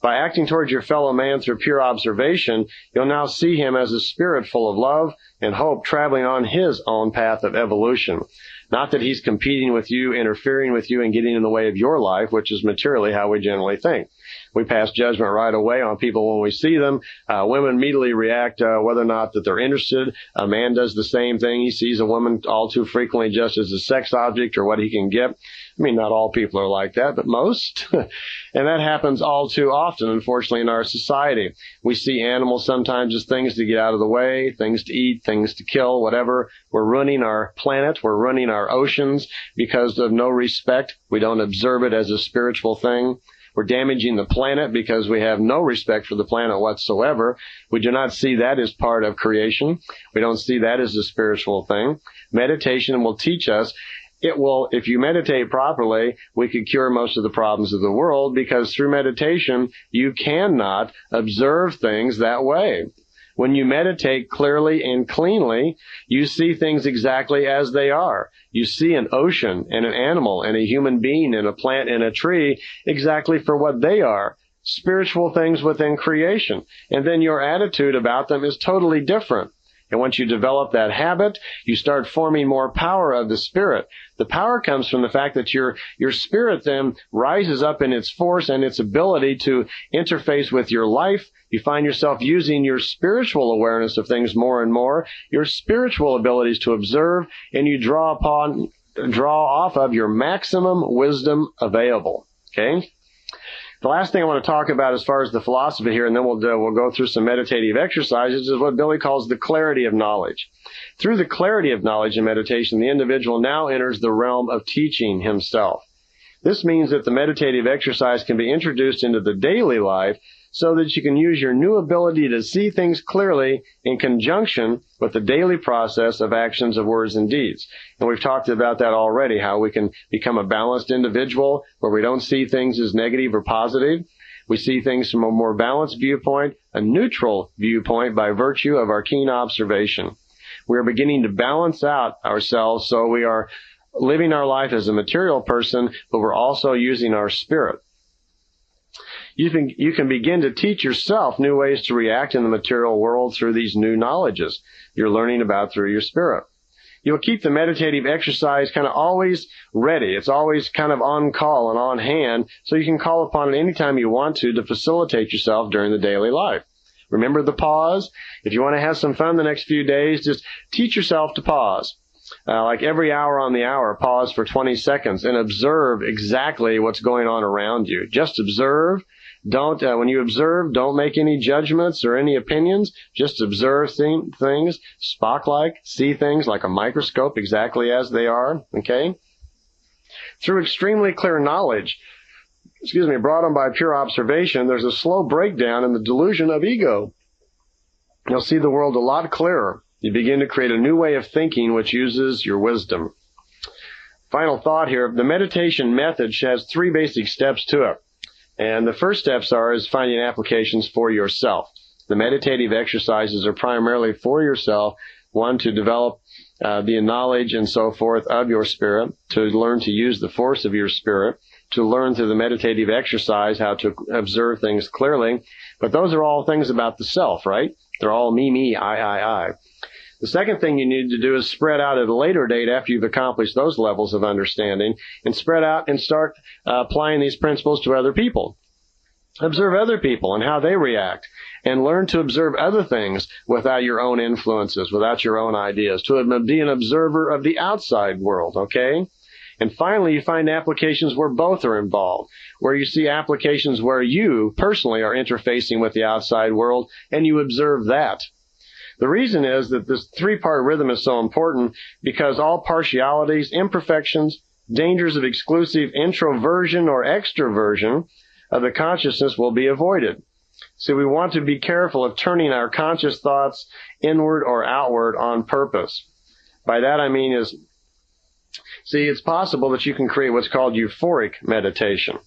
S1: By acting towards your fellow man through pure observation, you'll now see him as a spirit full of love and hope traveling on his own path of evolution. Not that he's competing with you, interfering with you, and getting in the way of your life, which is materially how we generally think. We pass judgment right away on people when we see them. Women immediately react whether or not that they're interested. A man does the same thing. He sees a woman all too frequently just as a sex object or what he can get. Not all people are like that, but most. And that happens all too often, unfortunately, in our society. We see animals sometimes as things to get out of the way, things to eat, things to kill, whatever. We're ruining our planet. We're ruining our oceans because of no respect. We don't observe it as a spiritual thing. We're damaging the planet because we have no respect for the planet whatsoever. We do not see that as part of creation. We don't see that as a spiritual thing. Meditation will teach us. If you meditate properly, we could cure most of the problems of the world because through meditation, you cannot observe things that way. When you meditate clearly and cleanly, you see things exactly as they are. You see an ocean and an animal and a human being and a plant and a tree exactly for what they are. spiritual things within creation. And then your attitude about them is totally different. And once you develop that habit, you start forming more power of the Spirit. The power comes from the fact that your spirit then rises up in its force and its ability to interface with your life. You find yourself using your spiritual awareness of things more and more, your spiritual abilities to observe, and you draw off of your maximum wisdom available. Okay? The last thing I want to talk about as far as the philosophy here, and then we'll go through some meditative exercises, is what Billy calls the clarity of knowledge. Through the clarity of knowledge in meditation, the individual now enters the realm of teaching himself. This means that the meditative exercise can be introduced into the daily life so that you can use your new ability to see things clearly in conjunction with the daily process of actions of words and deeds. And we've talked about that already, how we can become a balanced individual where we don't see things as negative or positive. We see things from a more balanced viewpoint, a neutral viewpoint by virtue of our keen observation. We are beginning to balance out ourselves so we are living our life as a material person, but we're also using our spirit. You can begin to teach yourself new ways to react in the material world through these new knowledges you're learning about through your spirit. You'll keep the meditative exercise kind of always ready. It's always kind of on call and on hand, so you can call upon it anytime you want to facilitate yourself during the daily life. Remember the pause? If you want to have some fun the next few days, just teach yourself to pause. Like every hour on the hour, pause for 20 seconds and observe exactly what's going on around you. Just observe. When you observe, don't make any judgments or any opinions. Just observe things, Spock-like, see things like a microscope exactly as they are, okay? Through extremely clear knowledge, brought on by pure observation, there's a slow breakdown in the delusion of ego. You'll see the world a lot clearer. You begin to create a new way of thinking which uses your wisdom. Final thought here, the meditation method has 3 basic steps to it. And the first steps is finding applications for yourself. The meditative exercises are primarily for yourself. One, to develop the knowledge and so forth of your spirit, to learn to use the force of your spirit, to learn through the meditative exercise how to observe things clearly. But those are all things about the self, right? They're all me, I. The second thing you need to do is spread out at a later date after you've accomplished those levels of understanding, and spread out and start applying these principles to other people. Observe other people and how they react, and learn to observe other things without your own influences, without your own ideas, to be an observer of the outside world, okay? And finally, you find applications where both are involved, where you see applications where you personally are interfacing with the outside world, and you observe that. The reason is that this 3-part rhythm is so important because all partialities, imperfections, dangers of exclusive introversion or extroversion of the consciousness will be avoided. So we want to be careful of turning our conscious thoughts inward or outward on purpose. By that I mean it's possible that you can create what's called euphoric meditation.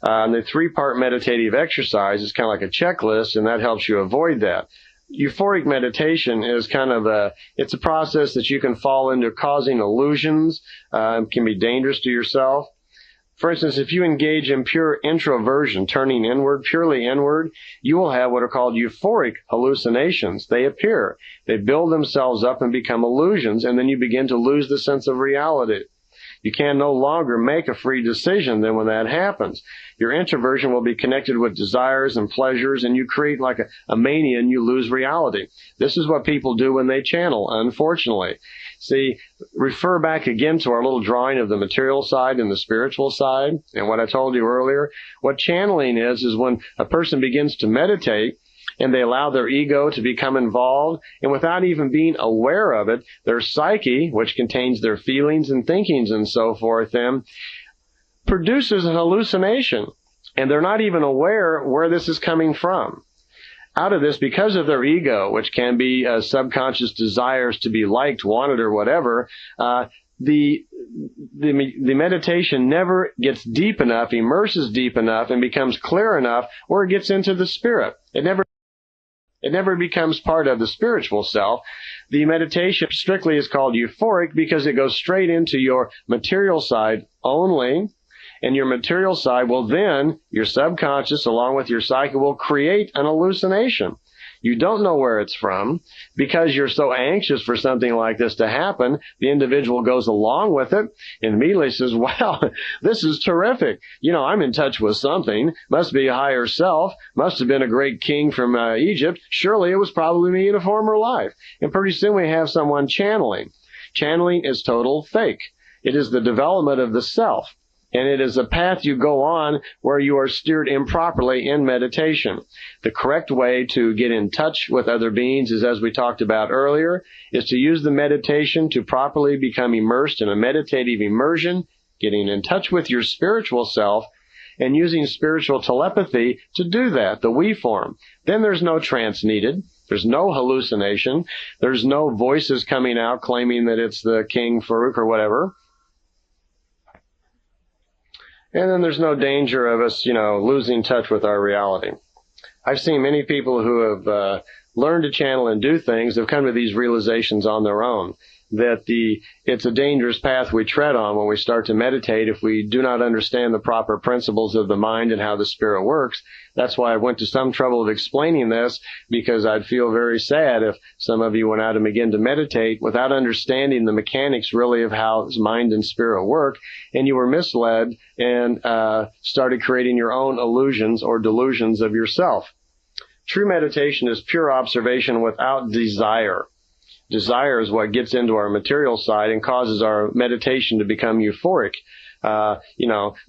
S1: And the 3-part meditative exercise is kind of like a checklist, and that helps you avoid that. Euphoric meditation is it's a process that you can fall into causing illusions, can be dangerous to yourself. For instance, if you engage in pure introversion, turning inward, purely inward, you will have what are called euphoric hallucinations. They appear. They build themselves up and become illusions, and then you begin to lose the sense of reality. You can no longer make a free decision then when that happens. Your introversion will be connected with desires and pleasures, and you create like a mania and you lose reality. This is what people do when they channel, unfortunately. See, refer back again to our little drawing of the material side and the spiritual side, and what I told you earlier. What channeling is when a person begins to meditate, and they allow their ego to become involved, and without even being aware of it, their psyche, which contains their feelings and thinkings and so forth, then produces an hallucination, and they're not even aware where this is coming from. Out of this, because of their ego, which can be subconscious desires to be liked, wanted, or whatever, the meditation never gets deep enough, immerses deep enough, and becomes clear enough where it gets into the spirit. It never becomes part of the spiritual self. The meditation strictly is called euphoric because it goes straight into your material side only, And your material side will then, your subconscious along with your psyche, will create an hallucination. You don't know where it's from. Because you're so anxious for something like this to happen, the individual goes along with it and immediately says, wow, this is terrific. I'm in touch with something. Must be a higher self. Must have been a great king from Egypt. Surely it was probably me in a former life. And pretty soon we have someone channeling. Channeling is total fake. It is the development of the self. And it is a path you go on where you are steered improperly in meditation. The correct way to get in touch with other beings is, as we talked about earlier, is to use the meditation to properly become immersed in a meditative immersion, getting in touch with your spiritual self, and using spiritual telepathy to do that, the we form. Then there's no trance needed. There's no hallucination. There's no voices coming out claiming that it's the King Farouk or whatever. And then there's no danger of us, losing touch with our reality. I've seen many people who have learned to channel and do things have come to these realizations on their own, that it's a dangerous path we tread on when we start to meditate if we do not understand the proper principles of the mind and how the spirit works. That's why I went to some trouble of explaining this, because I'd feel very sad if some of you went out and began to meditate without understanding the mechanics really of how mind and spirit work, and you were misled and started creating your own illusions or delusions of yourself. True meditation is pure observation without desire. Desire is what gets into our material side and causes our meditation to become euphoric.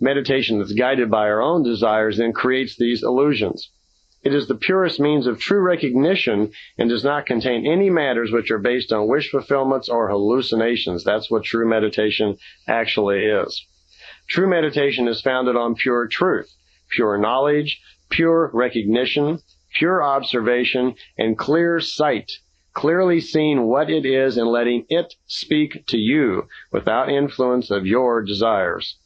S1: Meditation that's guided by our own desires then creates these illusions. It is the purest means of true recognition and does not contain any matters which are based on wish fulfillments or hallucinations. That's what true meditation actually is. True meditation is founded on pure truth, pure knowledge, pure recognition, pure observation, and clear sight. Clearly seeing what it is and letting it speak to you without influence of your desires.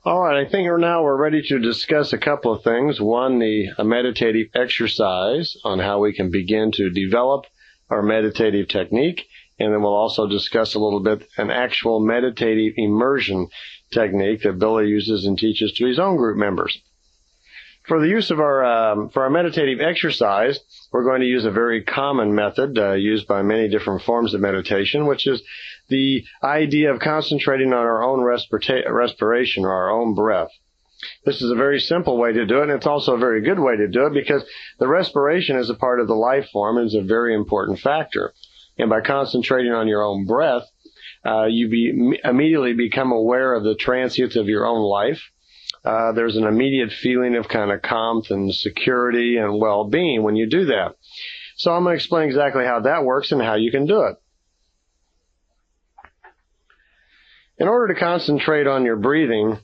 S1: All right, I think now we're ready to discuss a couple of things. One, a meditative exercise on how we can begin to develop our meditative technique. And then we'll also discuss a little bit an actual meditative immersion technique that Billy uses and teaches to his own group members. For the use of for our meditative exercise, we're going to use a very common method used by many different forms of meditation, which is the idea of concentrating on our own respiration or our own breath. This is a very simple way to do it, and it's also a very good way to do it because the respiration is a part of the life form and is a very important factor. And by concentrating on your own breath, you immediately become aware of the transience of your own life. There's an immediate feeling of kind of calm and security and well-being when you do that. So I'm going to explain exactly how that works and how you can do it. In order to concentrate on your breathing,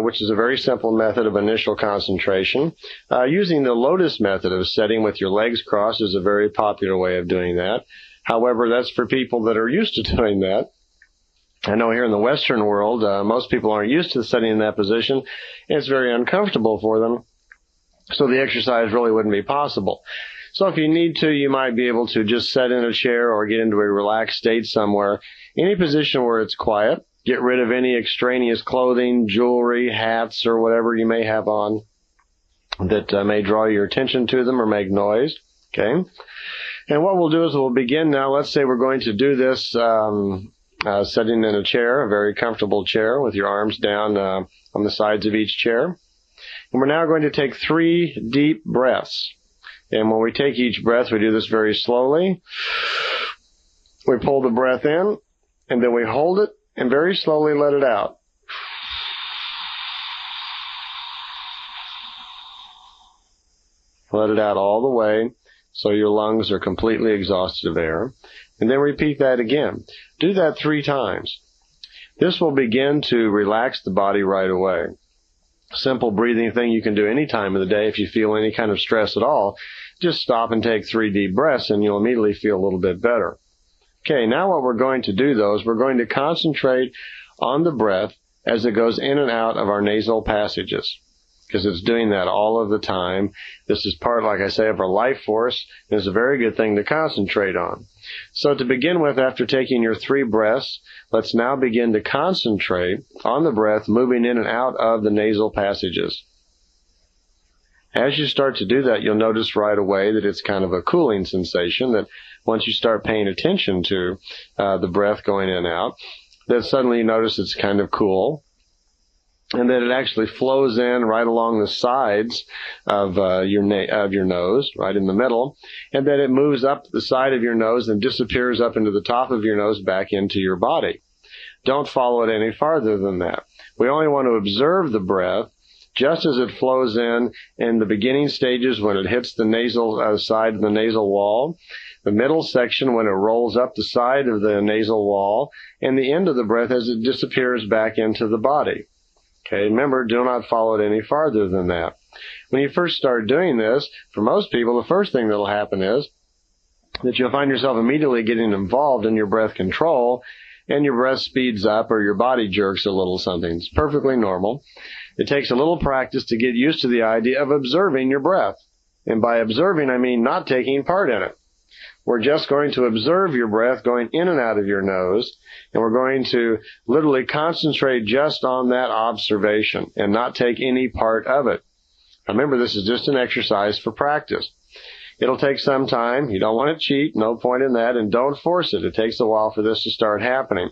S1: which is a very simple method of initial concentration, using the lotus method of sitting with your legs crossed is a very popular way of doing that. However, that's for people that are used to doing that. I know here in the Western world, most people aren't used to sitting in that position, and it's very uncomfortable for them, so the exercise really wouldn't be possible. So if you need to, you might be able to just sit in a chair or get into a relaxed state somewhere, any position where it's quiet, get rid of any extraneous clothing, jewelry, hats, or whatever you may have on that may draw your attention to them or make noise, okay? And what we'll do is we'll begin now. Let's say we're going to do this sitting in a chair, a very comfortable chair with your arms down on the sides of each chair. And we're now going to take 3 deep breaths. And when we take each breath, we do this very slowly. We pull the breath in, and then we hold it, and very slowly let it out. Let it out all the way so your lungs are completely exhausted of air. And then repeat that again. Do that 3 times. This will begin to relax the body right away. Simple breathing thing you can do any time of the day if you feel any kind of stress at all. Just stop and take 3 deep breaths and you'll immediately feel a little bit better. Okay, now what we're going to do though is we're going to concentrate on the breath as it goes in and out of our nasal passages, because it's doing that all of the time. This is part, like I say, of our life force, and it's a very good thing to concentrate on. So to begin with, after taking your 3 breaths, let's now begin to concentrate on the breath moving in and out of the nasal passages. As you start to do that, you'll notice right away that it's kind of a cooling sensation, that once you start paying attention to the breath going in and out, that suddenly you notice it's kind of cool, and that it actually flows in right along the sides of your nose, right in the middle, and that it moves up the side of your nose and disappears up into the top of your nose back into your body. Don't follow it any farther than that. We only want to observe the breath just as it flows in the beginning stages when it hits the nasal side of the nasal wall, the middle section when it rolls up the side of the nasal wall, and the end of the breath as it disappears back into the body. Okay, remember, do not follow it any farther than that. When you first start doing this, for most people, the first thing that will happen is that you'll find yourself immediately getting involved in your breath control, and your breath speeds up or your body jerks a little something. It's perfectly normal. It takes a little practice to get used to the idea of observing your breath. And by observing, I mean not taking part in it. We're just going to observe your breath going in and out of your nose, and we're going to literally concentrate just on that observation and not take any part of it. Remember, this is just an exercise for practice. It'll take some time. You don't want to cheat. No point in that. And don't force it. It takes a while for this to start happening.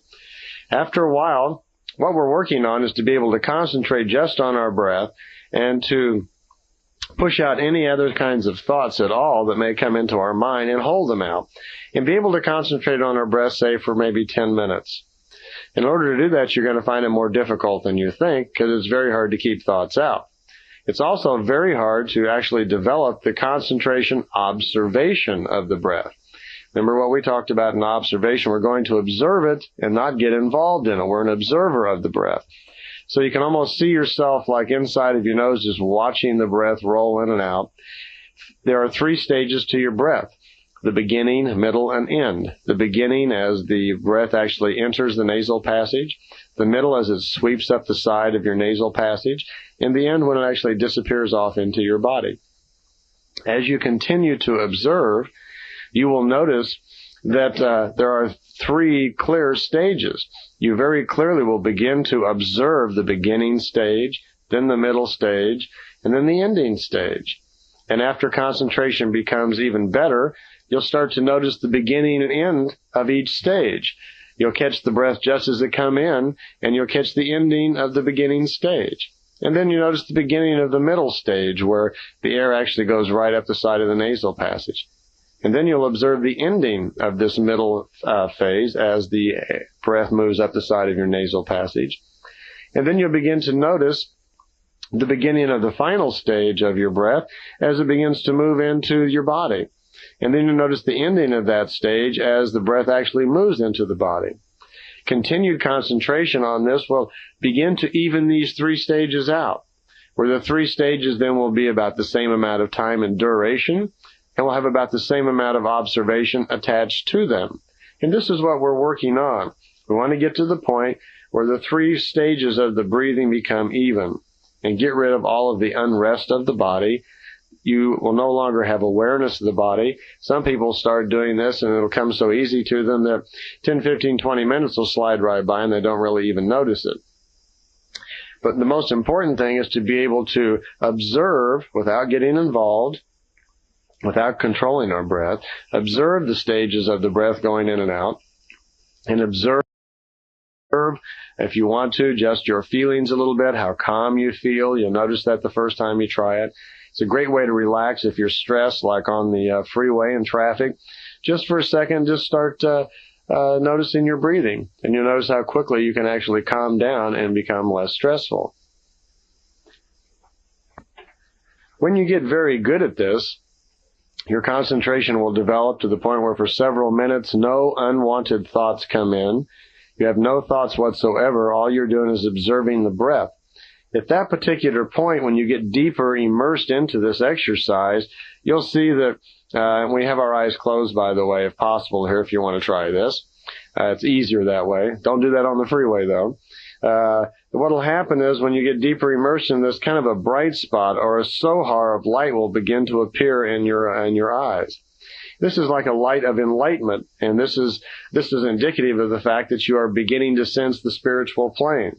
S1: After a while, what we're working on is to be able to concentrate just on our breath and to push out any other kinds of thoughts at all that may come into our mind and hold them out. And be able to concentrate on our breath, say, for maybe 10 minutes. In order to do that, you're going to find it more difficult than you think because it's very hard to keep thoughts out. It's also very hard to actually develop the concentration observation of the breath. Remember what we talked about in observation. We're going to observe it and not get involved in it. We're an observer of the breath. So you can almost see yourself like inside of your nose just watching the breath roll in and out. There are 3 stages to your breath: the beginning, middle, and end. The beginning as the breath actually enters the nasal passage, the middle as it sweeps up the side of your nasal passage, and the end when it actually disappears off into your body. As you continue to observe, you will notice that there are 3 clear stages. You very clearly will begin to observe the beginning stage, then the middle stage, and then the ending stage. And after concentration becomes even better, you'll start to notice the beginning and end of each stage. You'll catch the breath just as it come in, and you'll catch the ending of the beginning stage. And then you notice the beginning of the middle stage, where the air actually goes right up the side of the nasal passage. And then you'll observe the ending of this middle phase as the breath moves up the side of your nasal passage. And then you'll begin to notice the beginning of the final stage of your breath as it begins to move into your body. And then you'll notice the ending of that stage as the breath actually moves into the body. Continued concentration on this will begin to even these 3 stages out, where the 3 stages then will be about the same amount of time and duration, and will have about the same amount of observation attached to them. And this is what we're working on. We want to get to the point where the 3 stages of the breathing become even and get rid of all of the unrest of the body. You will no longer have awareness of the body. Some people start doing this and it'll come so easy to them that 10, 15, 20 minutes will slide right by and they don't really even notice it. But the most important thing is to be able to observe without getting involved, without controlling our breath, observe the stages of the breath going in and out, and observe, if you want to, just your feelings a little bit, how calm you feel. You'll notice that the first time you try it. It's a great way to relax if you're stressed, like on the freeway in traffic. Just for a second, just start noticing your breathing, and you'll notice how quickly you can actually calm down and become less stressful. When you get very good at this, your concentration will develop to the point where for several minutes no unwanted thoughts come in. You have no thoughts whatsoever. All you're doing is observing the breath. At that particular point, when you get deeper immersed into this exercise, you'll see that, and we have our eyes closed, by the way, if possible here, if you want to try this. It's easier that way. Don't do that on the freeway, though. What will happen is when you get deeper immersed in this, kind of a bright spot or a sohar of light will begin to appear in your eyes. This is like a light of enlightenment, and this is indicative of the fact that you are beginning to sense the spiritual plane.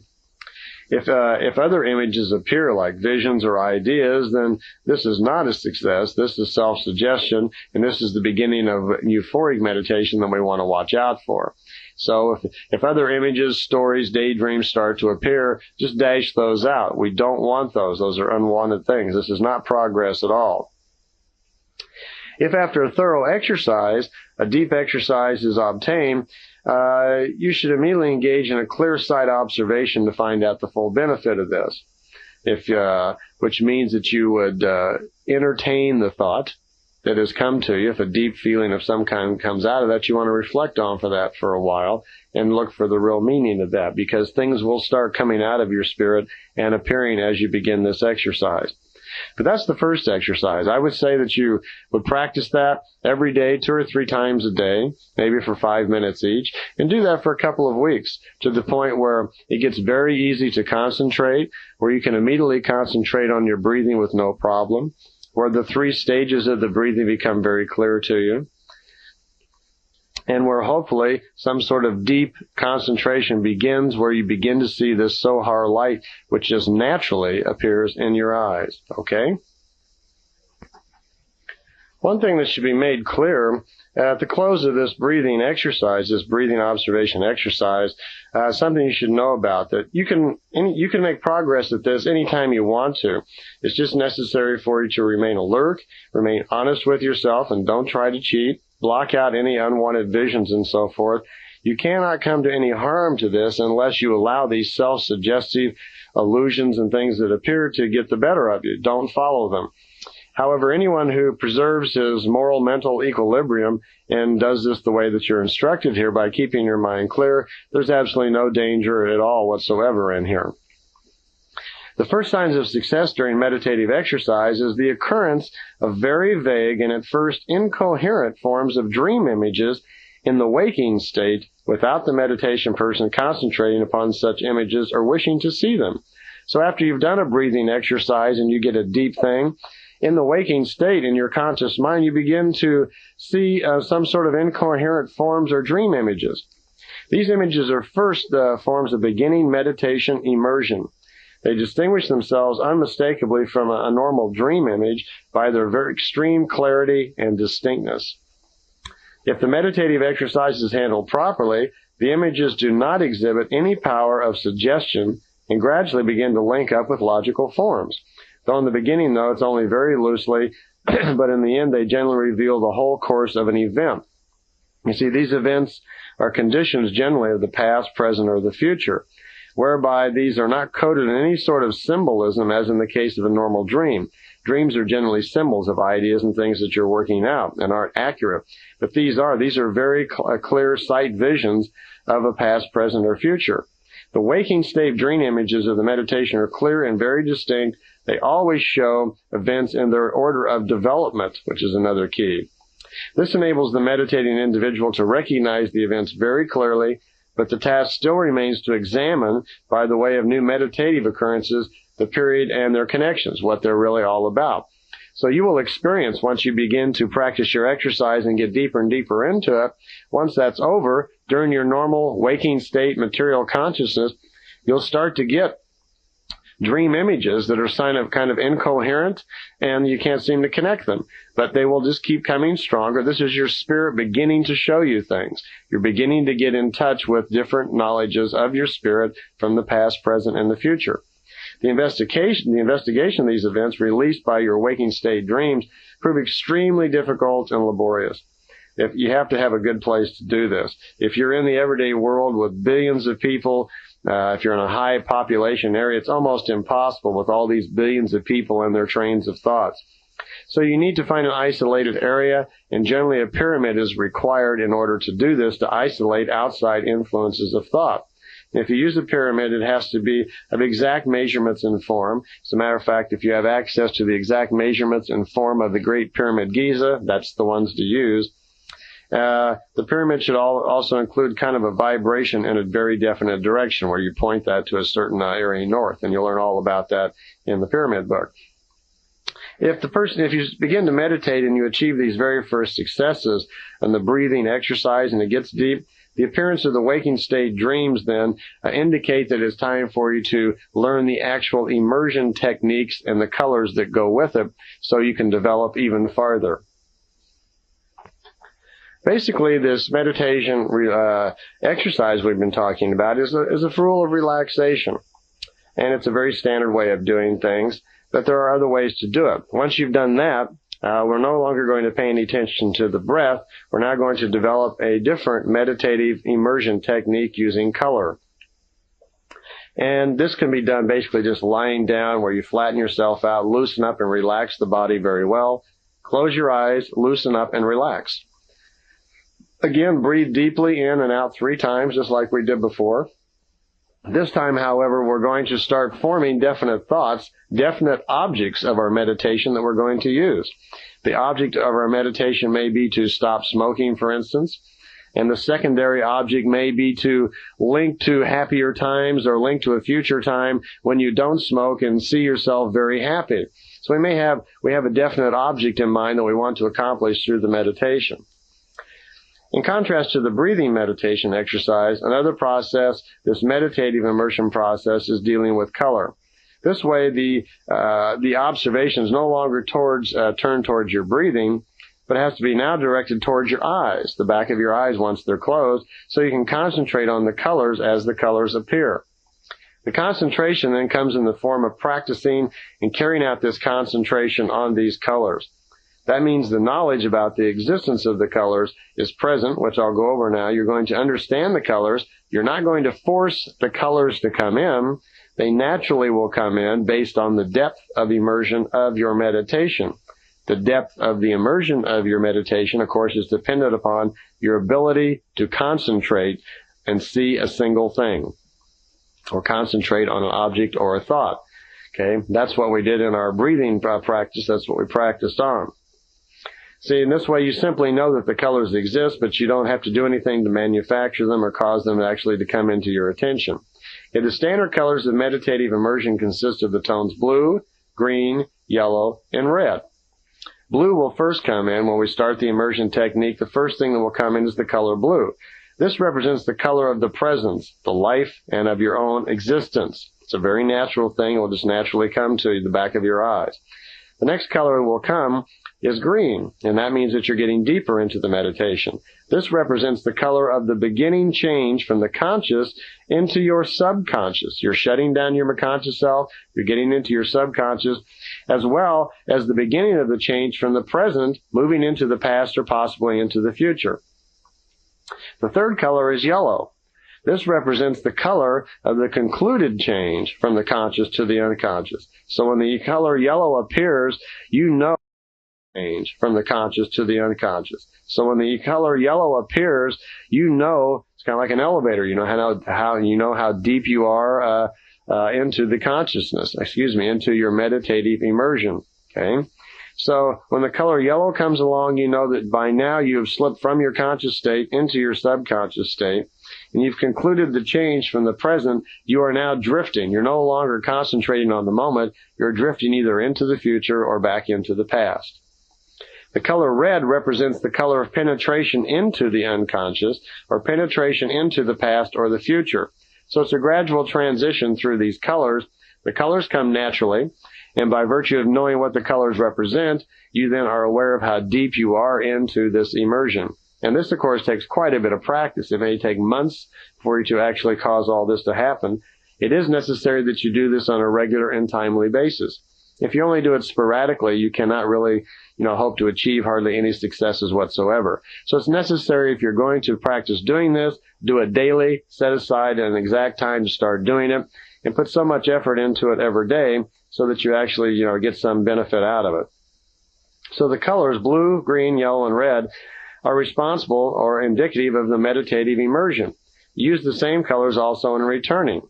S1: If other images appear like visions or ideas, then this is not a success. This is self-suggestion, and this is the beginning of euphoric meditation that we want to watch out for. So if other images, stories, daydreams start to appear, just dash those out. We don't want those. Those are unwanted things. This is not progress at all. If after a thorough exercise, a deep exercise is obtained, you should immediately engage in a clear sight observation to find out the full benefit of this. Which means that you would entertain the thought that has come to you. If a deep feeling of some kind comes out of that, you want to reflect on for that for a while and look for the real meaning of that, because things will start coming out of your spirit and appearing as you begin this exercise. But that's the first exercise. I would say that you would practice that every day, 2 or 3 times a day, maybe for 5 minutes each, and do that for a couple of weeks to the point where it gets very easy to concentrate, where you can immediately concentrate on your breathing with no problem, where the 3 stages of the breathing become very clear to you, and where hopefully some sort of deep concentration begins, where you begin to see this Sohar light, which just naturally appears in your eyes. Okay? One thing that should be made clear at the close of this breathing exercise, this breathing observation exercise, something you should know about, that you can make progress at this anytime you want to. It's just necessary for you to remain alert, remain honest with yourself, and don't try to cheat. Block out any unwanted visions and so forth. You cannot come to any harm to this unless you allow these self-suggestive illusions and things that appear to get the better of you. Don't follow them. However, anyone who preserves his moral mental equilibrium and does this the way that you're instructed here by keeping your mind clear, there's absolutely no danger at all whatsoever in here. The first signs of success during meditative exercise is the occurrence of very vague and at first incoherent forms of dream images in the waking state without the meditation person concentrating upon such images or wishing to see them. So after you've done a breathing exercise and you get a deep thing, in the waking state, in your conscious mind, you begin to see some sort of incoherent forms or dream images. These images are first forms of beginning meditation immersion. They distinguish themselves unmistakably from a normal dream image by their very extreme clarity and distinctness. If the meditative exercise is handled properly, the images do not exhibit any power of suggestion and gradually begin to link up with logical forms. Though in the beginning, though, it's only very loosely, but in the end, they generally reveal the whole course of an event. You see, these events are conditions generally of the past, present, or the future, whereby these are not coded in any sort of symbolism as in the case of a normal dream. Dreams are generally symbols of ideas and things that you're working out and aren't accurate. But these are very clear sight visions of a past, present, or future. The waking state dream images of the meditation are clear and very distinct. They always show events in their order of development, which is another key. This enables the meditating individual to recognize the events very clearly, but the task still remains to examine, by the way of new meditative occurrences, the period and their connections, what they're really all about. So you will experience, once you begin to practice your exercise and get deeper and deeper into it, once that's over, during your normal waking state material consciousness, you'll start to get dream images that are kind of incoherent, and you can't seem to connect them. But they will just keep coming stronger. This is your spirit beginning to show you things. You're beginning to get in touch with different knowledges of your spirit from the past, present, and the future. The investigation of these events released by your waking state dreams prove extremely difficult and laborious. If you have to have a good place to do this. If you're in the everyday world with billions of people, if you're in a high population area, it's almost impossible with all these billions of people and their trains of thoughts. So you need to find an isolated area, and generally a pyramid is required in order to do this, to isolate outside influences of thought. If you use a pyramid, it has to be of exact measurements and form. As a matter of fact, if you have access to the exact measurements and form of the Great Pyramid Giza, that's the ones to use. The pyramid should also include kind of a vibration in a very definite direction, where you point that to a certain area north, and you'll learn all about that in the pyramid book. If you begin to meditate and you achieve these very first successes and the breathing exercise and it gets deep, the appearance of the waking state dreams then indicate that it's time for you to learn the actual immersion techniques and the colors that go with it so you can develop even farther. Basically, this meditation exercise we've been talking about is a rule of relaxation. And it's a very standard way of doing things, but there are other ways to do it. Once you've done that, we're no longer going to pay any attention to the breath. We're now going to develop a different meditative immersion technique using color. And this can be done basically just lying down where you flatten yourself out, loosen up and relax the body very well. Close your eyes, loosen up and relax. Again, breathe deeply in and out 3 times, just like we did before. This time, however, we're going to start forming definite thoughts, definite objects of our meditation that we're going to use. The object of our meditation may be to stop smoking, for instance, and the secondary object may be to link to happier times or link to a future time when you don't smoke and see yourself very happy. So we have a definite object in mind that we want to accomplish through the meditation. In contrast to the breathing meditation exercise, another process, this meditative immersion process, is dealing with color. This way, the observation is no longer turned towards your breathing, but has to be now directed towards your eyes, the back of your eyes once they're closed, so you can concentrate on the colors as the colors appear. The concentration then comes in the form of practicing and carrying out this concentration on these colors. That means the knowledge about the existence of the colors is present, which I'll go over now. You're going to understand the colors. You're not going to force the colors to come in. They naturally will come in based on the depth of immersion of your meditation. The depth of the immersion of your meditation, of course, is dependent upon your ability to concentrate and see a single thing, or concentrate on an object or a thought. Okay, that's what we did in our breathing practice. That's what we practiced on. See, in this way, you simply know that the colors exist, but you don't have to do anything to manufacture them or cause them actually to come into your attention. Okay, the standard colors of meditative immersion consist of the tones blue, green, yellow, and red. Blue will first come in when we start the immersion technique. The first thing that will come in is the color blue. This represents the color of the presence, the life, and of your own existence. It's a very natural thing. It will just naturally come to the back of your eyes. The next color that will come is green, and that means that you're getting deeper into the meditation. This represents the color of the beginning change from the conscious into your subconscious. You're shutting down your conscious self, you're getting into your subconscious, as well as the beginning of the change from the present, moving into the past or possibly into the future. The third color is yellow. This represents the color of the concluded change from the conscious to the unconscious. So when the color yellow appears, you know change from the conscious to the unconscious. So when the color yellow appears, you know it's kind of like an elevator. You know how deep you are into the consciousness. Into your meditative immersion. Okay. So when the color yellow comes along, you know that by now you have slipped from your conscious state into your subconscious state, and you've concluded the change from the present. You are now drifting. You're no longer concentrating on the moment. You're drifting either into the future or back into the past. The color red represents the color of penetration into the unconscious, or penetration into the past or the future. So it's a gradual transition through these colors. The colors come naturally, and by virtue of knowing what the colors represent, you then are aware of how deep you are into this immersion. And this, of course, takes quite a bit of practice. It may take months for you to actually cause all this to happen. It is necessary that you do this on a regular and timely basis. If you only do it sporadically, you cannot really, hope to achieve hardly any successes whatsoever. So it's necessary, if you're going to practice doing this, do it daily, set aside an exact time to start doing it, and put so much effort into it every day so that you actually, get some benefit out of it. So the colors blue, green, yellow, and red are responsible or indicative of the meditative immersion. Use the same colors also in returning.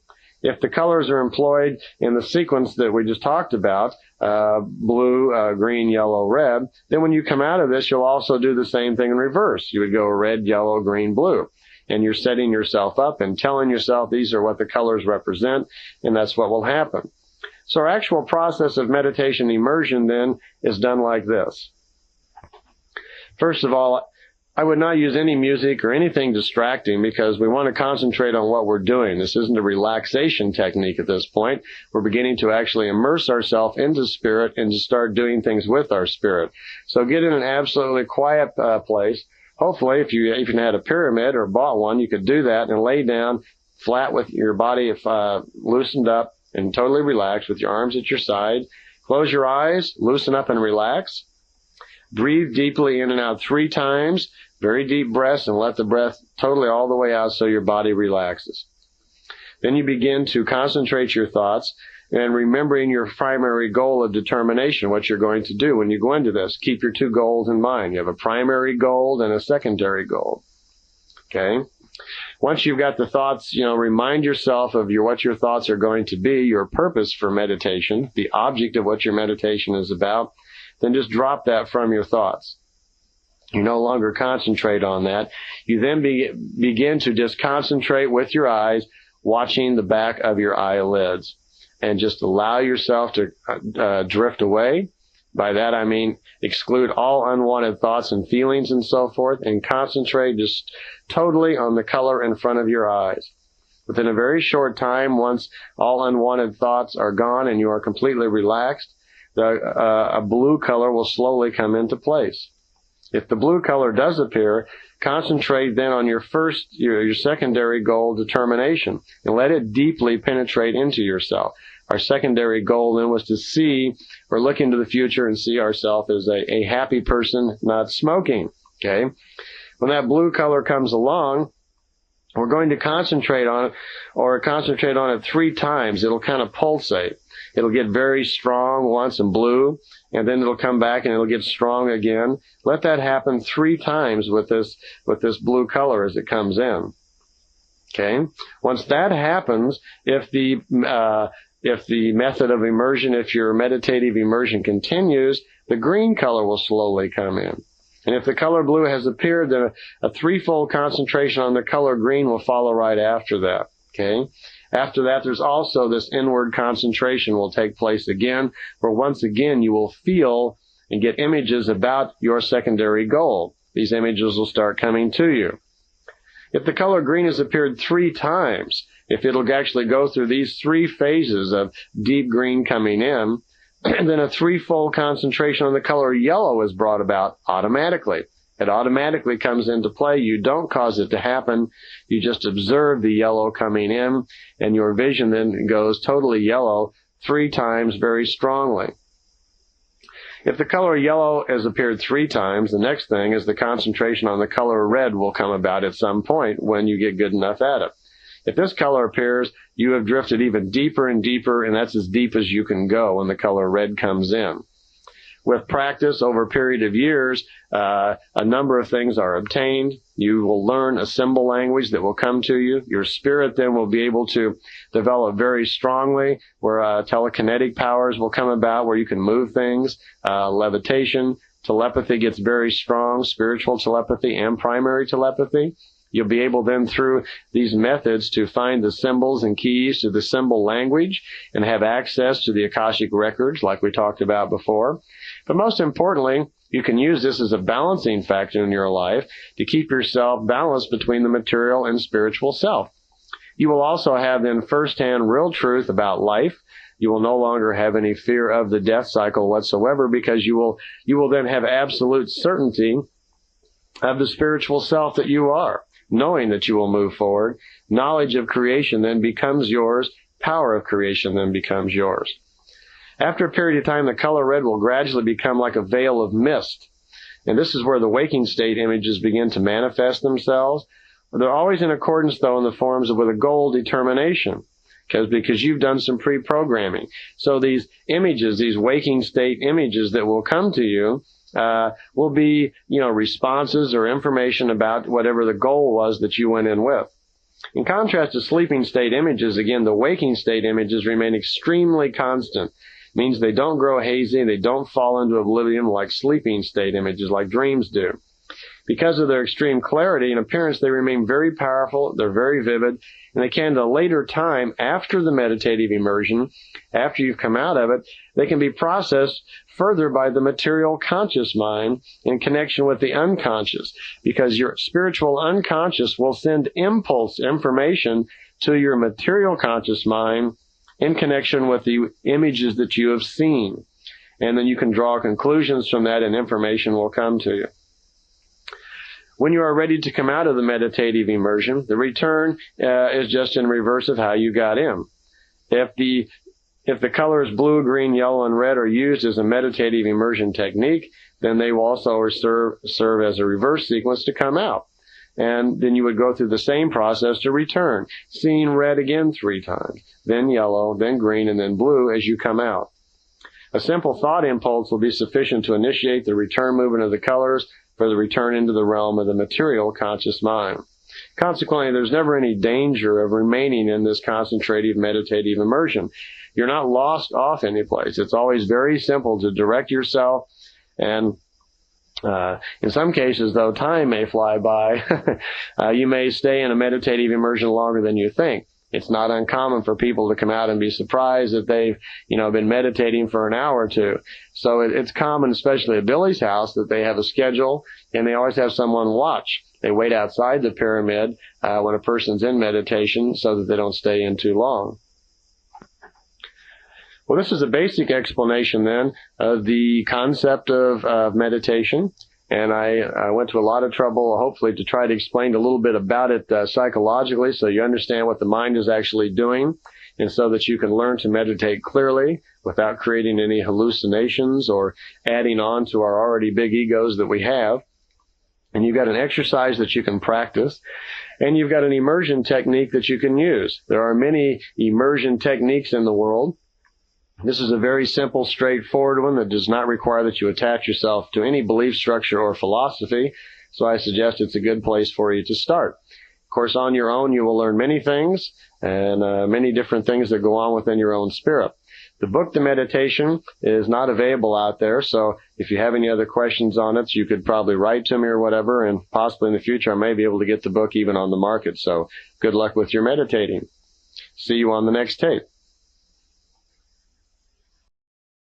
S1: If the colors are employed in the sequence that we just talked about, blue, green, yellow, red, then when you come out of this, you'll also do the same thing in reverse. You would go red, yellow, green, blue. And you're setting yourself up and telling yourself these are what the colors represent, and that's what will happen. So our actual process of meditation immersion then is done like this. First of all, I would not use any music or anything distracting because we want to concentrate on what we're doing. This isn't a relaxation technique at this point. We're beginning to actually immerse ourselves into spirit and to start doing things with our spirit. So get in an absolutely quiet place. Hopefully, if you even had a pyramid or bought one, you could do that and lay down flat with your body loosened up and totally relaxed with your arms at your side. Close your eyes, loosen up and relax. Breathe deeply in and out 3 times, very deep breaths, and let the breath totally all the way out so your body relaxes. Then you begin to concentrate your thoughts and remembering your primary goal of determination, what you're going to do when you go into this. Keep your 2 goals in mind. You have a primary goal and a secondary goal. Okay? Once you've got the thoughts, remind yourself of what your thoughts are going to be, your purpose for meditation, the object of what your meditation is about. Then just drop that from your thoughts. You no longer concentrate on that. You then begin to just concentrate with your eyes, watching the back of your eyelids, and just allow yourself to drift away. By that I mean exclude all unwanted thoughts and feelings and so forth, and concentrate just totally on the color in front of your eyes. Within a very short time, once all unwanted thoughts are gone and you are completely relaxed, a blue color will slowly come into place. If the blue color does appear, concentrate then on your secondary goal, determination, and let it deeply penetrate into yourself. Our secondary goal then was to see or look into the future and see ourselves as a happy person not smoking. Okay? When that blue color comes along, we're going to concentrate on it 3 times. It'll kind of pulsate. It'll get very strong once and blue, and then it'll come back and it'll get strong again. Let that happen 3 times with this blue color as it comes in. Okay? Once that happens, if the method of immersion, if your meditative immersion continues, the green color will slowly come in. And if the color blue has appeared, then a 3-fold concentration on the color green will follow right after that. Okay? After that, there's also this inward concentration will take place again, where once again you will feel and get images about your secondary goal. These images will start coming to you. If the color green has appeared 3 times, if it'll actually go through these 3 phases of deep green coming in, then a 3-fold concentration on the color yellow is brought about automatically. It automatically comes into play. You don't cause it to happen. You just observe the yellow coming in, and your vision then goes totally yellow 3 times very strongly. If the color yellow has appeared 3 times, the next thing is the concentration on the color red will come about at some point when you get good enough at it. If this color appears, you have drifted even deeper and deeper, and that's as deep as you can go when the color red comes in. With practice over a period of years, a number of things are obtained. You will learn a symbol language that will come to you. Your spirit then will be able to develop very strongly, where telekinetic powers will come about, where you can move things, levitation, telepathy gets very strong, spiritual telepathy and primary telepathy. You'll be able then through these methods to find the symbols and keys to the symbol language and have access to the Akashic records like we talked about before. But most importantly, you can use this as a balancing factor in your life to keep yourself balanced between the material and spiritual self. You will also have then firsthand real truth about life. You will no longer have any fear of the death cycle whatsoever, because you will then have absolute certainty of the spiritual self that you are, knowing that you will move forward. Knowledge of creation then becomes yours. Power of creation then becomes yours. After a period of time, the color red will gradually become like a veil of mist. And this is where the waking state images begin to manifest themselves. They're always in accordance, though, in the forms with a goal determination, because you've done some pre-programming. So these images, these waking state images that will come to you, will be, responses or information about whatever the goal was that you went in with. In contrast to sleeping state images, again, the waking state images remain extremely constant. It means they don't grow hazy, they don't fall into oblivion like sleeping state images, like dreams do. Because of their extreme clarity and appearance, they remain very powerful, they're very vivid, and they can, at a later time, after the meditative immersion, after you've come out of it, they can be processed further by the material conscious mind in connection with the unconscious, because your spiritual unconscious will send impulse information to your material conscious mind in connection with the images that you have seen. And then you can draw conclusions from that, and information will come to you. When you are ready to come out of the meditative immersion, the return is just in reverse of how you got in. If the colors blue, green, yellow, and red are used as a meditative immersion technique, then they will also serve as a reverse sequence to come out. And then you would go through the same process to return, seeing red again 3 times, then yellow, then green, and then blue as you come out. A simple thought impulse will be sufficient to initiate the return movement of the colors for the return into the realm of the material conscious mind. Consequently, there's never any danger of remaining in this concentrative meditative immersion. You're not lost off any place. It's always very simple to direct yourself, and in some cases, though time may fly by, you may stay in a meditative immersion longer than you think. It's not uncommon for people to come out and be surprised that they've, been meditating for an hour or two. So it's common, especially at Billy's house, that they have a schedule and they always have someone watch. They wait outside the pyramid when a person's in meditation so that they don't stay in too long. Well, this is a basic explanation then of the concept of meditation. And I went to a lot of trouble, hopefully, to try to explain a little bit about it psychologically, so you understand what the mind is actually doing, and so that you can learn to meditate clearly without creating any hallucinations or adding on to our already big egos that we have. And you've got an exercise that you can practice, and you've got an immersion technique that you can use. There are many immersion techniques in the world. This is a very simple, straightforward one that does not require that you attach yourself to any belief structure or philosophy, so I suggest it's a good place for you to start. Of course, on your own, you will learn many things, and many different things that go on within your own spirit. The book, The Meditation, is not available out there, so if you have any other questions on it, you could probably write to me or whatever, and possibly in the future I may be able to get the book even on the market. So good luck with your meditating. See you on the next tape.